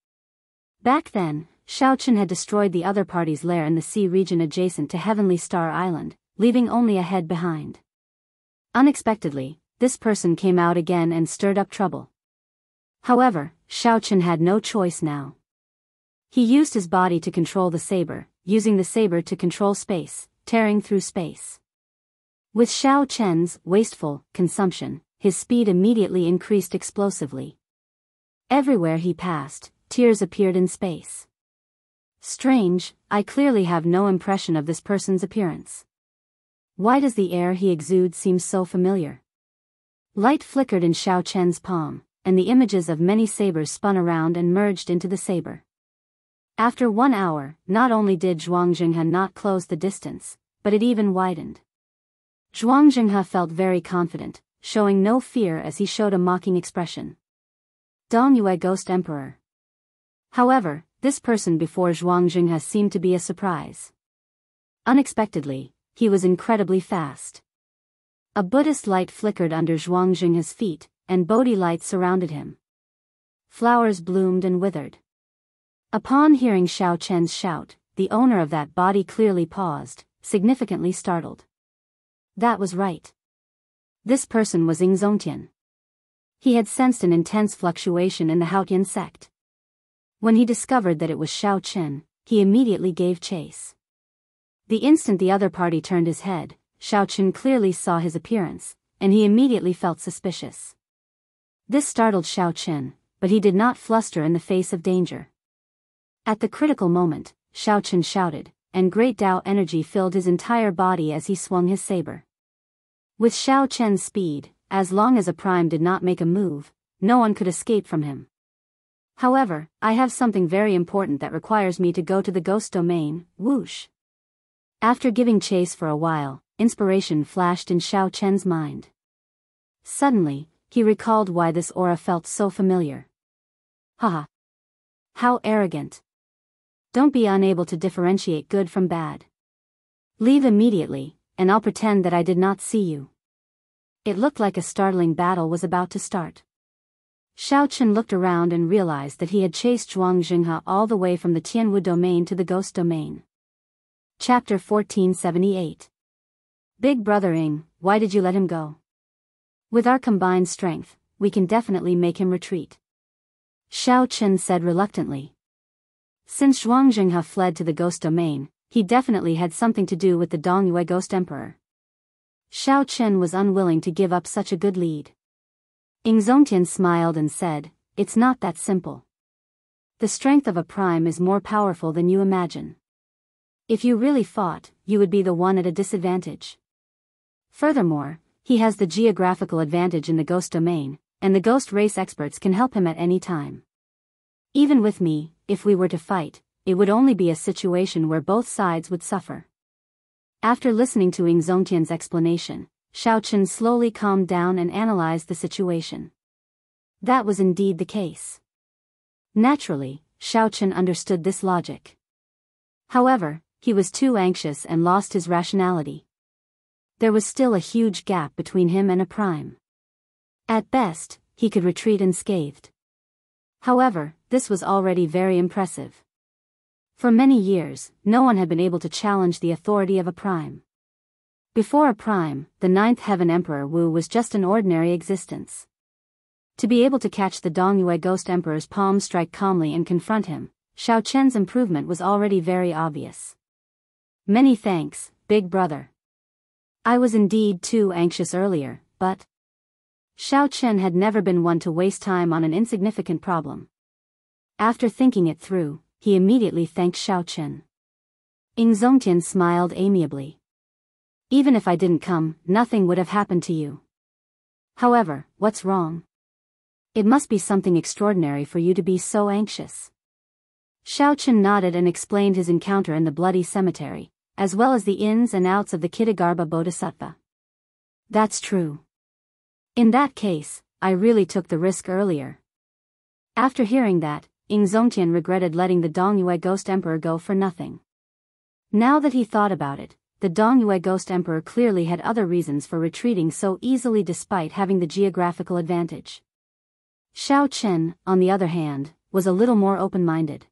[SPEAKER 1] Back then, Xiao Chen had destroyed the other party's lair in the sea region adjacent to Heavenly Star Island, leaving only a head behind. Unexpectedly, this person came out again and stirred up trouble. However, Xiao Chen had no choice now. He used his body to control the saber, using the saber to control space, tearing through space. With Xiao Chen's wasteful consumption, his speed immediately increased explosively. Everywhere he passed, tears appeared in space. Strange, I clearly have no impression of this person's appearance. Why does the air he exudes seem so familiar? Light flickered in Xiao Chen's palm, and the images of many sabers spun around and merged into the saber. After 1 hour, not only did Zhuang Jinghe not close the distance, but it even widened. Zhuang Jinghe felt very confident, showing no fear as he showed a mocking expression. Dongyue Ghost Emperor. However, this person before Zhuang Jinghe seemed to be a surprise. Unexpectedly, he was incredibly fast. A Buddhist light flickered under Zhuang Jinghe's feet, and Bodhi lights surrounded him. Flowers bloomed and withered. Upon hearing Xiao Chen's shout, the owner of that body clearly paused, significantly startled. That was right. This person was Ying Zongtian. He had sensed an intense fluctuation in the Haotian sect. When he discovered that it was Xiao Chen, he immediately gave chase. The instant the other party turned his head, Xiao Chen clearly saw his appearance, and he immediately felt suspicious. This startled Xiao Chen, but he did not fluster in the face of danger. At the critical moment, Xiao Chen shouted, and great Tao energy filled his entire body as he swung his saber. With Xiao Chen's speed, as long as a prime did not make a move, no one could escape from him. However, I have something very important that requires me to go to the ghost domain, whoosh. After giving chase for a while, inspiration flashed in Xiao Chen's mind. Suddenly, he recalled why this aura felt so familiar. Haha. How arrogant. Don't be unable to differentiate good from bad. Leave immediately, and I'll pretend that I did not see you. It looked like a startling battle was about to start. Xiao Chen looked around and realized that he had chased Zhuang Jinghe all the way from the Tianwu domain to the ghost domain. Chapter 1478. Big Brother Ying, why did you let him go? With our combined strength, we can definitely make him retreat. Xiao Chen said reluctantly. Since Zhuang Jinghe fled to the ghost domain, he definitely had something to do with the Dongyue Ghost Emperor. Xiao Chen was unwilling to give up such a good lead. Ying Zongtian smiled and said, it's not that simple. The strength of a prime is more powerful than you imagine. If you really fought, you would be the one at a disadvantage. Furthermore, he has the geographical advantage in the ghost domain, and the ghost race experts can help him at any time. Even with me, if we were to fight, it would only be a situation where both sides would suffer. After listening to Ying Zongtian's explanation, Xiao Chen slowly calmed down and analyzed the situation. That was indeed the case. Naturally, Xiao Chen understood this logic. However, he was too anxious and lost his rationality. There was still a huge gap between him and a prime. At best, he could retreat unscathed. However, this was already very impressive. For many years, no one had been able to challenge the authority of a prime. Before a prime, the Ninth Heaven Emperor Wu was just an ordinary existence. To be able to catch the Dongyue Ghost Emperor's palm strike calmly and confront him, Xiao Chen's improvement was already very obvious. Many thanks, big brother. I was indeed too anxious earlier, but Xiao Chen had never been one to waste time on an insignificant problem. After thinking it through, he immediately thanked Xiao Chen. Ying Zongtian smiled amiably. Even if I didn't come, nothing would have happened to you. However, what's wrong? It must be something extraordinary for you to be so anxious. Xiao Chen nodded and explained his encounter in the bloody cemetery, as well as the ins and outs of the Kittagarbha Bodhisattva. That's true. In that case, I really took the risk earlier. After hearing that, Ying Zongtian regretted letting the Dongyue Ghost Emperor go for nothing. Now that he thought about it, the Dongyue Ghost Emperor clearly had other reasons for retreating so easily despite having the geographical advantage. Xiao Chen, on the other hand, was a little more open-minded.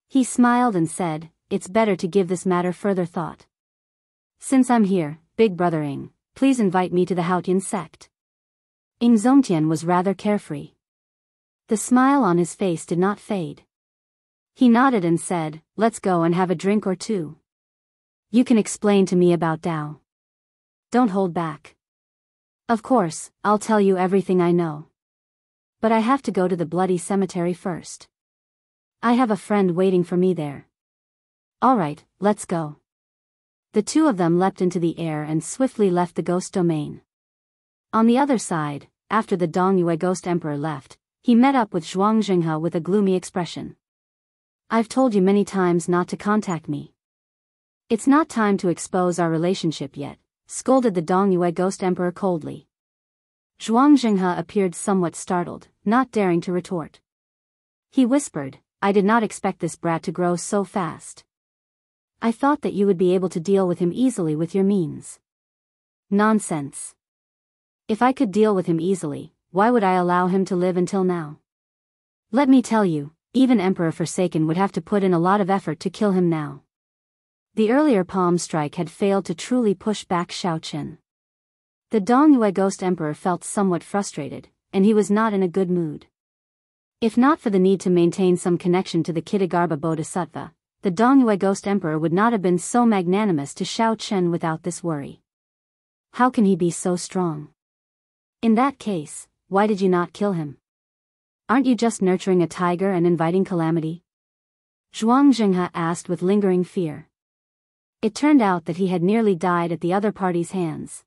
[SPEAKER 1] He smiled and said, it's better to give this matter further thought. Since I'm here, big brother Ying, please invite me to the Haotian sect. Ying Zongtian was rather carefree. The smile on his face did not fade. He nodded and said, let's go and have a drink or two. You can explain to me about Tao. Don't hold back. Of course, I'll tell you everything I know. But I have to go to the bloody cemetery first. I have a friend waiting for me there. All right, let's go. The two of them leapt into the air and swiftly left the ghost domain. On the other side, after the Dongyue ghost emperor left, he met up with Zhuang Jinghe with a gloomy expression. I've told you many times not to contact me. It's not time to expose our relationship yet, scolded the Dongyue ghost emperor coldly. Zhuang Jinghe appeared somewhat startled, not daring to retort. He whispered, I did not expect this brat to grow so fast. I thought that you would be able to deal with him easily with your means. Nonsense. If I could deal with him easily, why would I allow him to live until now? Let me tell you, even Emperor Forsaken would have to put in a lot of effort to kill him now. The earlier palm strike had failed to truly push back Xiaochen. The Dongyue ghost emperor felt somewhat frustrated, and he was not in a good mood. If not for the need to maintain some connection to the Kitagarbha Bodhisattva, the Dongyue ghost emperor would not have been so magnanimous to Xiaochen without this worry. How can he be so strong? In that case, why did you not kill him? Aren't you just nurturing a tiger and inviting calamity? Zhuang Jinghe asked with lingering fear. It turned out that he had nearly died at the other party's hands.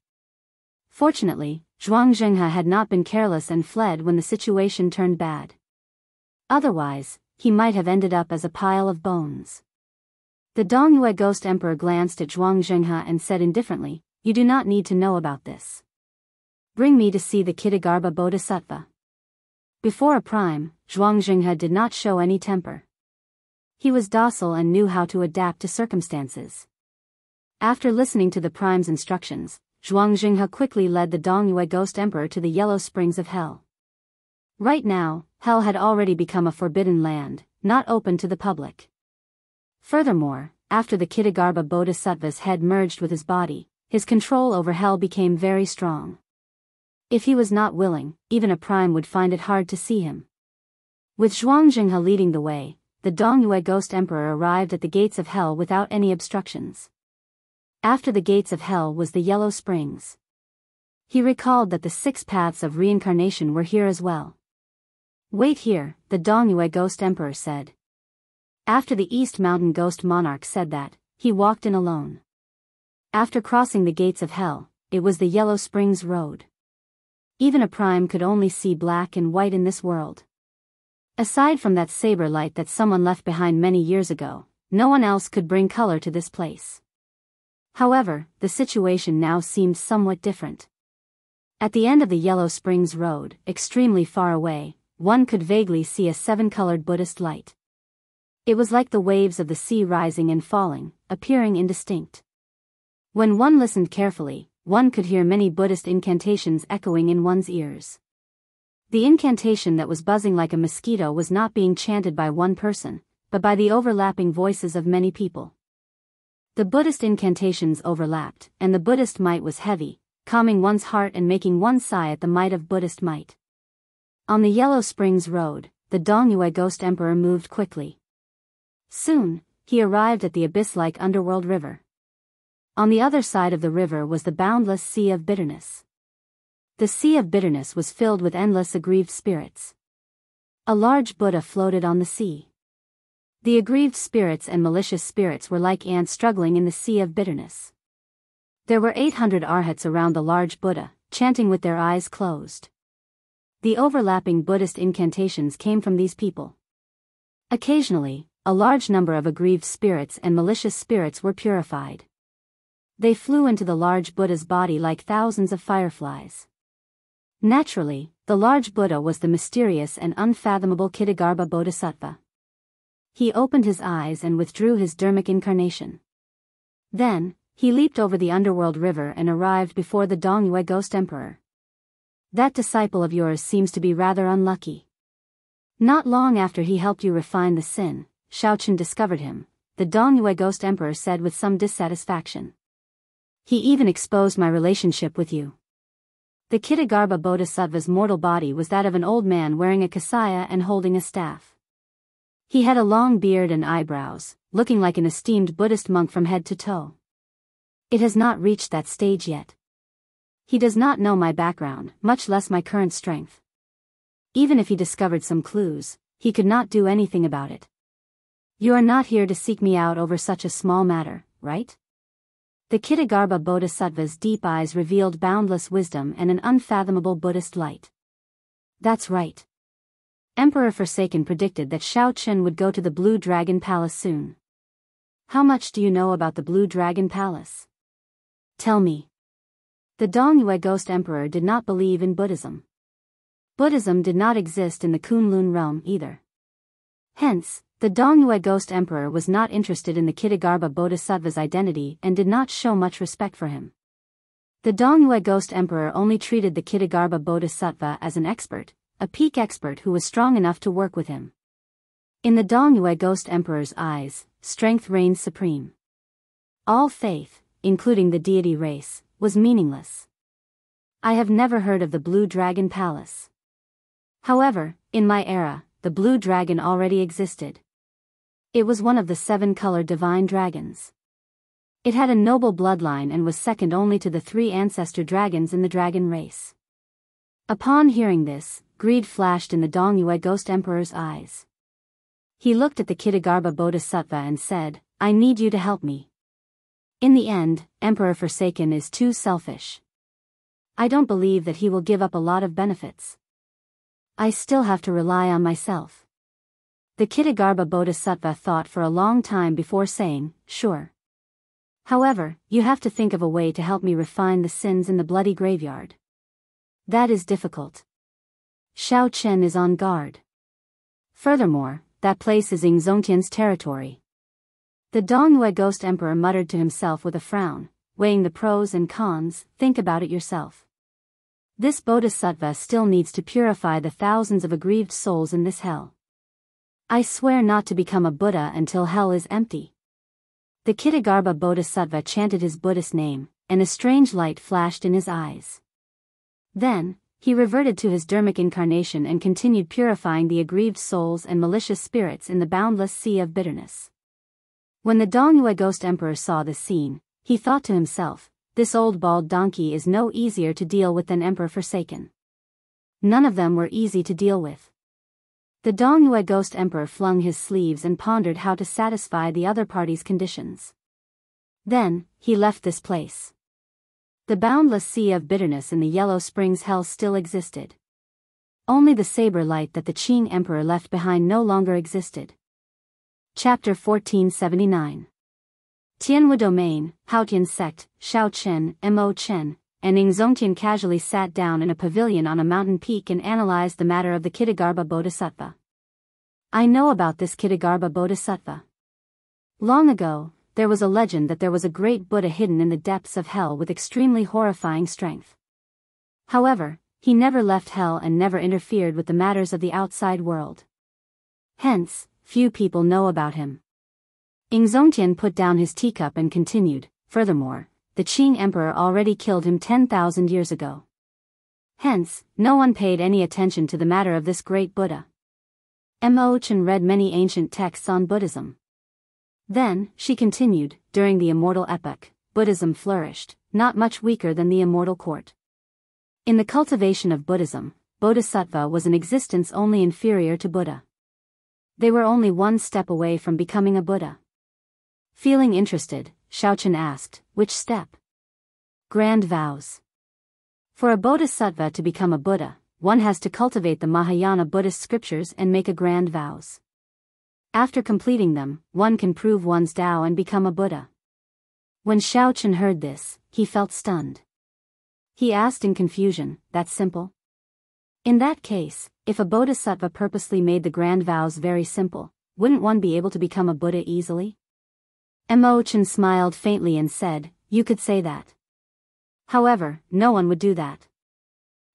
[SPEAKER 1] Fortunately, Zhuang Jinghe had not been careless and fled when the situation turned bad. Otherwise, he might have ended up as a pile of bones. The Dongyue ghost emperor glanced at Zhuang Jinghe and said indifferently, You do not need to know about this. Bring me to see the Kitagarbha Bodhisattva. Before a prime, Zhuang Jinghe did not show any temper. He was docile and knew how to adapt to circumstances. After listening to the prime's instructions, Zhuang Jinghe quickly led the Dongyue ghost emperor to the yellow springs of hell. Right now, hell had already become a forbidden land, not open to the public. Furthermore, after the Kitagarbha Bodhisattva's head merged with his body, his control over hell became very strong. If he was not willing, even a prime would find it hard to see him. With Zhuang Jinghe leading the way, the Dongyue ghost emperor arrived at the gates of hell without any obstructions. After the gates of hell was the yellow springs. He recalled that the 6 paths of reincarnation were here as well. Wait here, the Dongyue ghost emperor said. After the East Mountain ghost monarch said that, he walked in alone. After crossing the gates of hell, it was the Yellow Springs Road. Even a prime could only see black and white in this world. Aside from that saber light that someone left behind many years ago, no one else could bring color to this place. However, the situation now seemed somewhat different. At the end of the Yellow Springs Road, extremely far away, one could vaguely see a 7-colored Buddhist light. It was like the waves of the sea rising and falling, appearing indistinct. When one listened carefully, one could hear many Buddhist incantations echoing in one's ears. The incantation that was buzzing like a mosquito was not being chanted by one person, but by the overlapping voices of many people. The Buddhist incantations overlapped, and the Buddhist might was heavy, calming one's heart and making one sigh at the might of Buddhist might. On the Yellow Springs Road, the Dongyue ghost emperor moved quickly. Soon, he arrived at the abyss-like underworld river. On the other side of the river was the boundless sea of bitterness. The sea of bitterness was filled with endless aggrieved spirits. A large Buddha floated on the sea. The aggrieved spirits and malicious spirits were like ants struggling in the sea of bitterness. There were 800 arhats around the large Buddha, chanting with their eyes closed. The overlapping Buddhist incantations came from these people. Occasionally, a large number of aggrieved spirits and malicious spirits were purified. They flew into the large Buddha's body like thousands of fireflies. Naturally, the large Buddha was the mysterious and unfathomable Kitagarbha Bodhisattva. He opened his eyes and withdrew his dharmic incarnation. Then, he leaped over the underworld river and arrived before the Dongyue ghost emperor. That disciple of yours seems to be rather unlucky. Not long after he helped you refine the sin, Xiaochen discovered him, the Dongyue ghost emperor said with some dissatisfaction. He even exposed my relationship with you. The Kitagarbha Bodhisattva's mortal body was that of an old man wearing a kasaya and holding a staff. He had a long beard and eyebrows, looking like an esteemed Buddhist monk from head to toe. It has not reached that stage yet. He does not know my background, much less my current strength. Even if he discovered some clues, he could not do anything about it. You are not here to seek me out over such a small matter, right? The Kitagarbha Bodhisattva's deep eyes revealed boundless wisdom and an unfathomable Buddhist light. That's right. Emperor Forsaken predicted that Shao Chun would go to the Blue Dragon Palace soon. How much do you know about the Blue Dragon Palace? Tell me. The Dongyue Ghost Emperor did not believe in Buddhism. Buddhism did not exist in the Kunlun realm either. Hence, the Dongyue Ghost Emperor was not interested in the Kitagarbha Bodhisattva's identity and did not show much respect for him. The Dongyue Ghost Emperor only treated the Kitagarbha Bodhisattva as an expert, a peak expert who was strong enough to work with him. In the Dongyue Ghost Emperor's eyes, strength reigned supreme. All faith, including the deity race, was meaningless. I have never heard of the Blue Dragon Palace. However, in my era, the Blue Dragon already existed. It was one of the 7-colored divine dragons. It had a noble bloodline and was second only to the 3 ancestor dragons in the dragon race. Upon hearing this, greed flashed in the Dongyue Ghost Emperor's eyes. He looked at the Kitagarbha Bodhisattva and said, I need you to help me. In the end, Emperor Forsaken is too selfish. I don't believe that he will give up a lot of benefits. I still have to rely on myself. The Kitagarbha Bodhisattva thought for a long time before saying, sure. However, you have to think of a way to help me refine the sins in the bloody graveyard. That is difficult. Shao Chen is on guard. Furthermore, that place is Ingzongtian's territory. The Dongyue Ghost Emperor muttered to himself with a frown, weighing the pros and cons. Think about it yourself. This Bodhisattva still needs to purify the thousands of aggrieved souls in this hell. I swear not to become a Buddha until hell is empty. The Kitagarbha Bodhisattva chanted his Buddhist name, and a strange light flashed in his eyes. Then, he reverted to his Dharmic incarnation and continued purifying the aggrieved souls and malicious spirits in the boundless sea of bitterness. When the Dongyue Ghost Emperor saw this scene, he thought to himself, this old bald donkey is no easier to deal with than Emperor Forsaken. None of them were easy to deal with. The Dongyue Ghost Emperor flung his sleeves and pondered how to satisfy the other party's conditions. Then, he left this place. The boundless sea of bitterness in the Yellow Springs hell still existed. Only the saber light that the Qing Emperor left behind no longer existed. Chapter 1479. Tianwu Domain, Haotian Sect, Shao Chen, Mo Chen, and Ingzongtian casually sat down in a pavilion on a mountain peak and analyzed the matter of the Kitagarbha Bodhisattva. I know about this Kitagarbha Bodhisattva. Long ago, there was a legend that there was a great Buddha hidden in the depths of hell with extremely horrifying strength. However, he never left hell and never interfered with the matters of the outside world. Hence, few people know about him. Ingzongtian put down his teacup and continued, furthermore, the Qing Emperor already killed him 10,000 years ago. Hence, no one paid any attention to the matter of this great Buddha. Mo Chen read many ancient texts on Buddhism. Then, she continued, during the immortal epoch, Buddhism flourished, not much weaker than the immortal court. In the cultivation of Buddhism, Bodhisattva was an existence only inferior to Buddha. They were only one step away from becoming a Buddha. Feeling interested, Shaochen asked, which step? Grand vows. For a Bodhisattva to become a Buddha, one has to cultivate the Mahayana Buddhist scriptures and make a grand vows. After completing them, one can prove one's Tao and become a Buddha. When Shaochen heard this, he felt stunned. He asked in confusion, that's simple? In that case, if a Bodhisattva purposely made the grand vows very simple, wouldn't one be able to become a Buddha easily? Mo Chen smiled faintly and said, you could say that. However, no one would do that.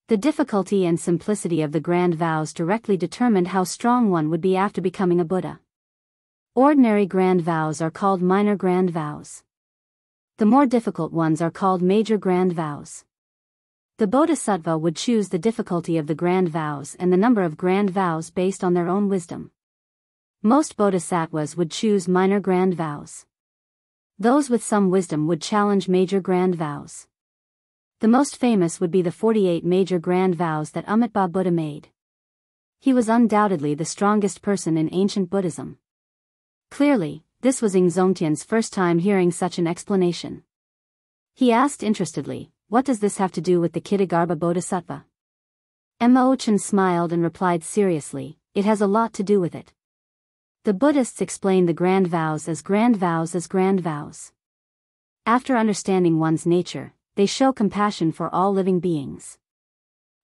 [SPEAKER 1] The difficulty and simplicity of the grand vows directly determined how strong one would be after becoming a Buddha. Ordinary grand vows are called minor grand vows. The more difficult ones are called major grand vows. The Bodhisattva would choose the difficulty of the grand vows and the number of grand vows based on their own wisdom. Most Bodhisattvas would choose minor grand vows. Those with some wisdom would challenge major grand vows. The most famous would be the 48 major grand vows that Amitabha Buddha made. He was undoubtedly the strongest person in ancient Buddhism. Clearly, this was Ingzongtian's first time hearing such an explanation. He asked interestedly, "What does this have to do with the Kittagarbha Bodhisattva?" Mo Chen smiled and replied seriously, "It has a lot to do with it. The Buddhists explain the grand vows as grand vows as grand vows. After understanding one's nature, they show compassion for all living beings.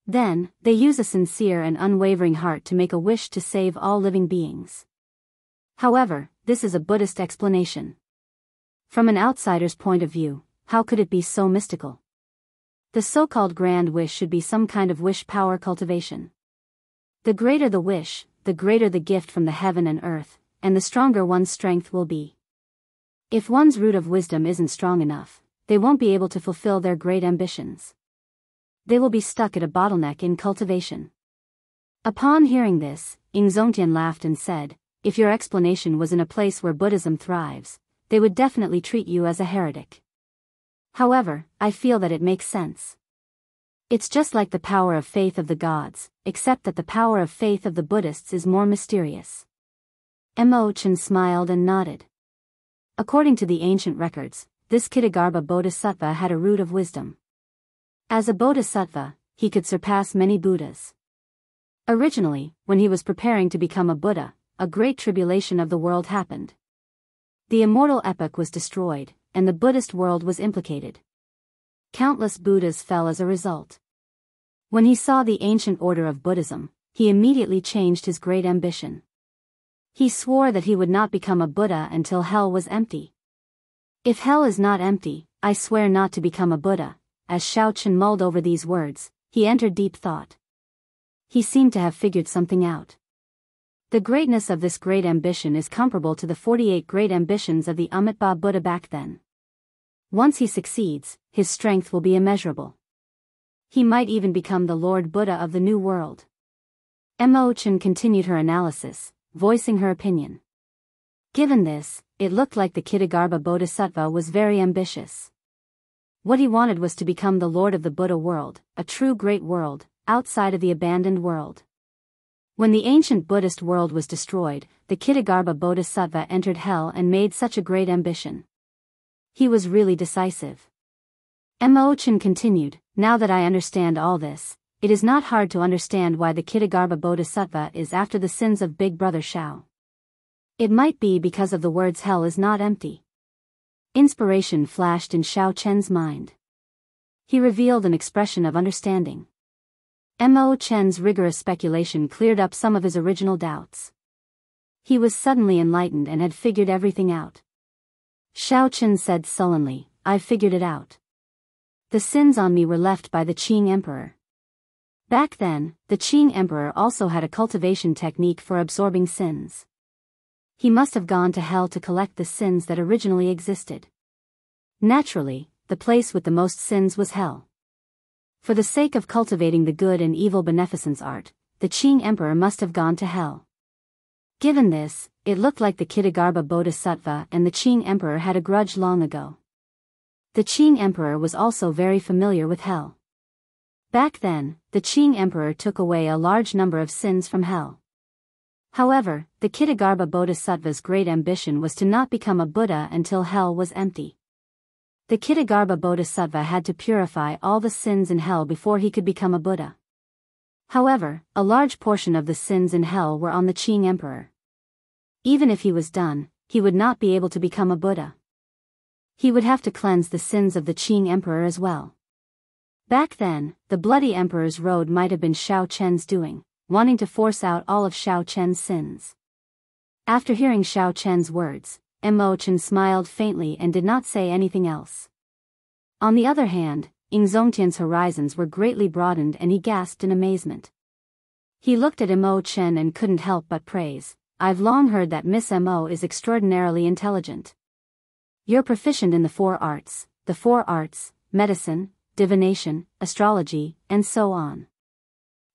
[SPEAKER 1] Then, they use a sincere and unwavering heart to make a wish to save all living beings. However, this is a Buddhist explanation. From an outsider's point of view, how could it be so mystical? The so-called grand wish should be some kind of wish power cultivation. The greater the wish, the greater the gift from the heaven and earth, and the stronger one's strength will be. If one's root of wisdom isn't strong enough, they won't be able to fulfill their great ambitions. They will be stuck at a bottleneck in cultivation." Upon hearing this, Ingzongtian laughed and said, "If your explanation was in a place where Buddhism thrives, they would definitely treat you as a heretic. However, I feel that it makes sense. It's just like the power of faith of the gods, except that the power of faith of the Buddhists is more mysterious." Mo Chen smiled and nodded. According to the ancient records, this Kittagarbha Bodhisattva had a root of wisdom. As a Bodhisattva, he could surpass many Buddhas. Originally, when he was preparing to become a Buddha, a great tribulation of the world happened. The immortal epoch was destroyed, and the Buddhist world was implicated. Countless Buddhas fell as a result. When he saw the ancient order of Buddhism, he immediately changed his great ambition. He swore that he would not become a Buddha until hell was empty. "If hell is not empty, I swear not to become a Buddha." As Shao Chen mulled over these words, he entered deep thought. He seemed to have figured something out. The greatness of this great ambition is comparable to the 48 great ambitions of the Amitabha Buddha back then. Once he succeeds, his strength will be immeasurable. He might even become the Lord Buddha of the New World. Mo Chen continued her analysis, voicing her opinion. Given this, it looked like the Kittagarbha Bodhisattva was very ambitious. What he wanted was to become the Lord of the Buddha world, a true great world, outside of the abandoned world. When the ancient Buddhist world was destroyed, the Kittagarbha Bodhisattva entered hell and made such a great ambition. He was really decisive. Mo Chen continued, "Now that I understand all this, it is not hard to understand why the Kittagarbha Bodhisattva is after the sins of Big Brother Shao. It might be because of the words hell is not empty." Inspiration flashed in Shao Chen's mind. He revealed an expression of understanding. Mo Chen's rigorous speculation cleared up some of his original doubts. He was suddenly enlightened and had figured everything out. Shao Chen said sullenly, "I've figured it out. The sins on me were left by the Qing Emperor." Back then, the Qing Emperor also had a cultivation technique for absorbing sins. He must have gone to hell to collect the sins that originally existed. Naturally, the place with the most sins was hell. For the sake of cultivating the good and evil beneficence art, the Qing Emperor must have gone to hell. Given this, it looked like the Kittagarbha Bodhisattva and the Qing Emperor had a grudge long ago. The Qing Emperor was also very familiar with hell. Back then, the Qing Emperor took away a large number of sins from hell. However, the Kittagarbha Bodhisattva's great ambition was to not become a Buddha until hell was empty. The Kittagarbha Bodhisattva had to purify all the sins in hell before he could become a Buddha. However, a large portion of the sins in hell were on the Qing Emperor. Even if he was done, he would not be able to become a Buddha. He would have to cleanse the sins of the Qing Emperor as well. Back then, the bloody emperor's road might have been Shao Chen's doing, wanting to force out all of Shao Chen's sins. After hearing Shao Chen's words, Mo Chen smiled faintly and did not say anything else. On the other hand, Ingzongtian's horizons were greatly broadened and he gasped in amazement. He looked at Mo Chen and couldn't help but praise, "I've long heard that Miss Mo is extraordinarily intelligent. You're proficient in the 4 arts, medicine, divination, astrology, and so on.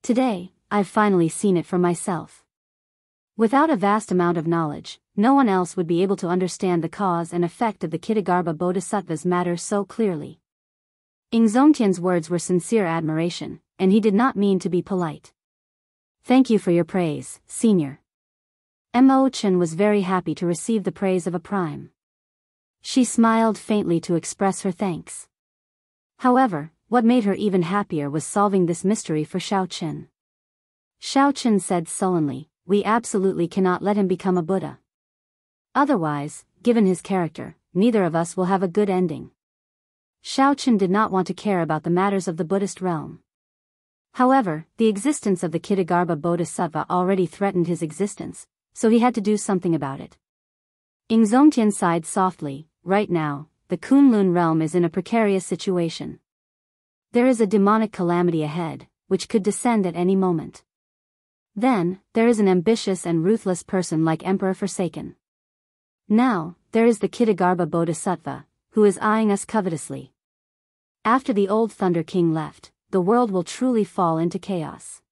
[SPEAKER 1] Today, I've finally seen it for myself." Without a vast amount of knowledge, no one else would be able to understand the cause and effect of the Kittagarbha Bodhisattva's matter so clearly. Ingzongtian's words were sincere admiration, and he did not mean to be polite. Thank you for your praise, senior. Mo Chen was very happy to receive the praise of a prime. She smiled faintly to express her thanks. However, what made her even happier was solving this mystery for Xiao Chen. Xiao Chen said sullenly, "We absolutely cannot let him become a Buddha. Otherwise, given his character, neither of us will have a good ending." Xiao Chen did not want to care about the matters of the Buddhist realm. However, the existence of the Kittagarbha Bodhisattva already threatened his existence, so he had to do something about it. Ingzongtian sighed softly. Right now, the Kunlun realm is in a precarious situation. There is a demonic calamity ahead, which could descend at any moment. Then, there is an ambitious and ruthless person like Emperor Forsaken. Now, there is the Kittagarbha Bodhisattva, who is eyeing us covetously. After the old Thunder King left, the world will truly fall into chaos.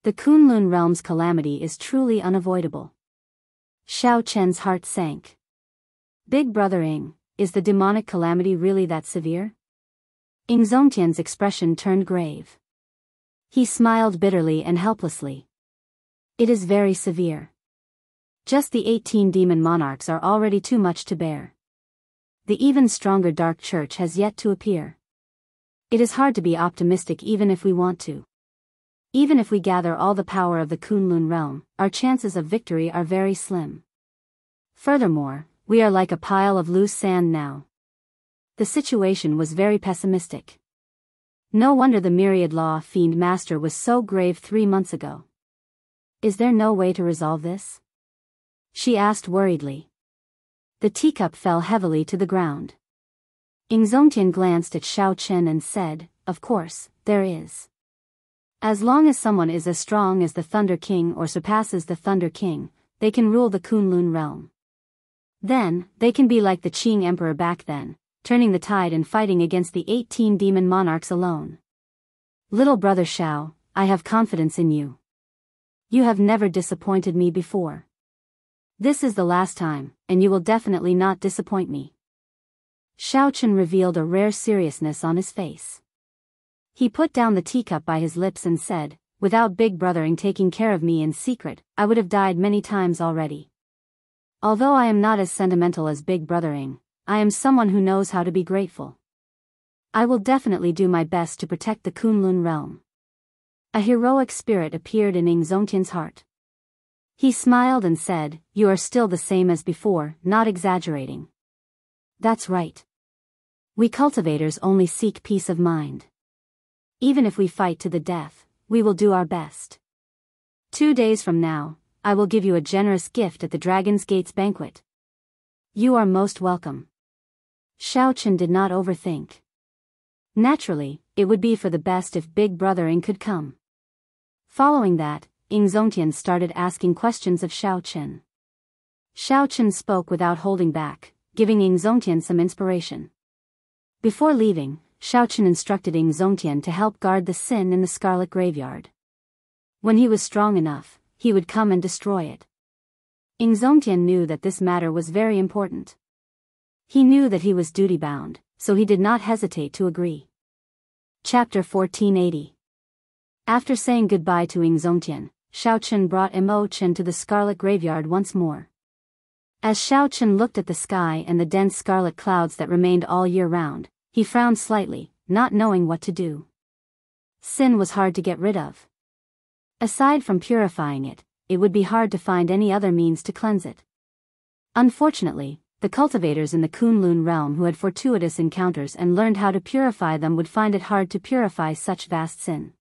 [SPEAKER 1] The Kunlun realm's calamity is truly unavoidable. Xiao Chen's heart sank. Big Brother Ing, is the demonic calamity really that severe? Ingzongtian's expression turned grave. He smiled bitterly and helplessly. It is very severe. Just the 18 demon monarchs are already too much to bear. The even stronger Dark Church has yet to appear. It is hard to be optimistic even if we want to. Even if we gather all the power of the Kunlun realm, our chances of victory are very slim. Furthermore, we are like a pile of loose sand now. The situation was very pessimistic. No wonder the Myriad Law Fiend Master was so grave 3 months ago. Is there no way to resolve this? She asked worriedly. The teacup fell heavily to the ground. Ingzongtian glanced at Xiao Chen and said, "Of course, there is. As long as someone is as strong as the Thunder King or surpasses the Thunder King, they can rule the Kunlun realm. Then, they can be like the Qing Emperor back then, turning the tide and fighting against the 18 demon monarchs alone. Little brother Xiao, I have confidence in you. You have never disappointed me before. This is the last time, and you will definitely not disappoint me." Xiao Chen revealed a rare seriousness on his face. He put down the teacup by his lips and said, "Without Big Brother Ing taking care of me in secret, I would have died many times already. Although I am not as sentimental as Big Brother Ing, I am someone who knows how to be grateful. I will definitely do my best to protect the Kunlun realm." A heroic spirit appeared in Ingzongtian's heart. He smiled and said, "You are still the same as before, not exaggerating." "That's right. We cultivators only seek peace of mind. Even if we fight to the death, we will do our best. 2 days from now, I will give you a generous gift at the Dragon's Gates banquet. You are most welcome." Xiao Chen did not overthink. Naturally, it would be for the best if Big Brother Ing could come. Following that, Ingzongtian started asking questions of Xiao Chen. Xiao Chen spoke without holding back, giving Ingzongtian some inspiration. Before leaving, Xiao Chen instructed Ingzongtian to help guard the sin in the Scarlet Graveyard. When he was strong enough, he would come and destroy it. Ingzongtian knew that this matter was very important. He knew that he was duty-bound, so he did not hesitate to agree. Chapter 1480. After saying goodbye to Ingzongtian, Xiao Chen brought Mo Chen to the Scarlet Graveyard once more. As Xiao Chen looked at the sky and the dense scarlet clouds that remained all year round, he frowned slightly, not knowing what to do. Sin was hard to get rid of. Aside from purifying it, it would be hard to find any other means to cleanse it. Unfortunately, the cultivators in the Kunlun realm who had fortuitous encounters and learned how to purify them would find it hard to purify such vast sin.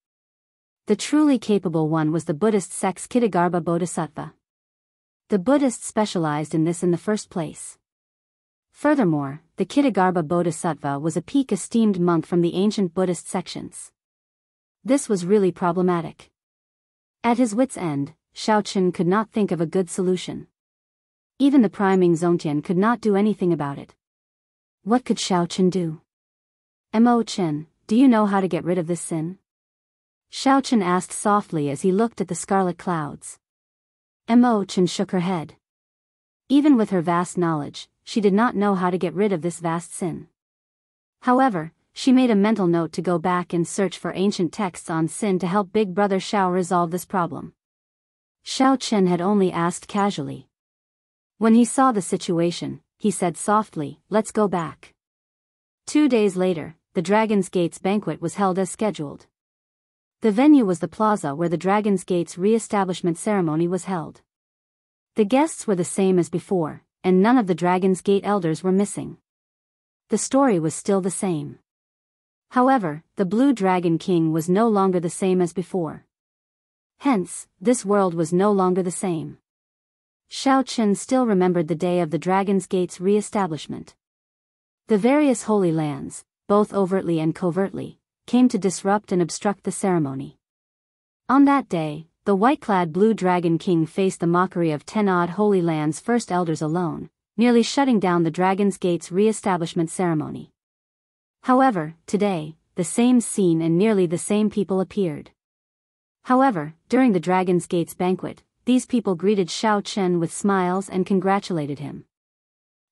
[SPEAKER 1] The truly capable one was the Buddhist sect's Kittagarbha Bodhisattva. The Buddhists specialized in this in the first place. Furthermore, the Kittagarbha Bodhisattva was a peak-esteemed monk from the ancient Buddhist sections. This was really problematic. At his wit's end, Xiao Chen could not think of a good solution. Even the prime Ingzongtian could not do anything about it. What could Xiao Chen do? Mo Chen, do you know how to get rid of this sin? Xiao Chen asked softly as he looked at the scarlet clouds. Mo Chen shook her head. Even with her vast knowledge, she did not know how to get rid of this vast sin. However, she made a mental note to go back and search for ancient texts on sin to help Big Brother Xiao resolve this problem. Xiao Chen had only asked casually. When he saw the situation, he said softly, "Let's go back." 2 days later, the Dragon's Gates banquet was held as scheduled. The venue was the plaza where the Dragon's Gates re-establishment ceremony was held. The guests were the same as before, and none of the Dragon's Gate elders were missing. The story was still the same. However, the Blue Dragon King was no longer the same as before. Hence, this world was no longer the same. Xiao Chen still remembered the day of the Dragon's Gate's re-establishment. The various holy lands, both overtly and covertly, came to disrupt and obstruct the ceremony. On that day, the white-clad Blue Dragon King faced the mockery of 10 odd Holy Land's first elders alone, nearly shutting down the Dragon's Gate's re-establishment ceremony. However, today, the same scene and nearly the same people appeared. However, during the Dragon's Gate's banquet, these people greeted Xiao Chen with smiles and congratulated him.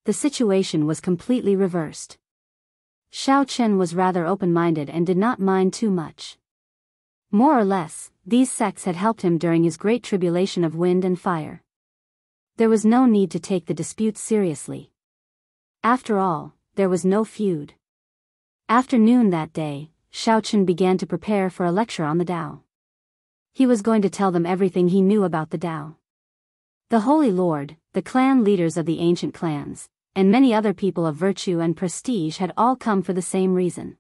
[SPEAKER 1] The situation was completely reversed. Xiao Chen was rather open-minded and did not mind too much. More or less, these sects had helped him during his great tribulation of wind and fire. There was no need to take the disputes seriously. After all, there was no feud. After noon that day, Xiao Chen began to prepare for a lecture on the Tao. He was going to tell them everything he knew about the Tao. The Holy Lord, the clan leaders of the ancient clans, and many other people of virtue and prestige had all come for the same reason.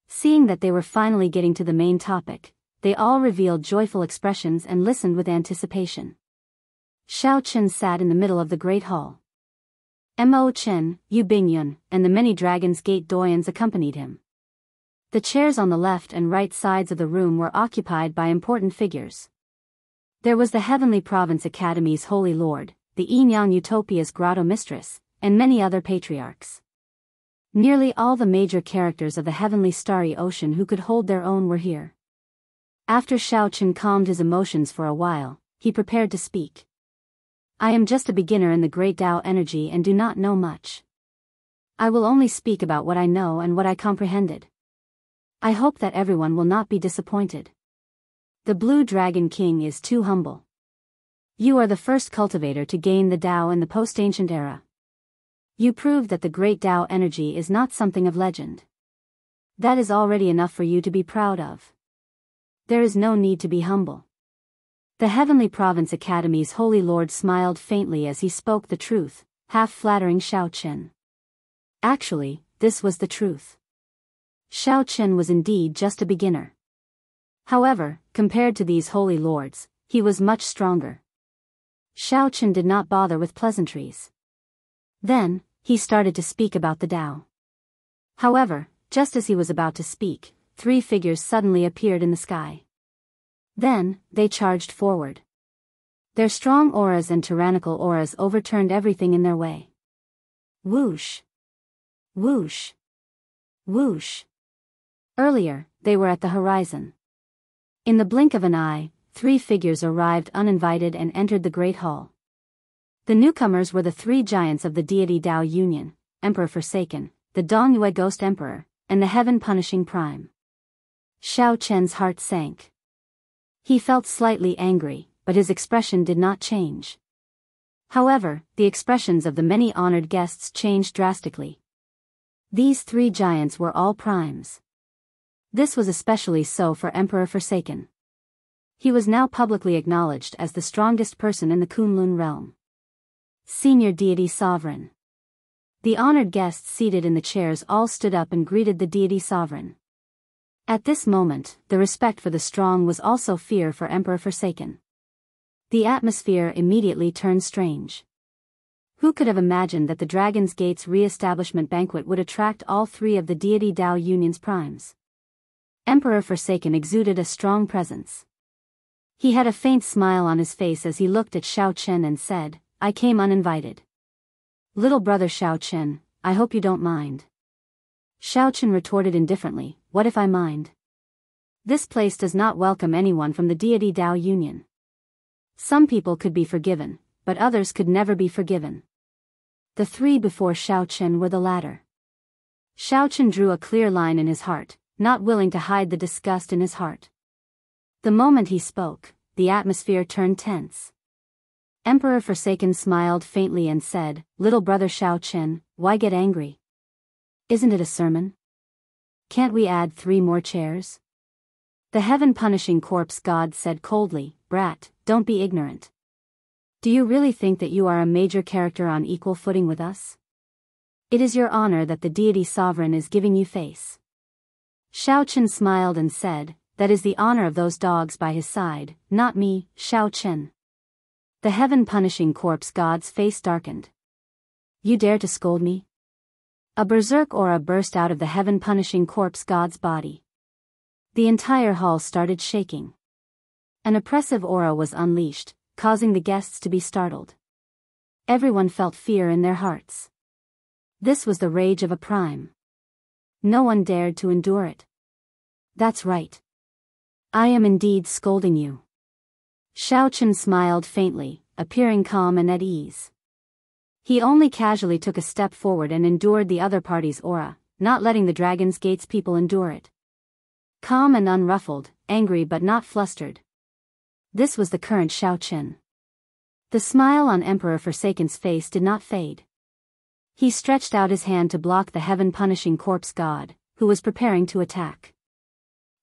[SPEAKER 1] Seeing that they were finally getting to the main topic, they all revealed joyful expressions and listened with anticipation. Xiao Chen sat in the middle of the great hall. Mo Chen, Yu Bingyun, and the many Dragon's Gate doyens accompanied him. The chairs on the left and right sides of the room were occupied by important figures. There was the Heavenly Province Academy's Holy Lord, the Yin-Yang Utopia's Grotto Mistress, and many other patriarchs. Nearly all the major characters of the heavenly starry ocean who could hold their own were here. After Xiao Chen calmed his emotions for a while, he prepared to speak. I am just a beginner in the great Tao energy and do not know much. I will only speak about what I know and what I comprehended. I hope that everyone will not be disappointed. The Blue Dragon King is too humble. You are the first cultivator to gain the Tao in the post-ancient era. You proved that the great Tao energy is not something of legend. That is already enough for you to be proud of. There is no need to be humble. The Heavenly Province Academy's Holy Lord smiled faintly as he spoke the truth, half flattering Xiao Chen. Actually, this was the truth. Xiao Chen was indeed just a beginner. However, compared to these holy lords, he was much stronger. Xiao Chen did not bother with pleasantries. Then, he started to speak about the Tao. However, just as he was about to speak, 3 figures suddenly appeared in the sky. Then, they charged forward. Their strong auras and tyrannical auras overturned everything in their way. Whoosh! Whoosh! Whoosh! Earlier, they were at the horizon. In the blink of an eye, 3 figures arrived uninvited and entered the great hall. The newcomers were the 3 giants of the deity Tao Union, Emperor Forsaken, the Dongyue Ghost Emperor, and the Heaven-Punishing Prime. Xiao Chen's heart sank. He felt slightly angry, but his expression did not change. However, the expressions of the many honored guests changed drastically. These 3 giants were all primes. This was especially so for Emperor Forsaken. He was now publicly acknowledged as the strongest person in the Kunlun realm. Senior deity sovereign. The honored guests seated in the chairs all stood up and greeted the deity sovereign. At this moment, the respect for the strong was also fear for Emperor Forsaken. The atmosphere immediately turned strange. Who could have imagined that the Dragon's Gate's re-establishment banquet would attract all 3 of the deity Tao Union's primes? Emperor Forsaken exuded a strong presence. He had a faint smile on his face as he looked at Xiao Chen and said, I came uninvited. Little brother Xiao Chen, I hope you don't mind. Xiao Chen retorted indifferently, what if I mind? This place does not welcome anyone from the deity Tao Union. Some people could be forgiven, but others could never be forgiven. The three before Xiaochen were the latter. Xiaochen drew a clear line in his heart, not willing to hide the disgust in his heart. The moment he spoke, the atmosphere turned tense. Emperor Forsaken smiled faintly and said, "Little brother Xiaochen, why get angry? Isn't it a sermon? Can't we add 3 more chairs?" The heaven-punishing corpse god said coldly, "Brat, don't be ignorant. Do you really think that you are a major character on equal footing with us? It is your honor that the deity sovereign is giving you face." Xiaochen smiled and said, "That is the honor of those dogs by his side, not me, Xiaochen." The heaven-punishing corpse god's face darkened. "You dare to scold me?" A berserk aura burst out of the heaven-punishing corpse god's body. The entire hall started shaking. An oppressive aura was unleashed, causing the guests to be startled. Everyone felt fear in their hearts. This was the rage of a prime. No one dared to endure it. "That's right. I am indeed scolding you." Xiaochen smiled faintly, appearing calm and at ease. He only casually took a step forward and endured the other party's aura, not letting the Dragon's Gate's people endure it. Calm and unruffled, angry but not flustered. This was the current Xiaochen. The smile on Emperor Forsaken's face did not fade. He stretched out his hand to block the heaven-punishing corpse god, who was preparing to attack.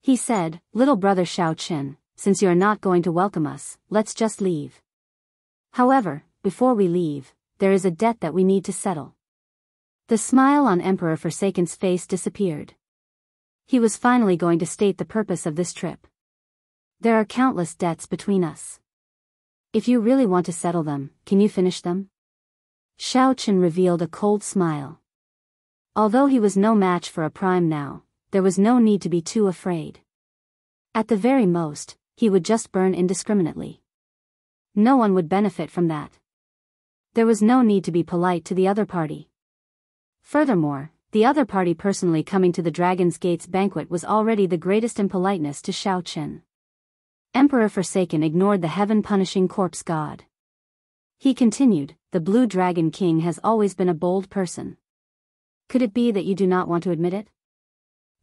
[SPEAKER 1] He said, "Little brother Xiaochen, since you are not going to welcome us, let's just leave. However, before we leave, there is a debt that we need to settle." The smile on Emperor Forsaken's face disappeared. He was finally going to state the purpose of this trip. "There are countless debts between us. If you really want to settle them, can you finish them?" Xiaochen revealed a cold smile. Although he was no match for a prime now, there was no need to be too afraid. At the very most, he would just burn indiscriminately. No one would benefit from that. There was no need to be polite to the other party. Furthermore, the other party personally coming to the Dragon's Gate's banquet was already the greatest impoliteness to Xiaochen. Emperor Forsaken ignored the heaven-punishing corpse god. He continued, "The Blue Dragon King has always been a bold person. Could it be that you do not want to admit it?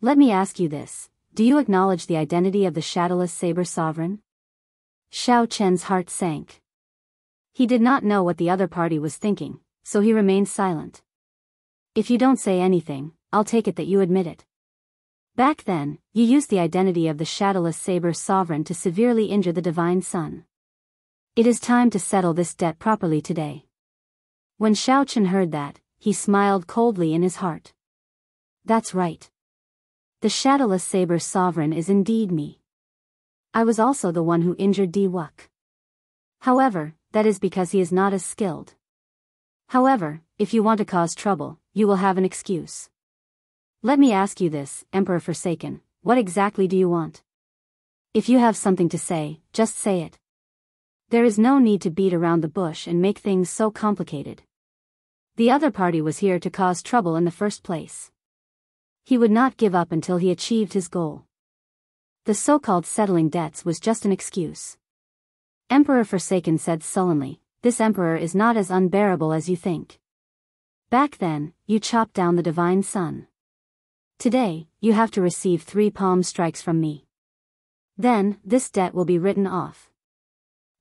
[SPEAKER 1] Let me ask you this, do you acknowledge the identity of the shadowless saber sovereign?" Xiaochen's heart sank. He did not know what the other party was thinking, so he remained silent. "If you don't say anything, I'll take it that you admit it. Back then, you used the identity of the shadowless saber sovereign to severely injure the divine sun. It is time to settle this debt properly today." When Xiaochen heard that, he smiled coldly in his heart. "That's right. The shadowless saber sovereign is indeed me. I was also the one who injured Di Wuk. However, that is because he is not as skilled. However, if you want to cause trouble, you will have an excuse. Let me ask you this, Emperor Forsaken, what exactly do you want? If you have something to say, just say it. There is no need to beat around the bush and make things so complicated. The other party was here to cause trouble in the first place. He would not give up until he achieved his goal. The so-called settling debts was just an excuse." Emperor Forsaken said sullenly, "This emperor is not as unbearable as you think. Back then, you chopped down the divine sun. Today, you have to receive 3 palm strikes from me. Then, this debt will be written off."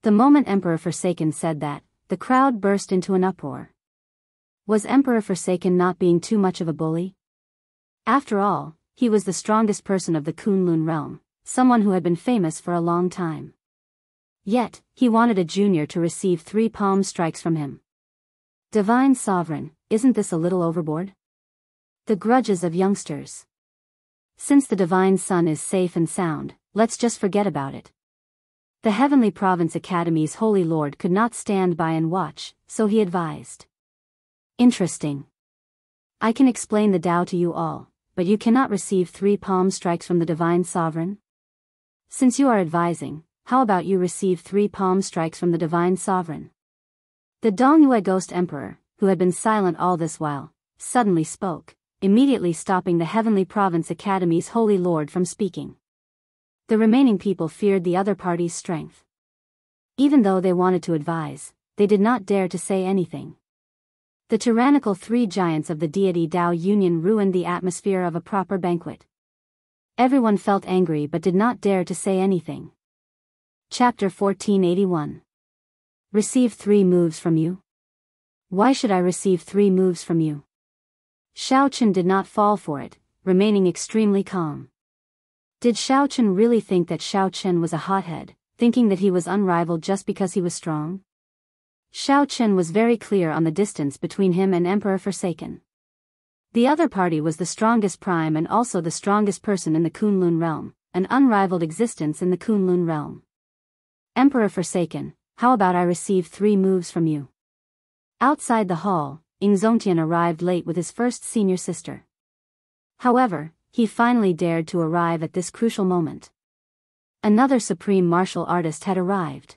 [SPEAKER 1] The moment Emperor Forsaken said that, the crowd burst into an uproar. Was Emperor Forsaken not being too much of a bully? After all, he was the strongest person of the Kunlun realm, someone who had been famous for a long time. Yet, he wanted a junior to receive 3 palm strikes from him. Divine Sovereign, isn't this a little overboard? The grudges of youngsters. Since the divine sun is safe and sound, let's just forget about it. The Heavenly Province Academy's Holy Lord could not stand by and watch, so he advised. Interesting. I can explain the Tao to you all, but you cannot receive 3 palm strikes from the Divine Sovereign? Since you are advising, how about you receive 3 palm strikes from the Divine Sovereign? The Dongyue Ghost Emperor, who had been silent all this while, suddenly spoke, immediately stopping the Heavenly Province Academy's Holy Lord from speaking. The remaining people feared the other party's strength. Even though they wanted to advise, they did not dare to say anything. The tyrannical three giants of the deity Tao union ruined the atmosphere of a proper banquet. Everyone felt angry but did not dare to say anything. Chapter 1481. Receive 3 moves from you? Why should I receive 3 moves from you? Shaochen did not fall for it, remaining extremely calm. Did Shaochen really think that Shaochen was a hothead, thinking that he was unrivaled just because he was strong? Shaochen was very clear on the distance between him and Emperor Forsaken. The other party was the strongest prime and also the strongest person in the Kunlun realm, an unrivaled existence in the Kunlun realm. Emperor Forsaken, how about I receive 3 moves from you? Outside the hall, Ingzongtian arrived late with his first senior sister. However, he finally dared to arrive at this crucial moment. Another supreme martial artist had arrived.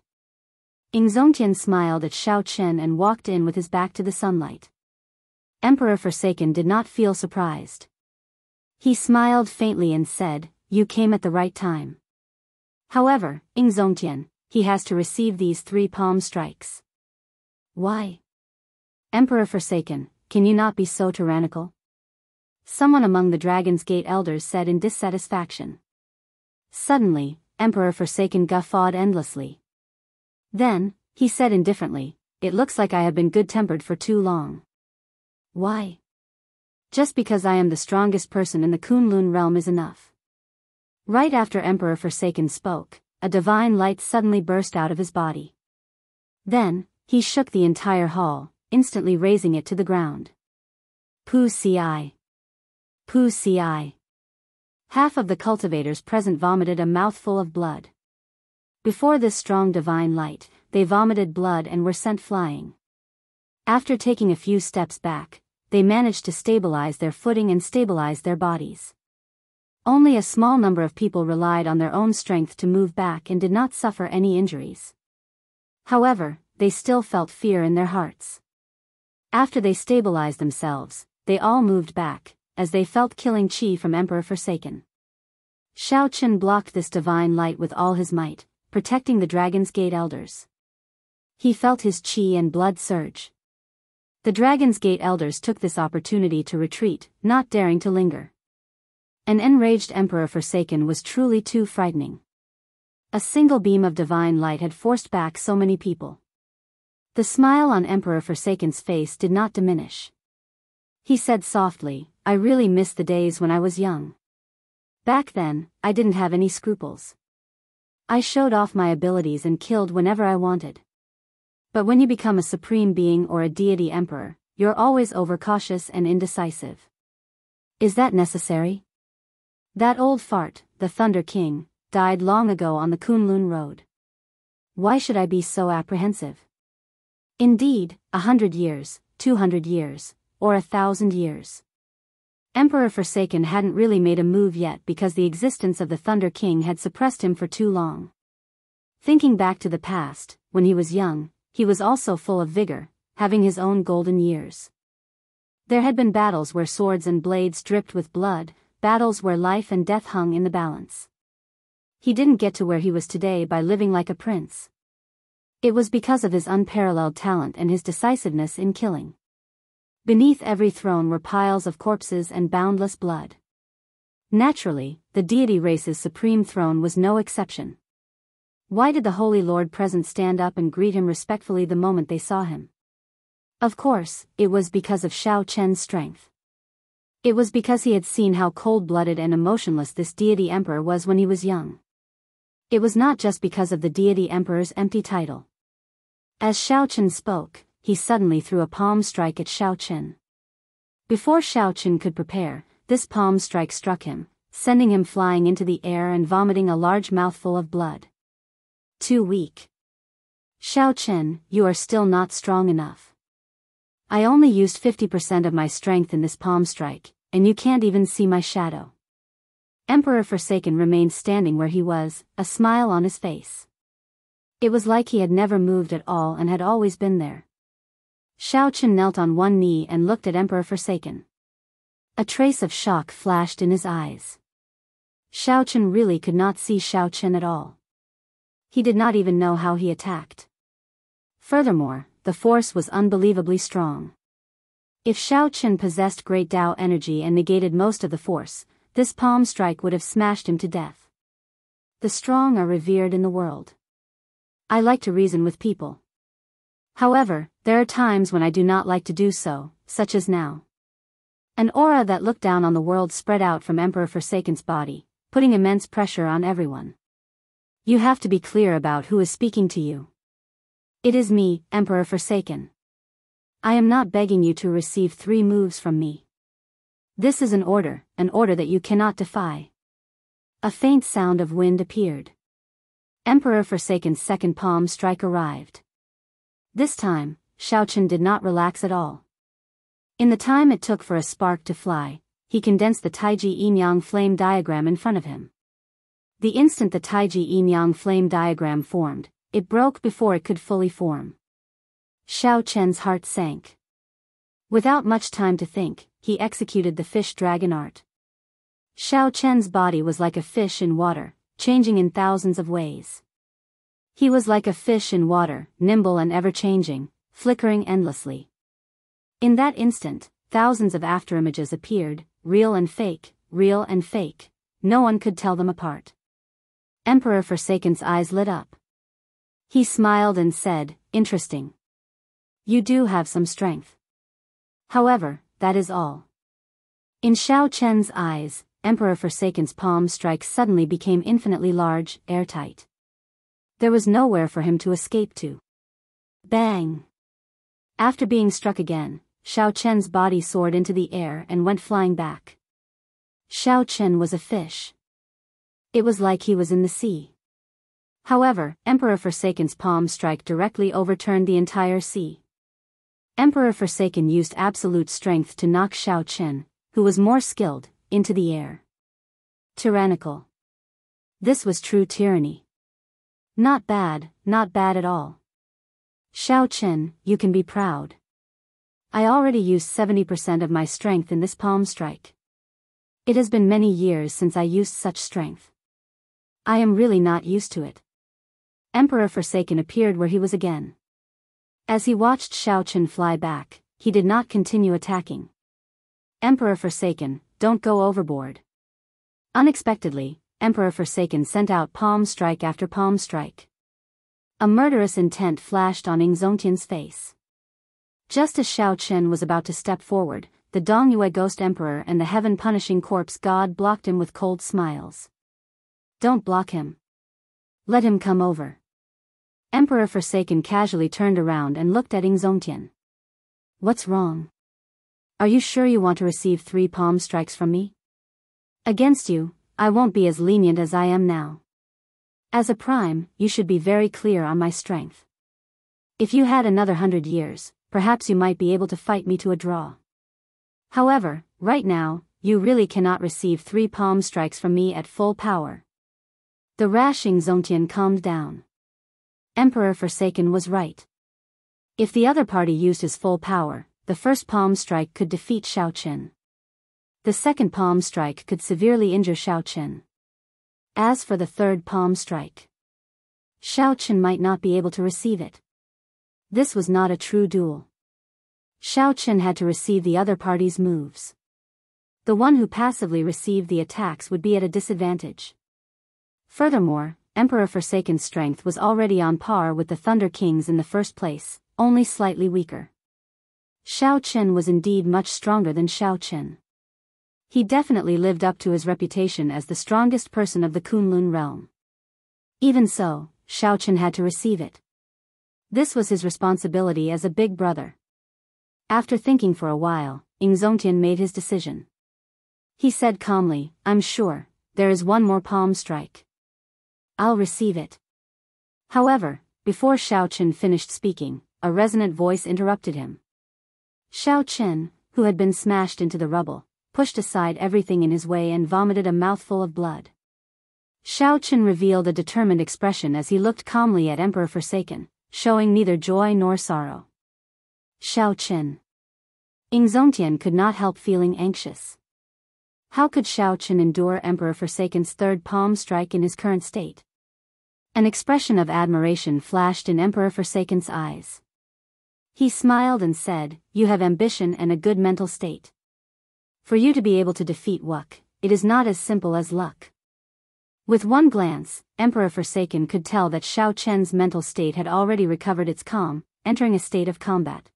[SPEAKER 1] Ingzongtian smiled at Shaochen and walked in with his back to the sunlight. Emperor Forsaken did not feel surprised. He smiled faintly and said, "You came at the right time." However, Ingzongtian, he has to receive these 3 palm strikes. Why? Emperor Forsaken, can you not be so tyrannical? Someone among the Dragon's Gate elders said in dissatisfaction. Suddenly, Emperor Forsaken guffawed endlessly. Then, he said indifferently, "It looks like I have been good-tempered for too long." Why? Just because I am the strongest person in the Kunlun realm is enough. Right after Emperor Forsaken spoke, a divine light suddenly burst out of his body. Then, he shook the entire hall, instantly raising it to the ground. Pu ci. Pu ci. Half of the cultivators present vomited a mouthful of blood. Before this strong divine light, they vomited blood and were sent flying. After taking a few steps back, they managed to stabilize their footing and stabilize their bodies. Only a small number of people relied on their own strength to move back and did not suffer any injuries. However, they still felt fear in their hearts. After they stabilized themselves, they all moved back, as they felt killing chi from Emperor Forsaken. Shaochen blocked this divine light with all his might, protecting the Dragon's Gate elders. He felt his chi and blood surge. The Dragon's Gate elders took this opportunity to retreat, not daring to linger. An enraged Emperor Forsaken was truly too frightening. A single beam of divine light had forced back so many people. The smile on Emperor Forsaken's face did not diminish. He said softly, "I really miss the days when I was young. Back then, I didn't have any scruples. I showed off my abilities and killed whenever I wanted. But when you become a supreme being or a deity emperor, you're always overcautious and indecisive. Is that necessary? That old fart, the Thunder King, died long ago on the Kunlun Road. Why should I be so apprehensive? Indeed, 100 years, 200 years, or 1,000 years. Emperor Forsaken hadn't really made a move yet because the existence of the Thunder King had suppressed him for too long. Thinking back to the past, when he was young, he was also full of vigor, having his own golden years. There had been battles where swords and blades dripped with blood, battles where life and death hung in the balance. He didn't get to where he was today by living like a prince. It was because of his unparalleled talent and his decisiveness in killing. Beneath every throne were piles of corpses and boundless blood. Naturally, the deity race's supreme throne was no exception. Why did the Holy Lord present stand up and greet him respectfully the moment they saw him? Of course, it was because of Shao Chen's strength. It was because he had seen how cold-blooded and emotionless this deity emperor was when he was young. It was not just because of the deity emperor's empty title. As Shao Chen spoke, he suddenly threw a palm strike at Shao Chen. Before Shao Chen could prepare, this palm strike struck him, sending him flying into the air and vomiting a large mouthful of blood. Too weak. Shao Chen, you are still not strong enough. I only used 50% of my strength in this palm strike, and you can't even see my shadow. Emperor Forsaken remained standing where he was, a smile on his face. It was like he had never moved at all and had always been there. Shao Chen knelt on one knee and looked at Emperor Forsaken. A trace of shock flashed in his eyes. Shao Chen really could not see Shao Chen at all. He did not even know how he attacked. Furthermore, the force was unbelievably strong. If Xiao Qin possessed great Tao energy and negated most of the force, this palm strike would have smashed him to death. The strong are revered in the world. I like to reason with people. However, there are times when I do not like to do so, such as now. An aura that looked down on the world spread out from Emperor Forsaken's body, putting immense pressure on everyone. You have to be clear about who is speaking to you. It is me, Emperor Forsaken. I am not begging you to receive 3 moves from me. This is an order that you cannot defy. A faint sound of wind appeared. Emperor Forsaken's second palm strike arrived. This time, Xiao Qin did not relax at all. In the time it took for a spark to fly, he condensed the Taiji Yin-Yang flame diagram in front of him. The instant the Taiji Yin-Yang flame diagram formed, it broke before it could fully form. Xiao Qian's heart sank. Without much time to think, he executed the fish dragon art. Xiao Qian's body was like a fish in water, changing in thousands of ways. He was like a fish in water, nimble and ever-changing, flickering endlessly. In that instant, thousands of afterimages appeared, real and fake, real and fake. No one could tell them apart. Emperor Forsaken's eyes lit up. He smiled and said, "Interesting. You do have some strength. However, that is all." In Xiao Qian's eyes, Emperor Forsaken's palm strike suddenly became infinitely large, airtight. There was nowhere for him to escape to. Bang! After being struck again, Xiao Qian's body soared into the air and went flying back. Xiao Qian was a fish. It was like he was in the sea. However, Emperor Forsaken's palm strike directly overturned the entire sea. Emperor Forsaken used absolute strength to knock Xiao Qian, who was more skilled, into the air. Tyrannical. This was true tyranny. Not bad at all. Xiao Qian, you can be proud. I already used 70% of my strength in this palm strike. It has been many years since I used such strength. I am really not used to it. Emperor Forsaken appeared where he was again. As he watched Xiao Qian fly back, he did not continue attacking. Emperor Forsaken, don't go overboard. Unexpectedly, Emperor Forsaken sent out palm strike after palm strike. A murderous intent flashed on Yingzongtian's face. Just as Xiao Qian was about to step forward, the Dongyue Ghost Emperor and the Heaven-Punishing Corpse God blocked him with cold smiles. Don't block him. Let him come over. Emperor Forsaken casually turned around and looked at Yingzongtian. What's wrong? Are you sure you want to receive 3 palm strikes from me? Against you, I won't be as lenient as I am now. As a prime, you should be very clear on my strength. If you had another 100 years, perhaps you might be able to fight me to a draw. However, right now, you really cannot receive 3 palm strikes from me at full power. The rash Yingzongtian calmed down. Emperor Forsaken was right. If the other party used his full power, the first palm strike could defeat Xiao Qian. The second palm strike could severely injure Xiao Qian. As for the third palm strike, Xiao Qian might not be able to receive it. This was not a true duel. Xiao Qian had to receive the other party's moves. The one who passively received the attacks would be at a disadvantage. Furthermore, Emperor Forsaken's strength was already on par with the Thunder King's in the first place, only slightly weaker. Xiao Qian was indeed much stronger than Xiao Qian. He definitely lived up to his reputation as the strongest person of the Kunlun realm. Even so, Xiao Qian had to receive it. This was his responsibility as a big brother. After thinking for a while, Yingzongtian made his decision. He said calmly, "I'm sure, there is one more palm strike. I'll receive it." However, before Xiao Qian finished speaking, a resonant voice interrupted him. Xiao Qian, who had been smashed into the rubble, pushed aside everything in his way and vomited a mouthful of blood. Xiao Qian revealed a determined expression as he looked calmly at Emperor Forsaken, showing neither joy nor sorrow. Xiao Qian. Yingzongtian could not help feeling anxious. How could Xiao Qian endure Emperor Forsaken's third palm strike in his current state? An expression of admiration flashed in Emperor Forsaken's eyes. He smiled and said, "You have ambition and a good mental state. For you to be able to defeat Wuxia, it is not as simple as luck." With one glance, Emperor Forsaken could tell that Xiao Chen's mental state had already recovered its calm, entering a state of combat.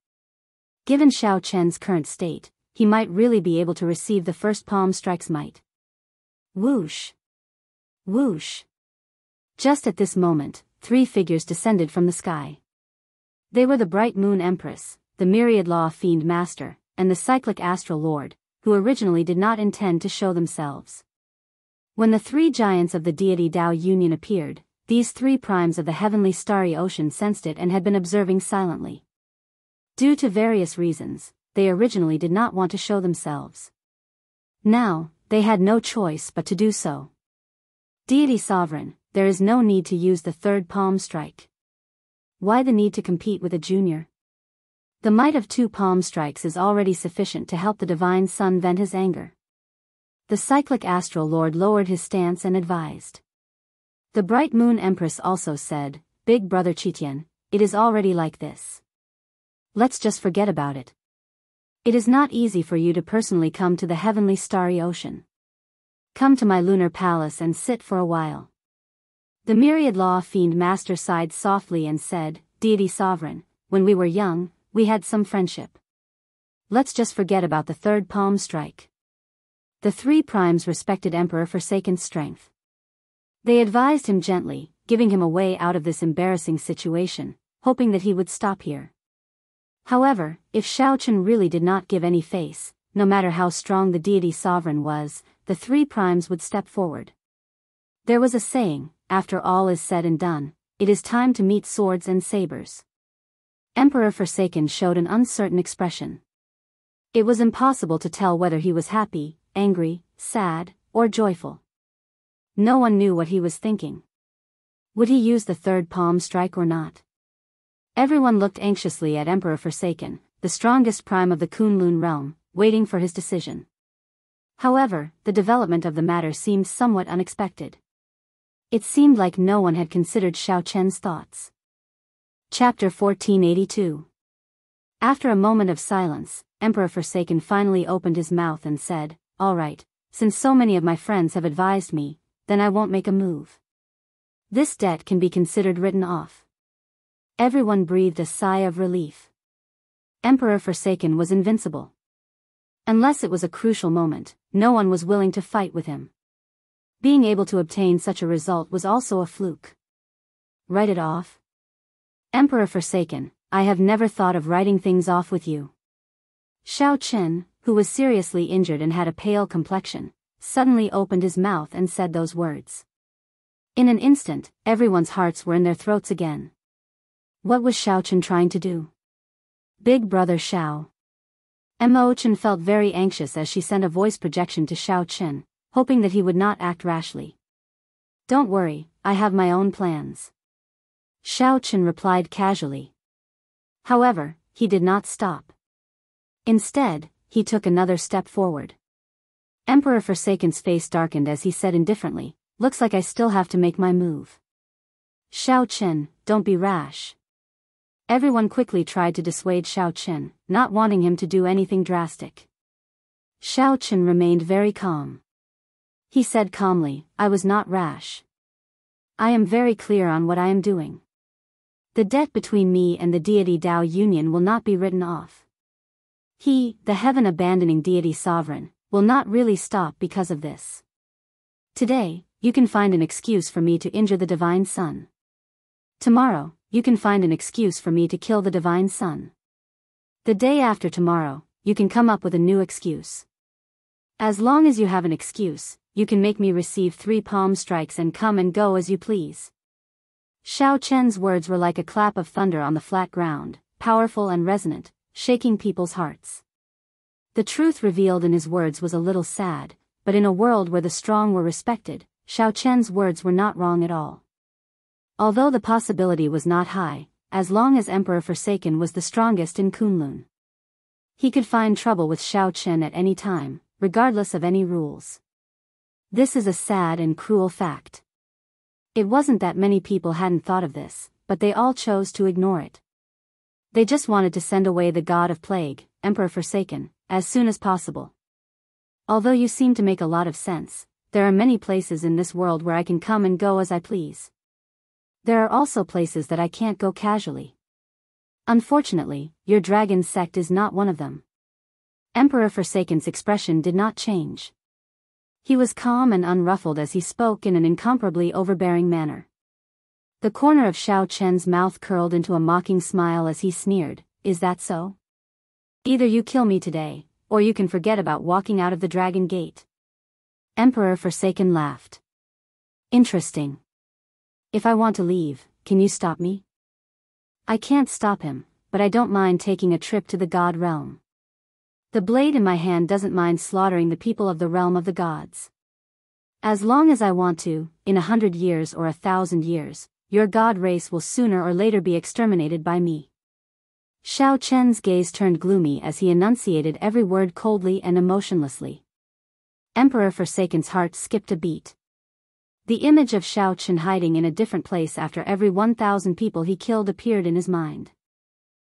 [SPEAKER 1] Given Xiao Chen's current state, he might really be able to receive the first palm strike's might. Whoosh! Whoosh! Just at this moment, 3 figures descended from the sky. They were the Bright Moon Empress, the Myriad Law Fiend Master, and the Cyclic Astral Lord, who originally did not intend to show themselves. When the 3 giants of the deity Tao Union appeared, these 3 primes of the heavenly starry ocean sensed it and had been observing silently. Due to various reasons, they originally did not want to show themselves. Now, they had no choice but to do so. Deity Sovereign, there is no need to use the 3rd palm strike. Why the need to compete with a junior? The might of 2 palm strikes is already sufficient to help the Divine Sun vent his anger. The Cyclic Astral Lord lowered his stance and advised. The Bright Moon Empress also said, "Big Brother Qitian, it is already like this. Let's just forget about it. It is not easy for you to personally come to the heavenly starry ocean. Come to my lunar palace and sit for a while." The Myriad Law Fiend Master sighed softly and said, "Deity Sovereign, when we were young, we had some friendship. Let's just forget about the 3rd palm strike." The 3 primes respected Emperor Forsaken's strength. They advised him gently, giving him a way out of this embarrassing situation, hoping that he would stop here. However, if Xiao Chen really did not give any face, no matter how strong the deity sovereign was, the 3 primes would step forward. There was a saying, after all is said and done, it is time to meet swords and sabers. Emperor Forsaken showed an uncertain expression. It was impossible to tell whether he was happy, angry, sad, or joyful. No one knew what he was thinking. Would he use the 3rd palm strike or not? Everyone looked anxiously at Emperor Forsaken, the strongest prime of the Kunlun realm, waiting for his decision. However, the development of the matter seemed somewhat unexpected. It seemed like no one had considered Xiao Chen's thoughts. Chapter 1482. After a moment of silence, Emperor Forsaken finally opened his mouth and said, "All right, since so many of my friends have advised me, then I won't make a move. This debt can be considered written off." Everyone breathed a sigh of relief. Emperor Forsaken was invincible. Unless it was a crucial moment, no one was willing to fight with him. Being able to obtain such a result was also a fluke. Write it off? Emperor Forsaken, I have never thought of writing things off with you. Xiao Chen, who was seriously injured and had a pale complexion, suddenly opened his mouth and said those words. In an instant, everyone's hearts were in their throats again. What was Xiao Chen trying to do? Big Brother Xiao. Mo Chen felt very anxious as she sent a voice projection to Xiao Chen, hoping that he would not act rashly. Don't worry, I have my own plans. Xiao Chen replied casually. However, he did not stop. Instead, he took another step forward. Emperor Forsaken's face darkened as he said indifferently, "Looks like I still have to make my move." Xiao Chen, don't be rash. Everyone quickly tried to dissuade Xiao Chen, not wanting him to do anything drastic. Xiao Chen remained very calm. He said calmly, "I was not rash. I am very clear on what I am doing. The debt between me and the deity Tao Union will not be written off. He, the heaven-abandoning deity sovereign, will not really stop because of this. Today, you can find an excuse for me to injure the Divine Sun. Tomorrow, you can find an excuse for me to kill the Divine Sun. The day after tomorrow, you can come up with a new excuse. As long as you have an excuse, you can make me receive 3 palm strikes and come and go as you please." Xiao Chen's words were like a clap of thunder on the flat ground, powerful and resonant, shaking people's hearts. The truth revealed in his words was a little sad, but in a world where the strong were respected, Xiao Chen's words were not wrong at all. Although the possibility was not high, as long as Emperor Forsaken was the strongest in Kunlun, he could find trouble with Xiao Chen at any time, regardless of any rules. This is a sad and cruel fact. It wasn't that many people hadn't thought of this, but they all chose to ignore it. They just wanted to send away the god of plague, Emperor Forsaken, as soon as possible. Although you seem to make a lot of sense, there are many places in this world where I can come and go as I please. There are also places that I can't go casually. Unfortunately, your dragon sect is not one of them. Emperor Forsaken's expression did not change. He was calm and unruffled as he spoke in an incomparably overbearing manner. The corner of Xiao Chen's mouth curled into a mocking smile as he sneered, "Is that so? Either you kill me today, or you can forget about walking out of the Dragon Gate." Emperor Forsaken laughed. "Interesting. If I want to leave, can you stop me?" "I can't stop him, but I don't mind taking a trip to the God realm. The blade in my hand doesn't mind slaughtering the people of the realm of the gods. As long as I want to, in 100 years or 1,000 years, your god race will sooner or later be exterminated by me." Xiao Chen's gaze turned gloomy as he enunciated every word coldly and emotionlessly. Emperor Forsaken's heart skipped a beat. The image of Xiao Chen hiding in a different place after every 1,000 people he killed appeared in his mind.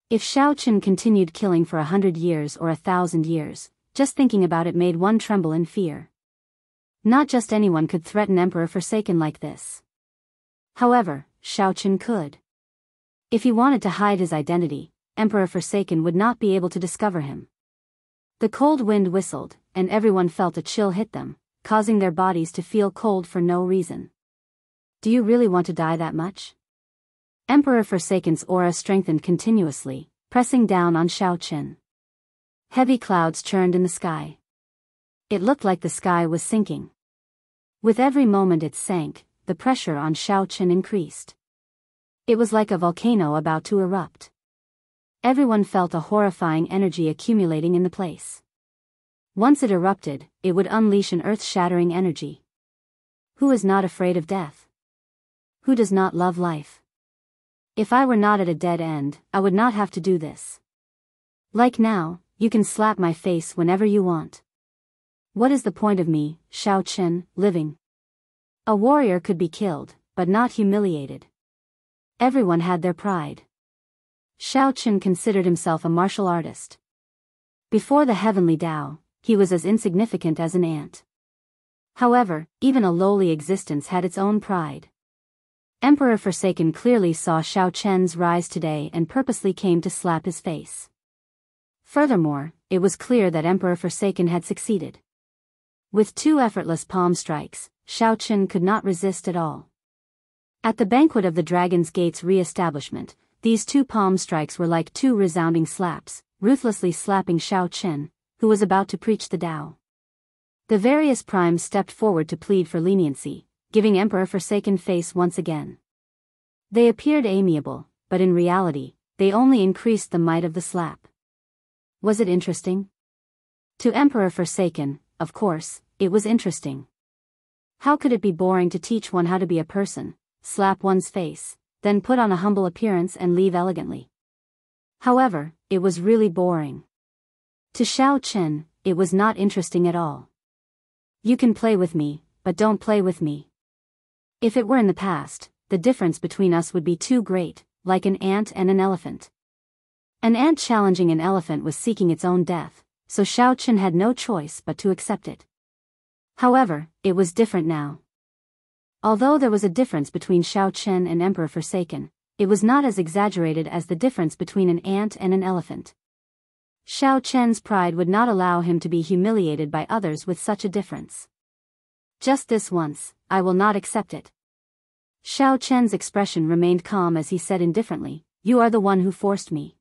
[SPEAKER 1] If Xiao Chen continued killing for 100 years or 1,000 years, just thinking about it made one tremble in fear. Not just anyone could threaten Emperor Forsaken like this. However, Xiao Chen could. If he wanted to hide his identity, Emperor Forsaken would not be able to discover him. The cold wind whistled, and everyone felt a chill hit them, causing their bodies to feel cold for no reason. "Do you really want to die that much?" Emperor Forsaken's aura strengthened continuously, pressing down on Xiao Chen. Heavy clouds churned in the sky. It looked like the sky was sinking. With every moment it sank, the pressure on Xiao Chen increased. It was like a volcano about to erupt. Everyone felt a horrifying energy accumulating in the place. Once it erupted, it would unleash an earth-shattering energy. Who is not afraid of death? Who does not love life? If I were not at a dead end, I would not have to do this. Like now, you can slap my face whenever you want. What is the point of me, Xiao Chen, living? A warrior could be killed, but not humiliated. Everyone had their pride. Xiao Chen considered himself a martial artist. Before the heavenly Tao, he was as insignificant as an ant. However, even a lowly existence had its own pride. Emperor Forsaken clearly saw Xiao Chen's rise today and purposely came to slap his face. Furthermore, it was clear that Emperor Forsaken had succeeded. With 2 effortless palm strikes, Xiao Chen could not resist at all. At the banquet of the Dragon's Gate's re-establishment, these 2 palm strikes were like 2 resounding slaps, ruthlessly slapping Xiao Chen, who was about to preach the Tao. The various primes stepped forward to plead for leniency, giving Emperor Forsaken face once again. They appeared amiable, but in reality, they only increased the might of the slap. Was it interesting? To Emperor Forsaken, of course, it was interesting. How could it be boring to teach one how to be a person, slap one's face, then put on a humble appearance and leave elegantly? However, it was really boring. To Xiao Chen, it was not interesting at all. "You can play with me, but don't play with me. If it were in the past, the difference between us would be too great, like an ant and an elephant." An ant challenging an elephant was seeking its own death, so Xiao Chen had no choice but to accept it. However, it was different now. Although there was a difference between Xiao Chen and Emperor Forsaken, it was not as exaggerated as the difference between an ant and an elephant. Xiao Chen's pride would not allow him to be humiliated by others with such a difference. "Just this once, I will not accept it." Xiao Chen's expression remained calm as he said indifferently, "You are the one who forced me.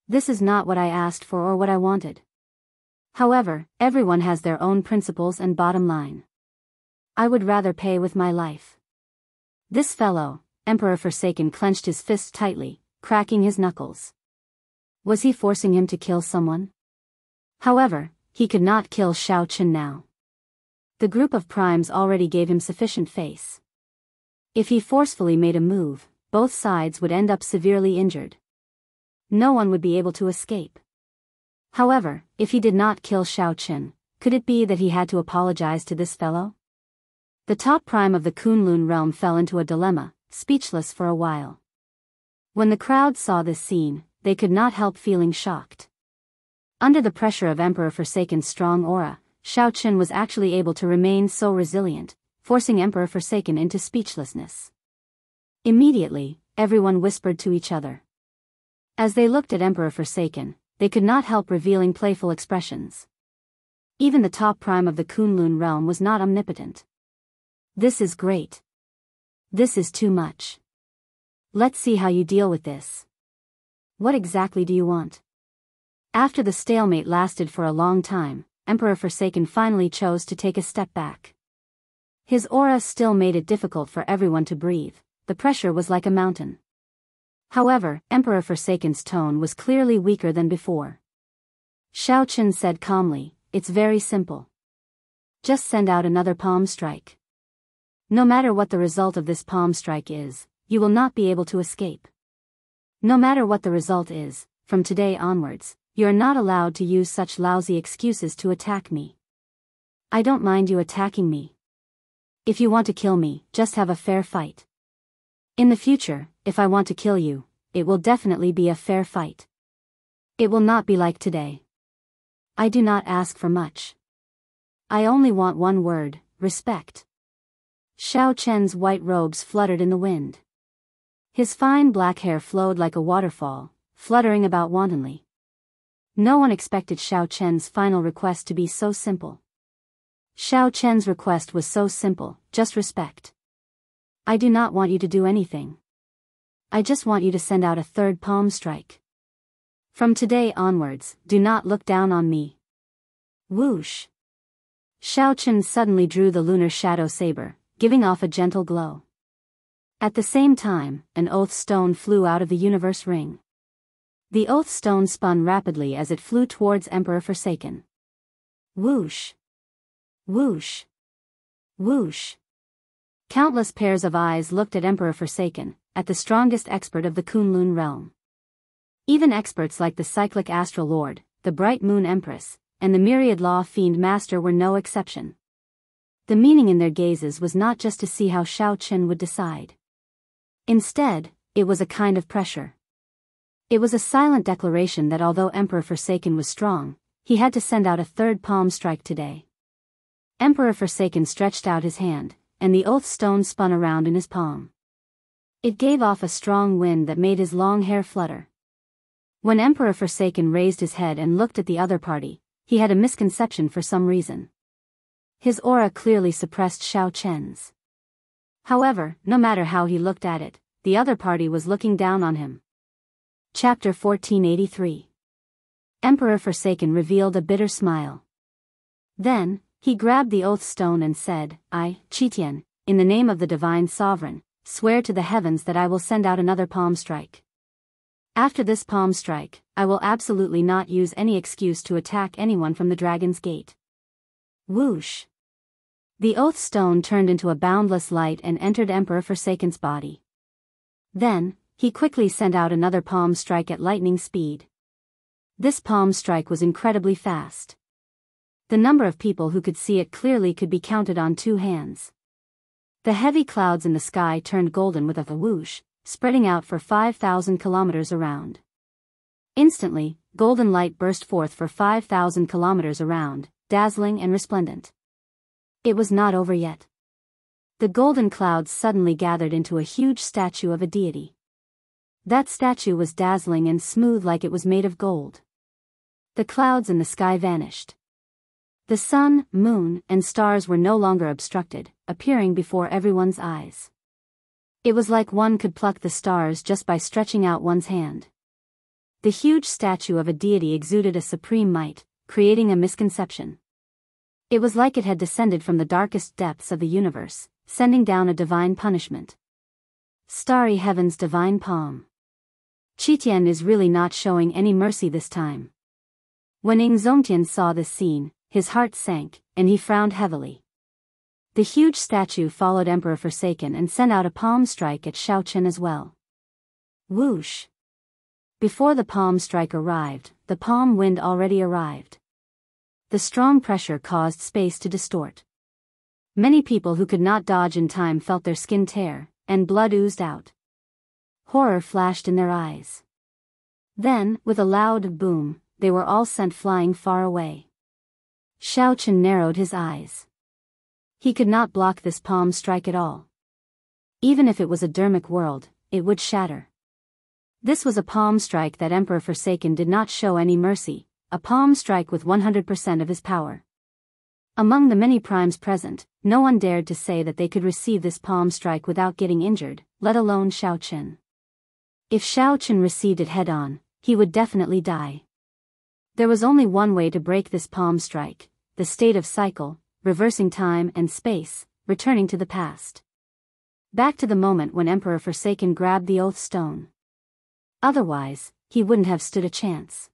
[SPEAKER 1] This is not what I asked for or what I wanted. However, everyone has their own principles and bottom line. I would rather pay with my life." This fellow, Emperor Forsaken clenched his fists tightly, cracking his knuckles. Was he forcing him to kill someone? However, he could not kill Xiao Chen now. The group of primes already gave him sufficient face. If he forcefully made a move, both sides would end up severely injured. No one would be able to escape. However, if he did not kill Xiao Chen, could it be that he had to apologize to this fellow? The top prime of the Kunlun realm fell into a dilemma, speechless for a while. When the crowd saw this scene, they could not help feeling shocked. Under the pressure of Emperor Forsaken's strong aura, Shao Qin was actually able to remain so resilient, forcing Emperor Forsaken into speechlessness. Immediately, everyone whispered to each other. As they looked at Emperor Forsaken, they could not help revealing playful expressions. Even the top prime of the Kunlun realm was not omnipotent. This is great. This is too much. Let's see how you deal with this. What exactly do you want? After the stalemate lasted for a long time, Emperor Forsaken finally chose to take a step back. His aura still made it difficult for everyone to breathe, the pressure was like a mountain. However, Emperor Forsaken's tone was clearly weaker than before. Shao Qin said calmly, "It's very simple. Just send out another palm strike. No matter what the result of this palm strike is, you will not be able to escape. No matter what the result is, from today onwards, you are not allowed to use such lousy excuses to attack me. I don't mind you attacking me. If you want to kill me, just have a fair fight. In the future, if I want to kill you, it will definitely be a fair fight. It will not be like today. I do not ask for much. I only want one word, respect." Shao Chen's white robes fluttered in the wind. His fine black hair flowed like a waterfall, fluttering about wantonly. No one expected Shao Chen's final request to be so simple. Shao Chen's request was so simple, just respect. I do not want you to do anything. I just want you to send out a third palm strike. From today onwards, do not look down on me. Whoosh! Shao Chen suddenly drew the lunar shadow saber, giving off a gentle glow. At the same time, an oath stone flew out of the universe ring. The oath stone spun rapidly as it flew towards Emperor Forsaken. Whoosh! Whoosh! Whoosh! Countless pairs of eyes looked at Emperor Forsaken, at the strongest expert of the Kunlun realm. Even experts like the Cyclic Astral Lord, the Bright Moon Empress, and the Myriad Law Fiend Master were no exception. The meaning in their gazes was not just to see how Shao Qin would decide. Instead, it was a kind of pressure. It was a silent declaration that although Emperor Forsaken was strong, he had to send out a third palm strike today. Emperor Forsaken stretched out his hand, and the oath stone spun around in his palm. It gave off a strong wind that made his long hair flutter. When Emperor Forsaken raised his head and looked at the other party, he had a misconception for some reason. His aura clearly suppressed Shao Chen's. However, no matter how he looked at it, the other party was looking down on him. Chapter 1483. Emperor Forsaken revealed a bitter smile. Then, he grabbed the oath stone and said, "I, Qitian, in the name of the Divine Sovereign, swear to the heavens that I will send out another palm strike. After this palm strike, I will absolutely not use any excuse to attack anyone from the Dragon's Gate." Whoosh! The oath stone turned into a boundless light and entered Emperor Forsaken's body. Then, he quickly sent out another palm strike at lightning speed. This palm strike was incredibly fast. The number of people who could see it clearly could be counted on two hands. The heavy clouds in the sky turned golden with a whoosh, spreading out for 5,000 kilometers around. Instantly, golden light burst forth for 5,000 kilometers around, dazzling and resplendent. It was not over yet. The golden clouds suddenly gathered into a huge statue of a deity. That statue was dazzling and smooth like it was made of gold. The clouds in the sky vanished. The sun, moon, and stars were no longer obstructed, appearing before everyone's eyes. It was like one could pluck the stars just by stretching out one's hand. The huge statue of a deity exuded a supreme might, creating a misconception. It was like it had descended from the darkest depths of the universe, sending down a divine punishment. Starry heaven's divine palm. Qitian is really not showing any mercy this time. When Ing Zongtian saw this scene, his heart sank, and he frowned heavily. The huge statue followed Emperor Forsaken and sent out a palm strike at Shao Chen as well. Whoosh! Before the palm strike arrived, the palm wind already arrived. The strong pressure caused space to distort. Many people who could not dodge in time felt their skin tear, and blood oozed out. Horror flashed in their eyes. Then, with a loud boom, they were all sent flying far away. Xiao Chen narrowed his eyes. He could not block this palm strike at all. Even if it was a dermic world, it would shatter. This was a palm strike that Emperor Forsaken did not show any mercy, a palm strike with 100% of his power. Among the many primes present, no one dared to say that they could receive this palm strike without getting injured, let alone Xiao Chen. If Xiao Chen received it head-on, he would definitely die. There was only one way to break this palm strike, the state of cycle, reversing time and space, returning to the past. Back to the moment when Emperor Forsaken grabbed the Oath Stone. Otherwise, he wouldn't have stood a chance.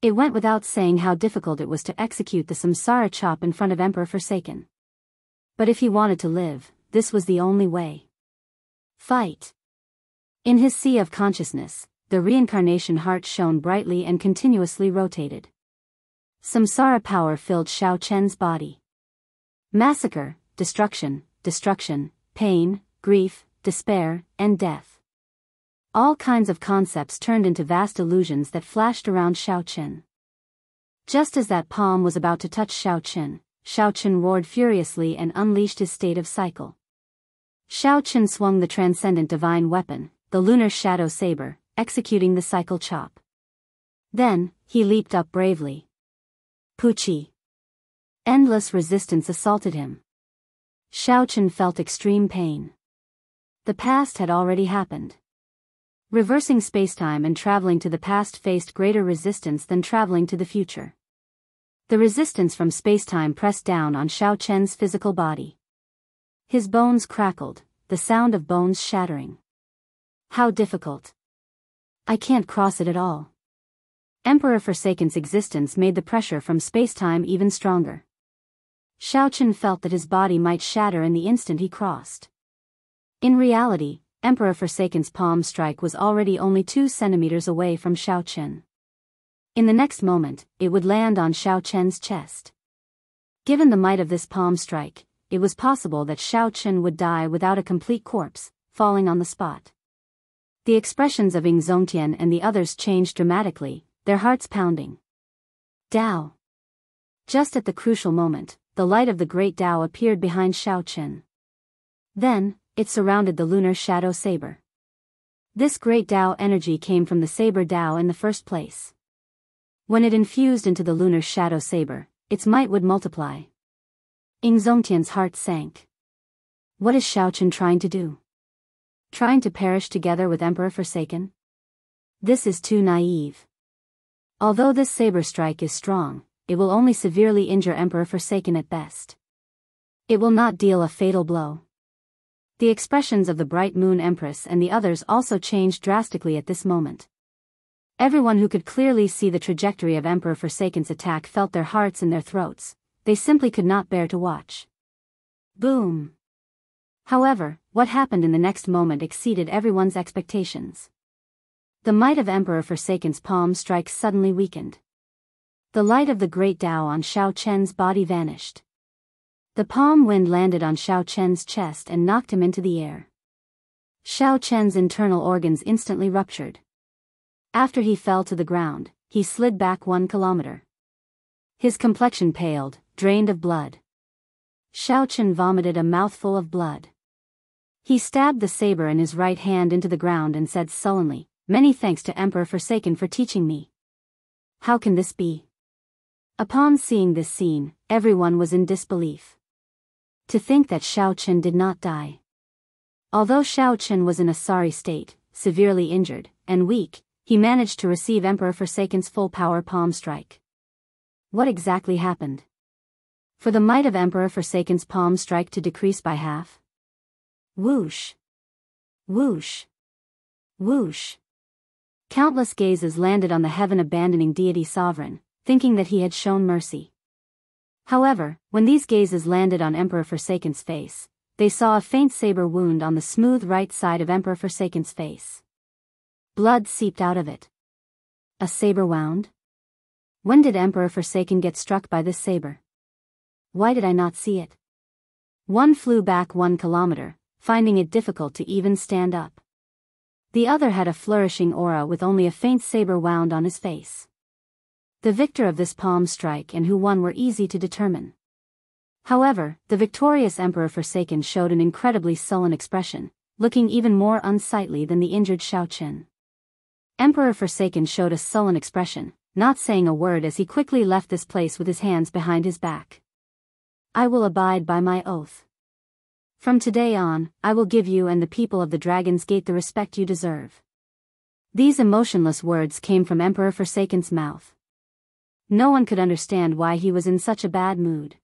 [SPEAKER 1] It went without saying how difficult it was to execute the Samsara chop in front of Emperor Forsaken. But if he wanted to live, this was the only way. Fight. In his sea of consciousness, the reincarnation heart shone brightly and continuously rotated. Samsara power filled Xiao Chen's body. Massacre, destruction, destruction, pain, grief, despair, and death. All kinds of concepts turned into vast illusions that flashed around Xiao Chen. Just as that palm was about to touch Xiao Chen roared furiously and unleashed his state of cycle. Xiao Chen swung the transcendent divine weapon, the lunar shadow saber, executing the cycle chop. Then, he leaped up bravely. Puchi. Endless resistance assaulted him. Xiao Chen felt extreme pain. The past had already happened. Reversing spacetime and traveling to the past faced greater resistance than traveling to the future. The resistance from spacetime pressed down on Xiao Chen's physical body. His bones crackled, the sound of bones shattering. How difficult. I can't cross it at all. Emperor Forsaken's existence made the pressure from spacetime even stronger. Xiao Chen felt that his body might shatter in the instant he crossed. In reality, Emperor Forsaken's palm strike was already only 2 centimeters away from Xiao Chen. In the next moment, it would land on Xiao Chen's chest. Given the might of this palm strike, it was possible that Xiao Chen would die without a complete corpse, falling on the spot. The expressions of Ying Zongtian and the others changed dramatically, their hearts pounding. Dao. Just at the crucial moment, the light of the great Dao appeared behind Xiao Chen. Then, it surrounded the lunar shadow saber. This great Dao energy came from the saber Dao in the first place. When it infused into the lunar shadow saber, its might would multiply. Ying Zongtian's heart sank. What is Xiao Chen trying to do? Trying to perish together with Emperor Forsaken? This is too naive. Although this saber strike is strong, it will only severely injure Emperor Forsaken at best. It will not deal a fatal blow. The expressions of the Bright Moon Empress and the others also changed drastically at this moment. Everyone who could clearly see the trajectory of Emperor Forsaken's attack felt their hearts in their throats. They simply could not bear to watch. Boom! However, what happened in the next moment exceeded everyone's expectations. The might of Emperor Forsaken's palm strike suddenly weakened. The light of the great Dao on Xiao Chen's body vanished. The palm wind landed on Xiao Chen's chest and knocked him into the air. Xiao Chen's internal organs instantly ruptured. After he fell to the ground, he slid back 1 kilometer. His complexion paled, drained of blood. Xiao Chen vomited a mouthful of blood. He stabbed the saber in his right hand into the ground and said sullenly, "Many thanks to Emperor Forsaken for teaching me. How can this be?" Upon seeing this scene, everyone was in disbelief. To think that Xiao Chen did not die. Although Xiao Chen was in a sorry state, severely injured, and weak, he managed to receive Emperor Forsaken's full power palm strike. What exactly happened? For the might of Emperor Forsaken's palm strike to decrease by half? Whoosh! Whoosh! Whoosh! Countless gazes landed on the heaven-abandoning deity sovereign, thinking that he had shown mercy. However, when these gazes landed on Emperor Forsaken's face, they saw a faint saber wound on the smooth right side of Emperor Forsaken's face. Blood seeped out of it. A saber wound? When did Emperor Forsaken get struck by this saber? Why did I not see it? One flew back 1 kilometer, finding it difficult to even stand up. The other had a flourishing aura with only a faint saber wound on his face. The victor of this palm strike and who won were easy to determine. However, the victorious Emperor Forsaken showed an incredibly sullen expression, looking even more unsightly than the injured Xiaoqin. Emperor Forsaken showed a sullen expression, not saying a word as he quickly left this place with his hands behind his back. I will abide by my oath. From today on, I will give you and the people of the Dragon's Gate the respect you deserve. These emotionless words came from Emperor Forsaken's mouth. No one could understand why he was in such a bad mood.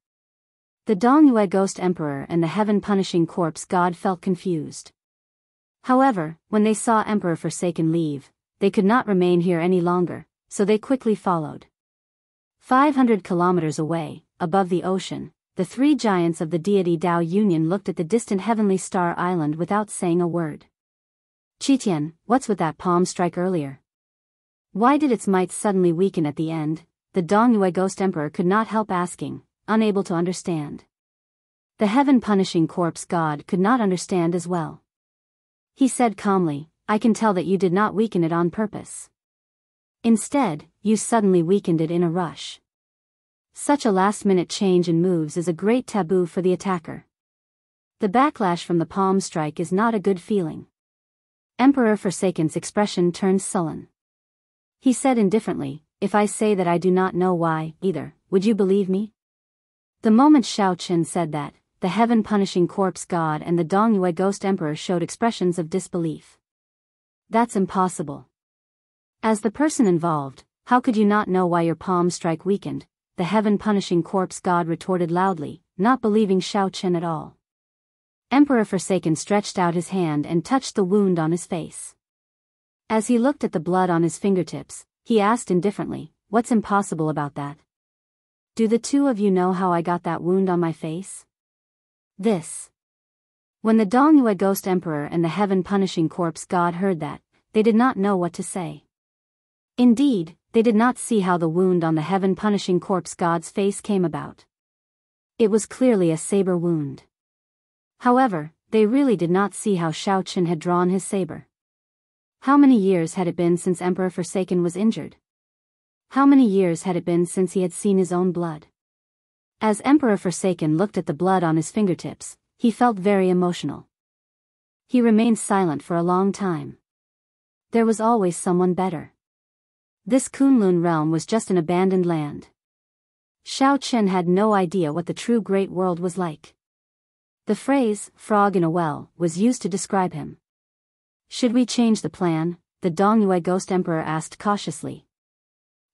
[SPEAKER 1] The Dongyue Ghost Emperor and the Heaven-Punishing Corpse God felt confused. However, when they saw Emperor Forsaken leave, they could not remain here any longer, so they quickly followed. 500 kilometers away, above the ocean, the three giants of the deity Dao Union looked at the distant heavenly star island without saying a word. Qitian, what's with that palm strike earlier? Why did its might suddenly weaken at the end? The Dongyue Ghost Emperor could not help asking, unable to understand. The Heaven-Punishing Corpse God could not understand as well. He said calmly, I can tell that you did not weaken it on purpose. Instead, you suddenly weakened it in a rush. Such a last-minute change in moves is a great taboo for the attacker. The backlash from the palm strike is not a good feeling. Emperor Forsaken's expression turned sullen. He said indifferently, if I say that I do not know why, either, would you believe me? The moment Xiaoqin said that, the Heaven-Punishing Corpse God and the Dongyue Ghost Emperor showed expressions of disbelief. That's impossible. As the person involved, how could you not know why your palm strike weakened? The Heaven-Punishing Corpse God retorted loudly, not believing Xiaoqin at all. Emperor Forsaken stretched out his hand and touched the wound on his face. As he looked at the blood on his fingertips, he asked indifferently, what's impossible about that? Do the two of you know how I got that wound on my face? This. When the Dongyue Ghost Emperor and the Heaven-Punishing Corpse God heard that, they did not know what to say. Indeed, they did not see how the wound on the Heaven-Punishing Corpse God's face came about. It was clearly a saber wound. However, they really did not see how Xiaoqin had drawn his saber. How many years had it been since Emperor Forsaken was injured? How many years had it been since he had seen his own blood? As Emperor Forsaken looked at the blood on his fingertips, he felt very emotional. He remained silent for a long time. There was always someone better. This Kunlun realm was just an abandoned land. Xiaoqin had no idea what the true great world was like. The phrase, frog in a well, was used to describe him. Should we change the plan? The Dongyue Ghost Emperor asked cautiously.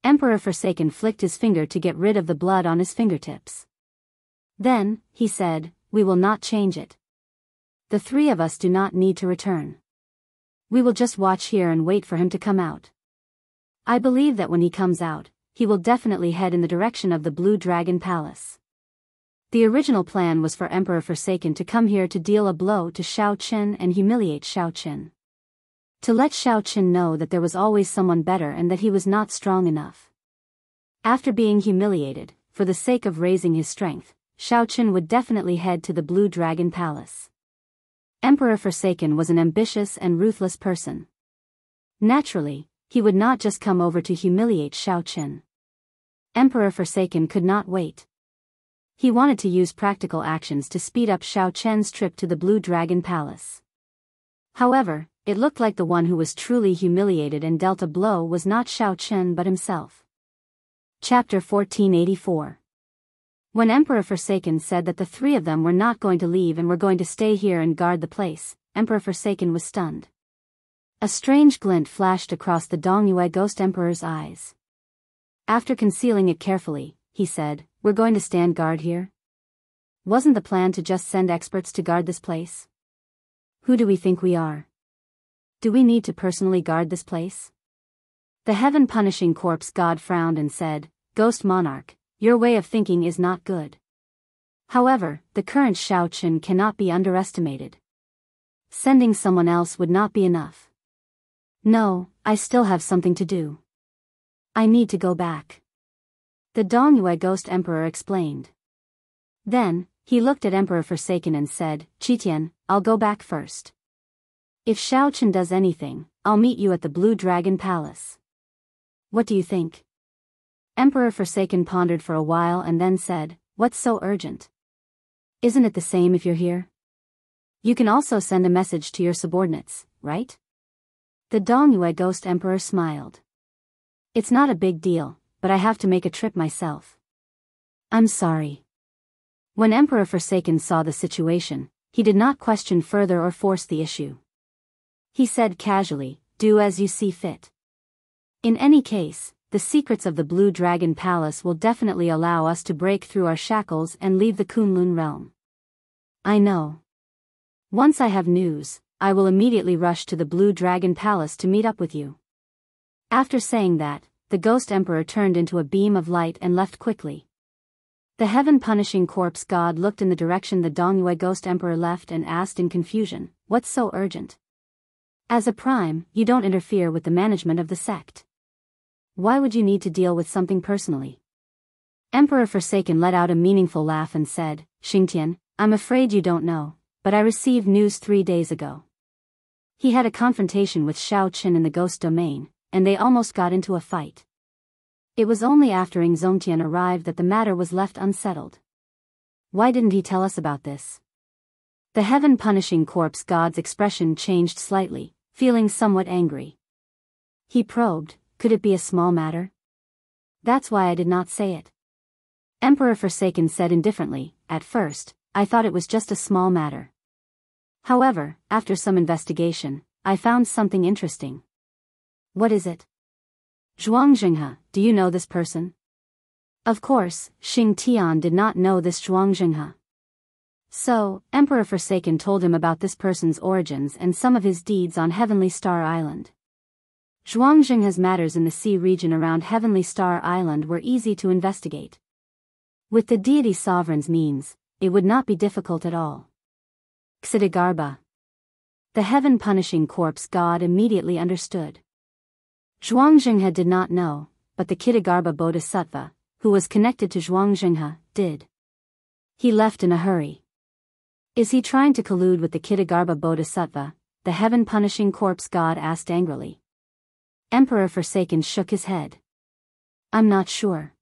[SPEAKER 1] Emperor Forsaken flicked his finger to get rid of the blood on his fingertips. Then, he said, we will not change it. The three of us do not need to return. We will just watch here and wait for him to come out. I believe that when he comes out, he will definitely head in the direction of the Blue Dragon Palace. The original plan was for Emperor Forsaken to come here to deal a blow to Xiaoqin and humiliate Xiaoqin. To let Xiaoqin know that there was always someone better and that he was not strong enough. After being humiliated, for the sake of raising his strength, Xiaoqin would definitely head to the Blue Dragon Palace. Emperor Forsaken was an ambitious and ruthless person. Naturally, he would not just come over to humiliate Xiaoqin. Emperor Forsaken could not wait. He wanted to use practical actions to speed up Xiaoqin's trip to the Blue Dragon Palace. However, it looked like the one who was truly humiliated and dealt a blow was not Xiaoqin but himself. Chapter 1484. When Emperor Forsaken said that the three of them were not going to leave and were going to stay here and guard the place, Emperor Forsaken was stunned. A strange glint flashed across the Dongyue Ghost Emperor's eyes. After concealing it carefully, he said, we're going to stand guard here? Wasn't the plan to just send experts to guard this place? Who do we think we are? Do we need to personally guard this place? The Heaven-Punishing Corpse God frowned and said, Ghost Monarch, your way of thinking is not good. However, the current Xiaoqin cannot be underestimated. Sending someone else would not be enough. No, I still have something to do. I need to go back. The Dongyue Ghost Emperor explained. Then, He looked at Emperor Forsaken and said, Qitian, I'll go back first. If Shaochen does anything, I'll meet you at the Blue Dragon Palace. What do you think? Emperor Forsaken pondered for a while and then said, What's so urgent? Isn't it the same if you're here? You can also send a message to your subordinates, right? The Dongyue Ghost Emperor smiled. It's not a big deal, but I have to make a trip myself. I'm sorry. When Emperor Forsaken saw the situation, he did not question further or force the issue. He said casually, Do as you see fit. In any case, the secrets of the Blue Dragon Palace will definitely allow us to break through our shackles and leave the Kunlun realm. I know. Once I have news, I will immediately rush to the Blue Dragon Palace to meet up with you. After saying that, the Ghost Emperor turned into a beam of light and left quickly. The heaven-punishing corpse god looked in the direction the Dongyue Ghost Emperor left and asked in confusion, What's so urgent? As a prime, you don't interfere with the management of the sect. Why would you need to deal with something personally? Emperor Forsaken let out a meaningful laugh and said, Xingtian, I'm afraid you don't know, but I received news 3 days ago. He had a confrontation with Shao Qin in the ghost domain, and they almost got into a fight. It was only after Ing Zongtian arrived that the matter was left unsettled. Why didn't he tell us about this? The heaven-punishing corpse god's expression changed slightly, feeling somewhat angry. He probed, Could it be a small matter? That's why I did not say it. Emperor Forsaken said indifferently, At first, I thought it was just a small matter. However, after some investigation, I found something interesting. What is it? Zhuang Jinghe, do you know this person? Of course, Xing Tian did not know this Zhuang Jinghe. So, Emperor Forsaken told him about this person's origins and some of his deeds on Heavenly Star Island. Zhuang Jinghe's matters in the sea region around Heavenly Star Island were easy to investigate. With the deity sovereign's means, it would not be difficult at all. Xidigarba. The heaven-punishing corpse god immediately understood. Zhuang Jinghe did not know, but the Ksidigarbha Bodhisattva, who was connected to Zhuang Jinghe, did. He left in a hurry. Is he trying to collude with the Ksidigarbha Bodhisattva? The heaven-punishing corpse god asked angrily. Emperor Forsaken shook his head. I'm not sure.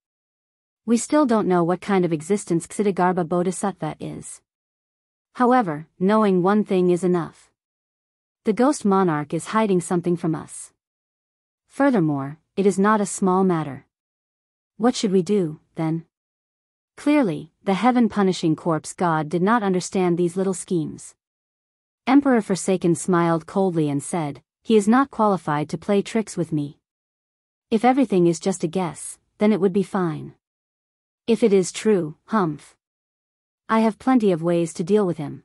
[SPEAKER 1] We still don't know what kind of existence Ksidigarbha Bodhisattva is. However, knowing one thing is enough. The ghost monarch is hiding something from us. Furthermore, it is not a small matter. What should we do, then? Clearly, the heaven-punishing corpse god did not understand these little schemes. Emperor Forsaken smiled coldly and said, He is not qualified to play tricks with me. If everything is just a guess, then it would be fine. If it is true, humph. I have plenty of ways to deal with him.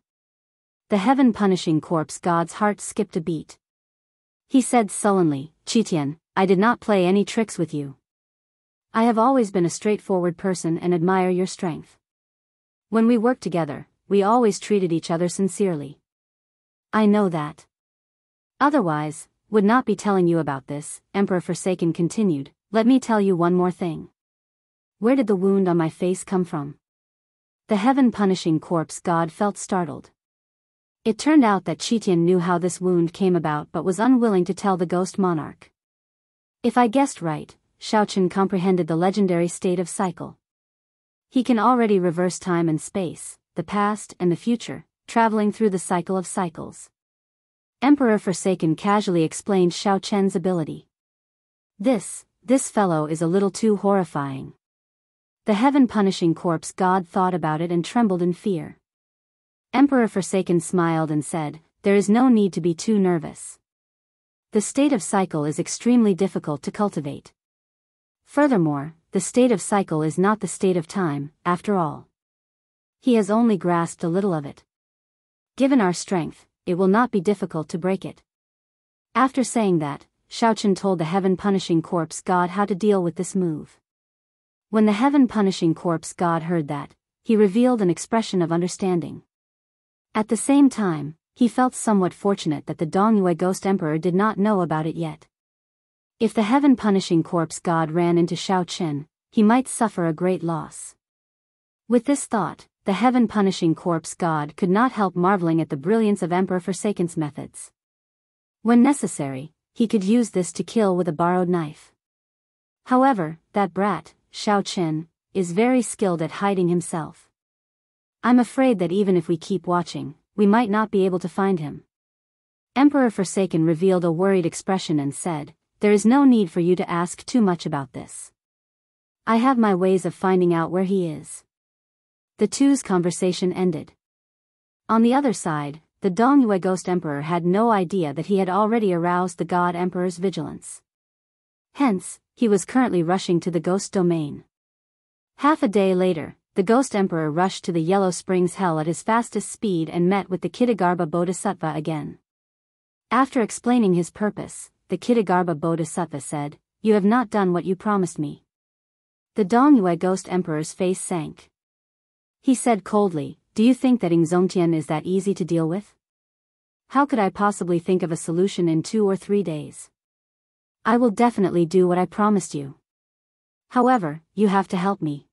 [SPEAKER 1] The heaven-punishing corpse god's heart skipped a beat. He said sullenly, Qitian, I did not play any tricks with you. I have always been a straightforward person and admire your strength. When we worked together, we always treated each other sincerely. I know that. Otherwise, would not be telling you about this, Emperor Forsaken continued, Let me tell you one more thing. Where did the wound on my face come from? The heaven-punishing corpse god felt startled. It turned out that Qitian knew how this wound came about but was unwilling to tell the ghost monarch. If I guessed right, Shaochen comprehended the legendary state of cycle. He can already reverse time and space, the past and the future, traveling through the cycle of cycles. Emperor Forsaken casually explained Shaochen's ability. This fellow is a little too horrifying. The heaven-punishing corpse god thought about it and trembled in fear. Emperor Forsaken smiled and said, There is no need to be too nervous. The state of cycle is extremely difficult to cultivate. Furthermore, the state of cycle is not the state of time, after all. He has only grasped a little of it. Given our strength, it will not be difficult to break it. After saying that, Shaochen told the heaven-punishing corpse god how to deal with this move. When the heaven-punishing corpse god heard that, he revealed an expression of understanding. At the same time, he felt somewhat fortunate that the Dongyue Ghost Emperor did not know about it yet. If the heaven-punishing corpse god ran into Shao Chen, he might suffer a great loss. With this thought, the heaven-punishing corpse god could not help marveling at the brilliance of Emperor Forsaken's methods. When necessary, he could use this to kill with a borrowed knife. However, that brat, Shao Qin, is very skilled at hiding himself. I'm afraid that even if we keep watching, we might not be able to find him. Emperor Forsaken revealed a worried expression and said, "There is no need for you to ask too much about this. I have my ways of finding out where he is." The two's conversation ended. On the other side, the Dongyue Ghost Emperor had no idea that he had already aroused the God Emperor's vigilance. Hence, he was currently rushing to the Ghost Domain. Half a day later, the Ghost Emperor rushed to the Yellow Springs Hell at his fastest speed and met with the Kittagarbha Bodhisattva again. After explaining his purpose, the Kittagarbha Bodhisattva said, "You have not done what you promised me." The Dongyue Ghost Emperor's face sank. He said coldly, "Do you think that Ingzongtian is that easy to deal with? How could I possibly think of a solution in 2 or 3 days? I will definitely do what I promised you. However, you have to help me.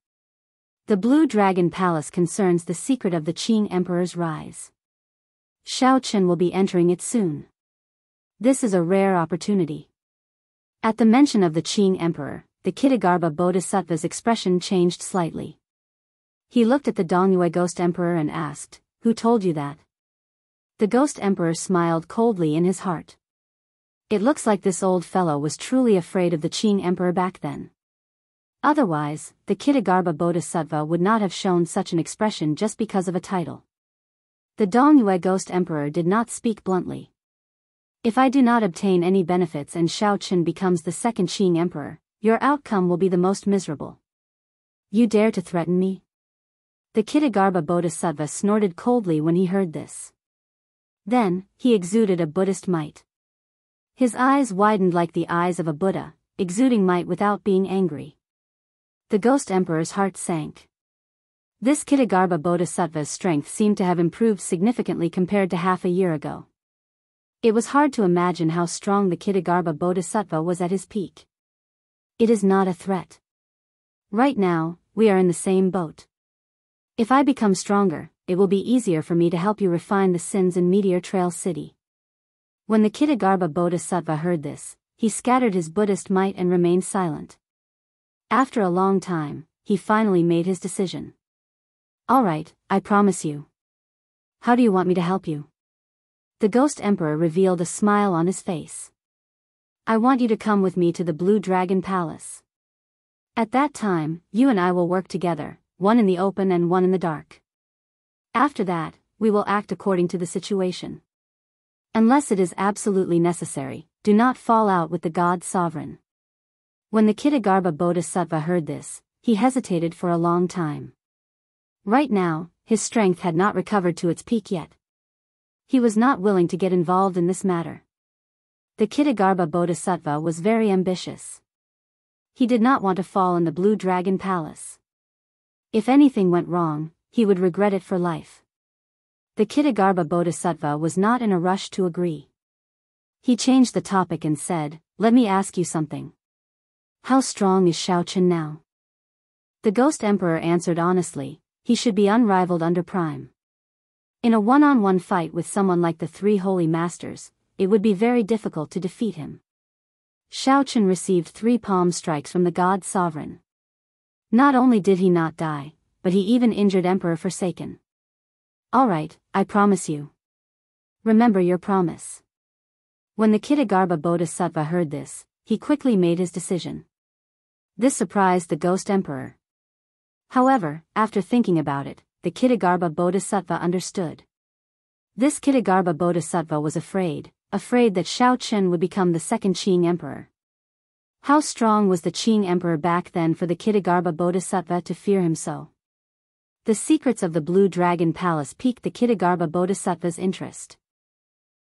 [SPEAKER 1] The Blue Dragon Palace concerns the secret of the Qing Emperor's rise. Shao Qin will be entering it soon. This is a rare opportunity." At the mention of the Qing Emperor, the Kittagarbha Bodhisattva's expression changed slightly. He looked at the Dongyue Ghost Emperor and asked, "Who told you that?" The Ghost Emperor smiled coldly in his heart. It looks like this old fellow was truly afraid of the Qing Emperor back then. Otherwise, the Kittagarbha Bodhisattva would not have shown such an expression just because of a title. The Dongyue Ghost Emperor did not speak bluntly. "If I do not obtain any benefits and Shao Qin becomes the second Qing Emperor, your outcome will be the most miserable. You dare to threaten me?" The Kittagarbha Bodhisattva snorted coldly when he heard this. Then, he exuded a Buddhist might. His eyes widened like the eyes of a Buddha, exuding might without being angry. The Ghost Emperor's heart sank. This Kittagarbha Bodhisattva's strength seemed to have improved significantly compared to half a year ago. It was hard to imagine how strong the Kittagarbha Bodhisattva was at his peak. "It is not a threat. Right now, we are in the same boat. If I become stronger, it will be easier for me to help you refine the sins in Meteor Trail City." When the Kittagarbha Bodhisattva heard this, he scattered his Buddhist might and remained silent. After a long time, he finally made his decision. "All right, I promise you. How do you want me to help you?" The Ghost Emperor revealed a smile on his face. "I want you to come with me to the Blue Dragon Palace. At that time, you and I will work together, one in the open and one in the dark. After that, we will act according to the situation. Unless it is absolutely necessary, do not fall out with the God Sovereign." When the Kittagarbha Bodhisattva heard this, he hesitated for a long time. Right now, his strength had not recovered to its peak yet. He was not willing to get involved in this matter. The Kittagarbha Bodhisattva was very ambitious. He did not want to fall in the Blue Dragon Palace. If anything went wrong, he would regret it for life. The Kittagarbha Bodhisattva was not in a rush to agree. He changed the topic and said, "Let me ask you something. How strong is Shao Qin now?" The Ghost Emperor answered honestly, "He should be unrivaled under Prime. In a one-on-one fight with someone like the 3 Holy Masters, it would be very difficult to defeat him." Shao Qin received 3 palm strikes from the God Sovereign. Not only did he not die, but he even injured Emperor Forsaken. "All right, I promise you. Remember your promise." When the Kittagarbha Bodhisattva heard this, he quickly made his decision. This surprised the Ghost Emperor. However, after thinking about it, the Kittagarbha Bodhisattva understood. This Kittagarbha Bodhisattva was afraid that Shao Qin would become the second Qing Emperor. How strong was the Qing Emperor back then for the Kittagarbha Bodhisattva to fear him so? The secrets of the Blue Dragon Palace piqued the Kittagarbha Bodhisattva's interest.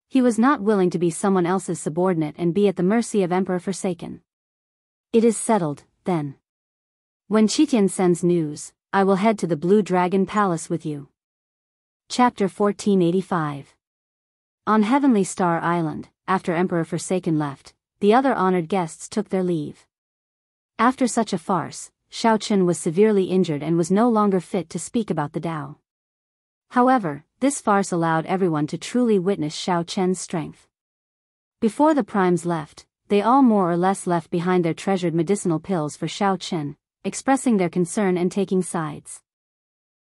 [SPEAKER 1] He was not willing to be someone else's subordinate and be at the mercy of Emperor Forsaken. "It is settled, then. When Qitian sends news, I will head to the Blue Dragon Palace with you." Chapter 1485. On Heavenly Star Island, after Emperor Forsaken left, the other honored guests took their leave. After such a farce, Shao Qin was severely injured and was no longer fit to speak about the Tao. However, this farce allowed everyone to truly witness Xiao Chen's strength. Before the primes left, they all more or less left behind their treasured medicinal pills for Xiao Chen, expressing their concern and taking sides.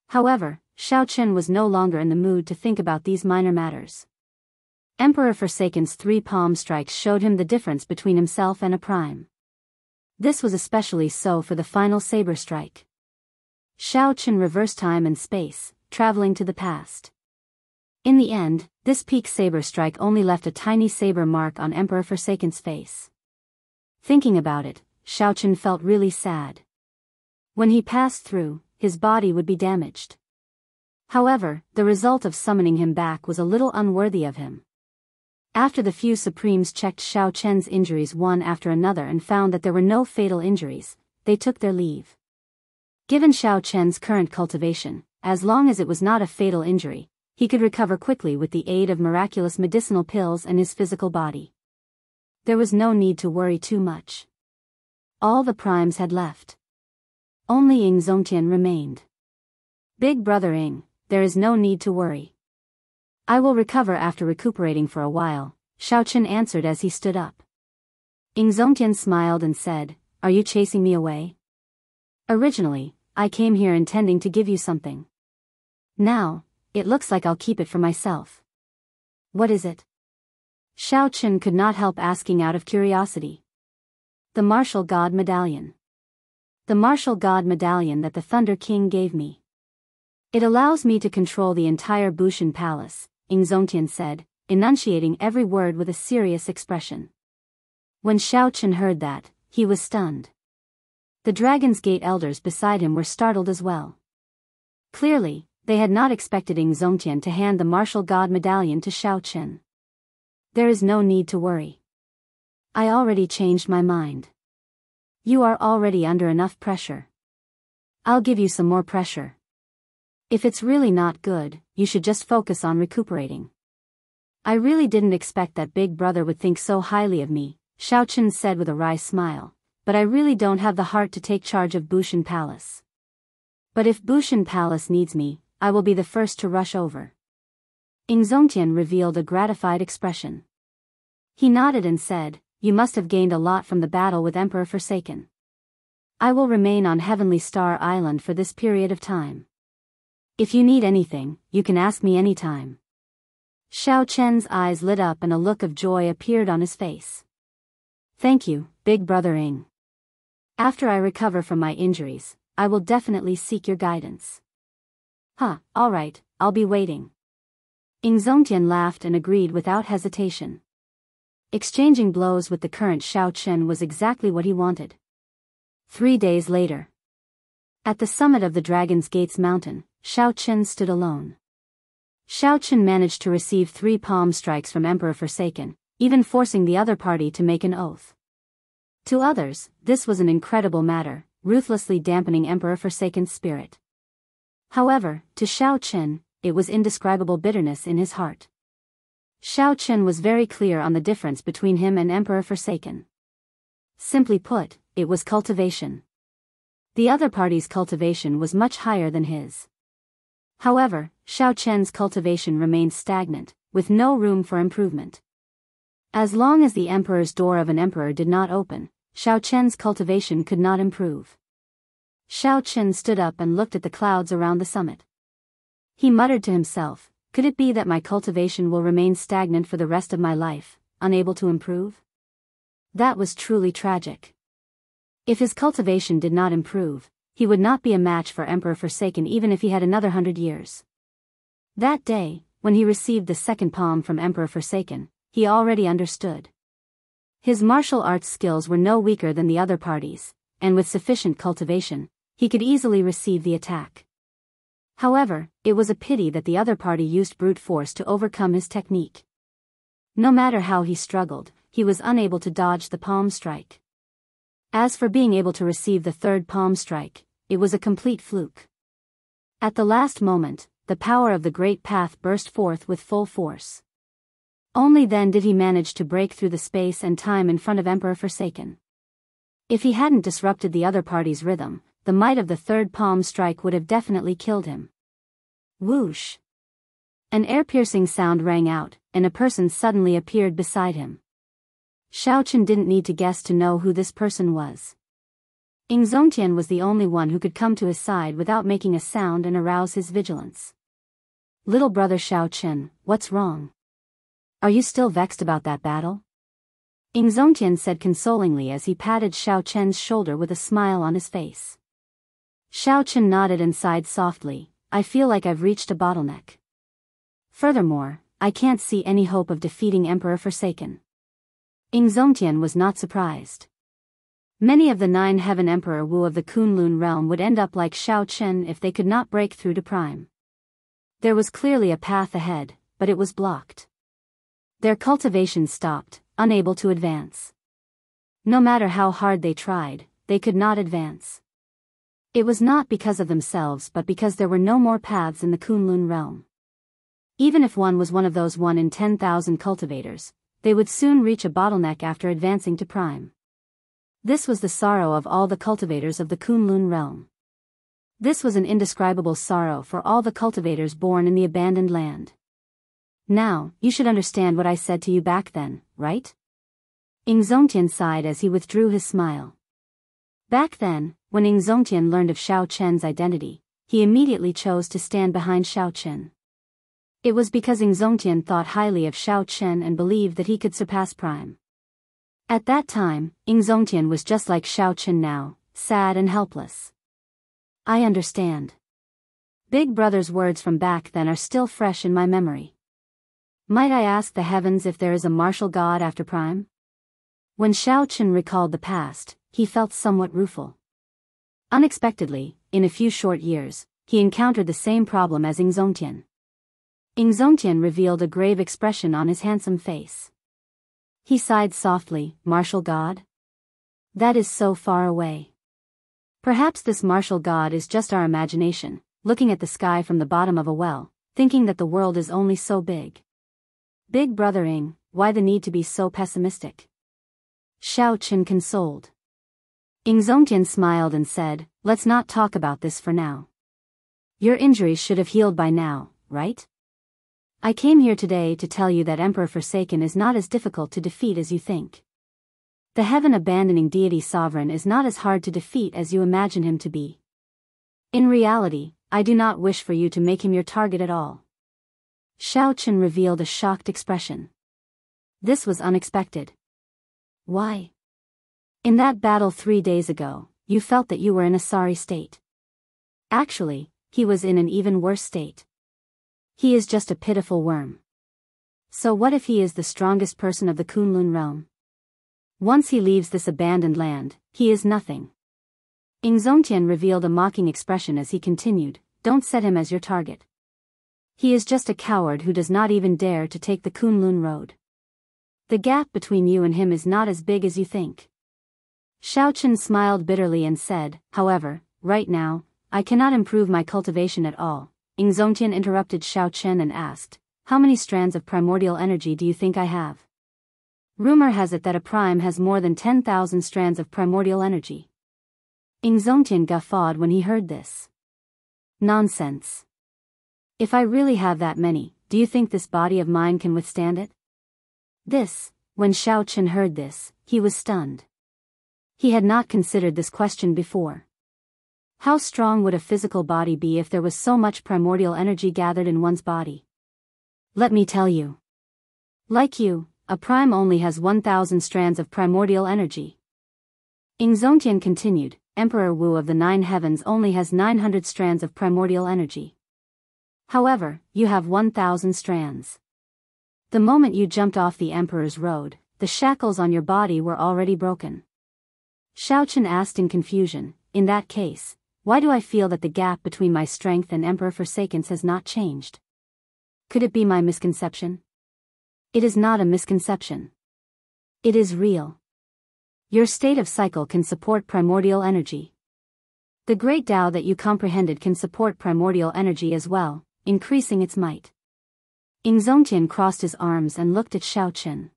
[SPEAKER 1] However, Xiao Chen was no longer in the mood to think about these minor matters. Emperor Forsaken's 3 palm strikes showed him the difference between himself and a prime. This was especially so for the final saber strike. Xiao Chen reversed time and space, traveling to the past. In the end, this peak saber strike only left a tiny saber mark on Emperor Forsaken's face. Thinking about it, Xiao Chen felt really sad. When he passed through, his body would be damaged. However, the result of summoning him back was a little unworthy of him. After the few Supremes checked Xiao Chen's injuries one after another and found that there were no fatal injuries, they took their leave. Given Xiao Chen's current cultivation, as long as it was not a fatal injury, he could recover quickly with the aid of miraculous medicinal pills and his physical body. There was no need to worry too much. All the primes had left. Only Ying Zongtian remained. Big brother Ying, there is no need to worry. I will recover after recuperating for a while, Xiao Chen answered as he stood up. Ying Zongtian smiled and said, "Are you chasing me away? Originally, I came here intending to give you something. Now, it looks like I'll keep it for myself." "What is it?" Xiao Chen could not help asking out of curiosity. "The Martial God Medallion. The Martial God Medallion that the Thunder King gave me. It allows me to control the entire Bushan Palace," Ying Zongtian said, enunciating every word with a serious expression. When Xiao Chen heard that, he was stunned. The Dragon's Gate elders beside him were startled as well. Clearly, they had not expected Ying Zongtian to hand the Martial God Medallion to Xiao Chen. "There is no need to worry. I already changed my mind. You are already under enough pressure. I'll give you some more pressure. If it's really not good, you should just focus on recuperating." "I really didn't expect that Big Brother would think so highly of me," Xiao Chen said with a wry smile, "but I really don't have the heart to take charge of Bushan Palace. But if Bushan Palace needs me, I will be the first to rush over." Ying Zongtian revealed a gratified expression. He nodded and said, "You must have gained a lot from the battle with Emperor Forsaken. I will remain on Heavenly Star Island for this period of time. If you need anything, you can ask me anytime." Xiao Chen's eyes lit up and a look of joy appeared on his face. "Thank you, Big Brother Ying. After I recover from my injuries, I will definitely seek your guidance." All right, I'll be waiting." Ying Zongtian laughed and agreed without hesitation. Exchanging blows with the current Xiao Chen was exactly what he wanted. 3 days later. At the summit of the Dragon's Gates mountain, Xiao Chen stood alone. Xiao Chen managed to receive 3 palm strikes from Emperor Forsaken, even forcing the other party to make an oath. To others, this was an incredible matter, ruthlessly dampening Emperor Forsaken's spirit. However, to Xiao Chen, it was indescribable bitterness in his heart. Xiao Chen was very clear on the difference between him and Emperor Forsaken. Simply put, it was cultivation. The other party's cultivation was much higher than his. However, Xiao Chen's cultivation remained stagnant, with no room for improvement. As long as the emperor's door of an emperor did not open, Xiao Chen's cultivation could not improve. Xiao Chen stood up and looked at the clouds around the summit. He muttered to himself, "Could it be that my cultivation will remain stagnant for the rest of my life, unable to improve?" That was truly tragic. If his cultivation did not improve, he would not be a match for Emperor Forsaken even if he had another 100 years. That day, when he received the second palm from Emperor Forsaken, he already understood. His martial arts skills were no weaker than the other parties, and with sufficient cultivation, he could easily receive the attack. However, it was a pity that the other party used brute force to overcome his technique. No matter how he struggled, he was unable to dodge the palm strike. As for being able to receive the third palm strike, it was a complete fluke. At the last moment, the power of the Great Path burst forth with full force. Only then did he manage to break through the space and time in front of Emperor Forsaken. If he hadn't disrupted the other party's rhythm, the might of the third palm strike would have definitely killed him. Whoosh! An ear-piercing sound rang out, and a person suddenly appeared beside him. Xiaochen didn't need to guess to know who this person was. Zongtian was the only one who could come to his side without making a sound and arouse his vigilance. "Little brother Xiaochen, what's wrong? Are you still vexed about that battle?" Zongtian said consolingly as he patted Xiaochen's shoulder with a smile on his face. Xiaochen nodded and sighed softly. "I feel like I've reached a bottleneck. Furthermore, I can't see any hope of defeating Emperor Forsaken." Zongtian was not surprised. Many of the 9 Heaven Emperor Wu of the Kunlun realm would end up like Xiaochen if they could not break through to Prime. There was clearly a path ahead, but it was blocked. Their cultivation stopped, unable to advance. No matter how hard they tried, they could not advance. It was not because of themselves but because there were no more paths in the Kunlun realm. Even if one was one of those 1 in 10,000 cultivators, they would soon reach a bottleneck after advancing to Prime. This was the sorrow of all the cultivators of the Kunlun realm. This was an indescribable sorrow for all the cultivators born in the abandoned land. "Now, you should understand what I said to you back then, right?" Zongtian sighed as he withdrew his smile. Back then, when Zongtian learned of Xiaochen's identity, he immediately chose to stand behind Xiaochen. It was because Zongtian thought highly of Xiaochen and believed that he could surpass Prime. At that time, Zongtian was just like Xiaochen now, sad and helpless. "I understand. Big brother's words from back then are still fresh in my memory. Might I ask the heavens if there is a martial god after Prime?" When Xiaochen recalled the past, he felt somewhat rueful. Unexpectedly, in a few short years, he encountered the same problem as Zongtian. Zongtian revealed a grave expression on his handsome face. He sighed softly. "Martial god? That is so far away. Perhaps this martial god is just our imagination, looking at the sky from the bottom of a well, thinking that the world is only so big. Big brother why the need to be so pessimistic?" Xiaochen consoled. Zongtian smiled and said, "Let's not talk about this for now. Your injuries should have healed by now, right? I came here today to tell you that Emperor Forsaken is not as difficult to defeat as you think. The heaven-abandoning deity sovereign is not as hard to defeat as you imagine him to be. In reality, I do not wish for you to make him your target at all." Xiaochen revealed a shocked expression. This was unexpected. "Why? In that battle 3 days ago, you felt that you were in a sorry state. Actually, he was in an even worse state. He is just a pitiful worm. So what if he is the strongest person of the Kunlun realm? Once he leaves this abandoned land, he is nothing." Zongtian revealed a mocking expression as he continued, "Don't set him as your target. He is just a coward who does not even dare to take the Kunlun road. The gap between you and him is not as big as you think." Xiaochen smiled bitterly and said, "However, right now, I cannot improve my cultivation at all." Zongtian interrupted Xiaochen and asked, "How many strands of primordial energy do you think I have? Rumor has it that a prime has more than 10,000 strands of primordial energy." Zongtian guffawed when he heard this. "Nonsense. If I really have that many, do you think this body of mine can withstand it?" When Xiaochen heard this, he was stunned. He had not considered this question before. How strong would a physical body be if there was so much primordial energy gathered in one's body? "Let me tell you. Like you, a prime only has 1,000 strands of primordial energy." Zongtian continued, "Emperor Wu of the 9 heavens only has 900 strands of primordial energy. However, you have 1,000 strands. The moment you jumped off the Emperor's road, the shackles on your body were already broken." Xiaochen asked in confusion, "In that case, why do I feel that the gap between my strength and Emperor Forsaken's has not changed? Could it be my misconception?" "It is not a misconception. It is real. Your state of cycle can support primordial energy. The great Tao that you comprehended can support primordial energy as well, increasing its might." Zongtian crossed his arms and looked at Xiaochen.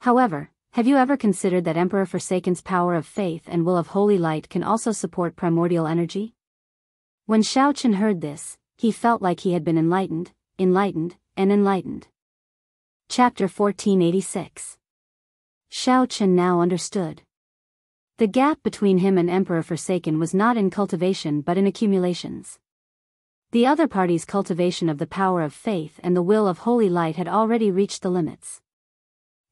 [SPEAKER 1] "However, have you ever considered that Emperor Forsaken's power of faith and will of holy light can also support primordial energy?" When Xiaochen heard this, he felt like he had been enlightened, enlightened, and enlightened. Chapter 1486. Shao Chen now understood. The gap between him and Emperor Forsaken was not in cultivation but in accumulations. The other party's cultivation of the power of faith and the will of holy light had already reached the limits.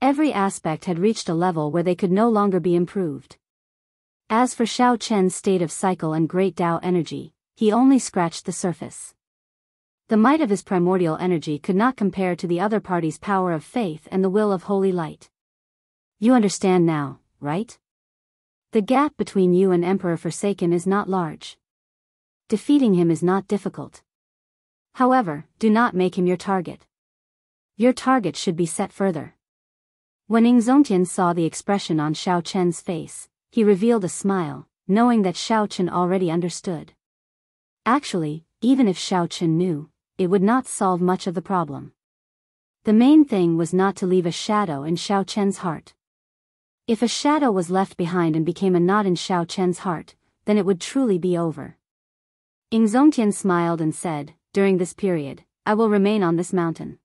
[SPEAKER 1] Every aspect had reached a level where they could no longer be improved. As for Shao Chen's state of cycle and great Tao energy, he only scratched the surface. The might of his primordial energy could not compare to the other party's power of faith and the will of holy light. You understand now, right? The gap between you and Emperor Forsaken is not large. Defeating him is not difficult. However, do not make him your target. Your target should be set further. When Ing Zongtian saw the expression on Shao Chen's face, he revealed a smile, knowing that Shao Chen already understood. Actually, even if Shao Chen knew, it would not solve much of the problem. The main thing was not to leave a shadow in Shao Chen's heart. If a shadow was left behind and became a knot in Shao Chen's heart, then it would truly be over. Ing Zongtian smiled and said, "During this period, I will remain on this mountain.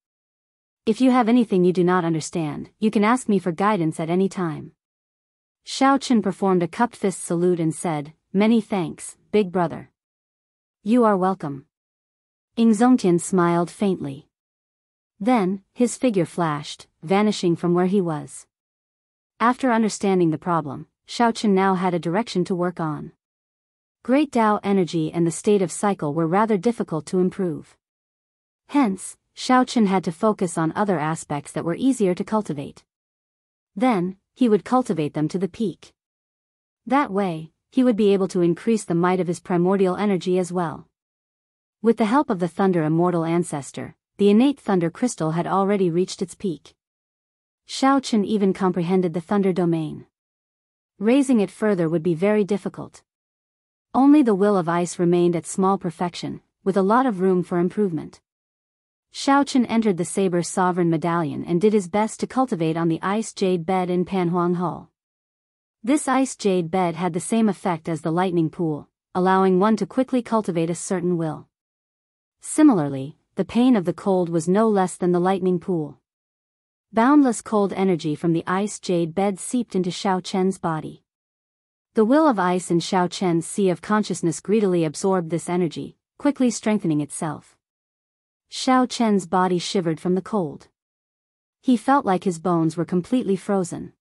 [SPEAKER 1] If you have anything you do not understand, you can ask me for guidance at any time." Shao Chen performed a cupped fist salute and said, "Many thanks, big brother." "You are welcome." Ing Zongtian smiled faintly. Then, his figure flashed, vanishing from where he was. After understanding the problem, Shao Chen now had a direction to work on. Great Tao energy and the state of cycle were rather difficult to improve. Hence, Shao Chen had to focus on other aspects that were easier to cultivate. Then, he would cultivate them to the peak. That way, he would be able to increase the might of his primordial energy as well. With the help of the Thunder Immortal Ancestor, the innate Thunder Crystal had already reached its peak. Shao Chen even comprehended the Thunder Domain. Raising it further would be very difficult. Only the Will of Ice remained at small perfection, with a lot of room for improvement. Shao Chen entered the Saber Sovereign Medallion and did his best to cultivate on the Ice Jade Bed in Panhuang Hall. This Ice Jade Bed had the same effect as the Lightning Pool, allowing one to quickly cultivate a certain will. Similarly, the pain of the cold was no less than the Lightning Pool. Boundless cold energy from the Ice Jade Bed seeped into Shao Chen's body. The Will of Ice in Shao Chen's sea of consciousness greedily absorbed this energy, quickly strengthening itself. Shao Chen's body shivered from the cold. He felt like his bones were completely frozen.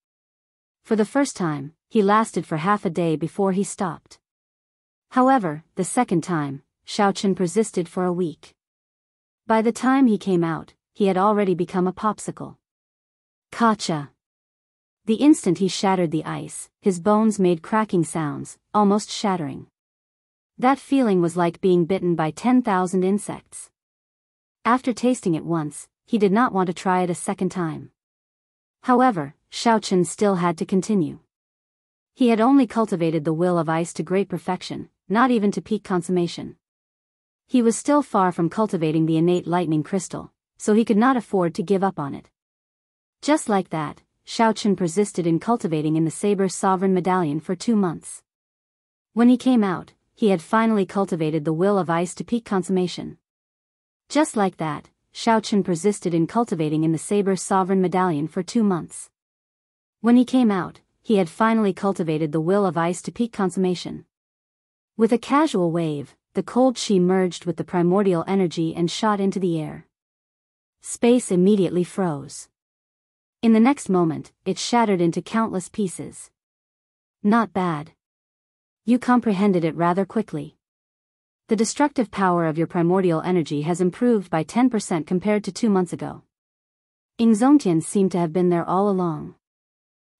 [SPEAKER 1] For the first time, he lasted for half a day before he stopped. However, the second time, Shao Chen persisted for a week. By the time he came out, he had already become a popsicle. Kacha! The instant he shattered the ice, his bones made cracking sounds, almost shattering. That feeling was like being bitten by 10,000 insects. After tasting it once, he did not want to try it a second time. However, Shao Chen still had to continue. He had only cultivated the Will of Ice to great perfection, not even to peak consummation. He was still far from cultivating the innate lightning crystal, so he could not afford to give up on it. Just like that, Shao Chen persisted in cultivating in the Saber Sovereign Medallion for 2 months. When he came out, he had finally cultivated the Will of Ice to peak consummation. Just like that, Shao Chen persisted in cultivating in the Saber Sovereign Medallion for 2 months. When he came out, he had finally cultivated the Will of Ice to peak consummation. With a casual wave, the cold chi merged with the primordial energy and shot into the air. Space immediately froze. In the next moment, it shattered into countless pieces. Not bad. You comprehended it rather quickly. The destructive power of your primordial energy has improved by 10% compared to 2 months ago. Ing Zongtian seemed to have been there all along.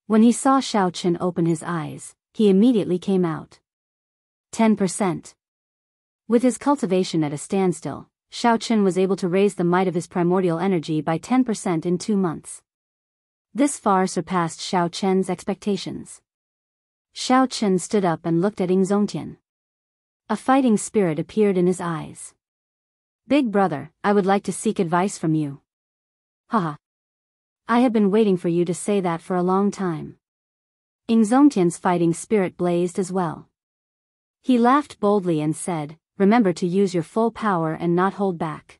[SPEAKER 1] When he saw Shao Chen open his eyes, he immediately came out. 10%. With his cultivation at a standstill, Shao Chen was able to raise the might of his primordial energy by 10% in 2 months. This far surpassed Shao Chen's expectations. Shao Chen stood up and looked at Ing Zongtian. A fighting spirit appeared in his eyes. "Big brother, I would like to seek advice from you." "Haha. I have been waiting for you to say that for a long time." Ing Zongtian's fighting spirit blazed as well. He laughed boldly and said, "Remember to use your full power and not hold back."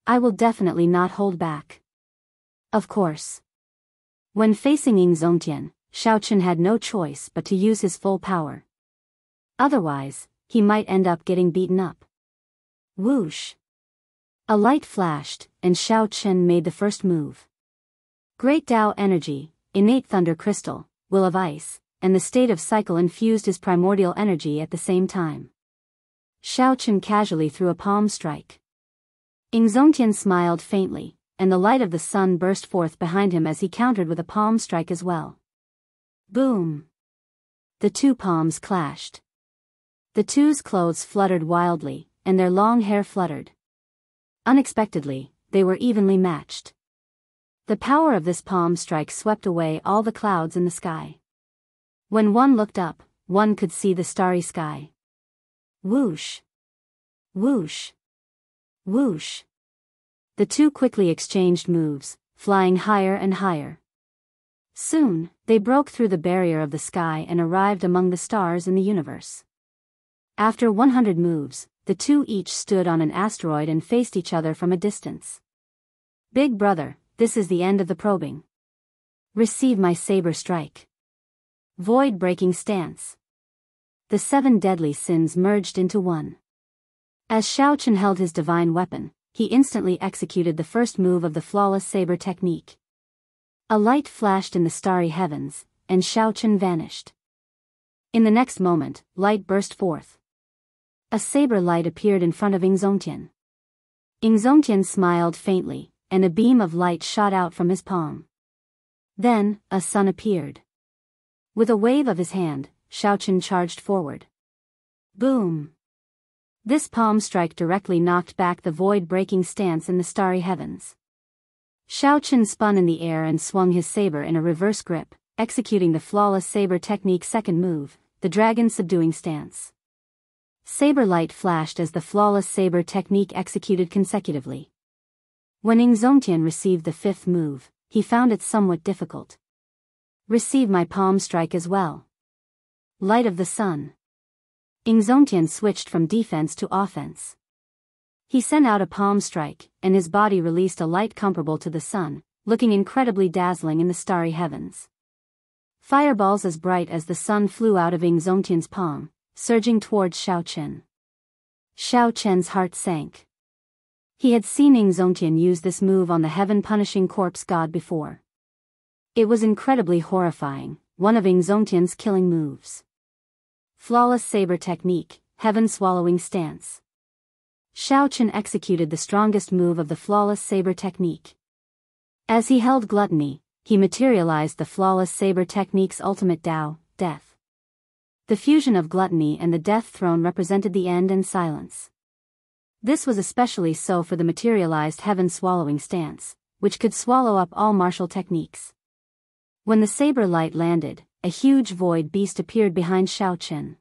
[SPEAKER 1] I will definitely not hold back. Of course. When facing Ying Zongtian, Xiaochen had no choice but to use his full power. Otherwise, he might end up getting beaten up. Whoosh! A light flashed, and Xiaochen made the first move. Great Tao energy, innate thunder crystal, will of ice, and the state of cycle infused his primordial energy at the same time. Xiaochen casually threw a palm strike. Ying Zongtian smiled faintly, and the light of the sun burst forth behind him as he countered with a palm strike as well. Boom! The two palms clashed. The two's clothes fluttered wildly, and their long hair fluttered. Unexpectedly, they were evenly matched. The power of this palm strike swept away all the clouds in the sky. When one looked up, one could see the starry sky. Whoosh! Whoosh! Whoosh! The two quickly exchanged moves, flying higher and higher. Soon, they broke through the barrier of the sky and arrived among the stars in the universe. After 100 moves, the two each stood on an asteroid and faced each other from a distance. Big brother, this is the end of the probing. Receive my saber strike. Void-breaking stance. The 7 deadly sins merged into one. As Xiaochen held his divine weapon, he instantly executed the first move of the flawless saber technique. A light flashed in the starry heavens, and Xiaochen vanished. In the next moment, light burst forth. A saber light appeared in front of Ying Zongtian. Ying Zongtian smiled faintly, and a beam of light shot out from his palm. Then, a sun appeared. With a wave of his hand, Xiaochen charged forward. Boom! This palm strike directly knocked back the void-breaking stance in the starry heavens. Xiaochen spun in the air and swung his saber in a reverse grip, executing the flawless saber technique's second move, the dragon subduing stance. Saber light flashed as the flawless saber technique executed consecutively. When Ying Zongtian received the fifth move, he found it somewhat difficult. Receive my palm strike as well. Light of the sun. Ying Zongtian switched from defense to offense. He sent out a palm strike, and his body released a light comparable to the sun, looking incredibly dazzling in the starry heavens. Fireballs as bright as the sun flew out of Ying Zongtian's palm, surging towards Xiaochen. Xiaochen's heart sank. He had seen Ying Zongtian use this move on the heaven-punishing corpse god before. It was incredibly horrifying, one of Ying Zongtian's killing moves. Flawless saber technique, heaven-swallowing stance. Xiaochen executed the strongest move of the flawless saber technique. As he held gluttony, he materialized the flawless saber technique's ultimate Tao, death. The fusion of gluttony and the death throne represented the end and silence. This was especially so for the materialized heaven-swallowing stance, which could swallow up all martial techniques. When the saber light landed, a huge void beast appeared behind Xiaochen.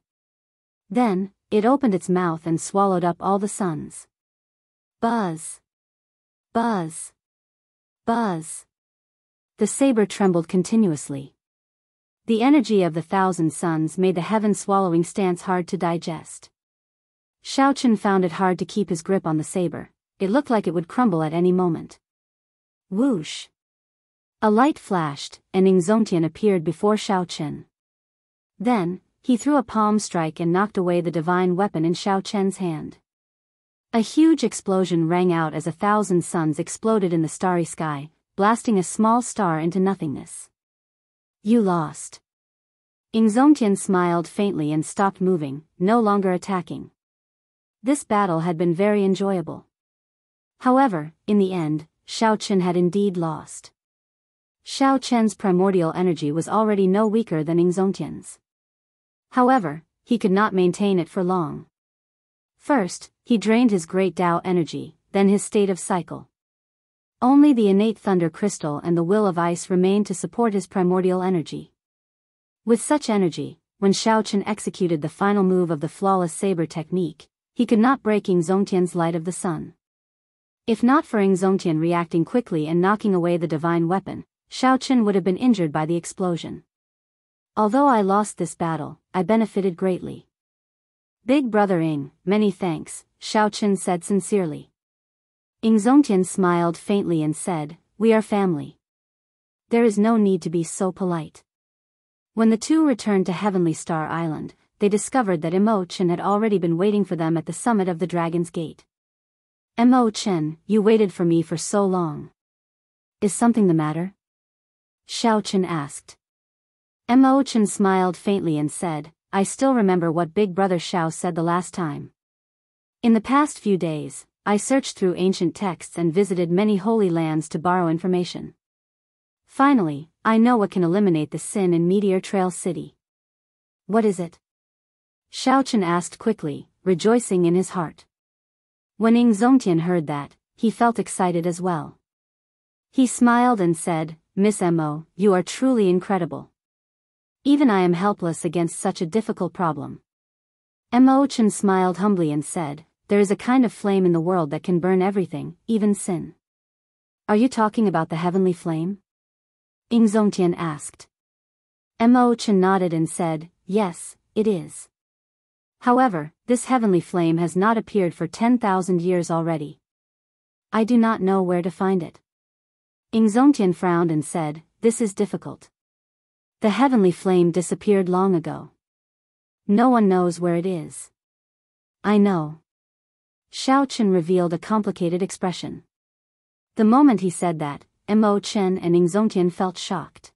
[SPEAKER 1] Then, it opened its mouth and swallowed up all the suns. Buzz! Buzz! Buzz! The saber trembled continuously. The energy of the 1,000 suns made the heaven-swallowing stance hard to digest. Xiaochen found it hard to keep his grip on the saber. It looked like it would crumble at any moment. Whoosh! A light flashed, and Ying Zongtian appeared before Xiaochen. Then, he threw a palm strike and knocked away the divine weapon in Xiaochen's hand. A huge explosion rang out as 1,000 suns exploded in the starry sky, blasting a small star into nothingness. You lost. Ying Zongtian smiled faintly and stopped moving, no longer attacking. This battle had been very enjoyable. However, in the end, Xiaochen had indeed lost. Xiaochen's primordial energy was already no weaker than Ying Zongtian's. However, he could not maintain it for long. First, he drained his great Tao energy, then his state of cycle. Only the innate thunder crystal and the will of ice remained to support his primordial energy. With such energy, when Xiaochen executed the final move of the flawless saber technique, he could not break Ying Zongtian's light of the sun. If not for Ying Zongtian reacting quickly and knocking away the divine weapon, Xiaochen would have been injured by the explosion. Although I lost this battle, I benefited greatly. Big brother Ying, many thanks, Xiaochen said sincerely. Ing Zongtian smiled faintly and said, "We are family. There is no need to be so polite." When the two returned to Heavenly Star Island, they discovered that Mo Chen had already been waiting for them at the summit of the Dragon's Gate. "Mo Chen, you waited for me for so long. Is something the matter?" Xiao Chen asked. Mo Chen smiled faintly and said, "I still remember what Big Brother Xiao said the last time. In the past few days, I searched through ancient texts and visited many holy lands to borrow information. Finally, I know what can eliminate the sin in Meteor Trail City." "What is it?" Xiao Chen asked quickly, rejoicing in his heart. When Ing Zongtian heard that, he felt excited as well. He smiled and said, "Miss Mo, you are truly incredible. Even I am helpless against such a difficult problem." Mo Chen smiled humbly and said, "There is a kind of flame in the world that can burn everything, even sin." "Are you talking about the heavenly flame?" Ing Zongtian asked. Mo Chen nodded and said, "Yes, it is. However, this heavenly flame has not appeared for 10,000 years already. I do not know where to find it." Ing Zongtian frowned and said, "This is difficult. The heavenly flame disappeared long ago. No one knows where it is." "I know." Xiao Chen revealed a complicated expression. The moment he said that, Mo Chen and Ing Zongtian felt shocked.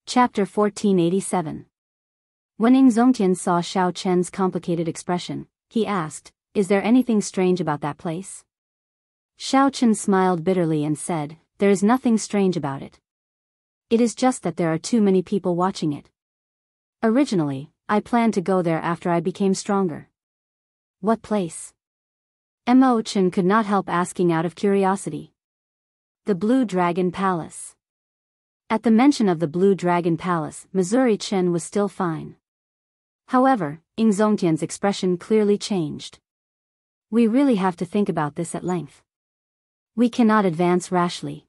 [SPEAKER 1] Chapter 1487. When Ing Zongtian saw Xiao Chen's complicated expression, he asked, "Is there anything strange about that place?" Xiao Chen smiled bitterly and said, "There is nothing strange about it. It is just that there are too many people watching it. Originally, I planned to go there after I became stronger." "What place?" Mo Chen could not help asking out of curiosity. "The Blue Dragon Palace." At the mention of the Blue Dragon Palace, Missouri Chen was still fine. However, Ing Zongtian's expression clearly changed. "We really have to think about this at length. We cannot advance rashly.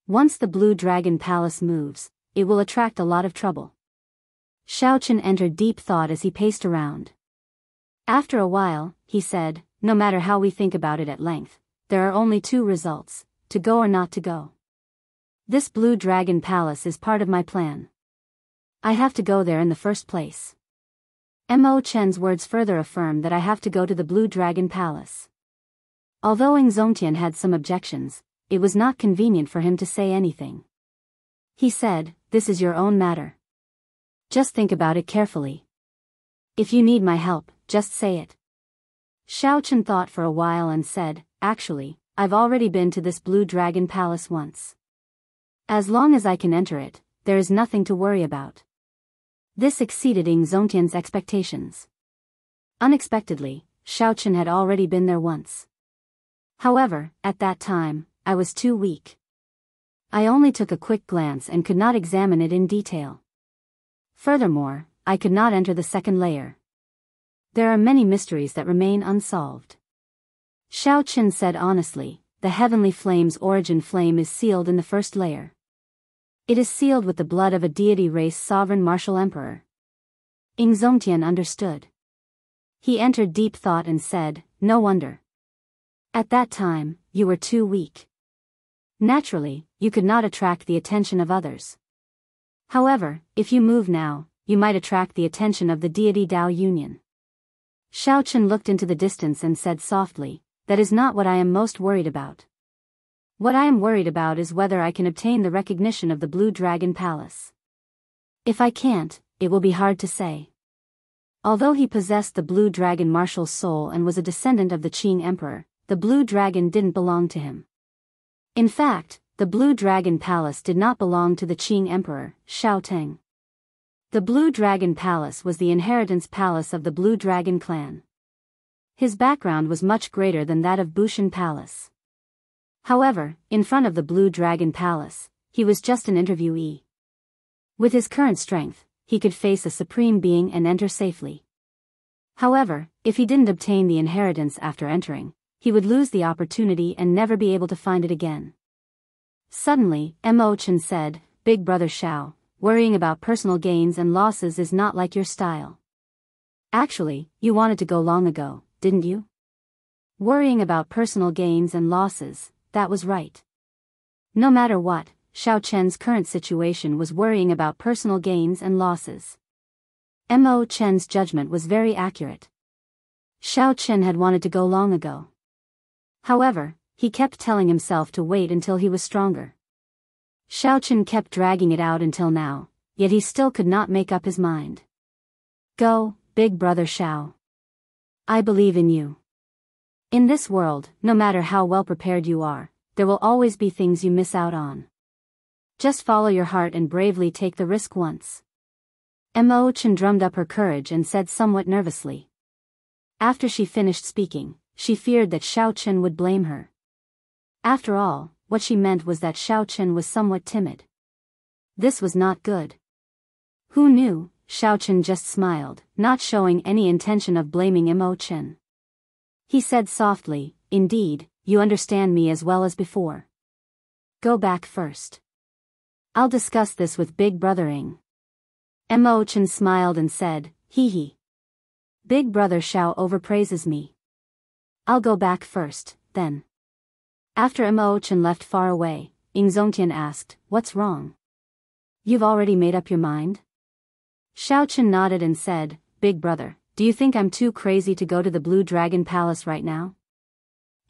[SPEAKER 1] Once the Blue Dragon Palace moves, it will attract a lot of trouble." Xiao Chen entered deep thought as he paced around. After a while, he said, "No matter how we think about it at length, there are only two results, to go or not to go. This Blue Dragon Palace is part of my plan. I have to go there in the first place." Mo Chen's words further affirm that I have to go to the Blue Dragon Palace. Although Ing Zongtian had some objections, it was not convenient for him to say anything. He said, "This is your own matter. Just think about it carefully. If you need my help, just say it." Xiao Chen thought for a while and said, "Actually, I've already been to this Blue Dragon Palace once. As long as I can enter it, there is nothing to worry about." This exceeded Ing Zongtian's expectations. Unexpectedly, Xiao Chen had already been there once. However, at that time, I was too weak. I only took a quick glance and could not examine it in detail. Furthermore, I could not enter the second layer. There are many mysteries that remain unsolved. Xiao Chen said honestly, "The heavenly flame's origin flame is sealed in the first layer. It is sealed with the blood of a deity race sovereign martial emperor." Ing Zongtian understood. He entered deep thought and said, "No wonder. At that time, you were too weak. Naturally, you could not attract the attention of others. However, if you move now, you might attract the attention of the deity Dao Union." Xiao Chen looked into the distance and said softly, "That is not what I am most worried about. What I am worried about is whether I can obtain the recognition of the Blue Dragon Palace. If I can't, it will be hard to say." Although he possessed the Blue Dragon martial soul and was a descendant of the Qing Emperor, the Blue Dragon didn't belong to him. In fact, the Blue Dragon Palace did not belong to the Qing Emperor, Xiao Teng. The Blue Dragon Palace was the inheritance palace of the Blue Dragon clan. His background was much greater than that of Bushan Palace. However, in front of the Blue Dragon Palace, he was just an interviewee. With his current strength, he could face a supreme being and enter safely. However, if he didn't obtain the inheritance after entering, he would lose the opportunity and never be able to find it again. Suddenly, Mo Chen said, "Big Brother Xiao, worrying about personal gains and losses is not like your style. Actually, you wanted to go long ago, didn't you?" Worrying about personal gains and losses, that was right. No matter what, Xiao Chen's current situation was worrying about personal gains and losses. Mo Chen's judgment was very accurate. Xiao Chen had wanted to go long ago. However, he kept telling himself to wait until he was stronger. Xiao Chen kept dragging it out until now, yet he still could not make up his mind. Go, big brother Xiao. I believe in you. In this world, no matter how well prepared you are, there will always be things you miss out on. Just follow your heart and bravely take the risk once. Mo Chen drummed up her courage and said somewhat nervously. After she finished speaking, she feared that Xiao Chen would blame her. After all, what she meant was that Xiao Chen was somewhat timid. This was not good. Who knew? Xiao Chen just smiled, not showing any intention of blaming Mo Chen. He said softly, indeed, you understand me as well as before. Go back first. I'll discuss this with Big Brother Ing. Mo Chen smiled and said, hee hee. Big Brother Xiao overpraises me. I'll go back first, then. After Mo Chen left far away, Ing Zongtian asked, what's wrong? You've already made up your mind? Xiao Chen nodded and said, Big Brother, do you think I'm too crazy to go to the Blue Dragon Palace right now?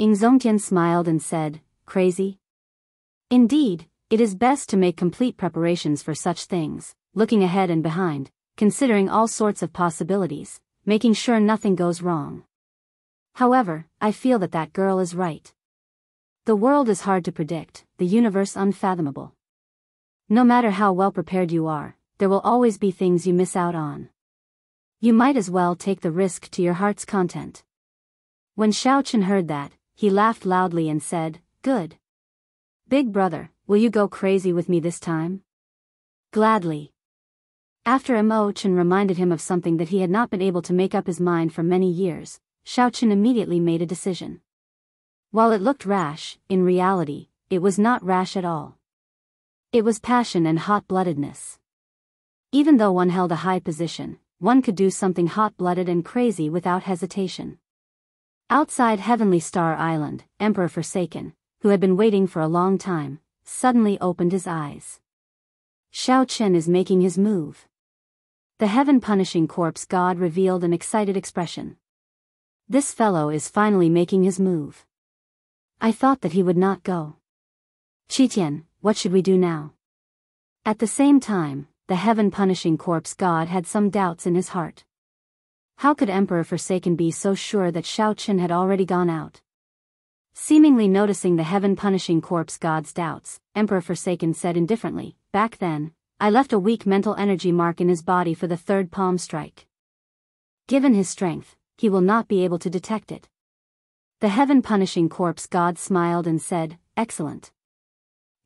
[SPEAKER 1] Ing Zongtian smiled and said, crazy? Indeed, it is best to make complete preparations for such things, looking ahead and behind, considering all sorts of possibilities, making sure nothing goes wrong. However, I feel that that girl is right. The world is hard to predict, the universe unfathomable. No matter how well prepared you are, there will always be things you miss out on. You might as well take the risk to your heart's content. When Xiao Chen heard that, he laughed loudly and said, good. Big brother, will you go crazy with me this time? Gladly. After Mo Chen reminded him of something that he had not been able to make up his mind for many years, Xiao Chen immediately made a decision. While it looked rash, in reality, it was not rash at all. It was passion and hot-bloodedness. Even though one held a high position, one could do something hot-blooded and crazy without hesitation. Outside Heavenly Star Island, Emperor Forsaken, who had been waiting for a long time, suddenly opened his eyes. Xiao Chen is making his move. The heaven-punishing corpse god revealed an excited expression. This fellow is finally making his move. I thought that he would not go. Qitian, what should we do now? At the same time, the heaven-punishing corpse god had some doubts in his heart. How could Emperor Forsaken be so sure that Xiao Chen had already gone out? Seemingly noticing the heaven-punishing corpse god's doubts, Emperor Forsaken said indifferently, back then, I left a weak mental energy mark in his body for the third palm strike. Given his strength, he will not be able to detect it. The heaven-punishing corpse god smiled and said, excellent.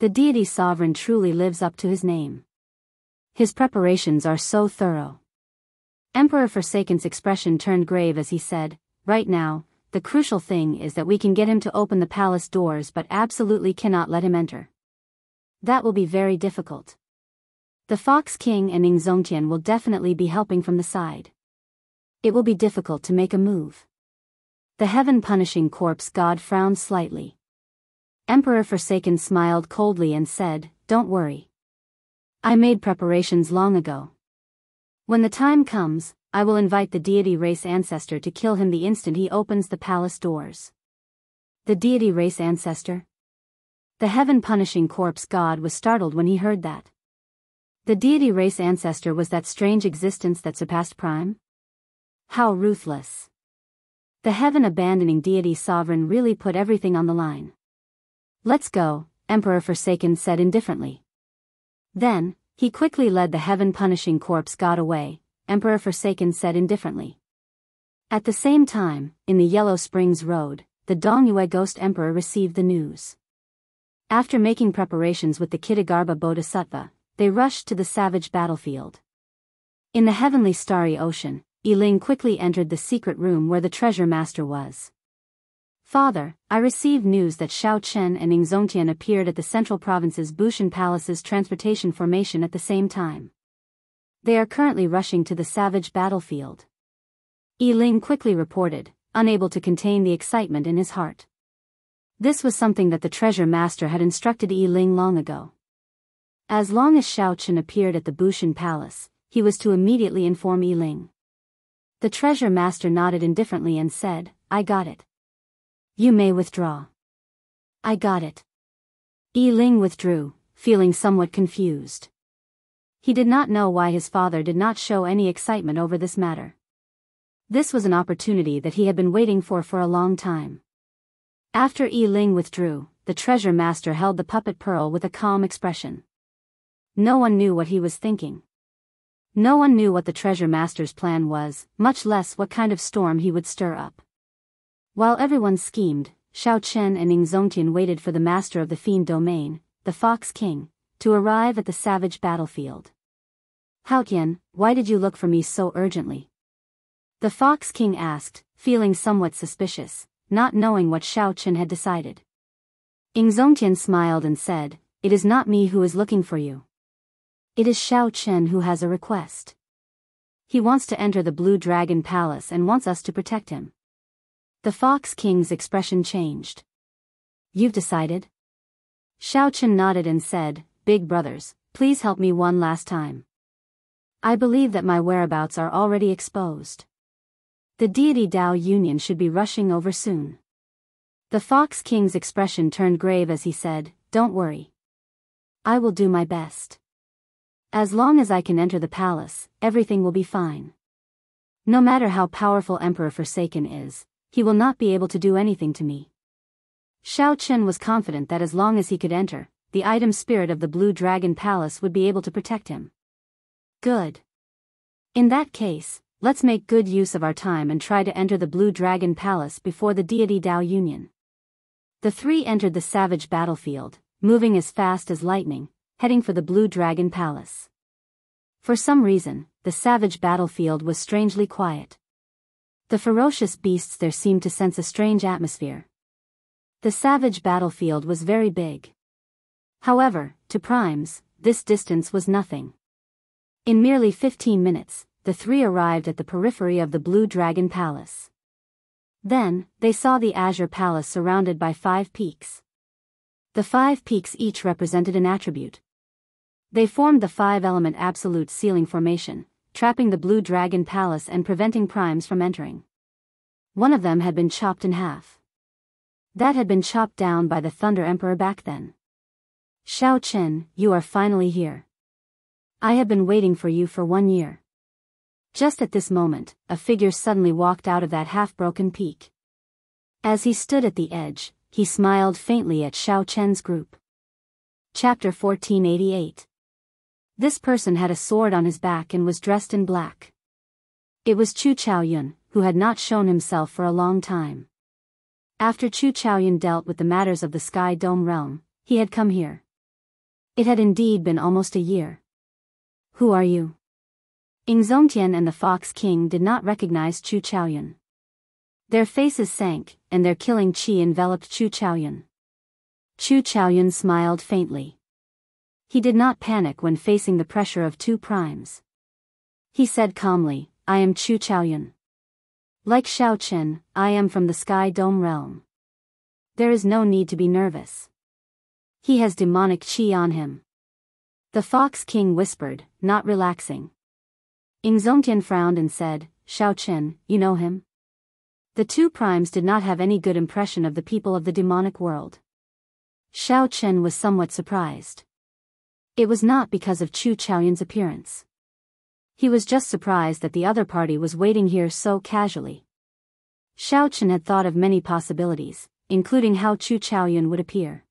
[SPEAKER 1] The deity sovereign truly lives up to his name. His preparations are so thorough. Emperor Forsaken's expression turned grave as he said, right now, the crucial thing is that we can get him to open the palace doors but absolutely cannot let him enter. That will be very difficult. The Fox King and Ing Zongtian will definitely be helping from the side. It will be difficult to make a move. The heaven-punishing corpse god frowned slightly. Emperor Forsaken smiled coldly and said, don't worry. I made preparations long ago. When the time comes, I will invite the deity race ancestor to kill him the instant he opens the palace doors. The deity race ancestor? The heaven-punishing corpse god was startled when he heard that. The deity race ancestor was that strange existence that surpassed Prime? How ruthless. The heaven-abandoning deity sovereign really put everything on the line. Let's go, Emperor Forsaken said indifferently. Then, he quickly led the heaven-punishing corpse god away, Emperor Forsaken said indifferently. At the same time, in the Yellow Springs Road, the Dongyue Ghost Emperor received the news. After making preparations with the Kitagarbha Bodhisattva, they rushed to the savage battlefield. In the heavenly starry ocean, Yiling quickly entered the secret room where the treasure master was. Father, I received news that Xiao Chen and Ing Zongtian appeared at the Central Province's Bushan Palace's transportation formation at the same time. They are currently rushing to the savage battlefield. Yiling quickly reported, unable to contain the excitement in his heart. This was something that the treasure master had instructed Yi Ling long ago. As long as Shao Chen appeared at the Bushan Palace, he was to immediately inform Yi Ling. The treasure master nodded indifferently and said, "I got it. You may withdraw." "I got it." Yi Ling withdrew, feeling somewhat confused. He did not know why his father did not show any excitement over this matter. This was an opportunity that he had been waiting for a long time. After Yi Ling withdrew, the treasure master held the puppet pearl with a calm expression. No one knew what he was thinking. No one knew what the treasure master's plan was, much less what kind of storm he would stir up. While everyone schemed, Shao Chen and Ning Zongtian waited for the master of the Fiend Domain, the Fox King, to arrive at the savage battlefield. "Hao Tian, why did you look for me so urgently?" The Fox King asked, feeling somewhat suspicious, not knowing what Shao Chen had decided. Ning Zongtian smiled and said, "It is not me who is looking for you. It is Shao Chen who has a request. He wants to enter the Blue Dragon Palace and wants us to protect him." The Fox King's expression changed. "You've decided?" Shao Chen nodded and said, "Big brothers, please help me one last time. I believe that my whereabouts are already exposed. The deity Dao Union should be rushing over soon." The Fox King's expression turned grave as he said, "Don't worry. I will do my best. As long as I can enter the palace, everything will be fine. No matter how powerful Emperor Forsaken is, he will not be able to do anything to me." Shao Chen was confident that as long as he could enter, the item spirit of the Blue Dragon Palace would be able to protect him. Good. In that case, let's make good use of our time and try to enter the Blue Dragon Palace before the deity Dao Union. The three entered the savage battlefield, moving as fast as lightning, heading for the Blue Dragon Palace. For some reason, the savage battlefield was strangely quiet. The ferocious beasts there seemed to sense a strange atmosphere. The savage battlefield was very big. However, to primes, this distance was nothing. In merely 15 minutes, the three arrived at the periphery of the Blue Dragon Palace. Then, they saw the Azure Palace surrounded by 5 peaks. The 5 peaks each represented an attribute. They formed the 5-element absolute ceiling formation, trapping the Blue Dragon Palace and preventing primes from entering. One of them had been chopped in half. That had been chopped down by the Thunder Emperor back then. "Shao Chen, you are finally here. I have been waiting for you for 1 year." Just at this moment, a figure suddenly walked out of that half-broken peak. As he stood at the edge, he smiled faintly at Shao Chen's group. Chapter 1488. This person had a sword on his back and was dressed in black. It was Chu Chaoyun, who had not shown himself for a long time. After Chu Chaoyun dealt with the matters of the Sky Dome realm, he had come here. It had indeed been almost a year. "Who are you?" Ning Zongtian and the Fox King did not recognize Chu Chaoyun. Their faces sank, and their killing chi enveloped Chu Chaoyun. Chu Chaoyun smiled faintly. He did not panic when facing the pressure of 2 primes. He said calmly, "I am Chu Chaoyun. Like Shao Chen, I am from the Sky Dome realm. There is no need to be nervous. He has demonic chi on him." The Fox King whispered, not relaxing. Ning Zongtian frowned and said, "Shao Chen, you know him?" The 2 primes did not have any good impression of the people of the demonic world. Shao Chen was somewhat surprised. It was not because of Chu Chaoyun's appearance. He was just surprised that the other party was waiting here so casually. Shao Chen had thought of many possibilities, including how Chu Chaoyun would appear.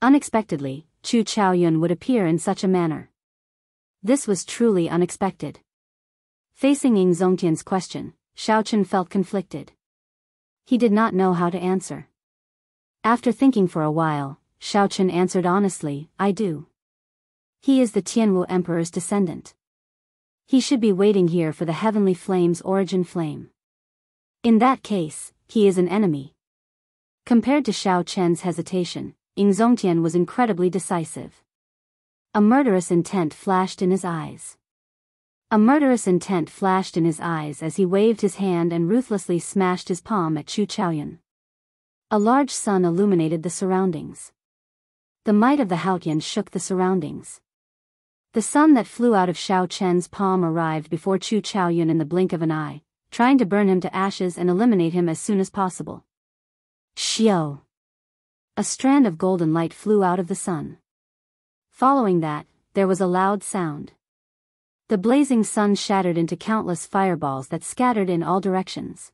[SPEAKER 1] Unexpectedly, Chu Chaoyun would appear in such a manner. This was truly unexpected. Facing Ning Zongtian's question, Shao Chen felt conflicted. He did not know how to answer. After thinking for a while, Shao Chen answered honestly, "I do. He is the Tianwu Emperor's descendant. He should be waiting here for the Heavenly Flame's origin flame. In that case, he is an enemy." Compared to Shao Chen's hesitation, Ning Zongtian was incredibly decisive. A murderous intent flashed in his eyes. A murderous intent flashed in his eyes as he waved his hand and ruthlessly smashed his palm at Chu Chaoyun. A large sun illuminated the surroundings. The might of the Haotian shook the surroundings. The sun that flew out of Xiao Chen's palm arrived before Chu Chaoyun in the blink of an eye, trying to burn him to ashes and eliminate him as soon as possible. Xiao! A strand of golden light flew out of the sun. Following that, there was a loud sound. The blazing sun shattered into countless fireballs that scattered in all directions.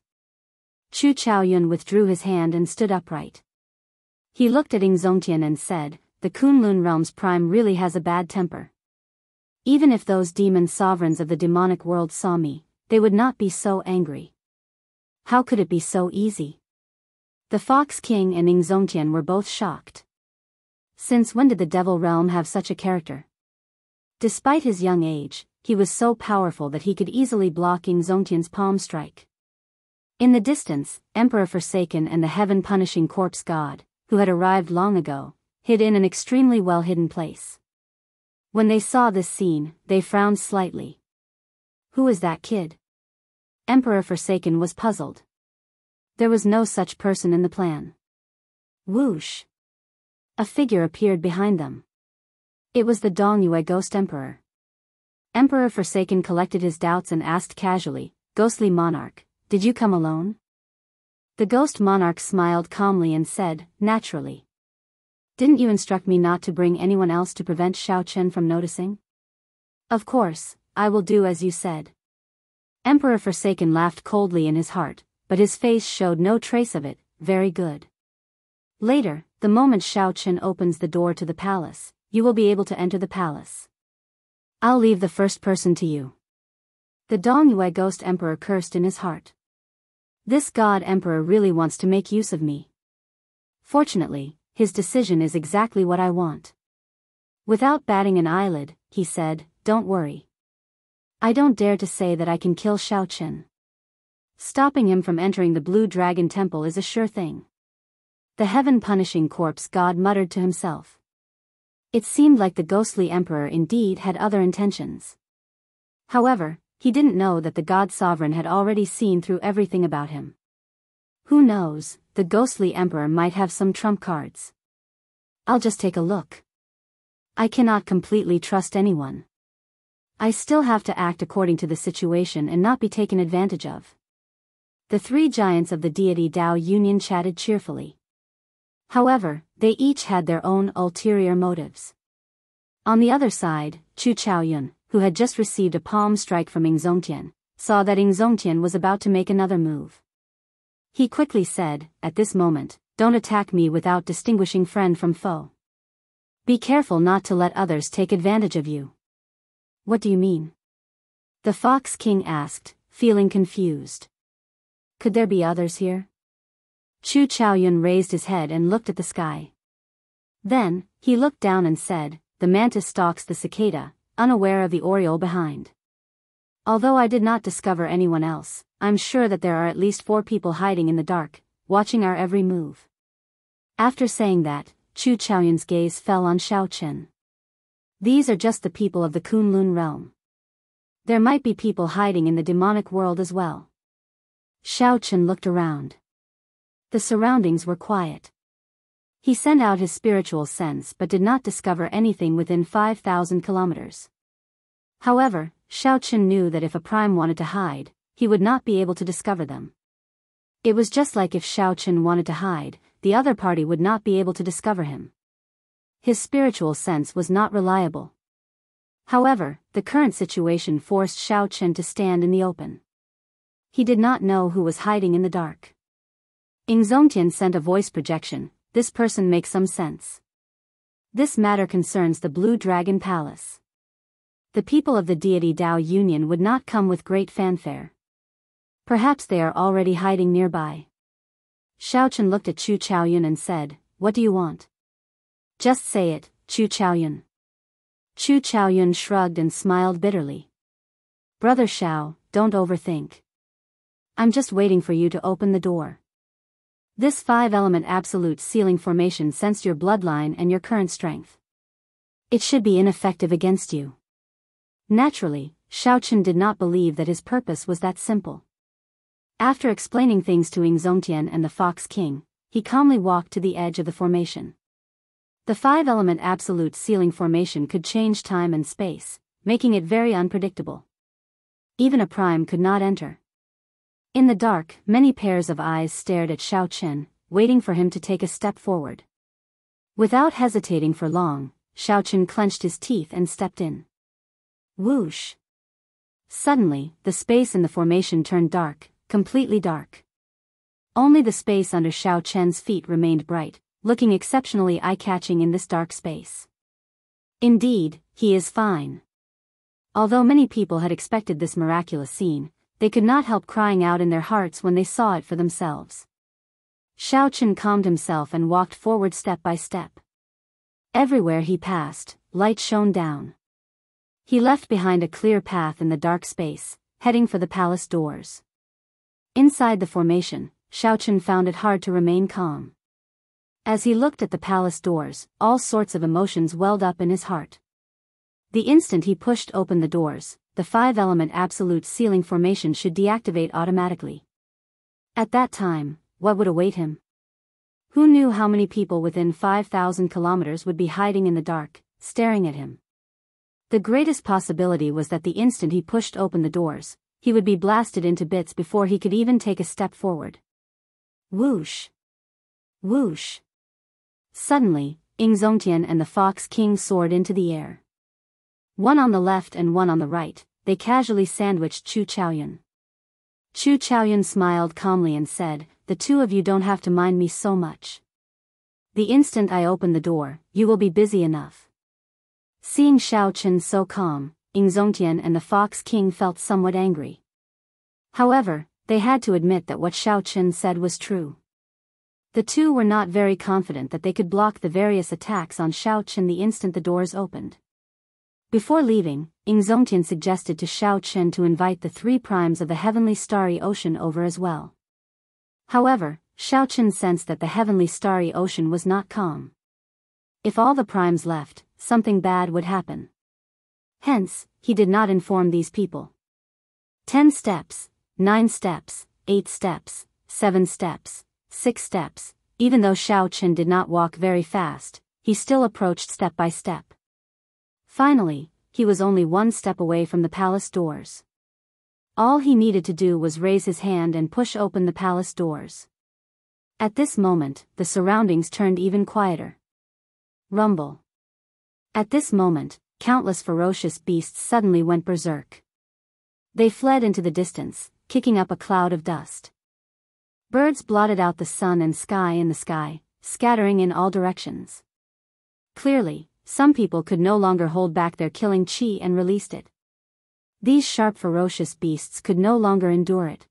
[SPEAKER 1] Chu Chaoyun withdrew his hand and stood upright. He looked at Ingzongtian and said, "The Kunlun realm's prime really has a bad temper. Even if those demon sovereigns of the demonic world saw me, they would not be so angry. How could it be so easy?" The Fox King and Ingzongtian were both shocked. Since when did the Devil Realm have such a character? Despite his young age, he was so powerful that he could easily block Ingzongtian's palm strike. In the distance, Emperor Forsaken and the heaven-punishing corpse god, who had arrived long ago, hid in an extremely well-hidden place. When they saw this scene, they frowned slightly. Who is that kid? Emperor Forsaken was puzzled. There was no such person in the plan. Whoosh! A figure appeared behind them. It was the Dongyue Ghost Emperor. Emperor Forsaken collected his doubts and asked casually, "Ghostly Monarch, did you come alone?" The Ghost Monarch smiled calmly and said, "Naturally. Didn't you instruct me not to bring anyone else to prevent Xiao Chen from noticing?" "Of course, I will do as you said." Emperor Forsaken laughed coldly in his heart, but his face showed no trace of it. "Very good. Later, the moment Xiao Chen opens the door to the palace, you will be able to enter the palace. I'll leave the first person to you." The Dongyue Ghost Emperor cursed in his heart. This god emperor really wants to make use of me. Fortunately, his decision is exactly what I want. Without batting an eyelid, he said, "Don't worry. I don't dare to say that I can kill Xiao Chen. Stopping him from entering the Blue Dragon Temple is a sure thing." The heaven-punishing corpse god muttered to himself. It seemed like the ghostly emperor indeed had other intentions. However, he didn't know that the god sovereign had already seen through everything about him. Who knows, the ghostly emperor might have some trump cards. I'll just take a look. I cannot completely trust anyone. I still have to act according to the situation and not be taken advantage of. The three giants of the deity Dao Union chatted cheerfully. However, they each had their own ulterior motives. On the other side, Chu Chaoyun, who had just received a palm strike from Ingzongtian, saw that Ingzongtian was about to make another move. He quickly said, "At this moment, don't attack me without distinguishing friend from foe. Be careful not to let others take advantage of you." "What do you mean?" the Fox King asked, feeling confused. Could there be others here? Chu Chaoyun raised his head and looked at the sky. Then, he looked down and said, "The mantis stalks the cicada, unaware of the oriole behind. Although I did not discover anyone else, I'm sure that there are at least 4 people hiding in the dark, watching our every move." After saying that, Chu Chaoyun's gaze fell on Xiao Chen. These are just the people of the Kunlun realm. There might be people hiding in the demonic world as well. Xiao Chen looked around. The surroundings were quiet. He sent out his spiritual sense but did not discover anything within 5,000 kilometers. However, Xiao Chen knew that if a prime wanted to hide, he would not be able to discover them. It was just like if Xiao Chen wanted to hide, the other party would not be able to discover him. His spiritual sense was not reliable. However, the current situation forced Xiao Chen to stand in the open. He did not know who was hiding in the dark. Ingzongtian sent a voice projection. "This person makes some sense. This matter concerns the Blue Dragon Palace. The people of the deity Dao Union would not come with great fanfare. Perhaps they are already hiding nearby." Xiao Chen looked at Chu Chaoyun and said, "What do you want?" "Just say it, Chu Chaoyun." Chu Chaoyun shrugged and smiled bitterly. "Brother Xiao, don't overthink. I'm just waiting for you to open the door. This 5-element absolute sealing formation sensed your bloodline and your current strength. It should be ineffective against you. Naturally, Xiaochen did not believe that his purpose was that simple. After explaining things to Yingzongtian and the Fox King, he calmly walked to the edge of the formation. The five-element absolute ceiling formation could change time and space, making it very unpredictable. Even a prime could not enter. In the dark, many pairs of eyes stared at Xiaochen, waiting for him to take a step forward. Without hesitating for long, Xiaochen clenched his teeth and stepped in. Whoosh! Suddenly, the space in the formation turned dark, completely dark. Only the space under Xiaochen's feet remained bright, looking exceptionally eye-catching in this dark space. Indeed, he is fine. Although many people had expected this miraculous scene, they could not help crying out in their hearts when they saw it for themselves. Xiaochen calmed himself and walked forward step by step. Everywhere he passed, light shone down. He left behind a clear path in the dark space, heading for the palace doors. Inside the formation, Xiaochen found it hard to remain calm. As he looked at the palace doors, all sorts of emotions welled up in his heart. The instant he pushed open the doors, the five-element absolute ceiling formation should deactivate automatically. At that time, what would await him? Who knew how many people within 5,000 kilometers would be hiding in the dark, staring at him? The greatest possibility was that the instant he pushed open the doors, he would be blasted into bits before he could even take a step forward. Whoosh! Whoosh! Suddenly, Yingzongtian and the Fox King soared into the air. One on the left and one on the right, they casually sandwiched Chu Chaoyun. Chu Chaoyun smiled calmly and said, "The two of you don't have to mind me so much. The instant I open the door, you will be busy enough." Seeing Xiaochen so calm, Yingzongtian and the Fox King felt somewhat angry. However, they had to admit that what Xiaochen said was true. The two were not very confident that they could block the various attacks on Xiaochen the instant the doors opened. Before leaving, Yingzongtian suggested to Xiaochen to invite the three primes of the heavenly starry ocean over as well. However, Xiaochen sensed that the heavenly starry ocean was not calm. If all the primes left, something bad would happen. Hence, he did not inform these people. 10 steps, 9 steps, 8 steps, 7 steps, 6 steps, even though Xiaochen did not walk very fast, he still approached step by step. Finally, he was only one step away from the palace doors. All he needed to do was raise his hand and push open the palace doors. At this moment, the surroundings turned even quieter. Rumble. At this moment, countless ferocious beasts suddenly went berserk. They fled into the distance, kicking up a cloud of dust. Birds blotted out the sun and sky in the sky, scattering in all directions. Clearly, some people could no longer hold back their killing chi and released it. These sharp ferocious beasts could no longer endure it.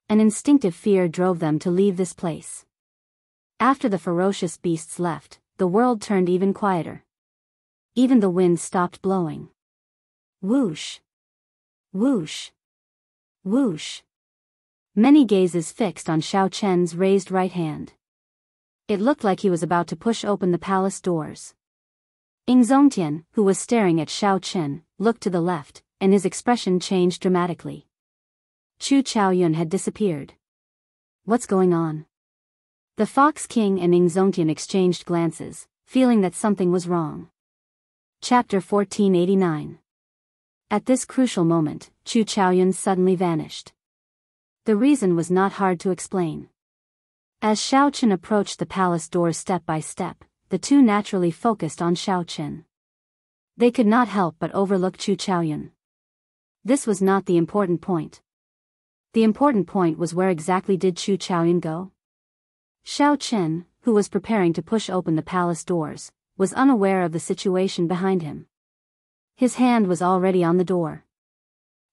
[SPEAKER 1] An instinctive fear drove them to leave this place. After the ferocious beasts left, the world turned even quieter. Even the wind stopped blowing. Whoosh! Whoosh! Whoosh! Many gazes fixed on Xiaochen's raised right hand. It looked like he was about to push open the palace doors. Yingzongtian, who was staring at Xiaochen, looked to the left, and his expression changed dramatically. Chu Chaoyun had disappeared. What's going on? The Fox King and Yingzongtian exchanged glances, feeling that something was wrong. Chapter 1489. At this crucial moment, Chu Chaoyun suddenly vanished. The reason was not hard to explain. As Xiaochen approached the palace doors step by step, the two naturally focused on Xiaochen. They could not help but overlook Chu Chaoyun. This was not the important point. The important point was where exactly did Chu Chaoyun go? Xiaochen, who was preparing to push open the palace doors, was unaware of the situation behind him. His hand was already on the door.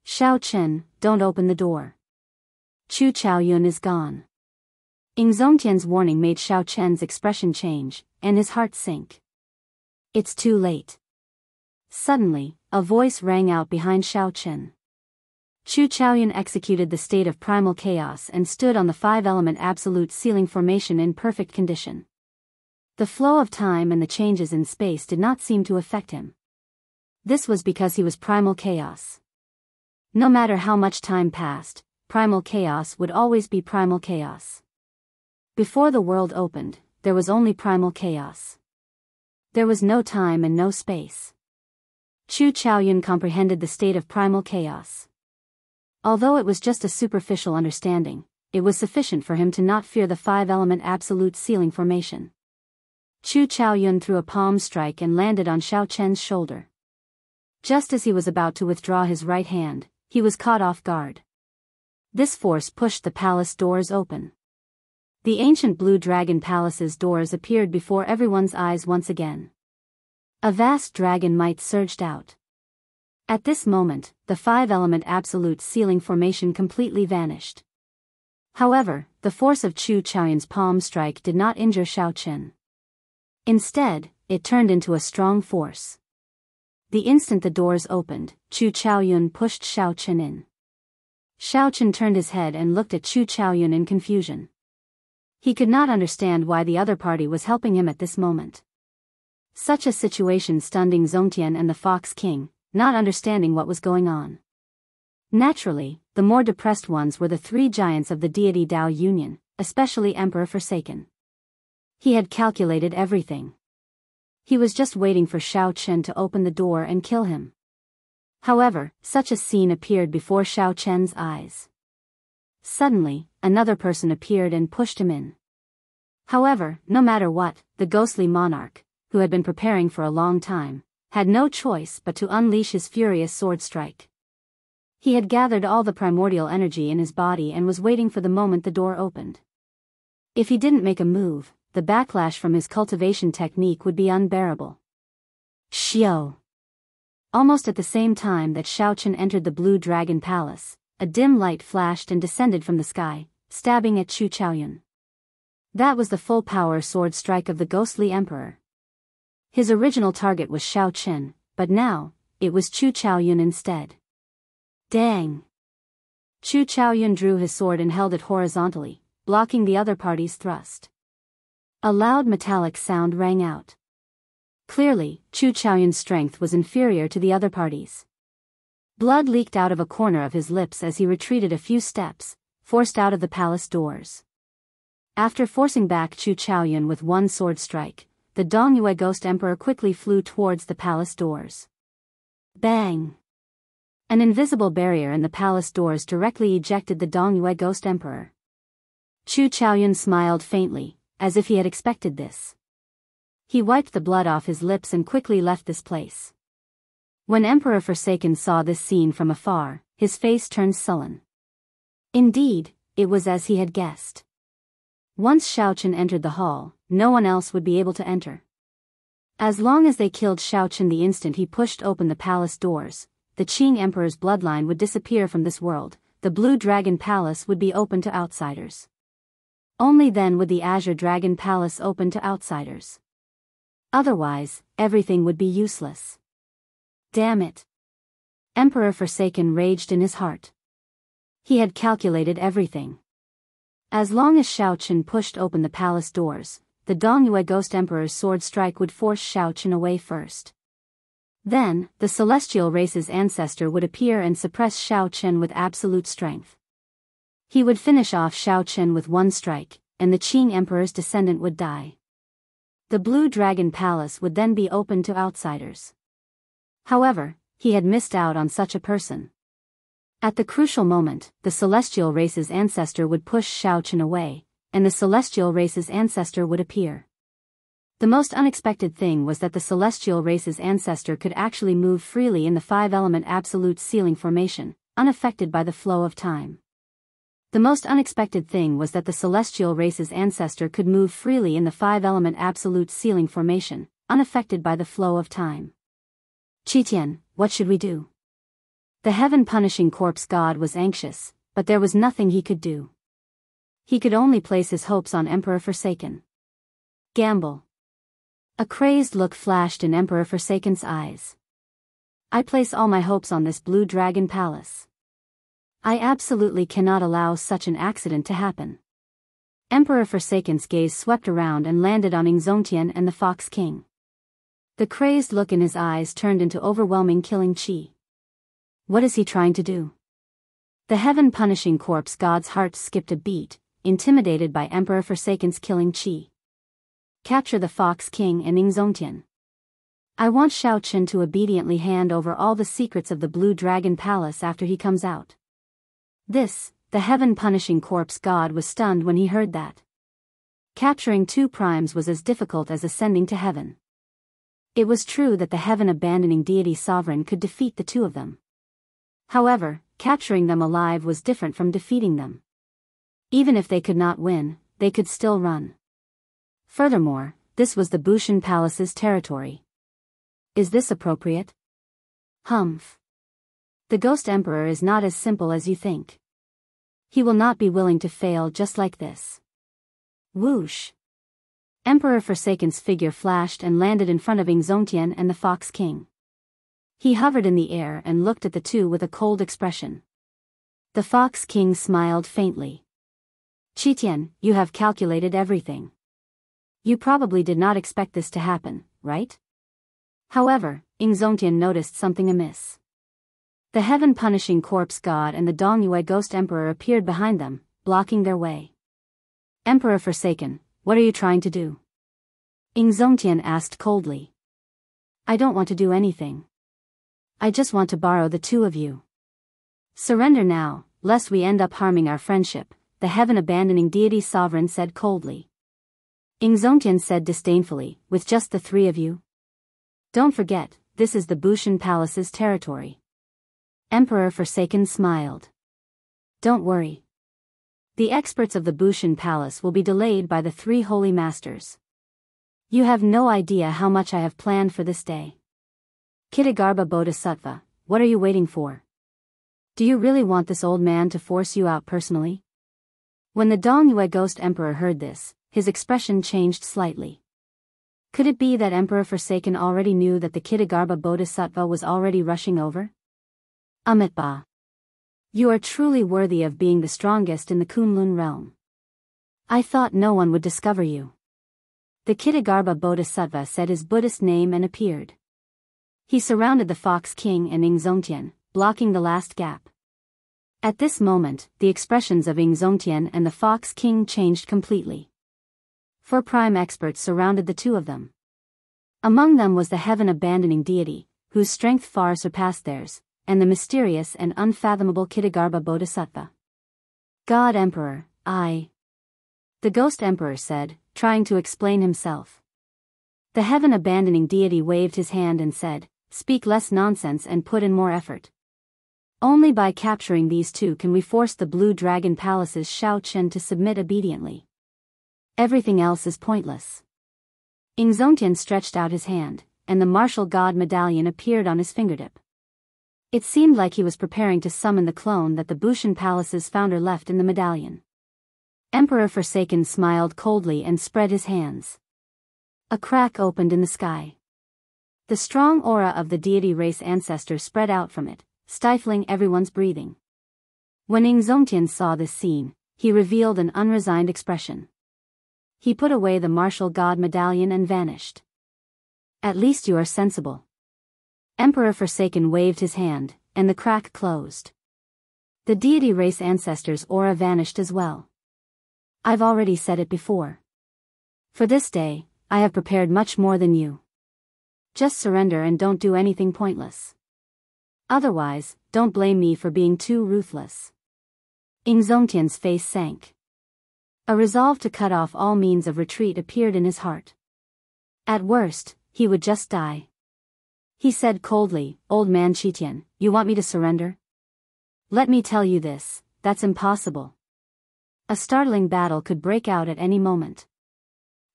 [SPEAKER 1] Xiaochen, don't open the door. Chu Chaoyun is gone. Yingzongtian's warning made Xiaochen's expression change, and his heart sink. It's too late. Suddenly, a voice rang out behind Xiaochen. Chu Chaoyun executed the state of primal chaos and stood on the five-element absolute ceiling formation in perfect condition. The flow of time and the changes in space did not seem to affect him. This was because he was primal chaos. No matter how much time passed, primal chaos would always be primal chaos. Before the world opened, there was only primal chaos. There was no time and no space. Chu Chaoyun comprehended the state of primal chaos. Although it was just a superficial understanding, it was sufficient for him to not fear the five-element absolute ceiling formation. Chu Chaoyun threw a palm strike and landed on Xiao Chen's shoulder. Just as he was about to withdraw his right hand, he was caught off guard. This force pushed the palace doors open. The ancient Blue Dragon Palace's doors appeared before everyone's eyes once again. A vast dragon might surged out. At this moment, the five-element absolute ceiling formation completely vanished. However, the force of Chu Chaoyun's palm strike did not injure Xiao Chen. Instead, it turned into a strong force. The instant the doors opened, Chu Chaoyun pushed Xiao Chen in. Xiao Chen turned his head and looked at Chu Chaoyun in confusion. He could not understand why the other party was helping him at this moment. Such a situation stunned Zongtian and the Fox King, not understanding what was going on. Naturally, the more depressed ones were the three giants of the deity Dao Union, especially Emperor Forsaken. He had calculated everything. He was just waiting for Xiao Chen to open the door and kill him. However, such a scene appeared before Xiao Chen's eyes. Suddenly, another person appeared and pushed him in. However, no matter what, the ghostly monarch, who had been preparing for a long time, had no choice but to unleash his furious sword strike. He had gathered all the primordial energy in his body and was waiting for the moment the door opened. If he didn't make a move, the backlash from his cultivation technique would be unbearable. Xiao. Almost at the same time that Xiao Chen entered the Blue Dragon Palace, a dim light flashed and descended from the sky, stabbing at Chu Chaoyun. That was the full-power sword strike of the ghostly emperor. His original target was Xiao Chen, but now, it was Chu Chaoyun instead. Dang! Chu Chaoyun drew his sword and held it horizontally, blocking the other party's thrust. A loud metallic sound rang out. Clearly, Chu Chaoyun's strength was inferior to the other party's. Blood leaked out of a corner of his lips as he retreated a few steps, forced out of the palace doors. After forcing back Chu Chaoyun with one sword strike, the Dongyue Ghost Emperor quickly flew towards the palace doors. Bang! An invisible barrier in the palace doors directly ejected the Dongyue Ghost Emperor. Chu Chaoyun smiled faintly, as if he had expected this. He wiped the blood off his lips and quickly left this place. When Emperor Forsaken saw this scene from afar, his face turned sullen. Indeed, it was as he had guessed. Once Xiao Chen entered the hall, no one else would be able to enter. As long as they killed Xiao Chen the instant he pushed open the palace doors, the Qing Emperor's bloodline would disappear from this world, the Blue Dragon Palace would be open to outsiders. Only then would the Azure Dragon Palace open to outsiders. Otherwise, everything would be useless. Damn it! Emperor Forsaken raged in his heart. He had calculated everything. As long as Xiao Chen pushed open the palace doors, the Dongyue Ghost Emperor's sword strike would force Xiao Chen away first. Then, the celestial race's ancestor would appear and suppress Xiao Chen with absolute strength. He would finish off Xiao Chen with one strike, and the Qing Emperor's descendant would die. The Blue Dragon Palace would then be open to outsiders. However, he had missed out on such a person. At the crucial moment, the celestial race's ancestor would push Xiao Chen away, and the celestial race's ancestor would appear. The most unexpected thing was that the celestial race's ancestor could actually move freely in the five-element absolute ceiling formation, unaffected by the flow of time. The most unexpected thing was that the celestial race's ancestor could move freely in the five-element absolute ceiling formation, unaffected by the flow of time. Qitian, what should we do? The heaven-punishing corpse god was anxious, but there was nothing he could do. He could only place his hopes on Emperor Forsaken. Gamble. A crazed look flashed in Emperor Forsaken's eyes. I place all my hopes on this Blue Dragon Palace. I absolutely cannot allow such an accident to happen. Emperor Forsaken's gaze swept around and landed on Zongtian and the Fox King. The crazed look in his eyes turned into overwhelming killing chi. What is he trying to do? The heaven-punishing corpse god's heart skipped a beat, intimidated by Emperor Forsaken's killing Qi. Capture the Fox King and Ingzongtian. I want Shao Chen to obediently hand over all the secrets of the Blue Dragon Palace after he comes out. The heaven-punishing corpse god was stunned when he heard that. Capturing two primes was as difficult as ascending to heaven. It was true that the heaven-abandoning deity sovereign could defeat the two of them. However, capturing them alive was different from defeating them. Even if they could not win, they could still run. Furthermore, this was the Bushan Palace's territory. Is this appropriate? Humph. The Ghost Emperor is not as simple as you think. He will not be willing to fail just like this. Whoosh. Emperor Forsaken's figure flashed and landed in front of Ingzongtian and the Fox King. He hovered in the air and looked at the two with a cold expression. The Fox King smiled faintly. Qitian, you have calculated everything. You probably did not expect this to happen, right? However, Ingzongtian noticed something amiss. The heaven-punishing corpse god and the Dongyue Ghost Emperor appeared behind them, blocking their way. Emperor Forsaken, what are you trying to do? Ingzongtian asked coldly. I don't want to do anything. I just want to borrow the two of you. Surrender now, lest we end up harming our friendship, the heaven-abandoning deity sovereign said coldly. Ingzongtian said disdainfully, with just the three of you? Don't forget, this is the Bushan Palace's territory. Emperor Forsaken smiled. Don't worry. The experts of the Bushan Palace will be delayed by the three holy masters. You have no idea how much I have planned for this day. Kitagarbha Bodhisattva, what are you waiting for? Do you really want this old man to force you out personally? When the Dongyue Ghost Emperor heard this, his expression changed slightly. Could it be that Emperor Forsaken already knew that the Kitagarbha Bodhisattva was already rushing over? Amitabha. You are truly worthy of being the strongest in the Kunlun realm. I thought no one would discover you. The Kitagarbha Bodhisattva said his Buddhist name and appeared. He surrounded the Fox King and Ingzongtian, blocking the last gap. At this moment, the expressions of Ingzongtian and the Fox King changed completely. 4 prime experts surrounded the two of them. Among them was the heaven-abandoning deity, whose strength far surpassed theirs, and the mysterious and unfathomable Kitagarbha Bodhisattva. God Emperor, the Ghost Emperor said, trying to explain himself. The heaven-abandoning deity waved his hand and said, speak less nonsense and put in more effort. Only by capturing these two can we force the Blue Dragon Palace's Shao Chen to submit obediently. Everything else is pointless. Ingzongtian stretched out his hand, and the martial god medallion appeared on his fingertip. It seemed like he was preparing to summon the clone that the Bushan Palace's founder left in the medallion. Emperor Forsaken smiled coldly and spread his hands. A crack opened in the sky. The strong aura of the deity race ancestor spread out from it, stifling everyone's breathing. When Ingzongtian saw this scene, he revealed an unresigned expression. He put away the martial god medallion and vanished. At least you are sensible. Emperor Forsaken waved his hand, and the crack closed. The deity race ancestor's aura vanished as well. I've already said it before. For this day, I have prepared much more than you. Just surrender and don't do anything pointless. Otherwise, don't blame me for being too ruthless. Ingzongtian's face sank. A resolve to cut off all means of retreat appeared in his heart. At worst, he would just die. He said coldly, Old man Qitian, you want me to surrender? Let me tell you this, that's impossible. A startling battle could break out at any moment.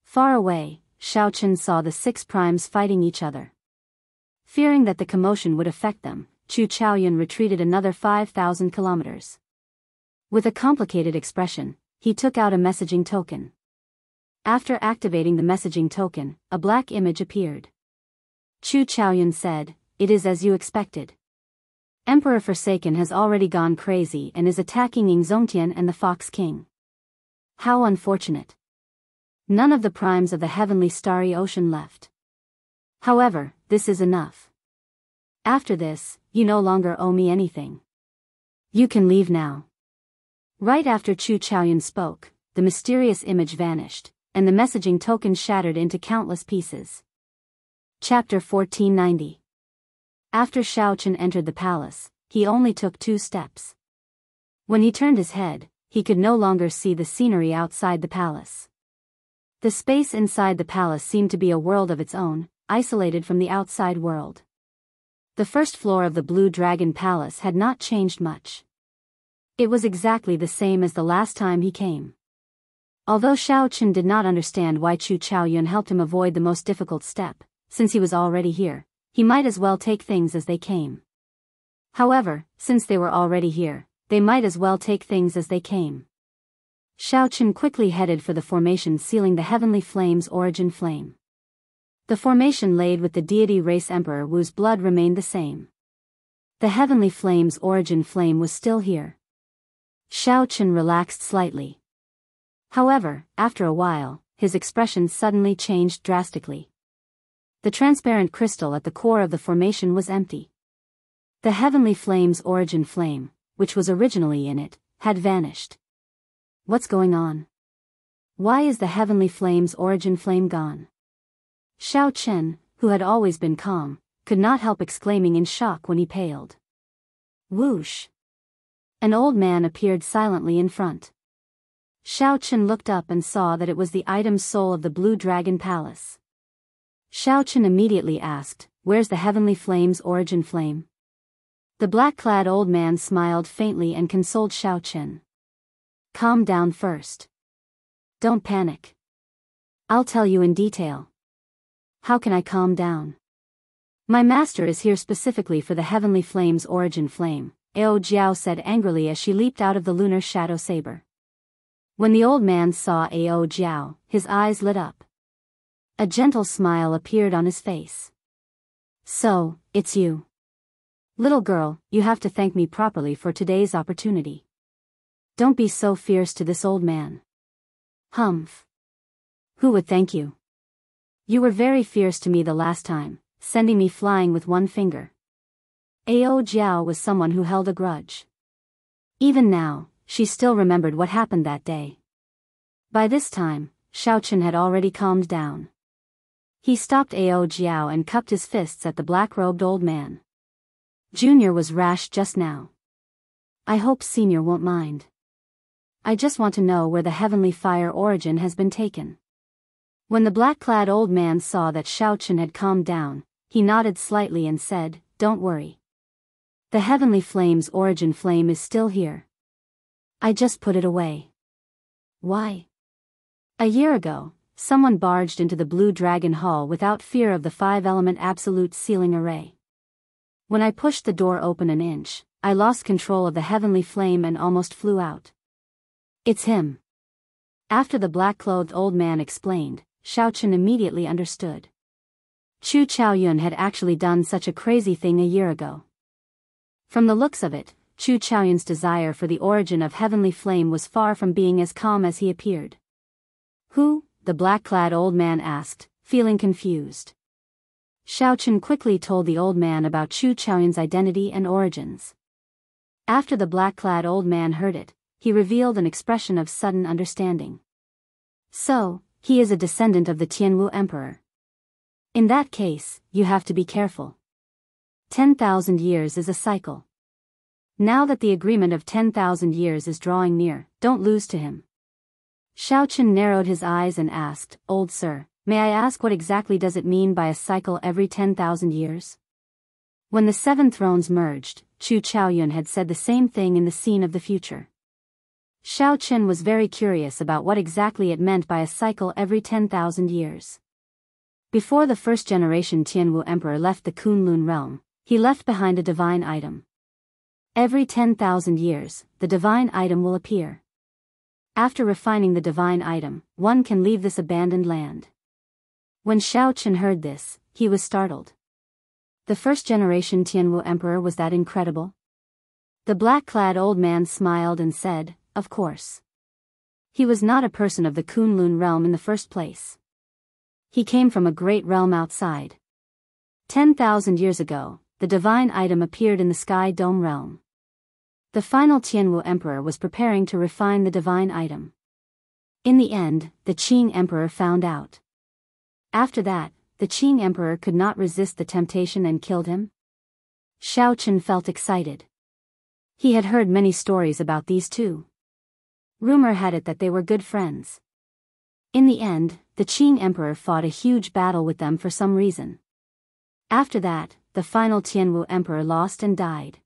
[SPEAKER 1] Far away, Shao Chen saw the 6 primes fighting each other. Fearing that the commotion would affect them, Chu Chaoyun retreated another 5,000 kilometers. With a complicated expression, he took out a messaging token. After activating the messaging token, a black image appeared. Chu Chaoyun said, it is as you expected. Emperor Forsaken has already gone crazy and is attacking Ingzongtian and the Fox King. How unfortunate. None of the primes of the heavenly starry ocean left. However, this is enough. After this, you no longer owe me anything. You can leave now. Right after Chu Chaoyun spoke, the mysterious image vanished, and the messaging token shattered into countless pieces. Chapter 1490. After Xiaochen entered the palace, he only took 2 steps. When he turned his head, he could no longer see the scenery outside the palace. The space inside the palace seemed to be a world of its own, isolated from the outside world. The first floor of the Blue Dragon Palace had not changed much. It was exactly the same as the last time he came. Although Xiaochen did not understand why Chu Chaoyun helped him avoid the most difficult step, since he was already here, he might as well take things as they came. However, since they were already here, they might as well take things as they came. Xiaochen quickly headed for the formation sealing the Heavenly Flame's origin flame. The formation laid with the deity race Emperor Wu's blood remained the same. The Heavenly Flame's origin flame was still here. Xiaochen relaxed slightly. However, after a while, his expression suddenly changed drastically. The transparent crystal at the core of the formation was empty. The Heavenly Flame's origin flame, which was originally in it, had vanished. What's going on? Why is the Heavenly Flame's origin flame gone? Xiaochen, who had always been calm, could not help exclaiming in shock when he paled. Whoosh! An old man appeared silently in front. Xiaochen looked up and saw that it was the item soul of the Blue Dragon Palace. Xiaochen immediately asked, "Where's the Heavenly Flame's origin flame?" The black-clad old man smiled faintly and consoled Xiaochen. Calm down first. Don't panic. I'll tell you in detail. How can I calm down? My master is here specifically for the Heavenly Flame's origin flame, Ao Jiao said angrily as she leaped out of the lunar shadow saber. When the old man saw Ao Jiao, his eyes lit up. A gentle smile appeared on his face. So, it's you. Little girl, you have to thank me properly for today's opportunity. Don't be so fierce to this old man. Humph. Who would thank you? You were very fierce to me the last time, sending me flying with one finger. Ao Jiao was someone who held a grudge. Even now, she still remembered what happened that day. By this time, Xiaochen had already calmed down. He stopped Ao Jiao and cupped his fists at the black-robed old man. Junior was rash just now. I hope Senior won't mind. I just want to know where the Heavenly Fire origin has been taken. When the black-clad old man saw that Xiaochen had calmed down, he nodded slightly and said, "Don't worry. The Heavenly Flame's origin flame is still here. I just put it away." Why? A year ago, someone barged into the Blue Dragon Hall without fear of the 5-element absolute sealing array. When I pushed the door open an inch, I lost control of the Heavenly Flame and almost flew out. It's him. After the black-clothed old man explained, Xiaochen immediately understood. Chu Chaoyun had actually done such a crazy thing a year ago. From the looks of it, Chu Chaoyun's desire for the origin of Heavenly Flame was far from being as calm as he appeared. Who? The black-clad old man asked, feeling confused. Xiaochen quickly told the old man about Chu Chaoyun's identity and origins. After the black-clad old man heard it, he revealed an expression of sudden understanding. So, he is a descendant of the Tianwu Emperor. In that case, you have to be careful. 10,000 years is a cycle. Now that the agreement of 10,000 years is drawing near, don't lose to him. Xiaochen narrowed his eyes and asked, "Old sir, may I ask what exactly does it mean by a cycle every 10,000 years?" When the 7 thrones merged, Chu Chaoyun had said the same thing in the scene of the future. Xiaochen was very curious about what exactly it meant by a cycle every 10,000 years. Before the first-generation Tianwu Emperor left the Kunlun realm, he left behind a divine item. Every 10,000 years, the divine item will appear. After refining the divine item, one can leave this abandoned land. When Xiaochen heard this, he was startled. The first-generation Tianwu Emperor was that incredible? The black-clad old man smiled and said, "Of course. He was not a person of the Kunlun realm in the first place. He came from a great realm outside. 10,000 years ago, the divine item appeared in the Sky Dome realm. The final Tianwu emperor was preparing to refine the divine item. In the end, the Qing emperor found out. After that, the Qing emperor could not resist the temptation and killed him. Shaochen felt excited. He had heard many stories about these two. Rumor had it that they were good friends. In the end, the Qing emperor fought a huge battle with them for some reason. After that, the final Tianwu emperor lost and died.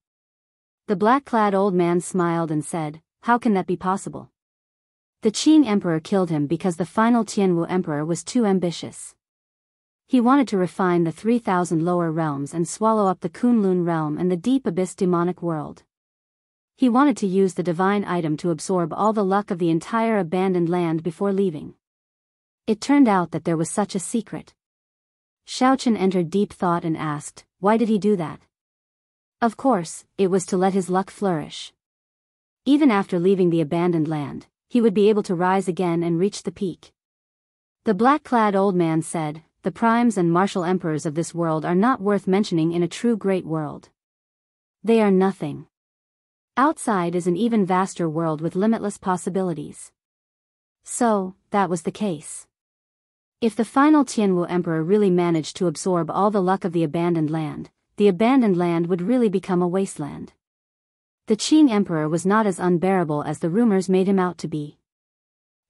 [SPEAKER 1] The black-clad old man smiled and said, "How can that be possible?" The Qing emperor killed him because the final Tianwu emperor was too ambitious. He wanted to refine the 3,000 lower realms and swallow up the Kunlun realm and the deep abyss demonic world. He wanted to use the divine item to absorb all the luck of the entire abandoned land before leaving. It turned out that there was such a secret. Shaochen entered deep thought and asked, why did he do that? Of course, it was to let his luck flourish. Even after leaving the abandoned land, he would be able to rise again and reach the peak. The black-clad old man said, "The primes and martial emperors of this world are not worth mentioning in a true great world. They are nothing. Outside is an even vaster world with limitless possibilities." So, that was the case. If the final Tianwu emperor really managed to absorb all the luck of the abandoned land would really become a wasteland. The Qing emperor was not as unbearable as the rumors made him out to be.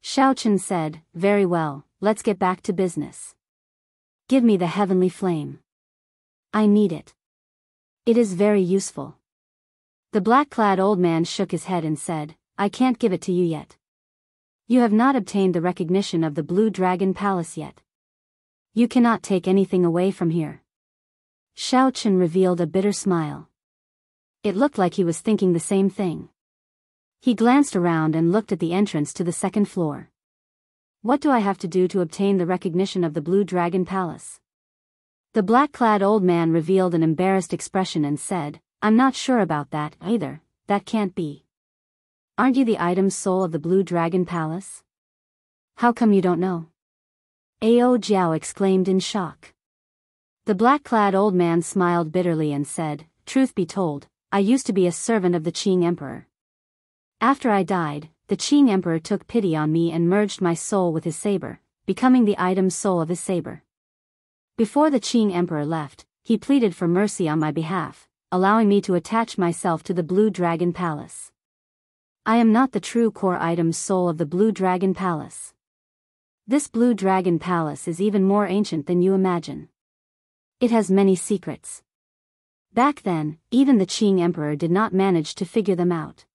[SPEAKER 1] Shaochen said, "Very well, let's get back to business. Give me the heavenly flame. I need it. It is very useful." The black-clad old man shook his head and said, "I can't give it to you yet. You have not obtained the recognition of the Blue Dragon Palace yet. You cannot take anything away from here." Shaochen revealed a bitter smile. It looked like he was thinking the same thing. He glanced around and looked at the entrance to the second floor. "What do I have to do to obtain the recognition of the Blue Dragon Palace?" The black-clad old man revealed an embarrassed expression and said, "I'm not sure about that either, that can't be. Aren't you the item soul of the Blue Dragon Palace? How come you don't know?" Ao Jiao exclaimed in shock. The black-clad old man smiled bitterly and said, "Truth be told, I used to be a servant of the Qing emperor. After I died, the Qing emperor took pity on me and merged my soul with his saber, becoming the item soul of his saber. Before the Qing emperor left, he pleaded for mercy on my behalf, allowing me to attach myself to the Blue Dragon Palace. I am not the true core item soul of the Blue Dragon Palace. This Blue Dragon Palace is even more ancient than you imagine. It has many secrets. Back then, even the Qing emperor did not manage to figure them out."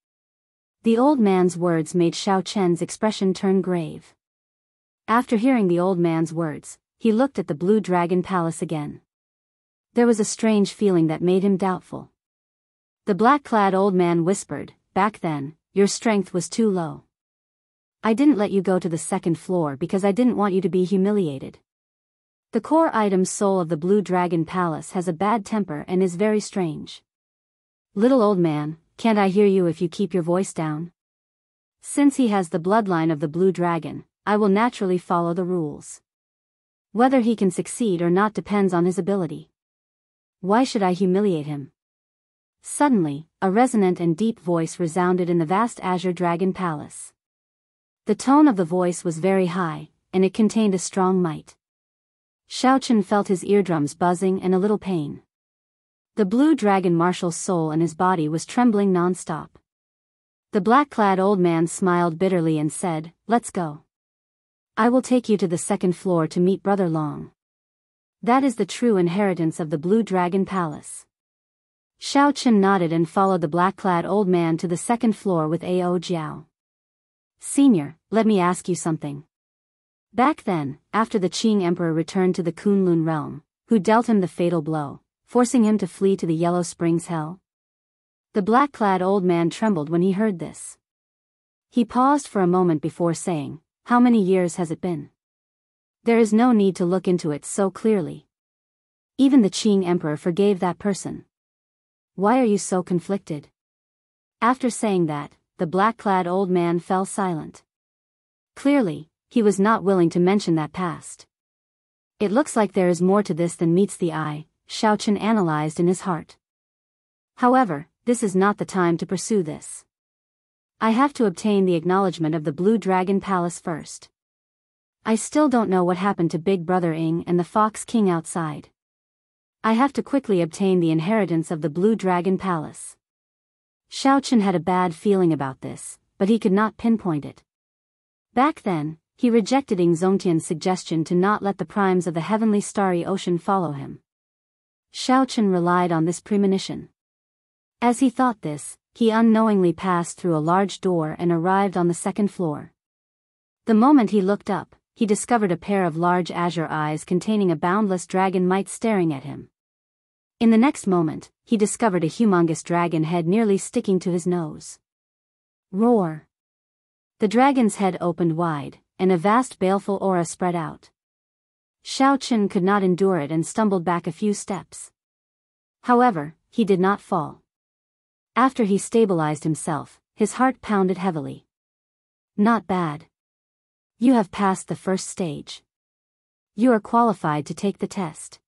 [SPEAKER 1] The old man's words made Shaochen's expression turn grave. After hearing the old man's words, he looked at the Blue Dragon Palace again. There was a strange feeling that made him doubtful. The black-clad old man whispered, "Back then, your strength was too low. I didn't let you go to the second floor because I didn't want you to be humiliated. The core item soul of the Blue Dragon Palace has a bad temper and is very strange. Little old man, can't I hear you if you keep your voice down? Since he has the bloodline of the Blue Dragon, I will naturally follow the rules. Whether he can succeed or not depends on his ability. Why should I humiliate him?" Suddenly, a resonant and deep voice resounded in the vast Azure Dragon Palace. The tone of the voice was very high, and it contained a strong might. Shaochen felt his eardrums buzzing and a little pain. The Blue Dragon Marshal's soul and his body was trembling non-stop. The black-clad old man smiled bitterly and said, "Let's go. I will take you to the second floor to meet Brother Long. That is the true inheritance of the Blue Dragon Palace." Shaochen nodded and followed the black-clad old man to the second floor with Ao Jiao. "Senior, let me ask you something. Back then, after the Qing emperor returned to the Kunlun realm, who dealt him the fatal blow, forcing him to flee to the Yellow Springs Hell?" The black-clad old man trembled when he heard this. He paused for a moment before saying, "How many years has it been? There is no need to look into it so clearly. Even the Qing emperor forgave that person. Why are you so conflicted?" After saying that, the black-clad old man fell silent. Clearly, he was not willing to mention that past. "It looks like there is more to this than meets the eye," Shaochen analyzed in his heart. However, this is not the time to pursue this. I have to obtain the acknowledgement of the Blue Dragon Palace first. I still don't know what happened to Big Brother Ing and the Fox King outside. I have to quickly obtain the inheritance of the Blue Dragon Palace. Xiaochen had a bad feeling about this, but he could not pinpoint it. Back then, he rejected Ing Zongtian's suggestion to not let the primes of the heavenly starry ocean follow him. Xiaochen relied on this premonition. As he thought this, he unknowingly passed through a large door and arrived on the second floor. The moment he looked up, he discovered a pair of large azure eyes containing a boundless dragon might staring at him. In the next moment, he discovered a humongous dragon head nearly sticking to his nose. Roar! The dragon's head opened wide, and a vast baleful aura spread out. Xiaochen could not endure it and stumbled back a few steps. However, he did not fall. After he stabilized himself, his heart pounded heavily. Not bad. You have passed the first stage. You are qualified to take the test.